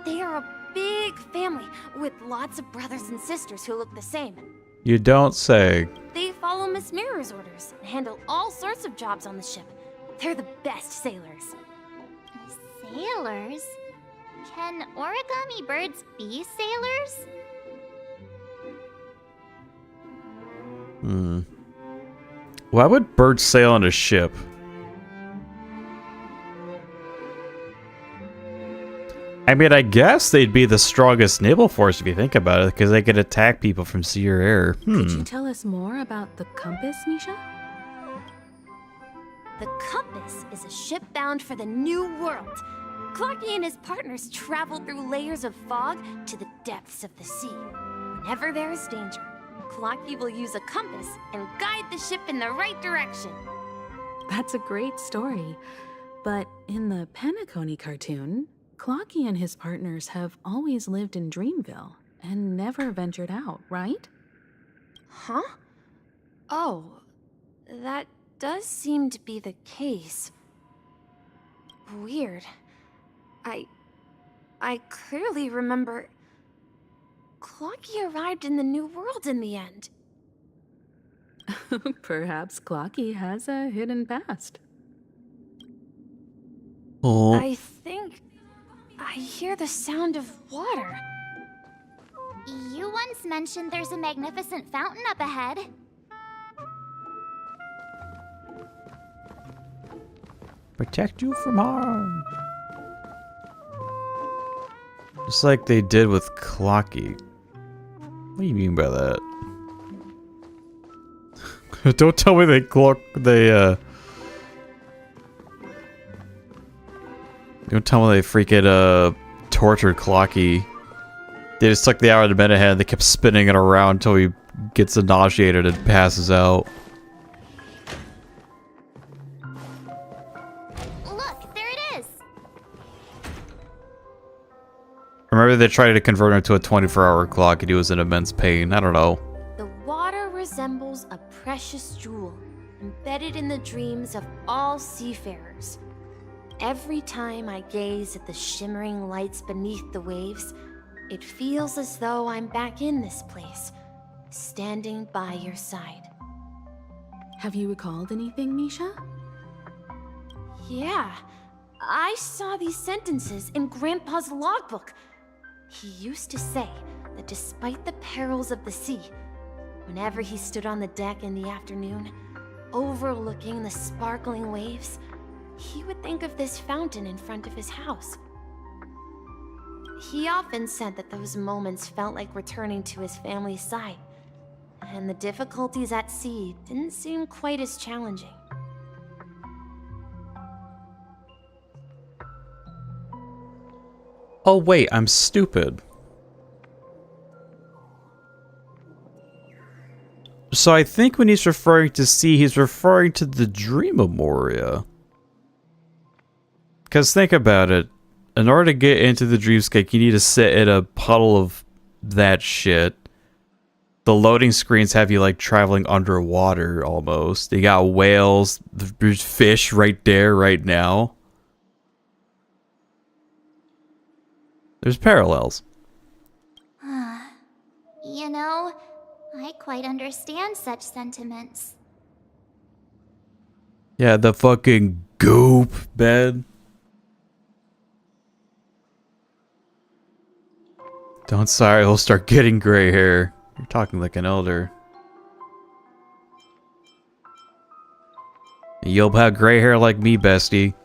They are a big family with lots of brothers and sisters who look the same. You don't say. They follow Miss Mirror's orders and handle all sorts of jobs on the ship. They're the best sailors. Sailors? Can origami birds be sailors? Why would birds sail on a ship? I mean, I guess they'd be the strongest naval force if you think about it, because they could attack people from sea or air. Could you tell us more about the compass, Misha? The Compass is a ship bound for the New World. Clocky and his partners travel through layers of fog to the depths of the sea. Whenever there is danger, Clocky will use a compass and guide the ship in the right direction. That's a great story. But in the Penacony cartoon, Clocky and his partners have always lived in Dreamville and never ventured out, right? Huh? Oh, that does seem to be the case. Weird. I clearly remember Clocky arrived in the New World in the end. Perhaps Clocky has a hidden past. Oh. I think I hear the sound of water. You once mentioned there's a magnificent fountain up ahead. Protect you from harm. Just like they did with Clocky. What do you mean by that? Don't tell me don't tell me they freaking tortured Clocky. They just took the hour of the minute hand, they kept spinning it around until he gets nauseated and passes out. Look, there it is. Remember they tried to convert him to a 24-hour clock and he was in immense pain. I don't know. The water resembles a precious jewel, embedded in the dreams of all seafarers. Every time I gaze at the shimmering lights beneath the waves, it feels as though I'm back in this place, standing by your side. Have you recalled anything, Misha? Yeah, I saw these sentences in Grandpa's logbook. He used to say, that despite the perils of the sea, whenever he stood on the deck in the afternoon, overlooking the sparkling waves, he would think of this fountain in front of his house. He often said that those moments felt like returning to his family's side, and the difficulties at sea didn't seem quite as challenging. Oh wait, I'm stupid. So I think when he's referring to sea, he's referring to the Dream Memoria. Because think about it. In order to get into the dreamscape, you need to sit in a puddle of that shit. The loading screens have you like traveling underwater almost. You got whales, there's fish right there right now. There's parallels. You know, I quite understand such sentiments. Yeah, the fucking goop bed. Don't sorry, he'll start getting gray hair. You're talking like an elder. You'll have gray hair like me, bestie.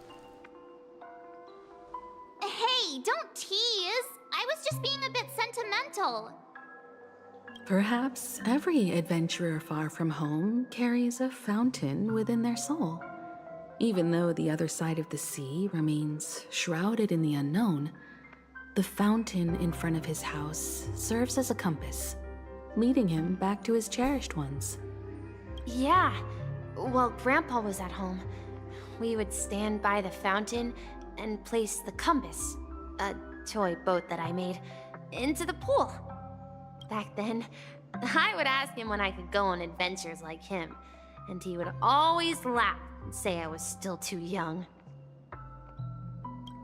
Hey, don't tease! I was just being a bit sentimental. Perhaps every adventurer far from home carries a fountain within their soul. Even though the other side of the sea remains shrouded in the unknown, the fountain in front of his house serves as a compass, leading him back to his cherished ones. Yeah, while Grandpa was at home, we would stand by the fountain and place the compass, a toy boat that I made, into the pool. Back then, I would ask him when I could go on adventures like him, and he would always laugh and say I was still too young.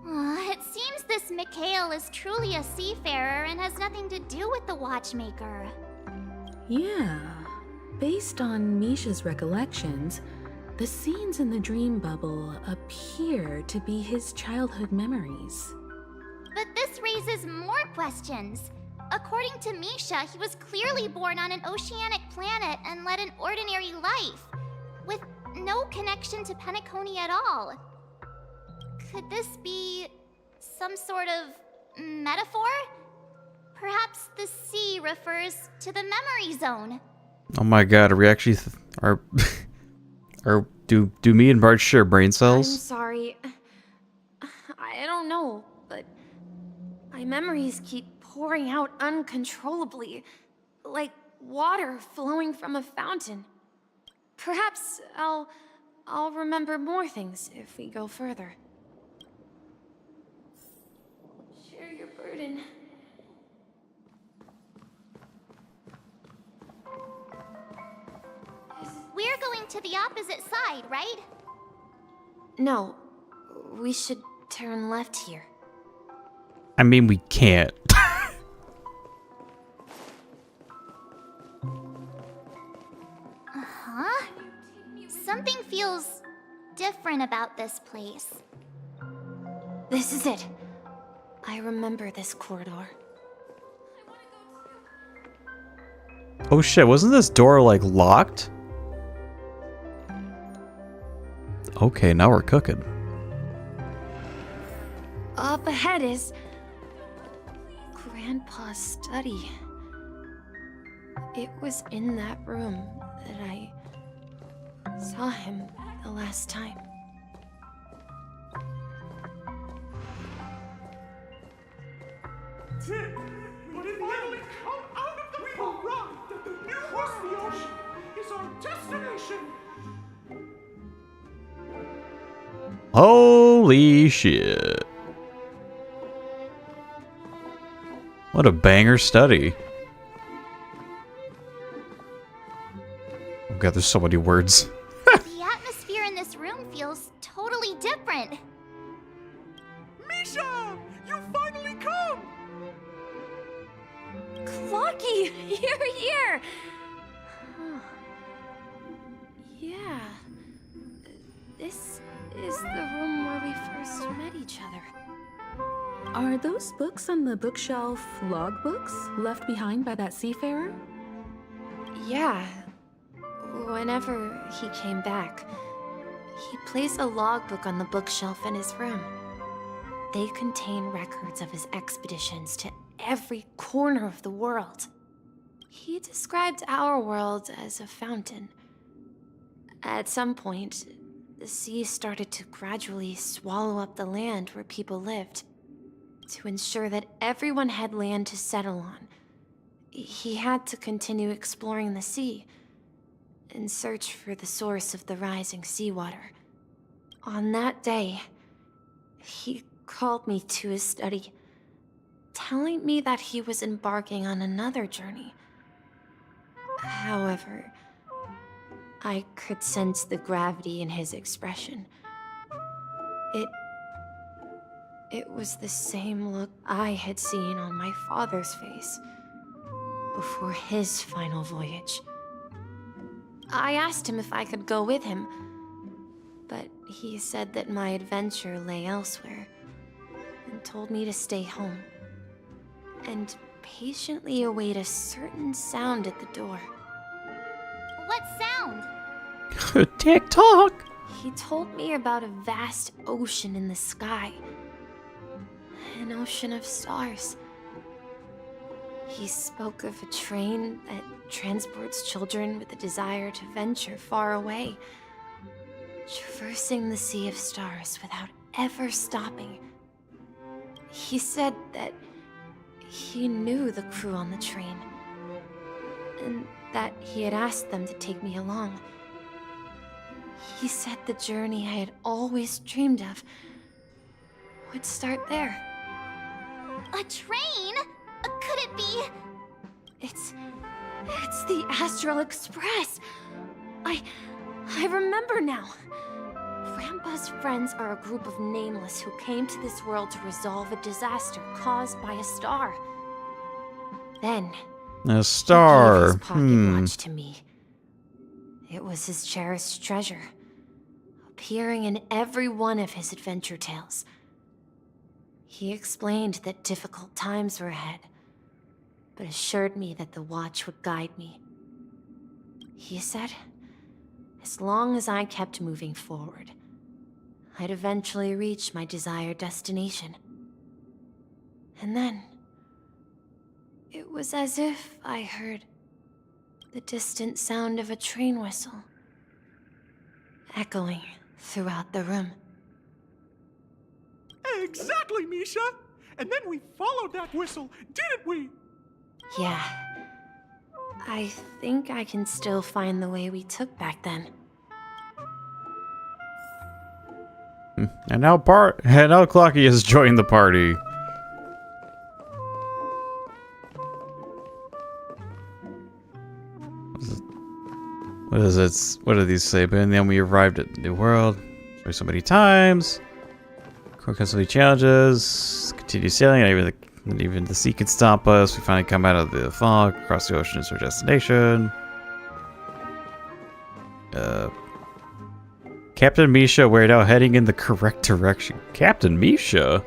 It seems this Mikhail is truly a seafarer and has nothing to do with the Watchmaker. Yeah. Based on Misha's recollections, the scenes in the dream bubble appear to be his childhood memories. But this raises more questions. According to Misha, he was clearly born on an oceanic planet and led an ordinary life, with no connection to Penacony at all. Could this be some sort of metaphor? Perhaps the sea refers to the memory zone. Oh my god, are we actually do me and Bart share brain I'm cells? sorry. I don't know, but my memories keep pouring out uncontrollably, like water flowing from a fountain. Perhaps I'll remember more things if we go further. Share your burden. We're going to the opposite side, right? No, we should turn left here. I mean, we can't. Huh? Something feels different about this place. This is it. I remember this corridor. Oh shit, wasn't this door like locked? Okay, now we're cooking. Up ahead is Grandpa's study. It was in that room that I saw him the last time. Tim, we finally come out of the We've arrived at the new Across the ocean is our destination. Holy shit. What a banger study. Oh god, there's so many words. The atmosphere in this room feels totally different. Misha! You finally come! Clocky, you're here! Yeah. This is the room where we first met each other. Are those books on the bookshelf logbooks left behind by that seafarer? Yeah. Whenever he came back, he placed a logbook on the bookshelf in his room. They contain records of his expeditions to every corner of the world. He described our world as a fountain. At some point, the sea started to gradually swallow up the land where people lived. To ensure that everyone had land to settle on, he had to continue exploring the sea in search for the source of the rising seawater. On that day, he called me to his study, telling me that he was embarking on another journey. However, I could sense the gravity in his expression. It was the same look I had seen on my father's face before his final voyage. I asked him if I could go with him, but he said that my adventure lay elsewhere and told me to stay home and patiently await a certain sound at the door. What sound? TikTok! He told me about a vast ocean in the sky. An ocean of stars. He spoke of a train that transports children with a desire to venture far away, traversing the sea of stars without ever stopping. He said that he knew the crew on the train, and that he had asked them to take me along. He said the journey I had always dreamed of would start there. A train? Could it be? It's the Astral Express. I remember now. Grandpa's friends are a group of nameless who came to this world to resolve a disaster caused by a star. Then, a star. He gave his pocket watch to me. It was his cherished treasure, appearing in every one of his adventure tales. He explained that difficult times were ahead, but assured me that the watch would guide me. He said, as long as I kept moving forward, I'd eventually reach my desired destination. And then, it was as if I heard the distant sound of a train whistle, echoing throughout the room. Exactly, Misha! And then we followed that whistle, didn't we? Yeah. I think I can still find the way we took back then. And now Clocky has joined the party. What is it? What do these say? But then we arrived at the new world. So many times. Constantly challenges. Continue sailing. And even the sea can stop us. We finally come out of the fog. Across the ocean is our destination. Captain Misha, we're now heading in the correct direction. Captain Misha?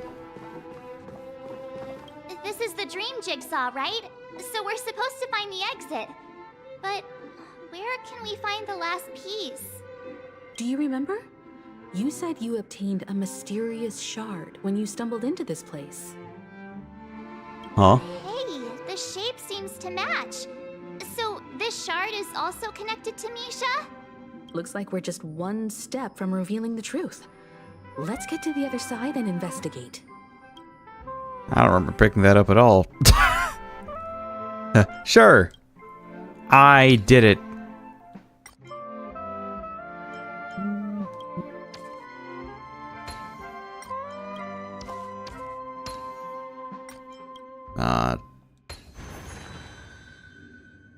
This is the dream jigsaw, right? So we're supposed to find the exit. But where can we find the last piece? Do you remember? You said you obtained a mysterious shard when you stumbled into this place. Huh? Hey, the shape seems to match. So this shard is also connected to Misha? Looks like we're just one step from revealing the truth. Let's get to the other side and investigate. I don't remember picking that up at all. Sure. I did it.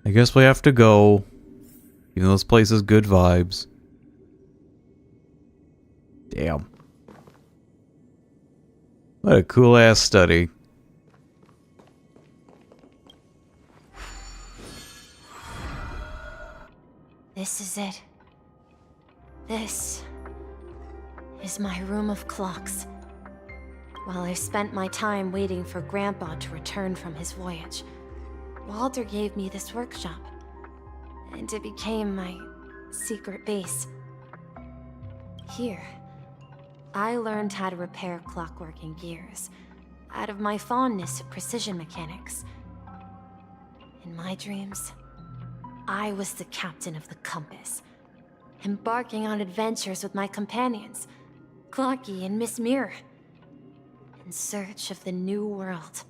I guess we have to go. Even though this place is good vibes. Damn. What a cool ass study. This is it. This is my room of clocks. While I spent my time waiting for Grandpa to return from his voyage, Walter gave me this workshop, and it became my secret base. Here, I learned how to repair clockwork and gears, out of my fondness of precision mechanics. In my dreams, I was the captain of the compass, embarking on adventures with my companions, Clocky and Miss Mirror, in search of the new world.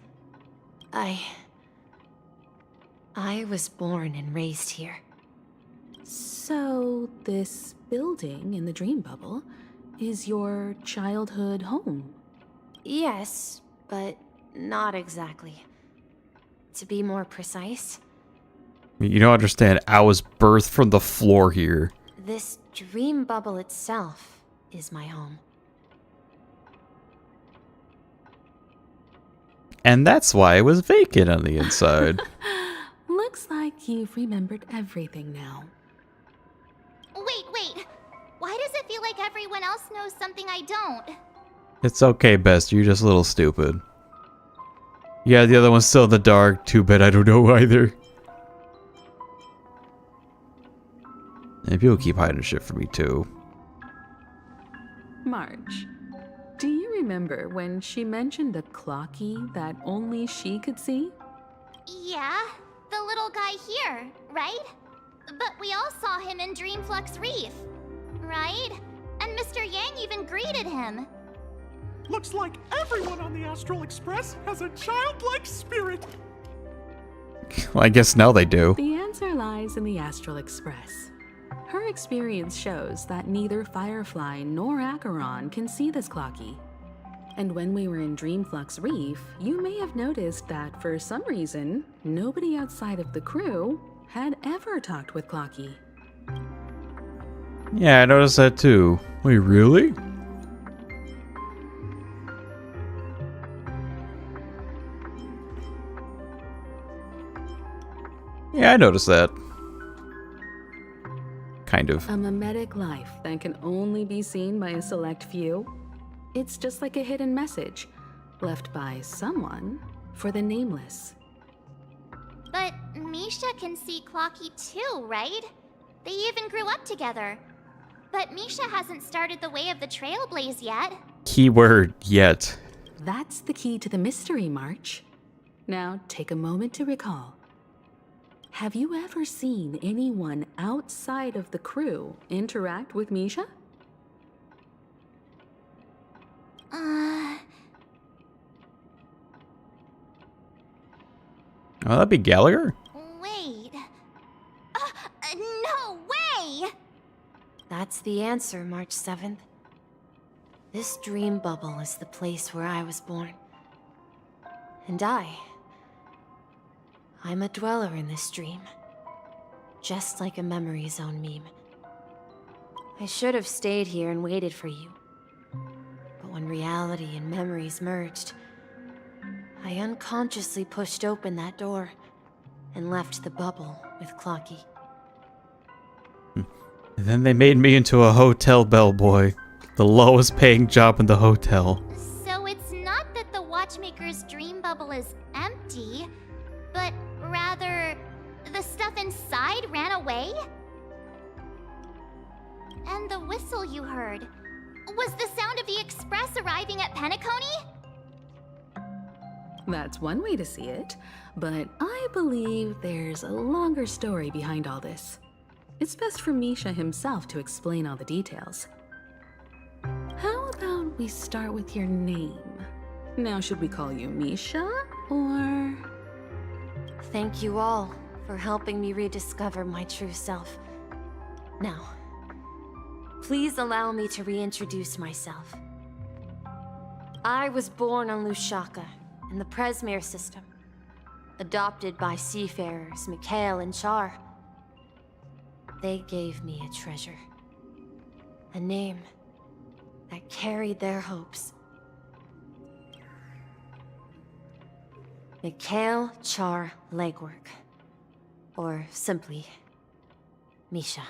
I was born and raised here. So, this building in the dream bubble is your childhood home? Yes, but not exactly. To be more precise, You don't understand. I was birthed from the floor here. this dream bubble itself is my home. And that's why it was vacant on the inside. Looks like you've remembered everything now. Wait. Why does it feel like everyone else knows something I don't? It's okay, Best. You're just a little stupid. Yeah, the other one's still in the dark. Too bad I don't know either. And people keep hiding shit from me, too. March, do you remember when she mentioned a clocky that only she could see? Yeah, the little guy here, right? But we all saw him in Dreamflux Reef, right? And Mr. Yang even greeted him. Looks like everyone on the Astral Express has a childlike spirit. Well, I guess now they do. The answer lies in the Astral Express. Her experience shows that neither Firefly nor Acheron can see this clocky. And when we were in Dreamflux Reef, you may have noticed that for some reason, nobody outside of the crew had ever talked with Clocky. Yeah, I noticed that too. Wait, really? Yeah, I noticed that. Kind of. A mimetic life that can only be seen by a select few. It's just like a hidden message left by someone for the nameless. But Misha can see Clocky too, right? They even grew up together. But Misha hasn't started the way of the Trailblaze yet. Keyword yet. That's the key to the mystery, March. Now take a moment to recall. Have you ever seen anyone outside of the crew interact with Misha? Oh, that'd be Gallagher? Wait. No way! That's the answer, March 7th. This dream bubble is the place where I was born. And I'm a dweller in this dream. Just like a memory zone meme. I should have stayed here and waited for you. But when reality and memories merged, I unconsciously pushed open that door and left the bubble with Clocky. And then they made me into a hotel bellboy. The lowest paying job in the hotel. So it's not that the Watchmaker's dream bubble is empty, but rather the stuff inside ran away? And the whistle you heard, was the sound of the Express arriving at Penacony? That's one way to see it, but I believe there's a longer story behind all this. It's best for Misha himself to explain all the details. How about we start with your name? Now, should we call you Misha, or...? Thank you all for helping me rediscover my true self. Now, please allow me to reintroduce myself. I was born on Lushaka, in the Presmere system, adopted by seafarers Mikhail and Char. They gave me a treasure, a name that carried their hopes. Mikhail Char Legwork, or simply, Misha.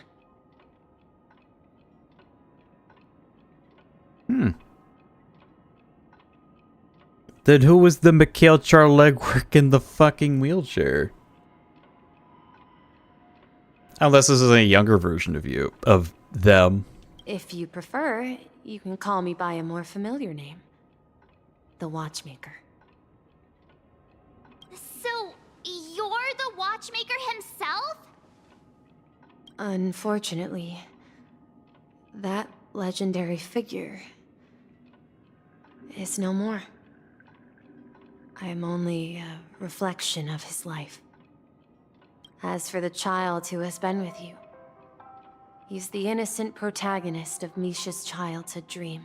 Then who was the Mikhail Charlegwork in the fucking wheelchair? Unless this is a younger version of them. If you prefer, you can call me by a more familiar name. The Watchmaker. So, you're the Watchmaker himself? Unfortunately, that legendary figure is no more. I am only a reflection of his life. As for the child who has been with you, he's the innocent protagonist of Misha's childhood dream.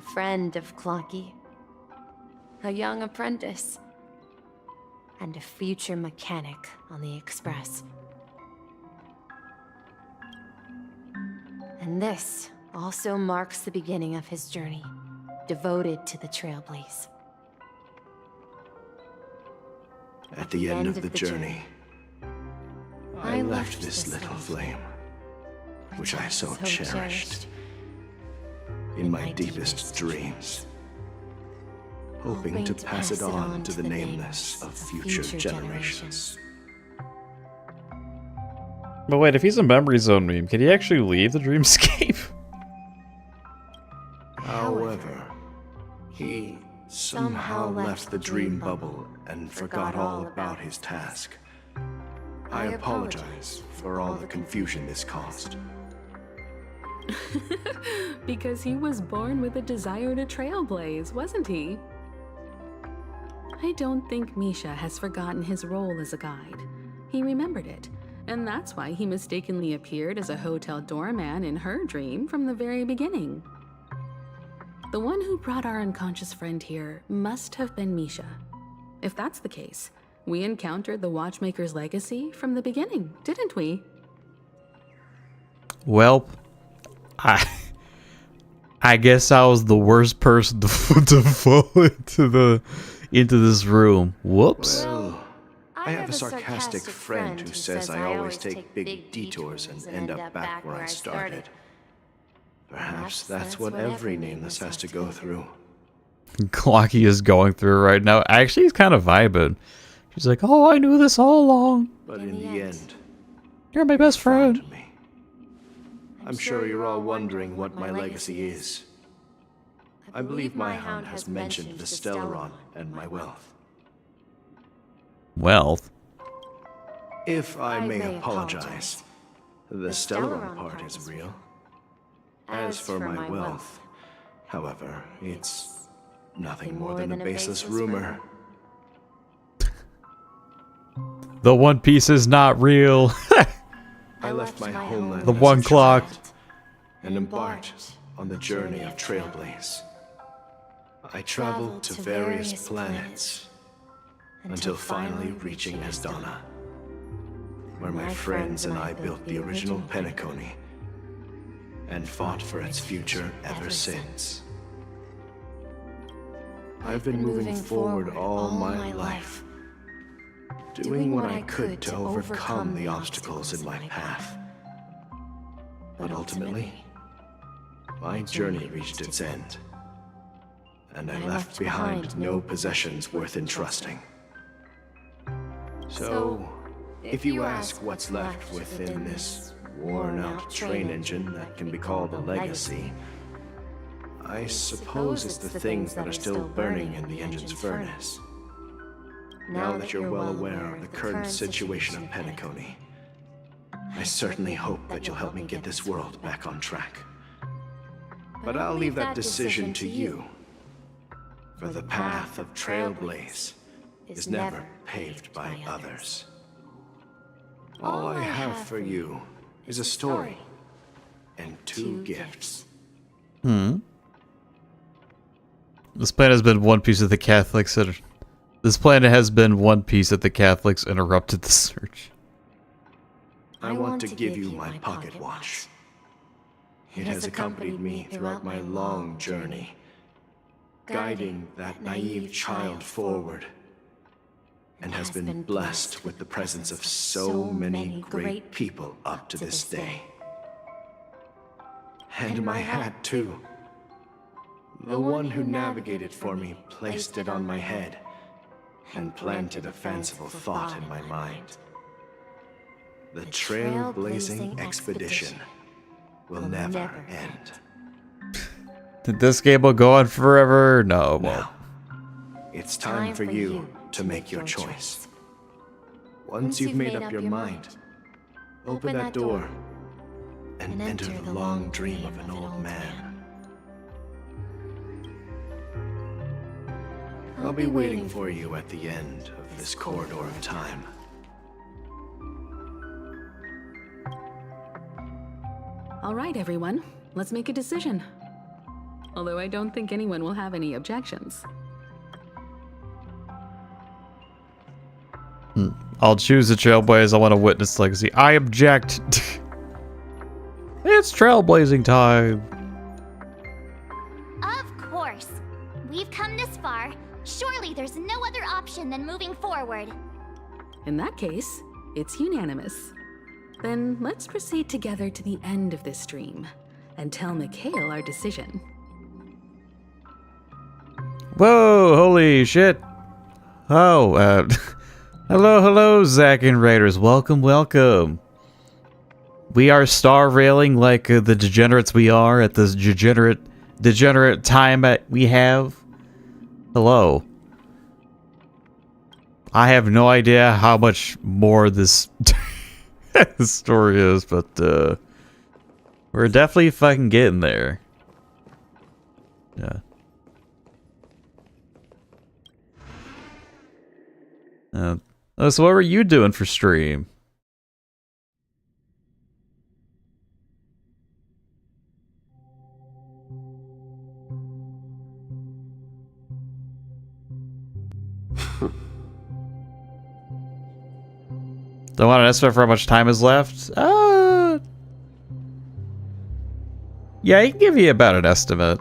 A friend of Clocky, a young apprentice, and a future mechanic on the Express. And this also marks the beginning of his journey, devoted to the Trailblaze. At the end of the journey, I left this little flame, which I so cherished, in my deepest dreams, hoping to pass it on to the nameless of future generations. But wait, if he's a memory zone meme, can he actually leave the dreamscape? However, he somehow left the dream bubble and forgot all about his task. I apologize for all the confusion this caused. Because he was born with a desire to trailblaze, wasn't he? I don't think Misha has forgotten his role as a guide. He remembered it, and that's why he mistakenly appeared as a hotel doorman in her dream from the very beginning. The one who brought our unconscious friend here must have been Misha. If that's the case, we encountered the Watchmaker's legacy from the beginning, didn't we? Well, I guess I was the worst person to fall into this room. Whoops. Well, I have a sarcastic friend who says I always take big detours and end up back where I started. Perhaps that's what every nameless has to go through. Clocky is going through right now. Actually, he's kind of vibing. She's like, "Oh, I knew this all along. But in the end, you're my best friend." I'm sure you're all wondering what my legacy is. I believe my hound has mentioned the Stellaron and my wealth. Wealth? If I may apologize, the Stellaron part is real. As for my wealth, however, it's nothing more than a baseless rumor. The One Piece is not real. I left my homeland the as one a clock child and embarked on the journey of Trailblaze. I traveled to various planets until finally reaching Asdana, where my friends and I built the original Penacony and fought for its future ever since. I've been moving forward all my life, doing what I could to overcome the obstacles in my path. But ultimately, my journey reached its end, and I left behind no possessions worth entrusting. So, if you ask what's left within this worn-out train engine that can be called a legacy, I suppose it's the things that are still burning in the engine's furnace. Now that you're well aware of the current situation of Penacony, I certainly hope that you'll help me get this world back on track. But I'll leave that decision to you, for the path of Trailblaze is never paved by others. All I have for you is a story and two gifts. This planet has been one piece of the Catholics. This planet has been one piece that the Catholics interrupted the search. I want to give you my pocket watch. It has accompanied me throughout my long journey, guiding that naive child forward, and has been blessed with the presence of so many great people up to this day. And my hat, too. The one who navigated for me placed it on my head and planted a fanciful thought in my mind. The trailblazing expedition will never end. This game will go on forever? No, it won't. It's time for you to make your choice. Once you've made up your mind, open that door and enter the long dream of an old man. I'll be waiting for you at the end of this corridor of time. All right, everyone. Let's make a decision. Although I don't think anyone will have any objections. I'll choose the Trailblaze. I want to witness legacy. I object. It's trailblazing time. Of course. We've come this far. Surely there's no other option than moving forward. In that case, it's unanimous. Then let's proceed together to the end of this dream and tell Mikhail our decision. Whoa, holy shit. Oh, hello, Zach and Raiders. Welcome. We are star railing like the degenerates we are at this degenerate time that we have. Hello. I have no idea how much more this this story is, but we're definitely fucking getting there. Yeah. So what were you doing for stream? Don't want an estimate for how much time is left? Yeah, I can give you about an estimate.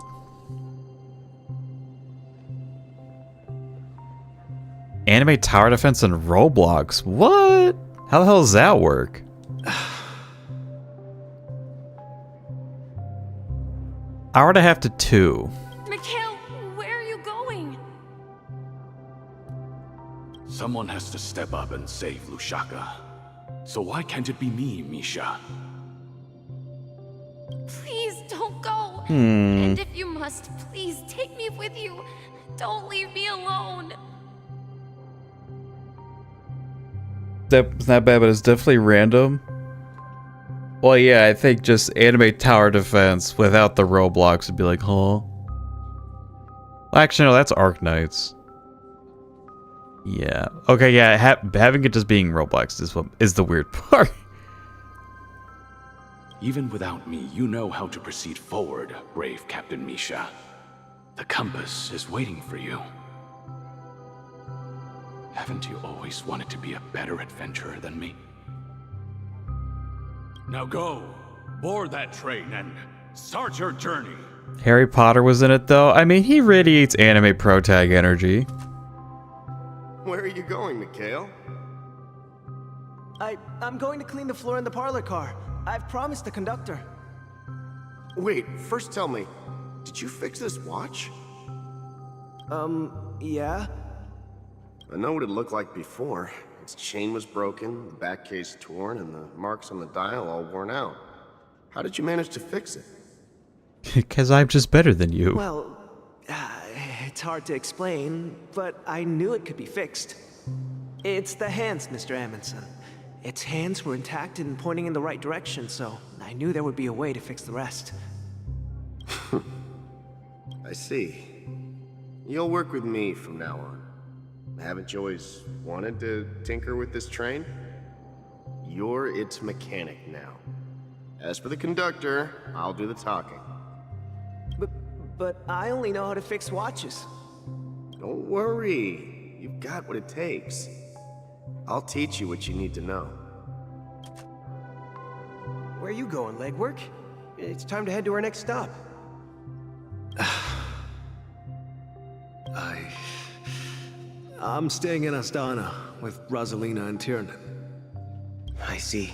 Anime tower defense and Roblox. What? How the hell does that work? Hour and a half to 2. Mikhail, where are you going? Someone has to step up and save Lushaka. So why can't it be me, Misha? Please don't go. And if you must, please take me with you. Don't leave me alone. That's not bad, but it's definitely random. Well, yeah, I think just anime tower defense without the Roblox would be like, huh? Well, actually, no, that's Arknights. Yeah. Okay, yeah, having it just being Roblox is the weird part. Even without me, you know how to proceed forward, brave Captain Misha. The compass is waiting for you. Haven't you always wanted to be a better adventurer than me? Now go, board that train and start your journey. Harry Potter was in it, though. I mean, he radiates anime protag energy. Where are you going, Mikhail? I'm going to clean the floor in the parlor car. I've promised the conductor. Wait, first tell me, did you fix this watch? Yeah. I know what it looked like before. Its chain was broken, the back case torn, and the marks on the dial all worn out. How did you manage to fix it? Because I'm just better than you. Well, it's hard to explain, but I knew it could be fixed. It's the hands, Mr. Amundsen. Its hands were intact and pointing in the right direction, so I knew there would be a way to fix the rest. I see. You'll work with me from now on. Haven't you always wanted to tinker with this train? You're its mechanic now. As for the conductor, I'll do the talking. But I only know how to fix watches. Don't worry. You've got what it takes. I'll teach you what you need to know. Where are you going, legwork? It's time to head to our next stop. I'm staying in Astana with Rosalina and Tiernan. I see.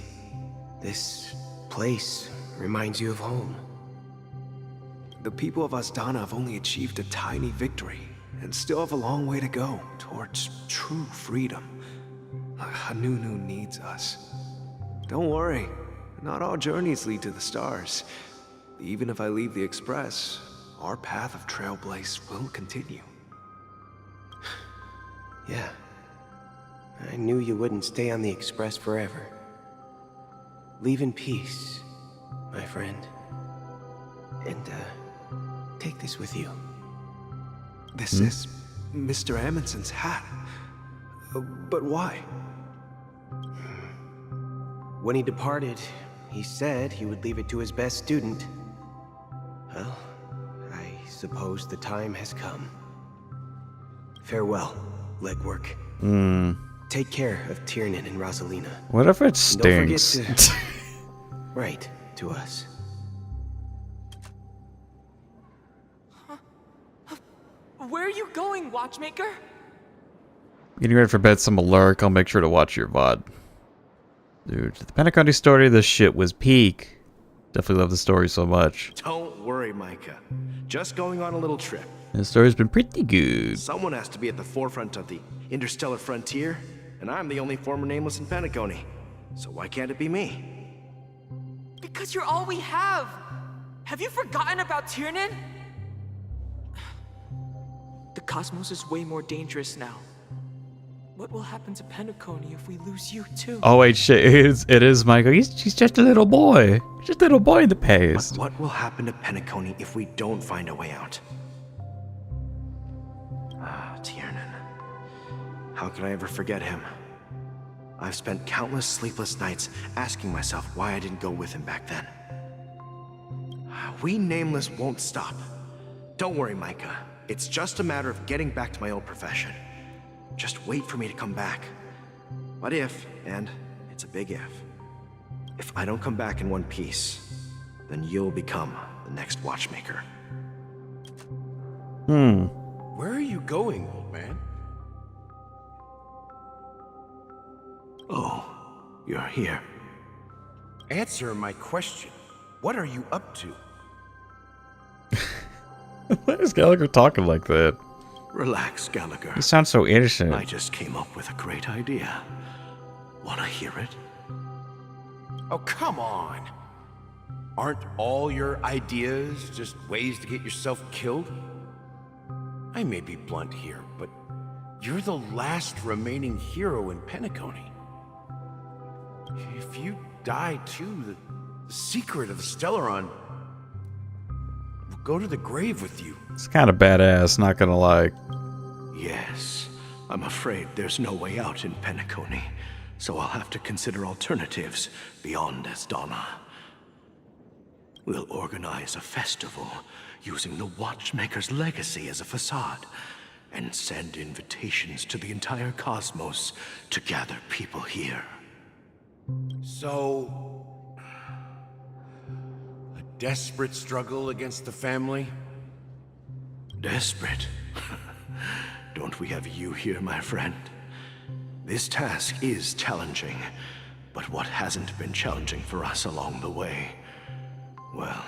This place reminds you of home. The people of Astana have only achieved a tiny victory, and still have a long way to go towards true freedom. Hanunu needs us. Don't worry, not all journeys lead to the stars. Even if I leave the Express, our path of trailblaze will continue. Yeah. I knew you wouldn't stay on the Express forever. Leave in peace, my friend. And, take this with you. This is Mr. Amundsen's hat. But why? When he departed, he said he would leave it to his best student. Well, I suppose the time has come. Farewell, legwork. Take care of Tiernan and Rosalina. What if it stinks? Don't forget to write to us. Where are you going, Watchmaker? Getting ready for bed, some alert. I'll make sure to watch your VOD. Dude, the Penacony story, this shit was peak. Definitely love the story so much. Don't worry, Micah. Just going on a little trip. The story's been pretty good. Someone has to be at the forefront of the interstellar frontier, and I'm the only former nameless in Penacony. So why can't it be me? Because you're all we have! Have you forgotten about Tiernan? The cosmos is way more dangerous now. What will happen to Penacony if we lose you too? Oh wait, shit! It is Michael. He's just a little boy. Just a little boy in the past. What will happen to Penacony if we don't find a way out? Tiernan. How could I ever forget him? I've spent countless sleepless nights asking myself why I didn't go with him back then. We Nameless won't stop. Don't worry, Micah. It's just a matter of getting back to my old profession. Just wait for me to come back. What if, and it's a big if I don't come back in one piece, then you'll become the next Watchmaker. Where are you going, old man? Oh, you're here. Answer my question. What are you up to? Why is Gallagher talking like that? Relax, Gallagher. He sounds so innocent. I just came up with a great idea. Wanna hear it? Oh, come on. Aren't all your ideas just ways to get yourself killed? I may be blunt here, but you're the last remaining hero in Penacony. If you die too, the secret of Stellaron will go to the grave with you. It's kind of badass, not gonna lie. Yes, I'm afraid there's no way out in Penacony, so I'll have to consider alternatives beyond Astana. We'll organize a festival using the Watchmaker's legacy as a facade, and send invitations to the entire cosmos to gather people here. So, a desperate struggle against the family? Desperate? Don't we have you here, my friend? This task is challenging, but what hasn't been challenging for us along the way? Well,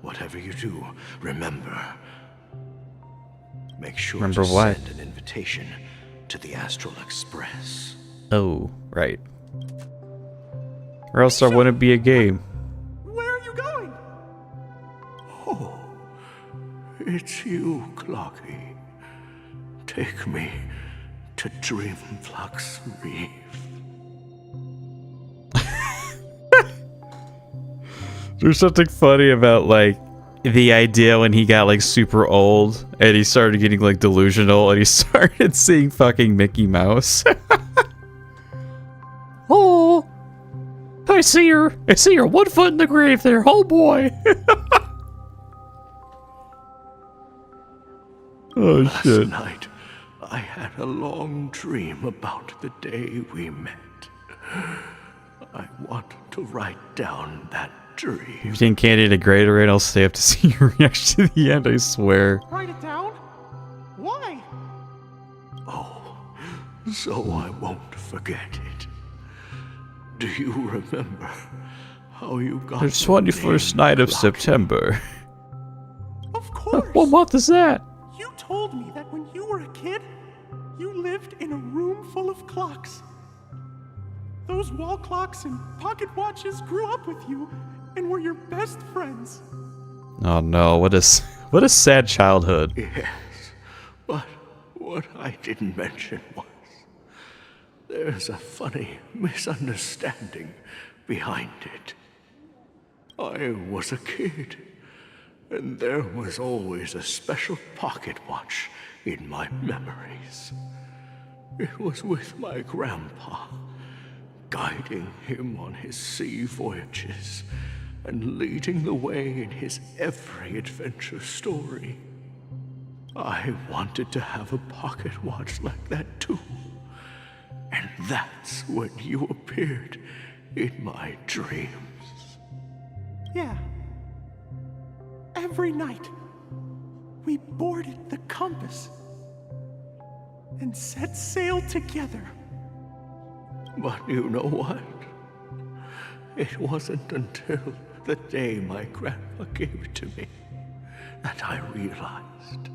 whatever you do, remember. Make sure Remember to what? send an invitation to the Astral Express. Oh, right. Or else there wouldn't be a game. Where are you going? Oh, it's you, Clocky. Take me to Dreamflux Reef. There's something funny about, like, the idea when he got, like, super old and he started getting, like, delusional and he started seeing fucking Mickey Mouse. Oh, I see your 1 foot in the grave there, oh boy. Oh, Last shit. night, I had a long dream about the day we met. I want to write down that dream. If you think Candy did great already, I'll stay up to see your reaction to the end, I swear. Write it down? Why? Oh, so I won't forget it. Do you remember how you got The 21st night of September. Of What month is that? You told me that when you were a kid, you lived in a room full of clocks. Those wall clocks and pocket watches grew up with you and were your best friends. Oh no, what a sad childhood. Yes, but what I didn't mention was there's a funny misunderstanding behind it. I was a kid, and there was always a special pocket watch in my memories. It was with my grandpa, guiding him on his sea voyages and leading the way in his every adventure story. I wanted to have a pocket watch like that too. And that's when you appeared in my dreams. Yeah. Every night, we boarded the compass and set sail together. But you know what? It wasn't until the day my grandpa gave it to me that I realized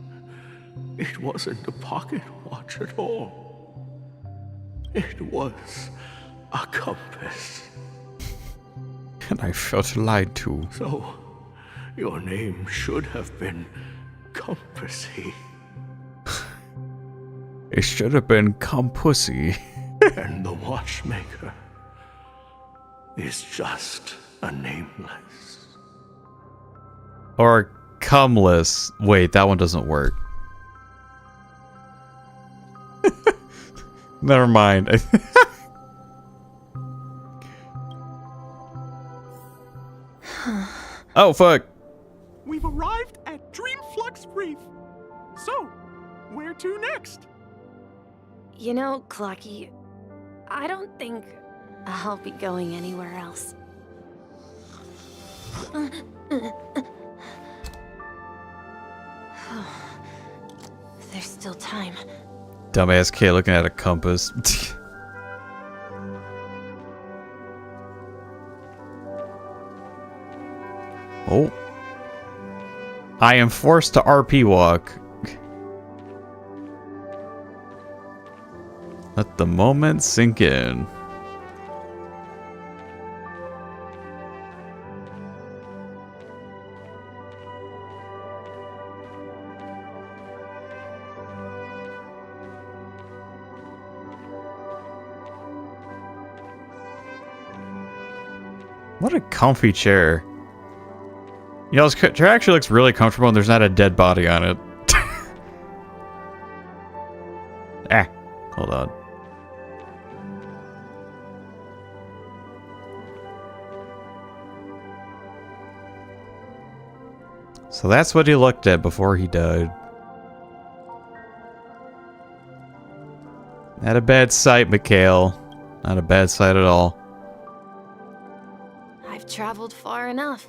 it wasn't a pocket watch at all. It was a compass. And I felt lied to. So, your name should have been Compassy. It should have been Compussy. And the Watchmaker is just a nameless. Or cumless. Wait, that one doesn't work. Never mind. Oh, fuck. We've arrived at Dreamflux Reef. So, where to next? You know, Clocky, I don't think I'll be going anywhere else. There's still time. Dumbass kid looking at a compass. Oh. I am forced to RP walk. Let the moment sink in. What a comfy chair. You know, this chair actually looks really comfortable and there's not a dead body on it. Hold on. So that's what he looked at before he died. Not a bad sight, Mikhail. Not a bad sight at all. I've traveled far enough,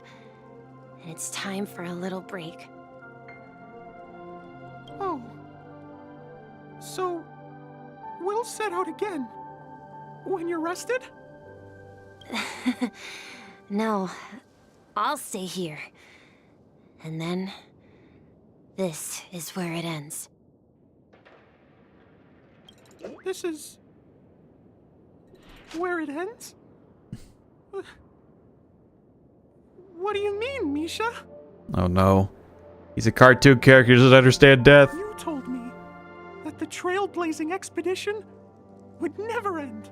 and it's time for a little break. Oh. So, we'll set out again. When you're rested? No, I'll stay here. And then, this is where it ends. This is... where it ends? What do you mean, Misha? Oh no. He's a cartoon character who doesn't understand death. You told me that the trailblazing expedition would never end.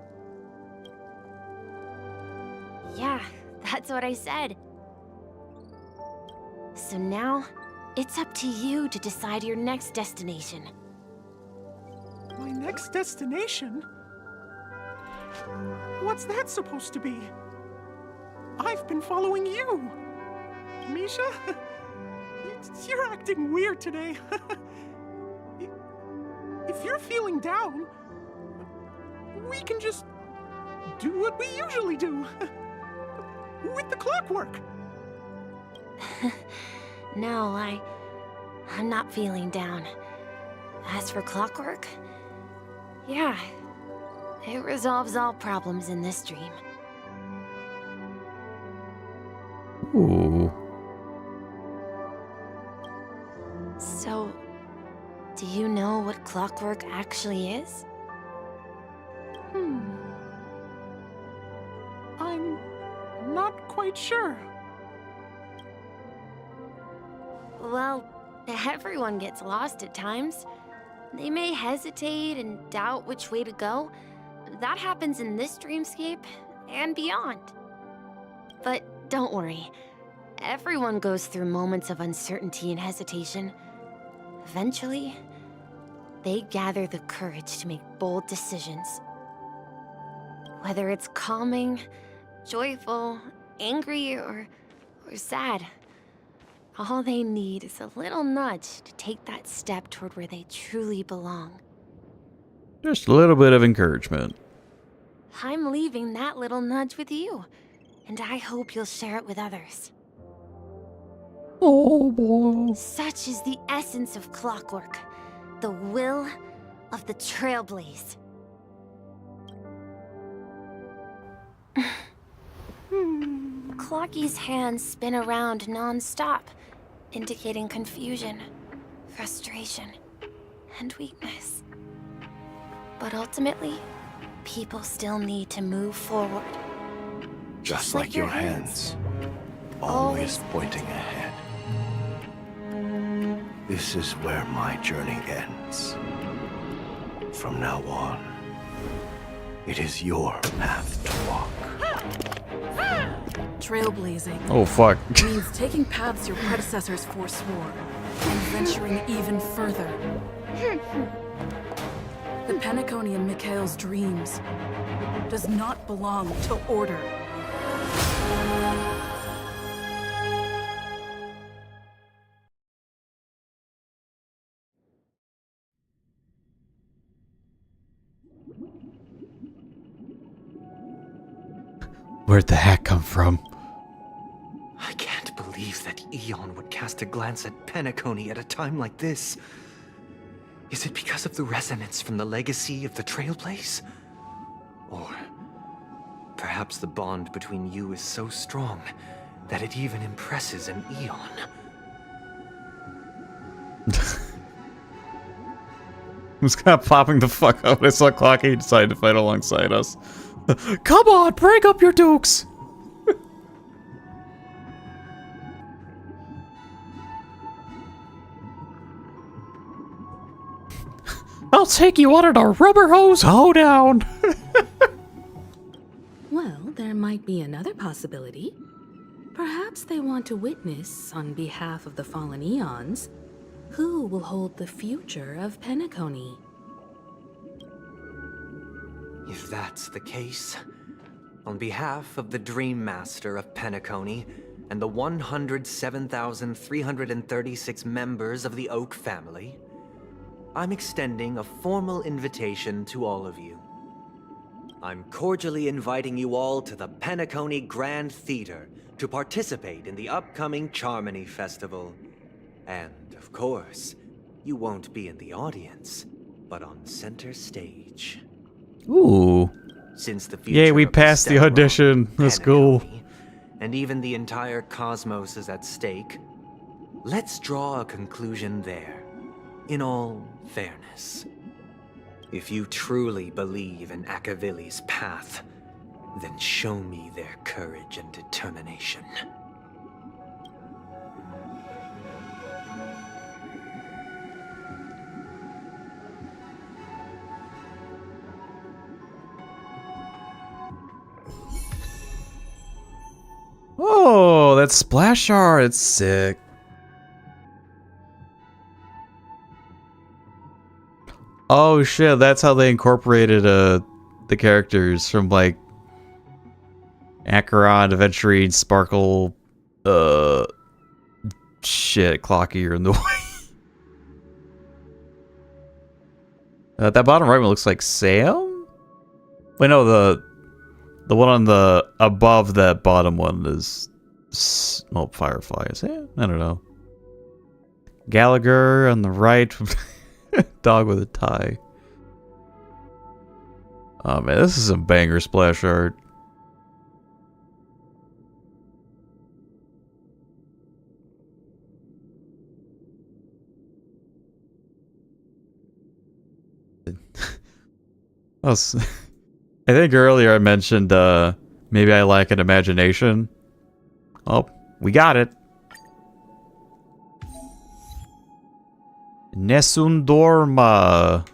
Yeah, that's what I said. So now, it's up to you to decide your next destination. My next destination? What's that supposed to be? I've been following you. Misha? You're acting weird today. If you're feeling down, we can just do what we usually do. With the clockwork. No, I'm not feeling down. As for clockwork, yeah, it resolves all problems in this dream. Ooh. clockwork actually is? I'm not quite sure. Well, everyone gets lost at times. They may hesitate and doubt which way to go. That happens in this dreamscape and beyond. But don't worry. Everyone goes through moments of uncertainty and hesitation. Eventually, they gather the courage to make bold decisions. Whether it's calming, joyful, angry, or sad, all they need is a little nudge to take that step toward where they truly belong. Just a little bit of encouragement. I'm leaving that little nudge with you, and I hope you'll share it with others. Oh boy. Such is the essence of clockwork, the will of the Trailblaze. Clocky's hands spin around non-stop, indicating confusion, frustration, and weakness. But ultimately, people still need to move forward. Just like your hands, always pointing ahead. This is where my journey ends. From now on, it is your path to walk. Trailblazing. Oh fuck. Means taking paths your predecessors forswore and venturing even further. The Penacony in Mikhail's dreams does not belong to order. Where'd the hat come from? I can't believe that Eon would cast a glance at Penacony at a time like this. Is it because of the resonance from the legacy of the Trailblaze? Or perhaps the bond between you is so strong that it even impresses an Eon. I was kind of popping the fuck out when I saw Clocky decide to fight alongside us. Come on, break up your dukes! I'll take you on in a rubber hose hoedown! Well, there might be another possibility. Perhaps they want to witness, on behalf of the fallen Eons, who will hold the future of Penacony. If that's the case, on behalf of the Dreammaster of Penacony and the 107,336 members of the Oak family, I'm extending a formal invitation to all of you. I'm cordially inviting you all to the Penacony Grand Theater to participate in the upcoming Charmony Festival. And, of course, you won't be in the audience, but on center stage. Ooh. Since the Yay, we passed the audition. Let's go. And even the entire cosmos is at stake, let's draw a conclusion there, in all fairness. If you truly believe in Akavili's path, then show me their courage and determination. Oh, that splash art, it's sick. Oh shit, that's how they incorporated the characters from like Acheron, Aventurine, Sparkle, shit, Clocky are in the way. That bottom right one looks like Sam? Wait, no, the one on the above that bottom one is well, Firefly, is it? I don't know. Gallagher on the right. Dog with a tie. Oh man, this is some banger splash art. I think earlier I mentioned maybe I lack an imagination. Oh, we got it. Nessun Dorma.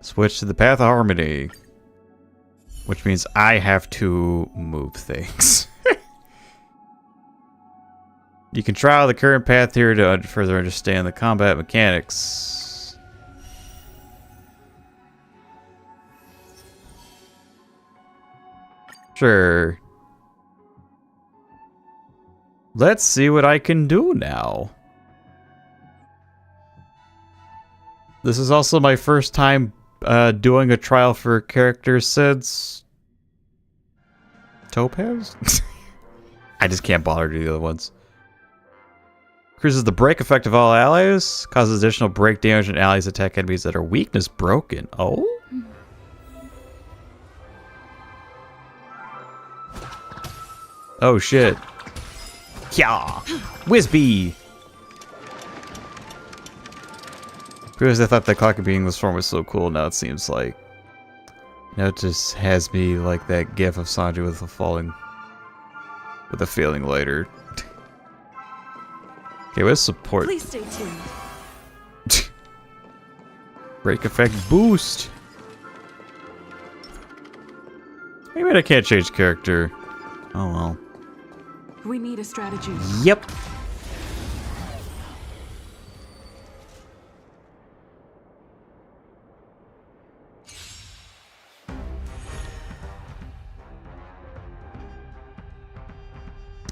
Switch to the path of harmony. Which means I have to move things. You can trial the current path here to further understand the combat mechanics. Sure. Let's see what I can do now. This is also my first time doing a trial for characters since Topaz? I just can't bother to do the other ones. Increases the break effect of all allies. Causes additional break damage when allies attack enemies that are weakness broken. Oh? Oh shit. Yeah! Whizbee! Because I thought the clock being this form was so cool, now it seems like... Now it just has me like that gif of Sanji with a falling... with a failing lighter. Okay, what's support? Please stay tuned. Break effect boost! Maybe I can't change character. Oh well. We need a strategy. Yep.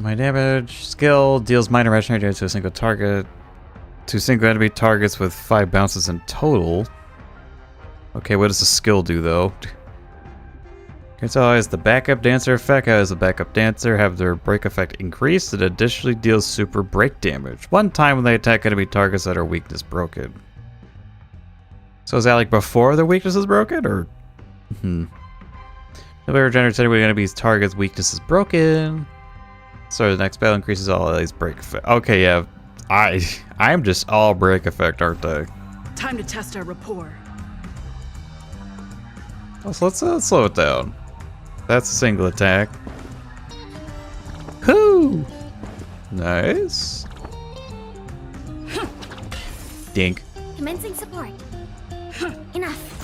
My damage skill deals minor imaginary damage to a single target. To single enemy targets with 5 bounces in total. Okay, what does the skill do though? It's always the backup dancer effect. As a backup dancer, have their break effect increased. It additionally deals super break damage. One time when they attack enemy targets that are weakness broken. So is that like before their weakness is broken, or? The regenerates anyway enemy's target's weakness is broken. So the next battle increases all of these break effect. Okay, yeah, I'm just all break effect, aren't I? Time to test our rapport. Oh, so let's slow it down. That's a single attack. Whoo! Nice. Dink. Commencing support. Enough.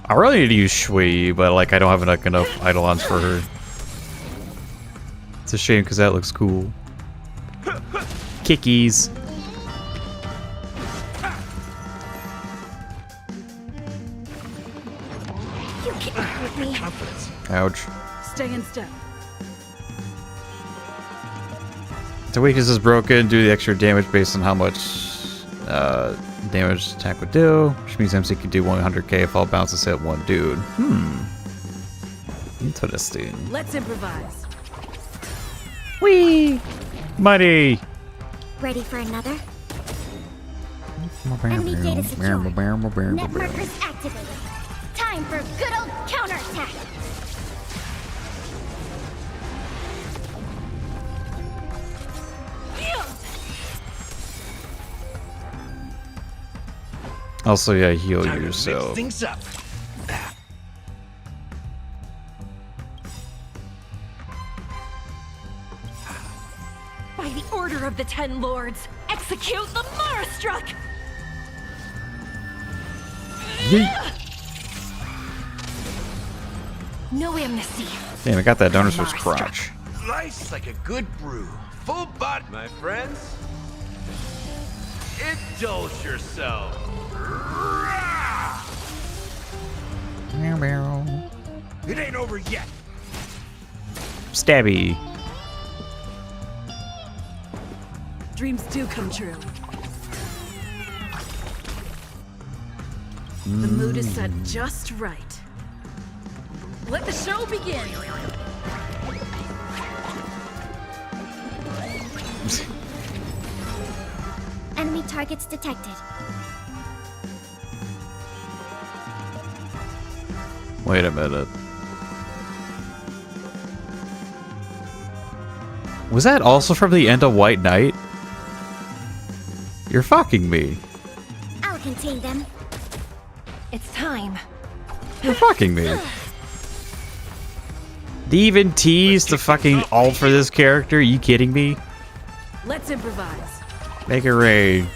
I really need to use Shui, but like I don't have enough Eidolons for her. It's a shame because that looks cool. Kickies. You can't with me. Ouch. Stay in step. The weakness is broken. Do the extra damage based on how much damage the attack would do, which means MC can do 100k if all bounces hit one dude. Interesting. Let's improvise. Whee! Money! Ready for another? Enemy data secure. Net markers activated. Time for good old counterattack. Also, yeah, heal yourself. Things up. By the order of the 10 lords, execute the Marastruck! No amnesty. Damn, I got that dinosaur's crotch. Nice like a good brew. Full body, my friends. Indulge yourself. It ain't over yet. Stabby. Dreams do come true. The mood is set just right. Let the show begin! Enemy targets detected. Wait a minute. Was that also from the end of White Knight? You're fucking me. I'll contain them. It's time. You're fucking me. They even tease the fucking ult for this character? Are you kidding me? Let's improvise. Make it rain.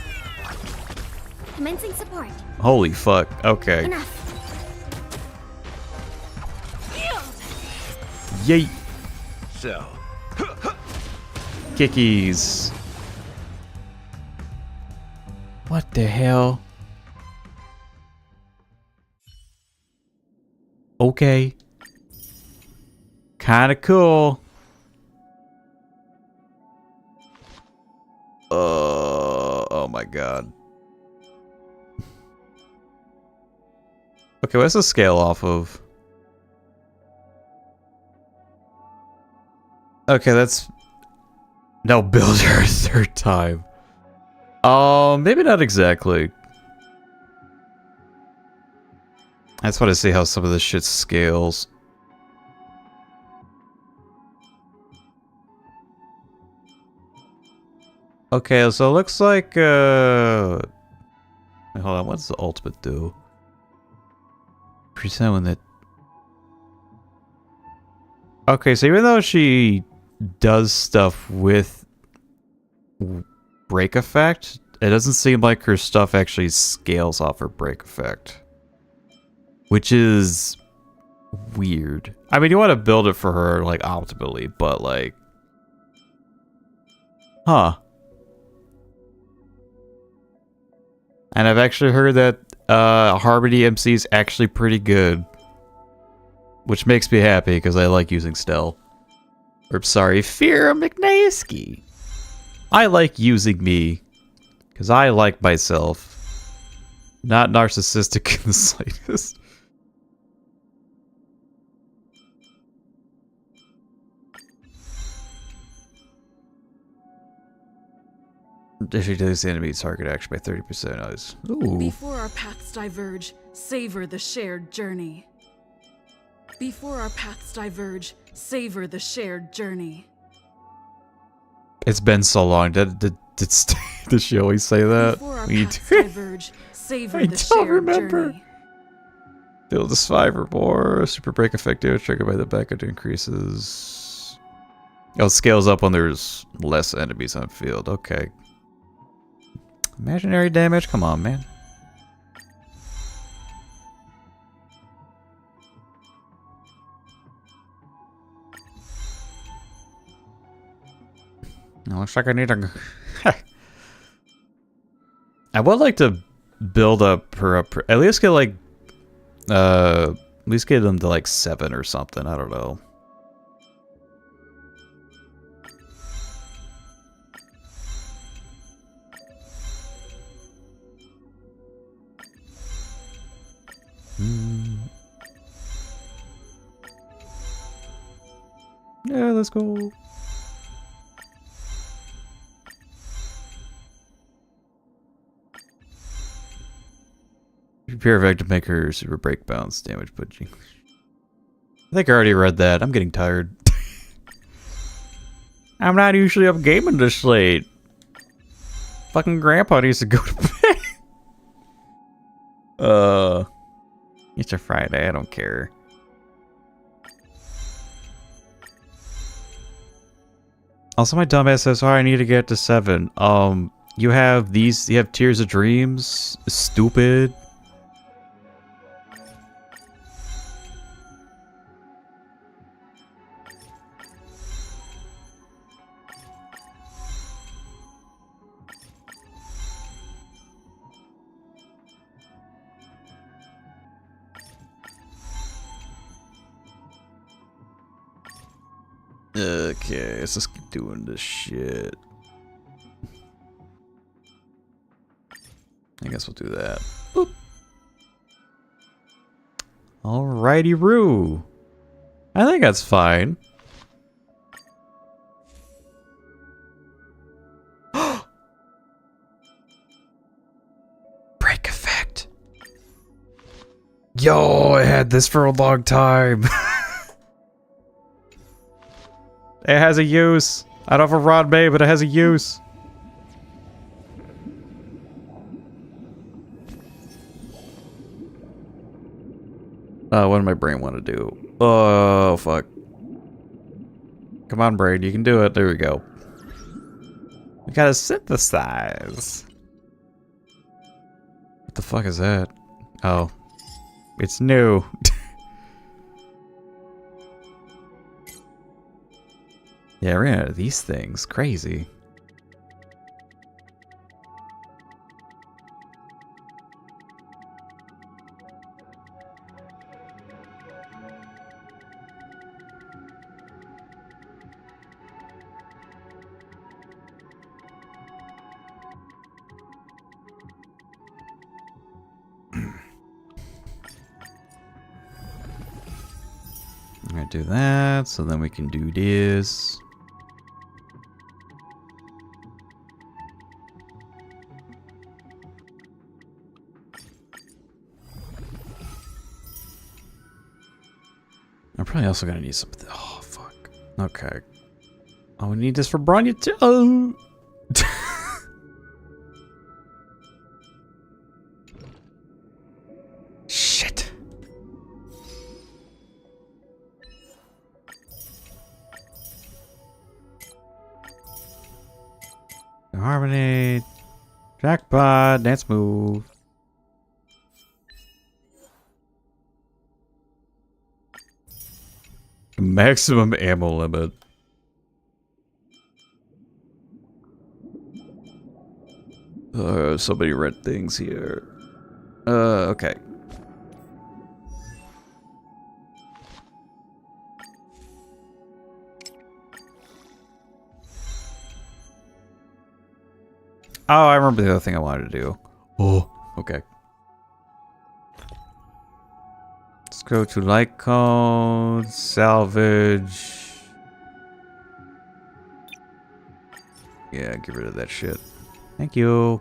Commencing support. Holy fuck. Okay. Enough. Yeet. So. Kickies. What the hell? Okay. Kinda cool. Oh my god. Okay, what's the scale off of? Okay, that's now build her a third time. Maybe not exactly. I just want to see how some of this shit scales. Okay, so it looks like, wait, hold on, what does the ultimate do? Percent when that... Okay, so even though she does stuff with break effect, it doesn't seem like her stuff actually scales off her break effect. Which is weird. I mean, you want to build it for her, like, optimally, but, like... Huh. And I've actually heard that Harmony MC is actually pretty good. Which makes me happy, because I like using Stell. Or, sorry, Firo McNosky. I like using me. Because I like myself. Not narcissistic in the slightest. If you does the enemy target action by 30%. Nice. Ooh. Before our paths diverge, savor the shared journey. Before our paths diverge, savor the shared journey. It's been so long. Did she always say that? Before our paths diverge, savor the shared journey. Build the survivor more. Super break effective. Triggered by the backup increases. Oh, it scales up when there's less enemies on field. Okay. Imaginary damage? Come on, man. It looks like I need a... I would like to build up her up... At least get like... at least get them to like 7 or something. I don't know. Yeah, let's go. Prepare effect to make her super break bounce damage, but I think I already read that. I'm getting tired. I'm not usually up gaming this late. Fucking grandpa needs to go to bed. It's a Friday, I don't care. Also, my dumbass says, oh, I need to get to 7. You have these, you have Tears of Dreams? Stupid. Okay, let's just keep doing this shit. I guess we'll do that. Boop. Alrighty, Roo. I think that's fine. Break effect. Yo, I had this for a long time. It has a use. I don't have a rod bay, but it has a use. What does my brain want to do? Oh, fuck. Come on, brain. You can do it. There we go. We gotta synthesize. What the fuck is that? Oh. It's new. Yeah, I ran out of these things. Crazy. I'm gonna do that, so then we can do this. I'm probably also gonna need something. Oh, fuck. Okay. Oh, we need this for Bronya too. Oh. Shit. Harmony. Jackpot. Dance move. Maximum ammo limit. So many red things here. Okay. Oh, I remember the other thing I wanted to do. Oh, okay. Let's go to light cone, salvage. Yeah, get rid of that shit. Thank you.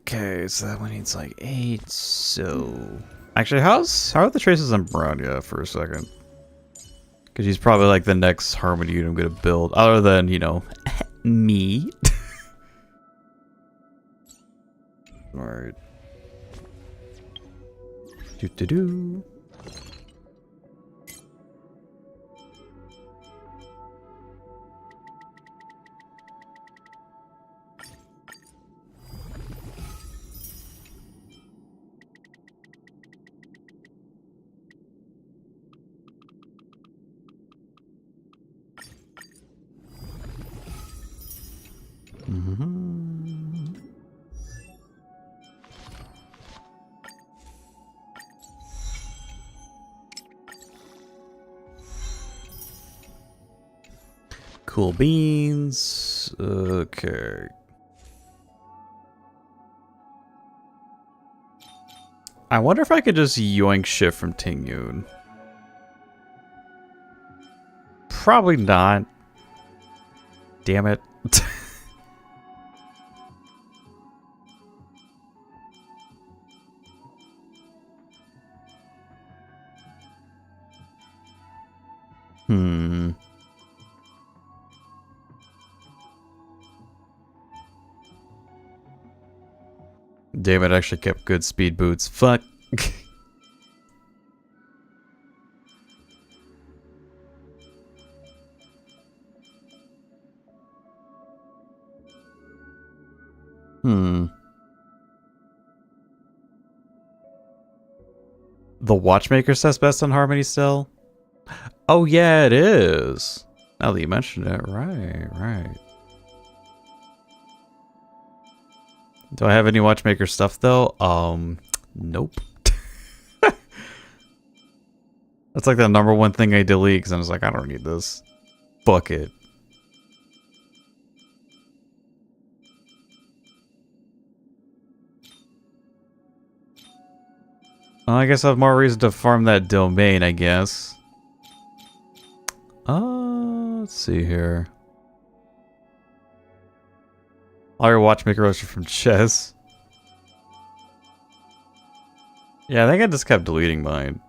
Okay, so that one needs like 8, so... Actually, how are the traces on Bronya for a second? Because he's probably like the next Harmony unit I'm going to build, other than, you know, me. Alright. Do-do-do. Cool beans. Okay. I wonder if I could just yoink shit from Tingyun. Probably not. Damn it. David actually kept good speed boots. Fuck. The Watchmaker says best on Harmony still? Oh yeah, it is. Now that you mentioned it, right. Do I have any Watchmaker stuff though? Nope. That's like the #1 thing I delete because I was like, I don't need this. Fuck it. Well, I guess I have more reason to farm that domain, I guess. Let's see here. All your Watchmaker roaster from chess. Yeah, I think I just kept deleting mine.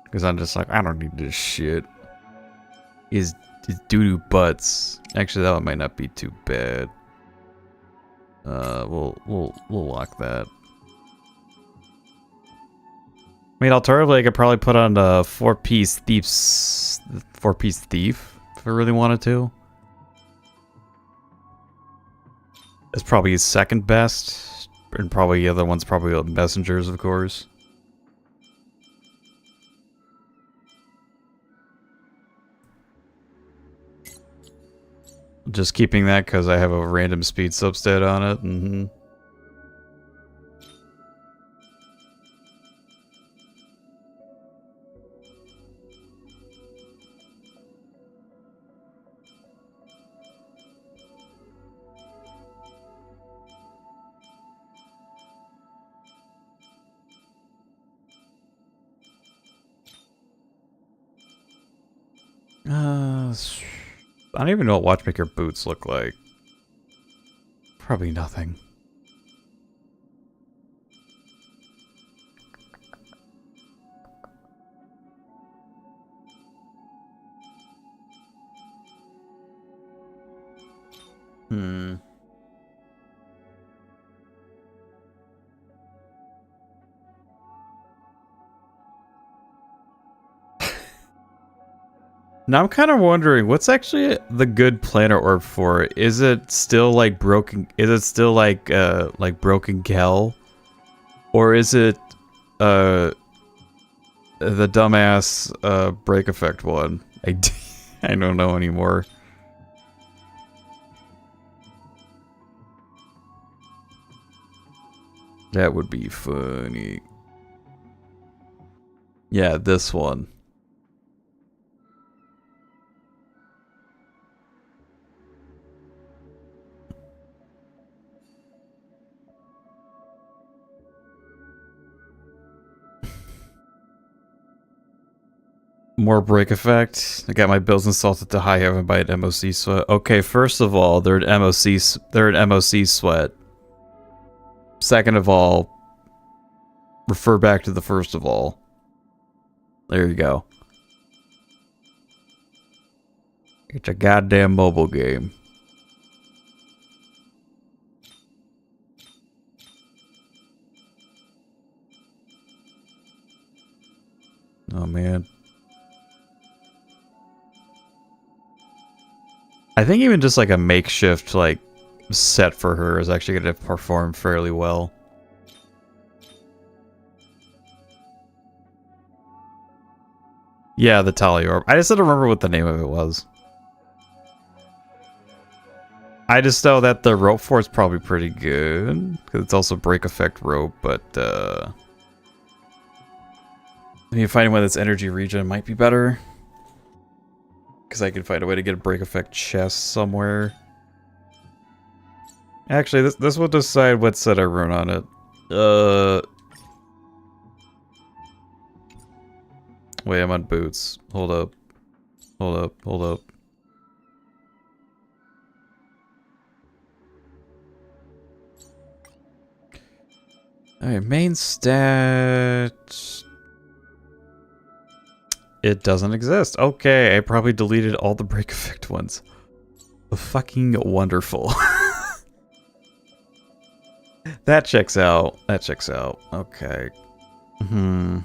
Because I'm just like, I don't need this shit. Is doo-doo butts. Actually, that one might not be too bad. We'll lock that. I mean, alternatively, I could probably put on a four-piece thief if I really wanted to. It's probably his second best, and probably the other one's probably messengers, of course. Just keeping that because I have a random speed substat on it. Mm-hmm. I don't even know what Watchmaker boots look like. Probably nothing. Hmm. Now I'm kind of wondering, what's actually the good planar orb for? Is it still like broken? Is it still like broken Kel, or is it the dumbass break effect one? I don't know anymore. That would be funny. Yeah, this one. More break effect. I got my bills insulted to high heaven by an MOC sweat. Okay, first of all, they're an MOC sweat. Second of all, refer back to the first of all. There you go. It's a goddamn mobile game. Oh man. I think even just like a makeshift like set for her is actually going to perform fairly well. Yeah, the Tally Orb. I just don't remember what the name of it was. I just know that the rope for it's probably pretty good. Because it's also break effect rope, but maybe finding one that's energy regen might be better. Because I can find a way to get a break effect chest somewhere. Actually, this will decide what set I run on it. Wait, I'm on boots. Hold up. Hold up. Hold up. Alright, main stat. It doesn't exist. Okay, I probably deleted all the break effect ones. Fucking wonderful. That checks out. That checks out. Okay. Hmm.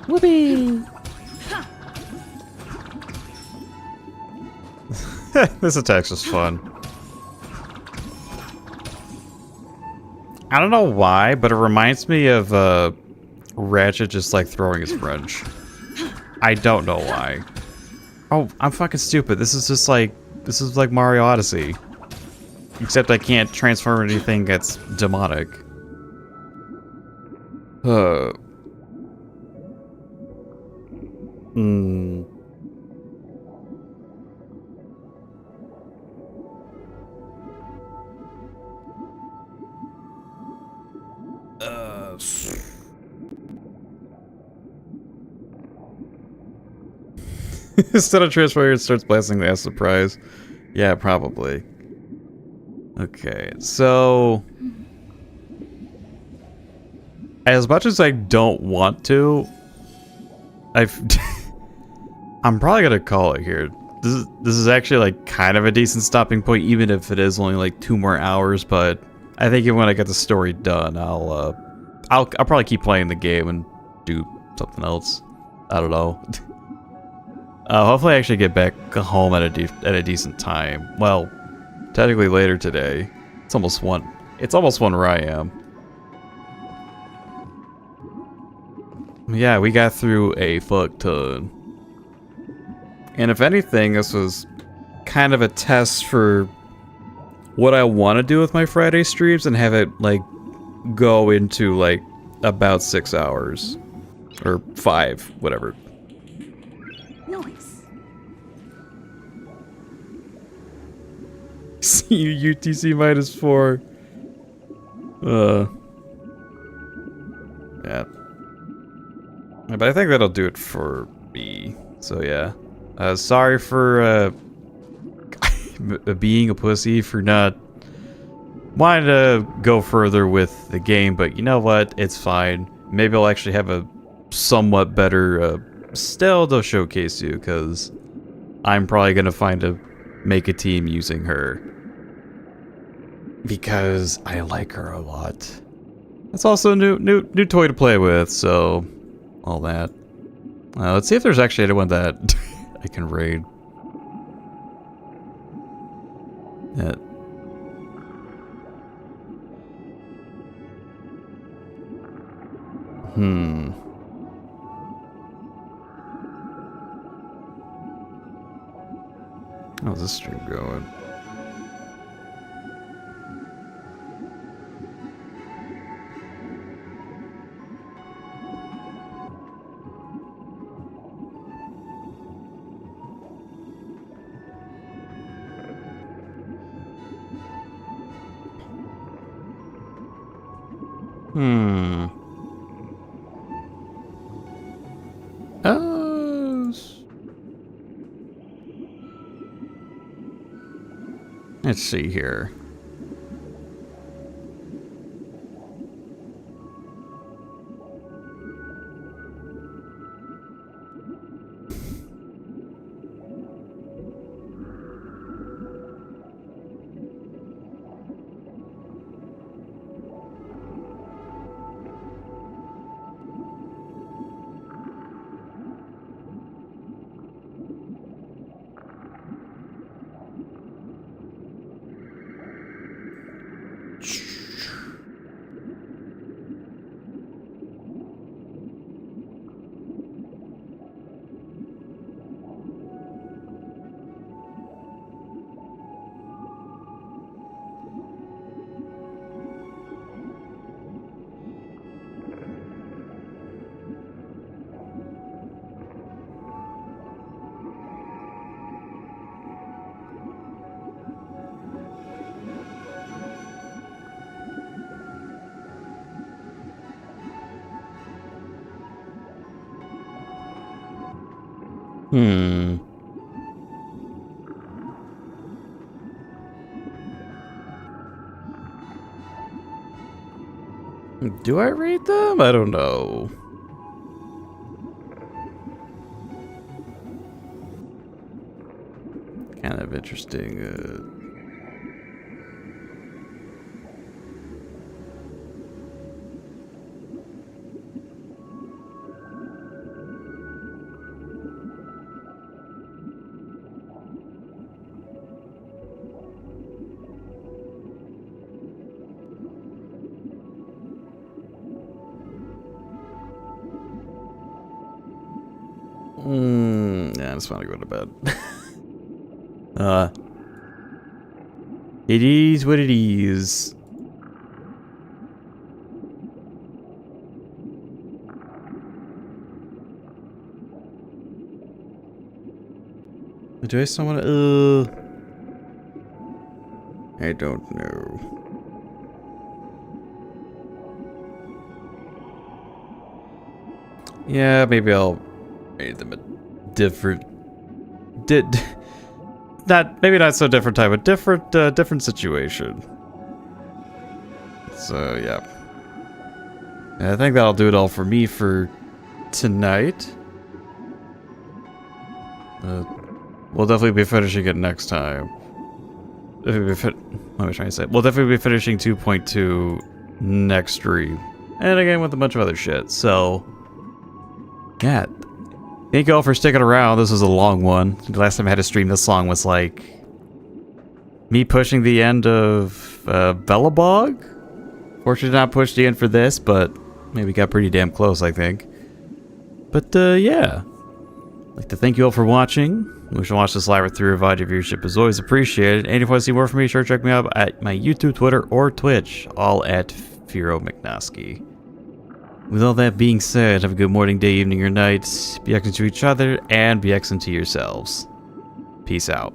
Whoopee! This attack's just fun. I don't know why, but it reminds me of Ratchet just like throwing his wrench. I don't know why. Oh, I'm fucking stupid. This is like Mario Odyssey. Except I can't transform anything that's demonic. Hmm. Instead of transferring, it starts blasting the acid surprise. Yeah, probably. Okay, so as much as I don't want to, I'm probably gonna call it here. This is actually like kind of a decent stopping point, even if it is only like 2 more hours. But I think when I get the story done, I'll probably keep playing the game and do something else. I don't know. Hopefully I actually get back home at a decent time. Well, technically later today. It's almost 1. It's almost 1 where I am. Yeah, we got through a fuck ton. And if anything, this was kind of a test for what I want to do with my Friday streams and have it like go into like about 6 hours or 5, whatever. Noise. See you UTC -4. Yeah. But I think that'll do it for me. So yeah. Sorry for being a pussy, for not wanting to go further with the game, but you know what? It's fine. Maybe I'll actually have a somewhat better still to showcase you, because I'm probably gonna make a team using her. Because I like her a lot. It's also a new toy to play with, so all that. Let's see if there's actually anyone that I can raid. Yeah. How's this stream going? Let's see here. Do I read them? I don't know. Kind of interesting. Yeah, I just want to go to bed. It is what it is. Do I still want to? I don't know. Yeah, maybe I'll make them a different. Maybe not so different type, but different situation. So yeah, I think that'll do it all for me for tonight. We'll definitely be finishing it next time. What am I trying to say? We'll definitely be finishing 2.2 next stream, and again with a bunch of other shit. So yeah. Thank you all for sticking around. This was a long one. The last time I had a stream this long was like me pushing the end of Bellabog. Fortunately not pushed the end for this, but maybe got pretty damn close, I think. But yeah. I'd like to thank you all for watching. We should watch this live or through a your viewership is always appreciated. And if you want to see more from me, sure check me out at my YouTube, Twitter, or Twitch, all at Firo McNosky. With all that being said, have a good morning, day, evening, or night. Be excellent to each other, and be excellent to yourselves. Peace out.